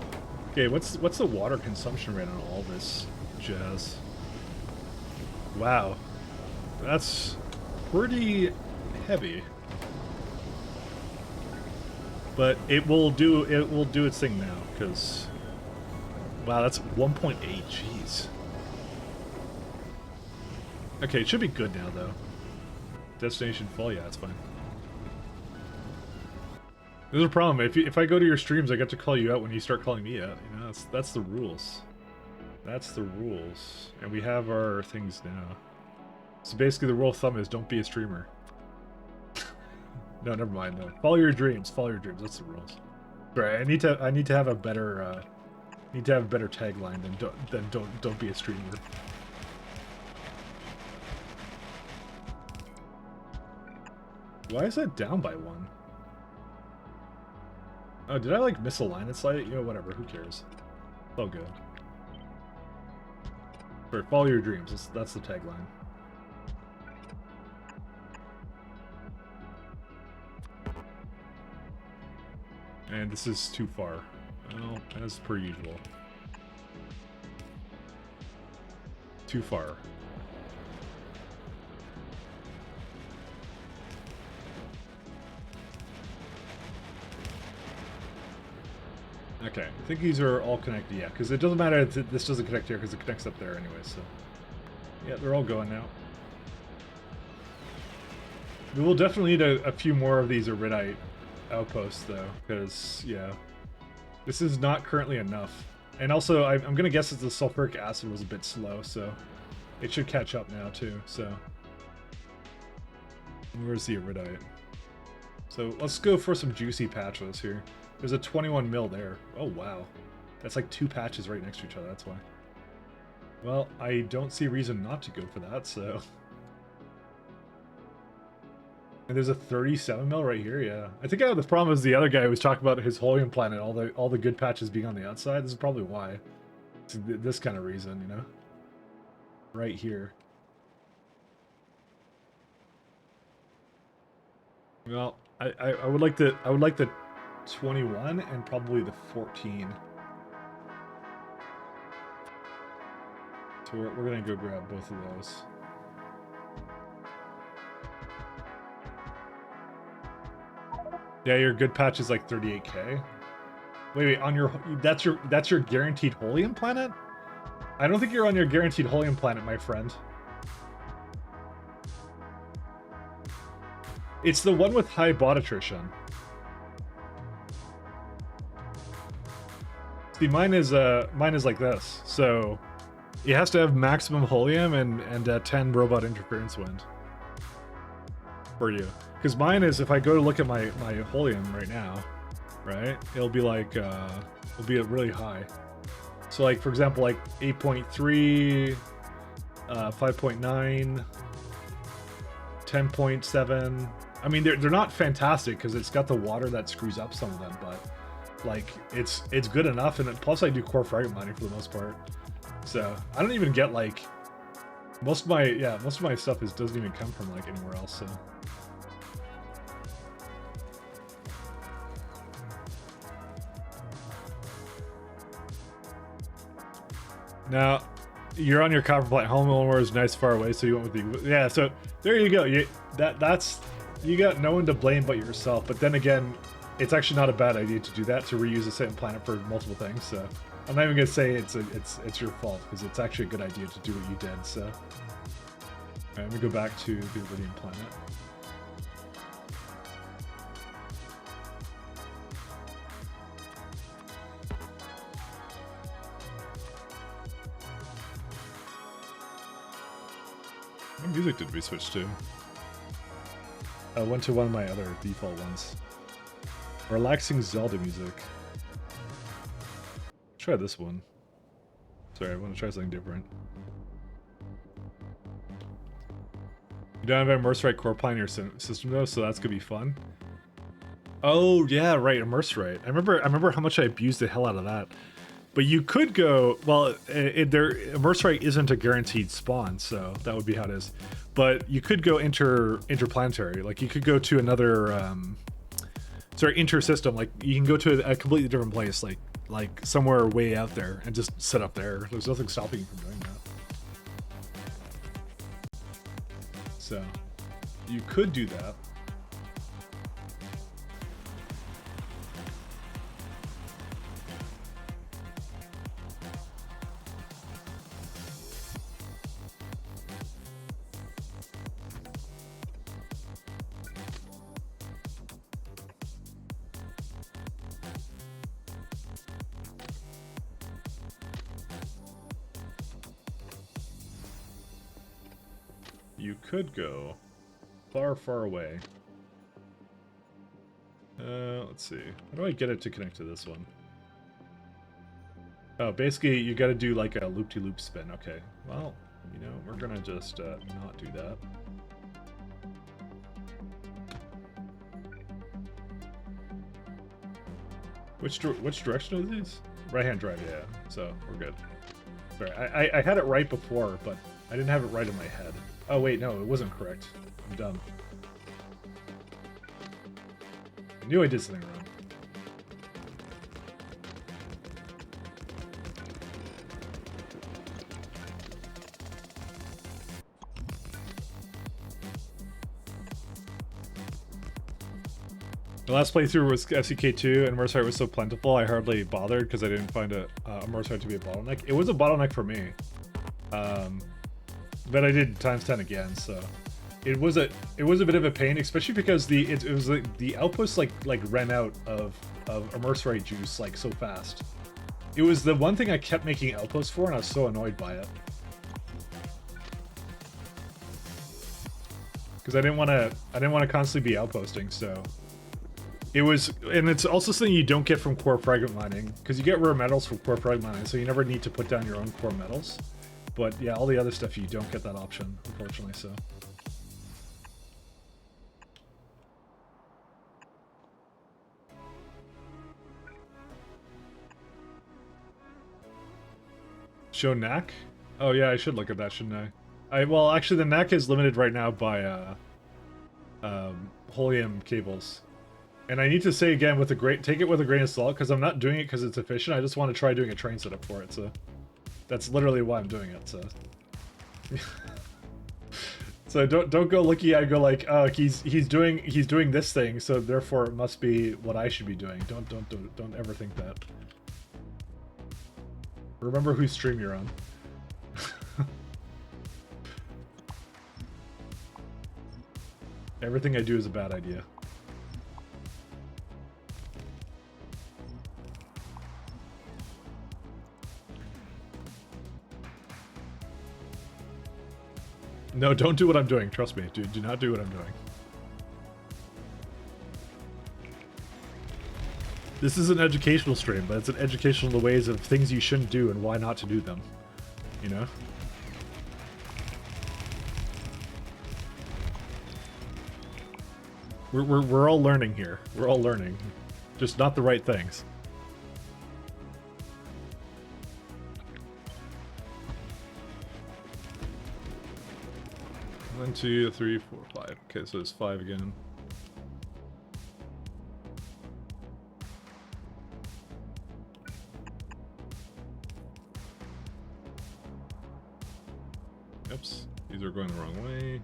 Okay, what's the water consumption rate on all this jazz? Wow. That's pretty heavy. But it will do its thing now, because wow, that's 1.8, jeez. Okay, it should be good now though. Destination full, yeah, it's fine. There's a problem. If I go to your streams, I get to call you out when you start calling me out. You know, that's the rules. That's the rules. And we have our things now. So basically, the rule of thumb is don't be a streamer. No, never mind. No, follow your dreams. Follow your dreams. That's the rules. Right. I need to have a better tagline than don't be a streamer. Why is that down by one? Oh, did I like misalign it slightly? You know, whatever, who cares? It's all good. Right, follow your dreams, that's the tagline. And this is too far. Well, as per usual. Too far. Okay, I think these are all connected, yeah, because it doesn't matter if this doesn't connect here, because it connects up there anyway, so... Yeah, they're all going now. We will definitely need a few more of these Iridite outposts, though, because, yeah, this is not currently enough. And also, I'm going to guess that the sulfuric acid was a bit slow, so it should catch up now, too, so... Where's the Iridite? So, let's go for some juicy patches here. There's a 21 mil there. Oh, wow. That's like 2 patches right next to each other, that's why. Well, I don't see a reason not to go for that, so... And there's a 37 mil right here, yeah. I think the problem is the other guy was talking about his Holium planet, all the good patches being on the outside. This is probably why. It's this kind of reason, you know? Right here. Well, I would like the 21 and probably the 14. So we're gonna go grab both of those. Yeah, your good patch is like 38k. Wait, on your that's your guaranteed Holium planet? I don't think you're on your guaranteed Holium planet, my friend. It's the one with high bot attrition. See, mine is like this. So it has to have maximum Holium and 10 robot interference wind for you. Because mine is, if I go to look at my Holium right now, right? It'll be like it'll be really high. So like for example, like 8.3, 5.9, 10.7. I mean, they're not fantastic because it's got the water that screws up some of them, but like it's good enough. And plus, I do core fragment mining for the most part, so I don't even get like most of my stuff doesn't even come from like anywhere else. So now you're on your copper plate. Home Illinois is nice far away, so you went with the So there you go. You got no one to blame but yourself. But then again, it's actually not a bad idea to do that, to reuse the same planet for multiple things. So I'm not even gonna say it's your fault, because it's actually a good idea to do what you did. So alright, let me go back to the Iridium planet. What music did we switch to? I went to one of my other default ones. Relaxing Zelda music. Try this one. Sorry, I want to try something different. You don't have Immerse core plan in your system though, so that's gonna be fun. Oh yeah, right, Immerse. I remember how much I abused the hell out of that. But you could go, well, Immerse isn't a guaranteed spawn, so that would be how it is. But you could go interplanetary. Like you could go to another, inter-system. Like you can go to a completely different place, like somewhere way out there, and just set up there. There's nothing stopping you from doing that. So you could do that. You could go far, far away. Let's see. How do I get it to connect to this one? Oh, basically, you got to do like a loop-de-loop spin. Okay. Well, you know, we're gonna just not do that. Which direction are these? Right-hand drive, yeah. So we're good. Sorry, I had it right before, but I didn't have it right in my head. Oh wait, no, it wasn't correct. I'm dumb. I knew I did something wrong. The last playthrough was FCK2, and Mercite was so plentiful, I hardly bothered because I didn't find a Mercite to be a bottleneck. It was a bottleneck for me. But I did times 10 again, so it was a bit of a pain, especially because it was like the outpost like ran out of immerse rate juice like so fast. It was the one thing I kept making outposts for, and I was so annoyed by it because I didn't want to constantly be outposting. So it was, and it's also something you don't get from core fragment mining, because you get rare metals from core fragment mining, so you never need to put down your own core metals. But yeah, all the other stuff you don't get that option, unfortunately, so. Show NAC? Oh yeah, I should look at that, shouldn't I? Well, actually the NAC is limited right now by Holium cables. And I need to say again, take it with a grain of salt, because I'm not doing it because it's efficient. I just want to try doing a train setup for it, so. That's literally why I'm doing it, so. So don't go looking at it, go like, oh, he's doing this thing, so therefore it must be what I should be doing. Don't ever think that. Remember whose stream you're on. Everything I do is a bad idea. No, don't do what I'm doing. Trust me. Do not do what I'm doing. This is an educational stream, but it's an educational in the ways of things you shouldn't do and why not to do them. You know? We're all learning here. We're all learning. Just not the right things. One, two, three, four, five. Okay, so it's 5 again. Oops, these are going the wrong way.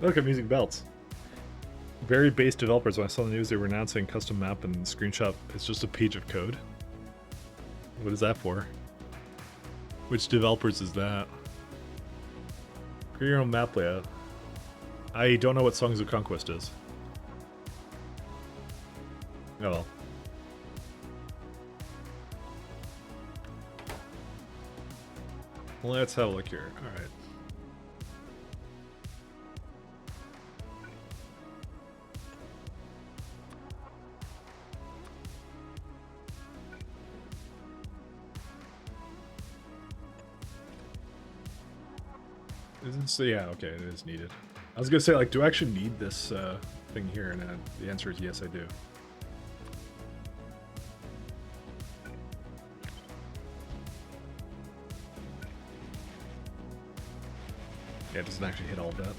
Look, I'm using belts. Very base developers, when I saw the news they were announcing custom map and screenshot, it's just a page of code. What is that for? Which developers is that? Create your own map layout. I don't know what Songs of Conquest is. Oh well. Let's have a look here. Alright. So yeah, okay, it is needed. I was gonna say, like, do I actually need this thing here? And the answer is yes, I do. Yeah, it doesn't actually hit all of that.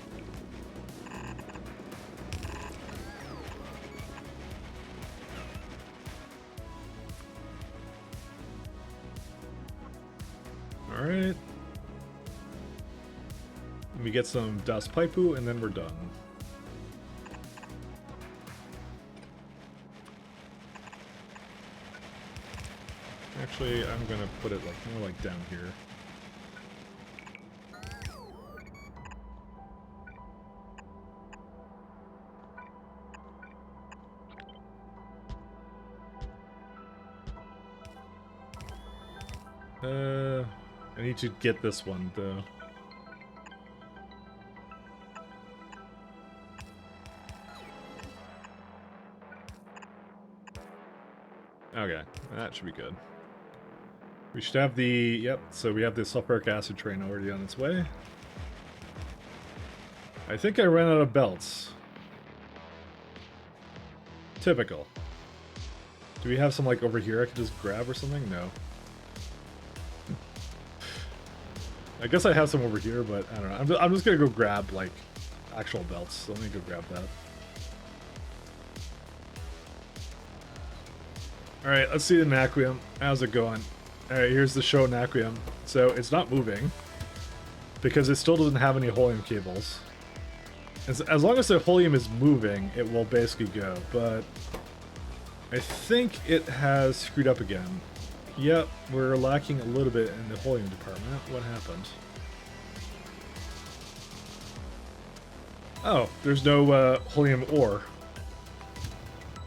Alright. We get some Das Paipu, and then we're done. Actually, I'm gonna put it like more like down here. I need to get this one though. Okay, that should be good. We should have the, yep, so we have the sulfuric acid train already on its way. I think I ran out of belts. Typical. Do we have some, like, over here I could just grab or something? No. I guess I have some over here, but I don't know. I'm just gonna go grab, like, actual belts. So let me go grab that. Alright, let's see the Naquium. How's it going? Alright, here's the show Naquium. So, it's not moving, because it still doesn't have any helium cables. As long as the helium is moving, it will basically go, but I think it has screwed up again. Yep, we're lacking a little bit in the helium department. What happened? Oh, there's no helium ore.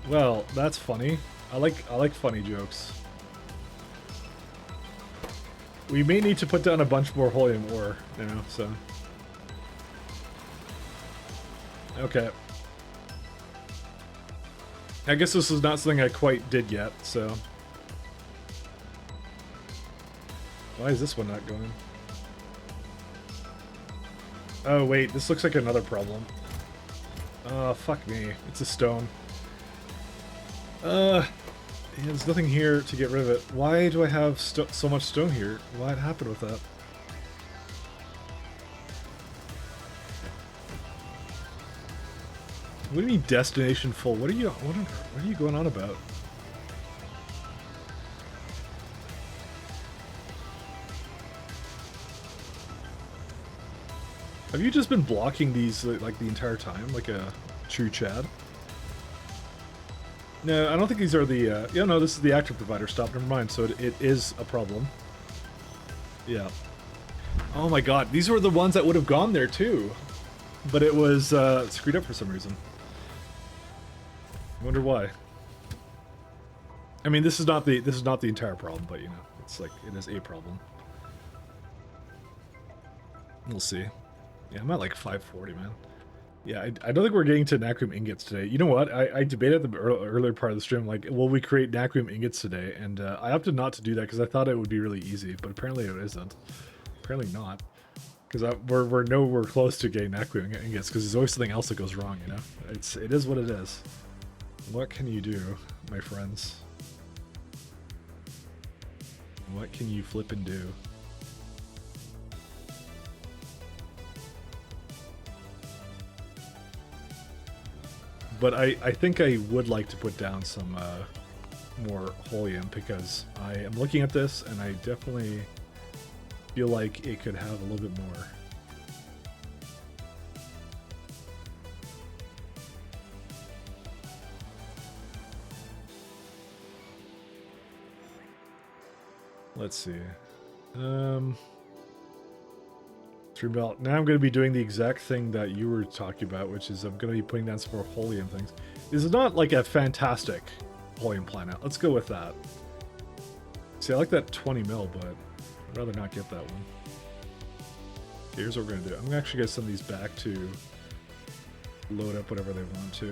Well, that's funny. I like funny jokes. We may need to put down a bunch more helium ore, you know, so. Okay. I guess this is not something I quite did yet, so. Why is this one not going? Oh wait, this looks like another problem. Oh, fuck me. It's a stone. Yeah, there's nothing here to get rid of it. Why do I have so much stone here? What happened with that? What do you mean destination full? What are you going on about? Have you just been blocking these like the entire time, like a true Chad? No, I don't think these are the, yeah, no, this is the active provider. Stop, never mind. So it is a problem. Yeah. Oh my god, these were the ones that would have gone there too. But it was screwed up for some reason. I wonder why. I mean, this is not the entire problem, but you know, it's like it is a problem. We'll see. Yeah, I'm at like 540, man. Yeah, I don't think we're getting to Nacreum ingots today. You know what? I debated at the earlier part of the stream, like, will we create Nacreum ingots today? And I opted not to do that because I thought it would be really easy, but apparently it isn't. Apparently not. Because we're nowhere close to getting Nacreum ingots because there's always something else that goes wrong, you know? It is what it is. What can you do, my friends? What can you flip and do? But I think I would like to put down some more Holium because I am looking at this and I definitely feel like it could have a little bit more. Let's see. Stream belt. Now I'm going to be doing the exact thing that you were talking about, which is I'm going to be putting down some more Holium things. This is not like a fantastic Holium planet. Let's go with that. See, I like that 20 mil, but I'd rather not get that one. Okay, here's what we're going to do. I'm actually going to send these back to load up whatever they want to.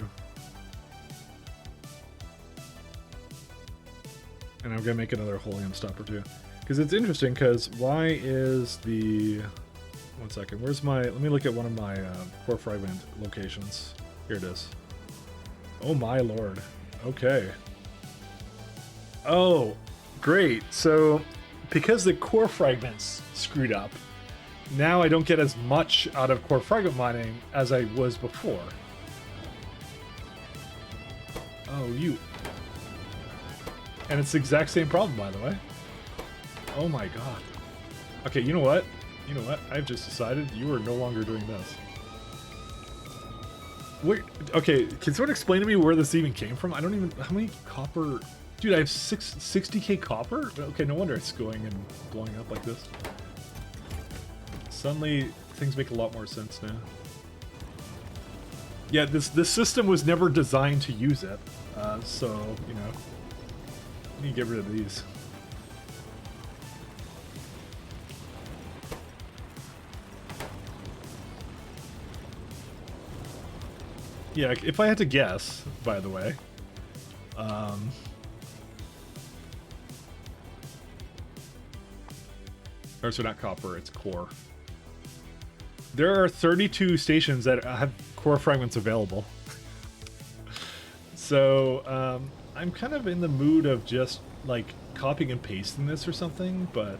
And I'm going to make another Holium stop or two. Because it's interesting, because why is the... One second, where's my... Let me look at one of my core fragment locations. Here it is. Oh my lord. Okay. Oh, great. So, because the core fragments screwed up, now I don't get as much out of core fragment mining as I was before. Oh, you... And it's the exact same problem, by the way. Oh my god. Okay, you know what? You know what? I've just decided you are no longer doing this. Wait, okay, can someone explain to me where this even came from? I don't even... How many copper... Dude, I have 60k copper? Okay, no wonder it's going and blowing up like this. Suddenly, things make a lot more sense now. Yeah, this system was never designed to use it. So, you know... I need to get rid of these. Yeah, if I had to guess, by the way, or so not copper, it's core. There are 32 stations that have core fragments available. So, I'm kind of in the mood of just, like, copying and pasting this or something, but...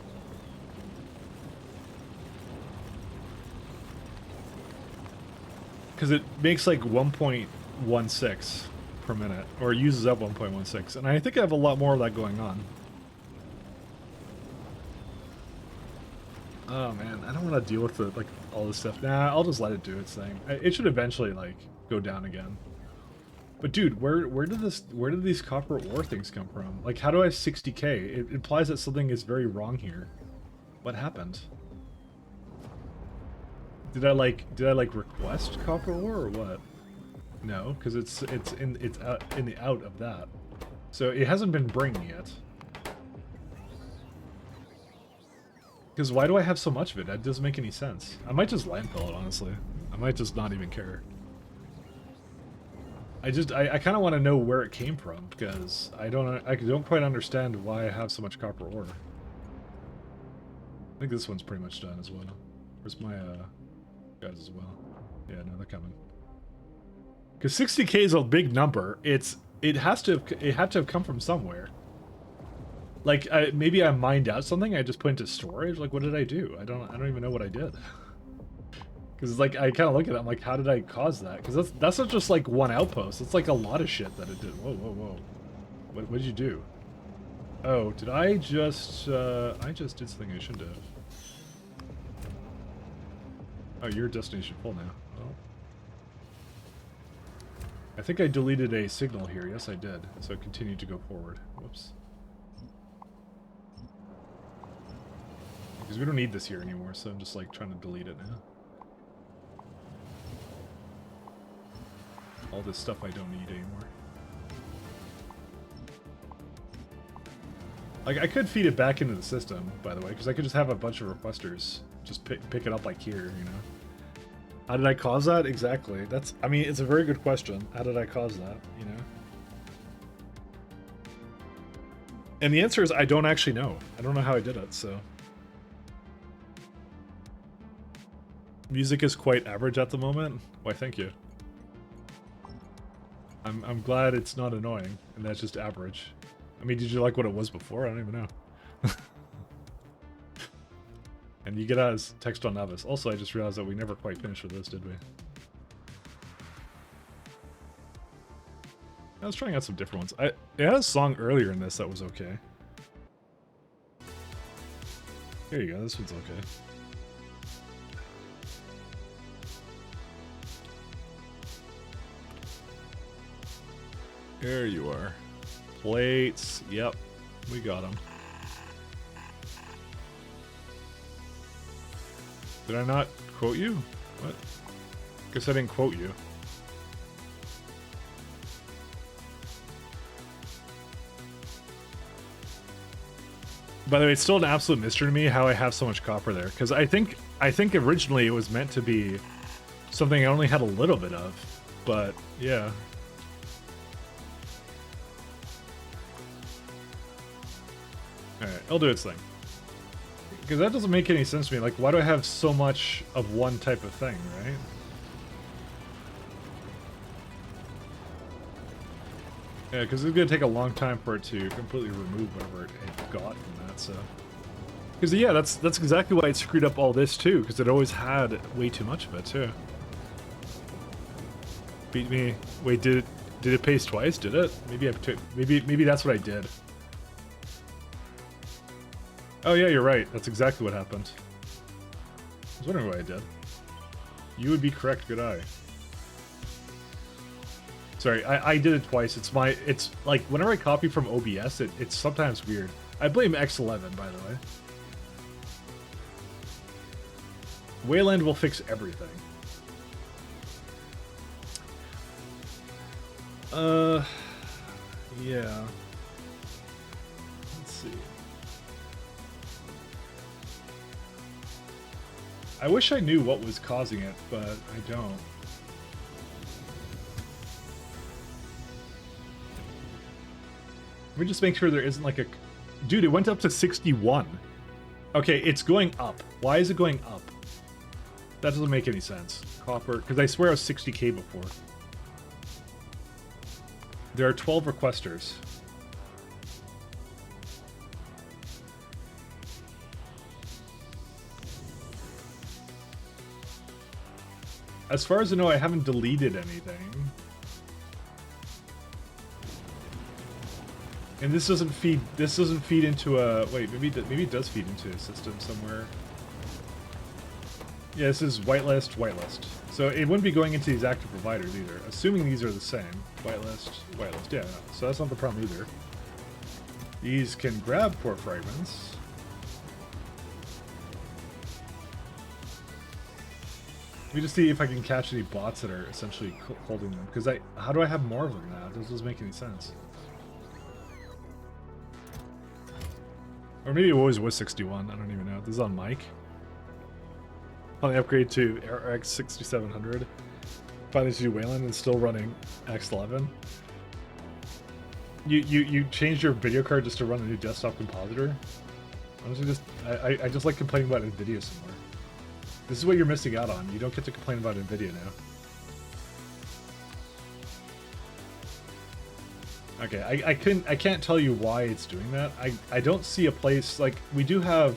Because it makes, like, 1.16 per minute, or it uses up 1.16, and I think I have a lot more of that going on. Oh, man, I don't want to deal with, like, all this stuff. Nah, I'll just let it do its thing. It should eventually, like, go down again. But dude, where did these copper ore things come from? Like, how do I have 60k? It implies that something is very wrong here. What happened? Did I like request copper ore or what? No, because it's in the out of that. So it hasn't been bringing yet. Because why do I have so much of it? That doesn't make any sense. I might just landfill it, honestly. I might just not even care. I kind of want to know where it came from because I don't quite understand why I have so much copper ore. I think this one's pretty much done as well. Where's my guys as well? Yeah, no, they're coming. Because 60k is a big number. It had to have come from somewhere. Like maybe I mined out something. I just put into storage. Like what did I do? I don't even know what I did. Because like I kind of look at it, I'm like, how did I cause that? Because that's not just like one outpost. It's like a lot of shit that it did. Whoa, whoa, whoa! What did you do? Oh, did I just did something I shouldn't have. Oh, you're destination full now. Oh. I think I deleted a signal here. Yes, I did. So continue to go forward. Whoops. because we don't need this here anymore, so I'm just like trying to delete it now. All this stuff I don't need anymore. Like, I could feed it back into the system, by the way, because I could just have a bunch of requesters just pick it up like here, you know? How did I cause that? Exactly. That's, I mean, it's a very good question. How did I cause that, you know? And the answer is I don't actually know. I don't know how I did it, so. Music is quite average at the moment. Why, thank you. I'm glad it's not annoying, and that's just average. I mean, did you like what it was before? I don't even know. And you get out as text on Navis. Also, I just realized that we never quite finished with this, did we? I was trying out some different ones. It had a song earlier in this that was okay. Here you go, this one's okay. There you are. Plates. Yep. We got them. Did I not quote you? What? Guess I didn't quote you. By the way, it's still an absolute mystery to me how I have so much copper there. Because I think originally it was meant to be something I only had a little bit of. But, yeah. Alright, I'll do its thing. Because that doesn't make any sense to me. Like, why do I have so much of one type of thing, right? Yeah, because it's going to take a long time for it to completely remove whatever it got from that, so... Because, yeah, that's exactly why it screwed up all this, too, because it always had way too much of it, too. Beat me. Wait, did it paste twice? Did it? Maybe that's what I did. Oh yeah, you're right. That's exactly what happened. I was wondering what I did. You would be correct, good eye. Sorry, I did it twice. It's like, whenever I copy from OBS, it's sometimes weird. I blame X11, by the way. Wayland will fix everything. Yeah. Let's see. I wish I knew what was causing it, but I don't. Let me just make sure there isn't like a... Dude, it went up to 61. Okay, it's going up. Why is it going up? That doesn't make any sense. Copper, because I swear I was 60k before. There are 12 requesters. As far as I know, I haven't deleted anything. And this doesn't feed into a... Wait, maybe it does feed into a system somewhere. Yeah, this is whitelist, whitelist. So it wouldn't be going into these active providers either. Assuming these are the same. Whitelist, whitelist. Yeah, no. So that's not the problem either. These can grab core fragments. Let me just see if I can catch any bots that are essentially holding them. Because how do I have more of them now? This doesn't make any sense. Or maybe it always was 61. I don't even know. This is on mic. On the upgrade to RX 6700. Finally to do Wayland and still running X11. You changed your video card just to run a new desktop compositor? Honestly, I just like complaining about NVIDIA somewhere. This is what you're missing out on. You don't get to complain about NVIDIA now. Okay, I can't tell you why it's doing that. I don't see a place, like, we do have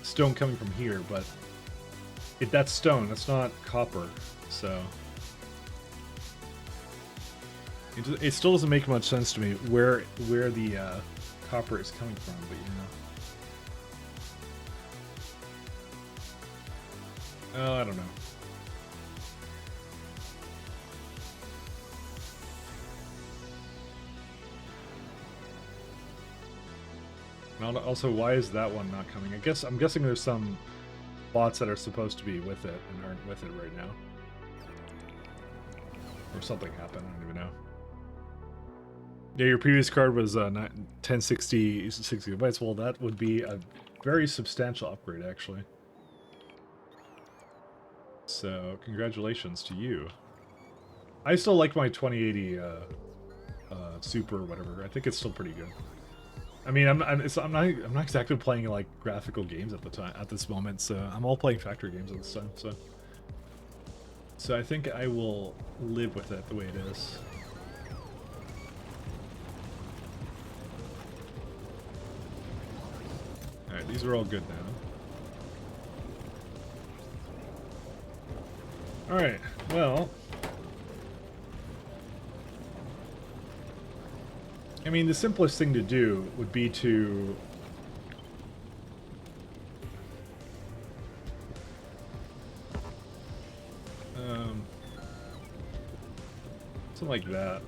stone coming from here, but that's stone, that's not copper, so it still doesn't make much sense to me where the copper is coming from, but you know. Oh, I don't know. Also, why is that one not coming? I'm guessing there's some bots that are supposed to be with it and aren't with it right now. Or something happened, I don't even know. Yeah, your previous card was 1060 60 gigabytes. Well, that would be a very substantial upgrade, actually. So, congratulations to you. I still like my 2080 Super or whatever. I think it's still pretty good. I mean, I'm not exactly playing like graphical games at this moment. So I'm all playing factory games at this time. So I think I will live with it the way it is. All right, these are all good now. All right, well. I mean, the simplest thing to do would be to... something like that.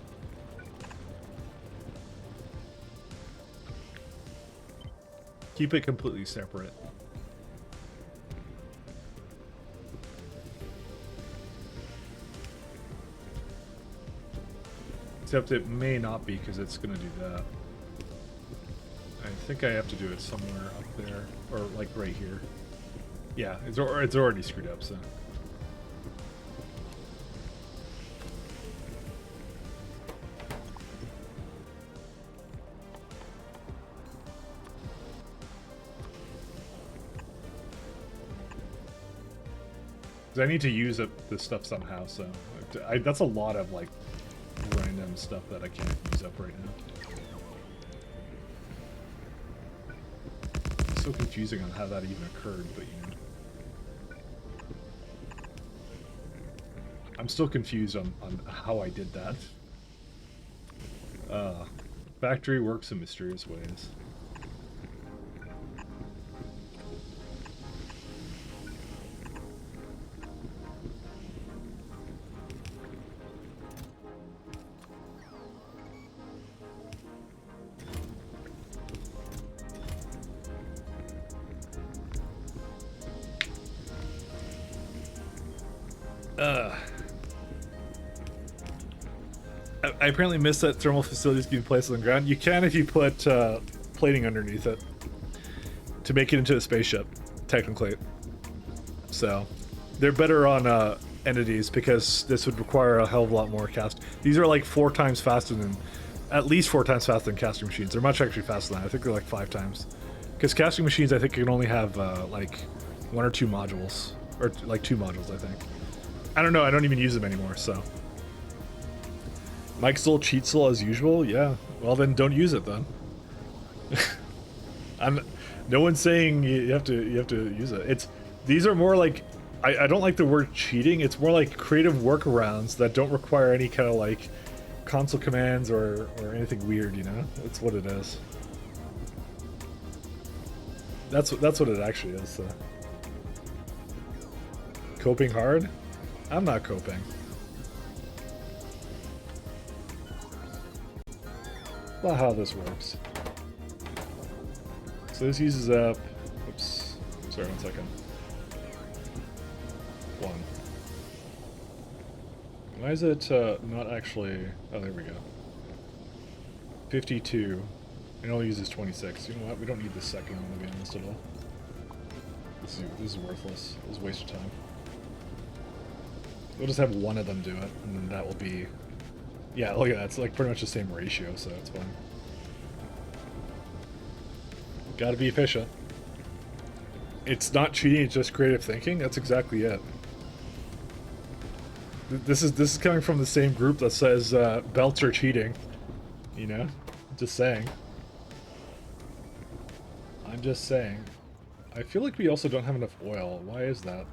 Keep it completely separate. Except it may not be, because it's going to do that. I think I have to do it somewhere up there, or like right here. Yeah, it's already screwed up, so. I need to use this stuff somehow, so that's a lot of like random stuff that I can't use up right now. It's so confusing on how that even occurred, but you know. I'm still confused on how I did that. Factory works in mysterious ways. I apparently missed that thermal facilities can be placed on the ground. You can if you put plating underneath it to make it into a spaceship, technically. So they're better on entities because this would require a hell of a lot more cast. These are like at least 4 times faster than casting machines. They're much actually faster than that. I think they're like 5 times. Because casting machines, I think, can only have like 1 or 2 modules, or like 2 modules, I think. I don't know. I don't even use them anymore, so. Mike still cheats as usual? Yeah. Well, then don't use it then. No one's saying you have to use it. These are more like, I don't like the word cheating. It's more like creative workarounds that don't require any kind of like console commands or anything weird, you know? That's what it is. That's what it actually is. So. Coping hard? I'm not coping. Not how this works. So this uses up... Oops. Sorry, 1 second. 1. Why is it not actually... Oh, there we go. 52. It only uses 26. You know what? We don't need the second one, to be honest, at all. This is worthless. It was a waste of time. We'll just have one of them do it, and then that will be... Yeah, look at that. It's like pretty much the same ratio, so it's fine. Gotta be efficient. It's not cheating, it's just creative thinking. That's exactly it. This is coming from the same group that says belts are cheating. You know? Just saying. I'm just saying. I feel like we also don't have enough oil. Why is that?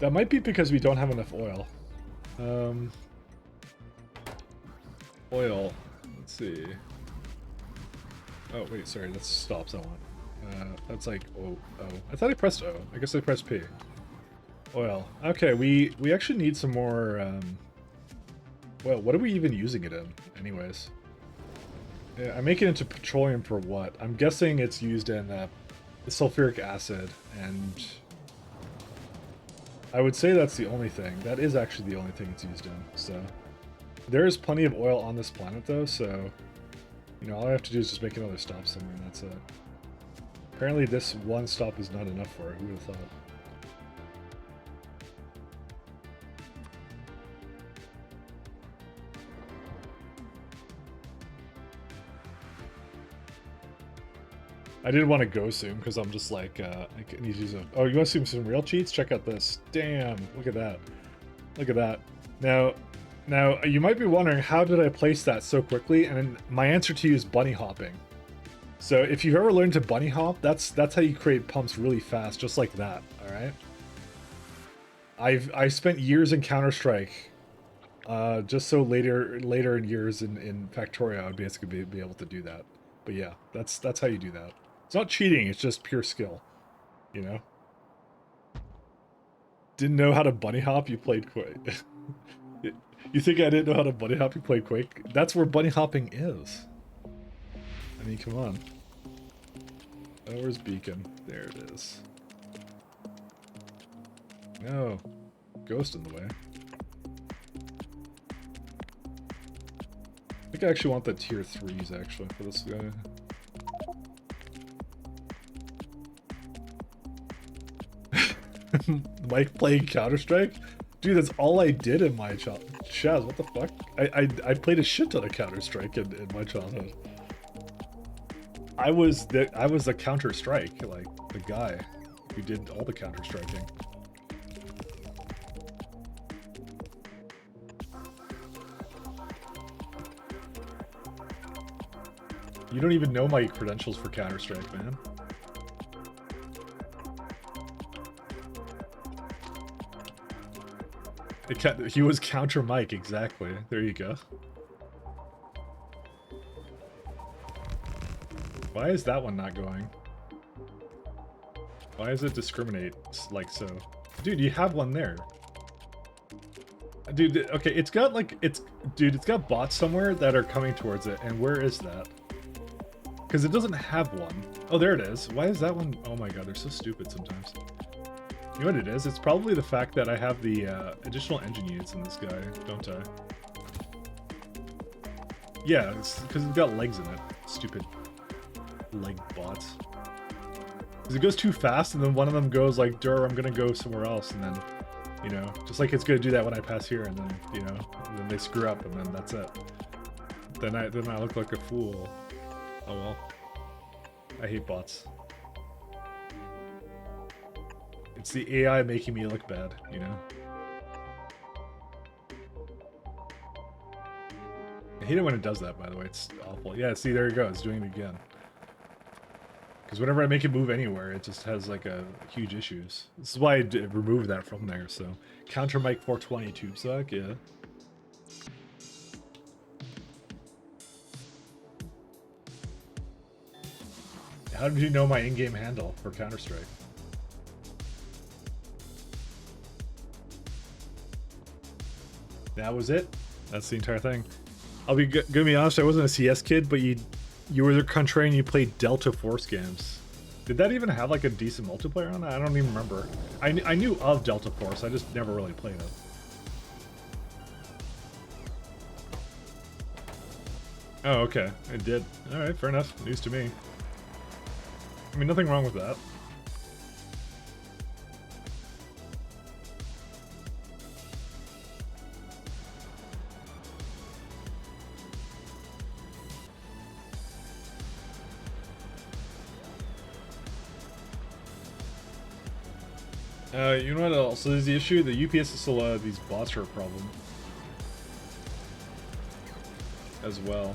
That might be because we don't have enough oil. Oil. Let's see. Oh, wait, sorry, that's stops I want. That's like O. I thought I pressed O. I guess I pressed P. Oil. Okay, we actually need some more, well, what are we even using it in, anyways? Yeah, I make it into petroleum for what? I'm guessing it's used in sulfuric acid, and I would say that's the only thing. That is actually the only thing it's used in. So there is plenty of oil on this planet, though. So you know, all I have to do is just make another stop somewhere, and that's it. Apparently, this one stop is not enough for it. Who would have thought? I did want to go soon because I'm just like, I need to use a... Oh, you want to see some real cheats? Check out this. Damn, look at that. Look at that. Now, you might be wondering, how did I place that so quickly? And my answer to you is bunny hopping. So if you've ever learned to bunny hop, that's how you create pumps really fast, just like that, alright? I've spent years in Counter-Strike, just so later in years in Factorio, I would basically be able to do that. But yeah, that's how you do that. It's not cheating, it's just pure skill. You know? Didn't know how to bunny hop, you played Quake. You think I didn't know how to bunny hop, you played Quake? That's where bunny hopping is. I mean, come on. Oh, where's Beacon? There it is. No. Ghost in the way. I think I actually want the tier 3s, actually, for this guy. Mike playing Counter-Strike? Dude, that's all I did in my childhood. Shaz, what the fuck? I played a shit ton of Counter-Strike in my childhood. I was the Counter-Strike, like, the guy who did all the Counter-Striking. You don't even know my credentials for Counter-Strike, man. He was Counter Mike, exactly. There you go. Why is that one not going? Why does it discriminate like so? Dude, you have one there. Dude, okay, it's got like, it's got bots somewhere that are coming towards it, and where is that? Because it doesn't have one. Oh, there it is. Why is that one? Oh my god, they're so stupid sometimes. You know what it is? It's probably the fact that I have the additional engine units in this guy, don't I? Yeah, it's because it's got legs in it. Stupid leg bots. Because it goes too fast, and then one of them goes like, "Dur, I'm gonna go somewhere else," and then, you know, just like it's gonna do that when I pass here, and then, you know, and then they screw up, and then that's it. Then I look like a fool. Oh well. I hate bots. It's the AI making me look bad, you know? I hate it when it does that, by the way. It's awful. Yeah, see, there you go. It's doing it again. Because whenever I make it move anywhere, it just has, like, huge issues. This is why I removed that from there, so... Counter Mike 420 tube suck, yeah. How did you know my in-game handle for Counter-Strike? That was it. That's the entire thing. I'll be gonna be honest. I wasn't a CS kid, but you were the country and you played Delta Force games. Did that even have like a decent multiplayer on it? I don't even remember. I knew of Delta Force. I just never really played it. Oh, okay. I did. All right, fair enough. News to me. I mean, nothing wrong with that. You know what else is the issue? The UPS is still, these bots are a problem. As well.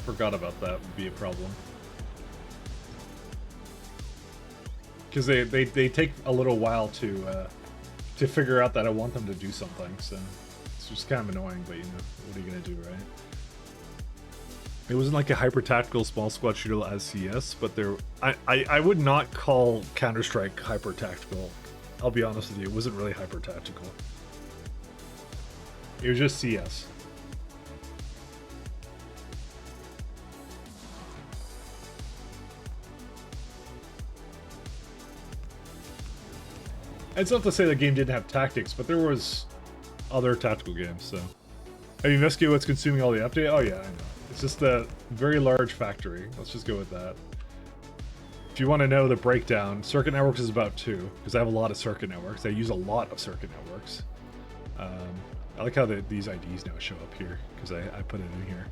Forgot about that would be a problem. Because they take a little while to figure out that I want them to do something, so it's just kind of annoying, but you know, what are you gonna do, right? It wasn't like a hyper-tactical small squad shooter as CS, but there... I would not call Counter-Strike hyper-tactical. I'll be honest with you, it wasn't really hyper tactical. It was just CS. It's not to say the game didn't have tactics, but there was other tactical games, so. Have you investigated what's consuming all the update? Oh yeah, I know. It's just a very large factory. Let's just go with that. If you want to know the breakdown, circuit networks is about 2, because I have a lot of circuit networks. I use a lot of circuit networks. I like how these IDs now show up here, because I put it in here.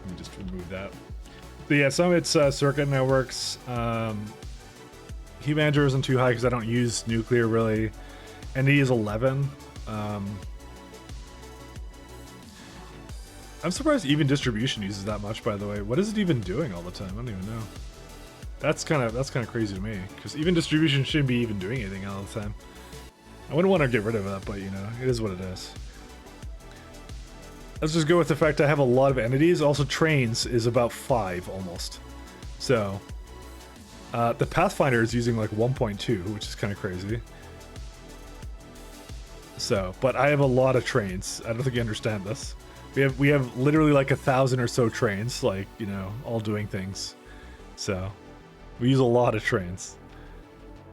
Let me just remove that. But yeah, some of it's circuit networks. Heat manager isn't too high because I don't use nuclear really. ND is 11. I'm surprised even distribution uses that much, by the way. What is it even doing all the time? I don't even know. That's kind of crazy to me, because even distribution shouldn't be even doing anything all the time. I wouldn't want to get rid of that, but you know, it is what it is. Let's just go with the fact I have a lot of entities. Also, trains is about 5 almost. So, the Pathfinder is using like 1.2, which is kind of crazy. So, but I have a lot of trains. I don't think you understand this. We have literally like 1,000 or so trains, like, you know, all doing things. So, we use a lot of trains.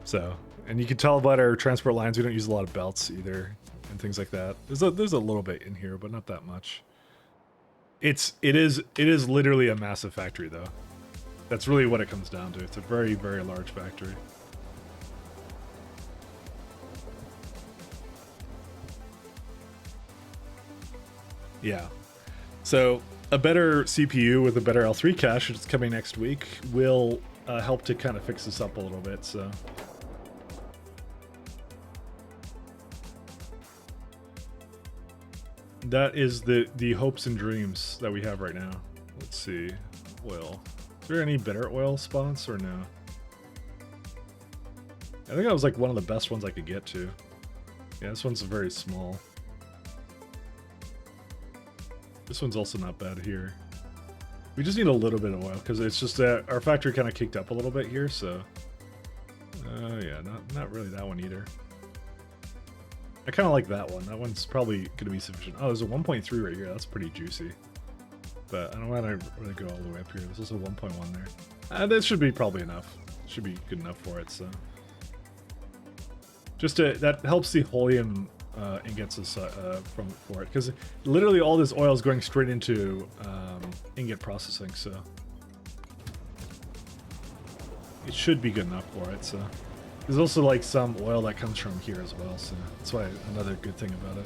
So, and you can tell by our transport lines, we don't use a lot of belts either, and things like that. There's a little bit in here, but not that much. It is literally a massive factory, though. That's really what it comes down to. It's a very, very large factory. Yeah. So a better CPU with a better L3 cache, which is coming next week, will help to kind of fix this up a little bit. So. That is the hopes and dreams that we have right now. Let's see. Oil. Is there any better oil spots or no? I think that was like one of the best ones I could get to. Yeah, this one's very small. This one's also not bad here. We just need a little bit of oil because it's just that our factory kind of kicked up a little bit here, so. Yeah, not really that one either. I kind of like that one. That one's probably going to be sufficient. Oh, there's a 1.3 right here. That's pretty juicy. But I don't want to really go all the way up here. There's also 1.1 there. That should be probably enough. Should be good enough for it, so. Just that helps the helium ingots for it. Because literally all this oil is going straight into ingot processing, so. It should be good enough for it, so. There's also like some oil that comes from here as well, so that's why another good thing about it.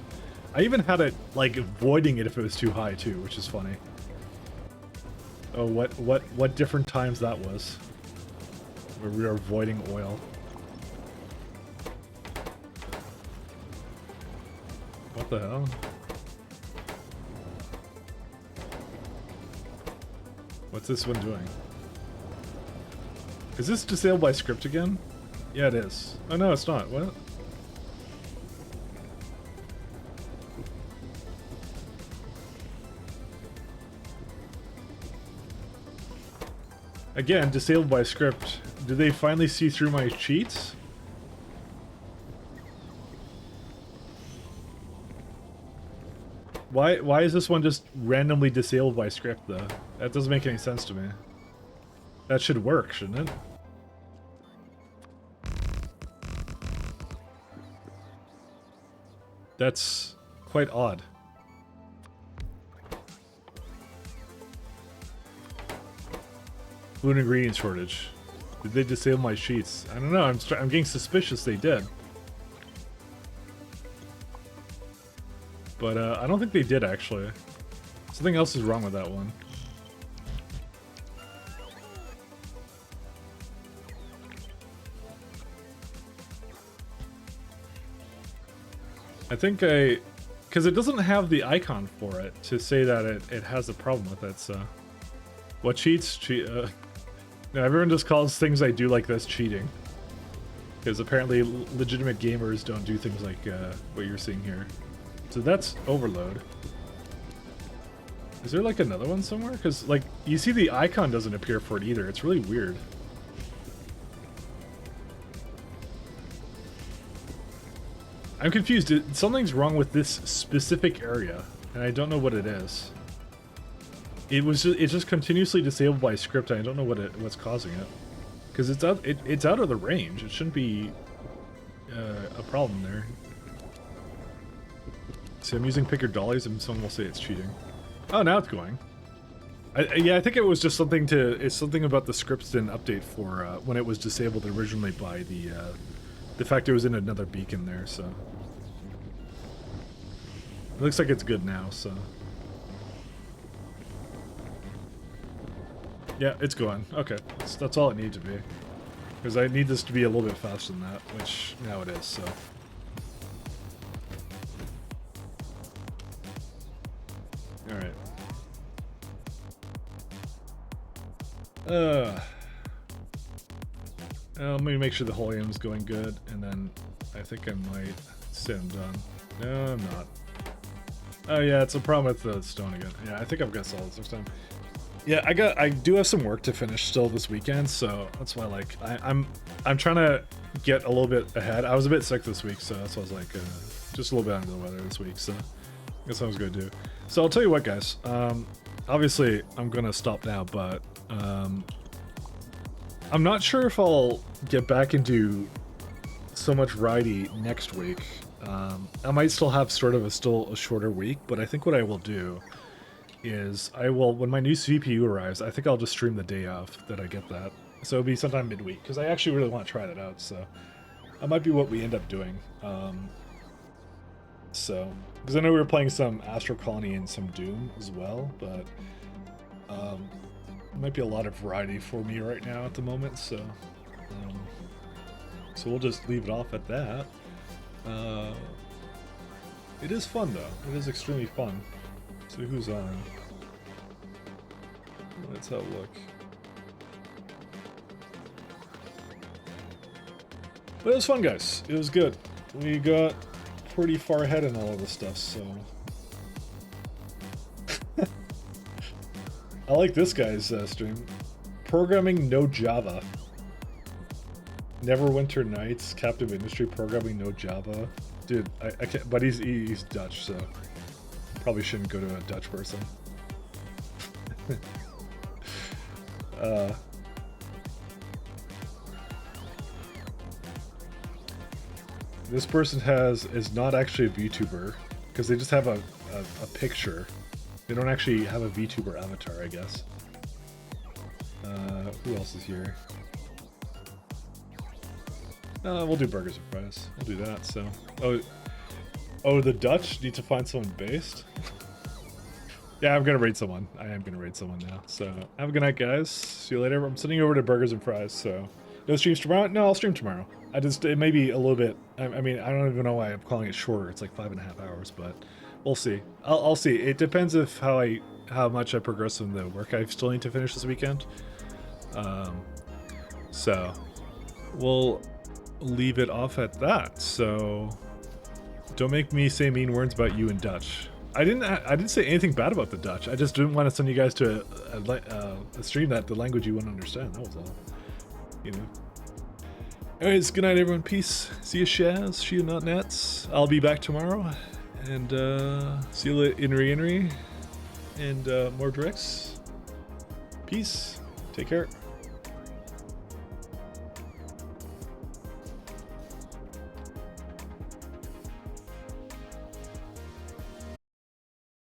I even had it like avoiding it if it was too high too, which is funny. Oh, what different times that was, where we were avoiding oil. What the hell? What's this one doing? Is this disabled by script again? Yeah, it is. Oh, no, it's not. What? Again, disabled by script. Did they finally see through my cheats? Why is this one just randomly disabled by script, though? That doesn't make any sense to me. That should work, shouldn't it? That's quite odd. Food ingredient shortage. Did they disable my sheets? I don't know. I'm getting suspicious they did. But I don't think they did, actually. Something else is wrong with that one. I think because it doesn't have the icon for it to say that it has a problem with it, so. What cheats? No, everyone just calls things I do like this cheating. Because apparently legitimate gamers don't do things like what you're seeing here. So that's overload. Is there like another one somewhere? Because like, you see the icon doesn't appear for it either. It's really weird. I'm confused. Something's wrong with this specific area, and I don't know what it is. It's just continuously disabled by script. And I don't know what's causing it, because it's out of the range. It shouldn't be a problem there. See, I'm using picker dollies, and someone will say it's cheating. Oh, now it's going. Yeah, I think it was just something it's something about the scripts didn't update for when it was disabled originally by the fact it was in another beacon there, so. It looks like it's good now, so. Yeah, it's going. Okay, that's all it needs to be. Because I need this to be a little bit faster than that, which now it is, so. Alright. Let me make sure the Holium is going good, and then I think I might say I'm done. No, I'm not. Oh yeah, it's a problem with the stone again. Yeah, I think I've got solid this time. Yeah, I do have some work to finish still this weekend, so that's why like I'm trying to get a little bit ahead. I was a bit sick this week, so that's why I was like just a little bit under the weather this week, so that's what I was gonna do. So I'll tell you what, guys. Obviously I'm gonna stop now, but I'm not sure if I'll get back into so much variety next week. I might still have sort of a shorter week, but I think what I will do is when my new CPU arrives, I think I'll just stream the day of that I get that. So it'll be sometime midweek, because I actually really want to try that out, so that might be what we end up doing. So, because I know we were playing some Astro Colony and some Doom as well, but it might be a lot of variety for me right now at the moment, so so we'll just leave it off at that. It is fun though. It is extremely fun. So who's on? Let's have a look. But it was fun, guys. It was good. We got pretty far ahead in all of this stuff, so. I like this guy's stream. Programming no Java. Neverwinter Nights, Captive Industry, programming no Java. Dude, I can't, but he's Dutch, so probably shouldn't go to a Dutch person. This person is not actually a VTuber, because they just have a picture. They don't actually have a VTuber avatar, I guess. Who else is here? We'll do burgers and fries. We'll do that, so. Oh, the Dutch need to find someone based? Yeah, I'm gonna raid someone. I am gonna raid someone now. So, have a good night, guys. See you later. I'm sending you over to burgers and fries, so. No streams tomorrow? No, I'll stream tomorrow. It may be a little bit, I mean, I don't even know why I'm calling it shorter. It's like 5.5 hours, but we'll see. I'll see. It depends if how much I progress in the work I still need to finish this weekend. So, we'll leave it off at that. So, don't make me say mean words about you in Dutch. I didn't say anything bad about the Dutch. I just didn't want to send you guys to a stream that the language you wouldn't understand. That was all. You know. Anyways, good night, everyone. Peace. See you, Shaz. See you, not Nets. I'll be back tomorrow. And see you later, Inri. And more Drix. Peace. Take care.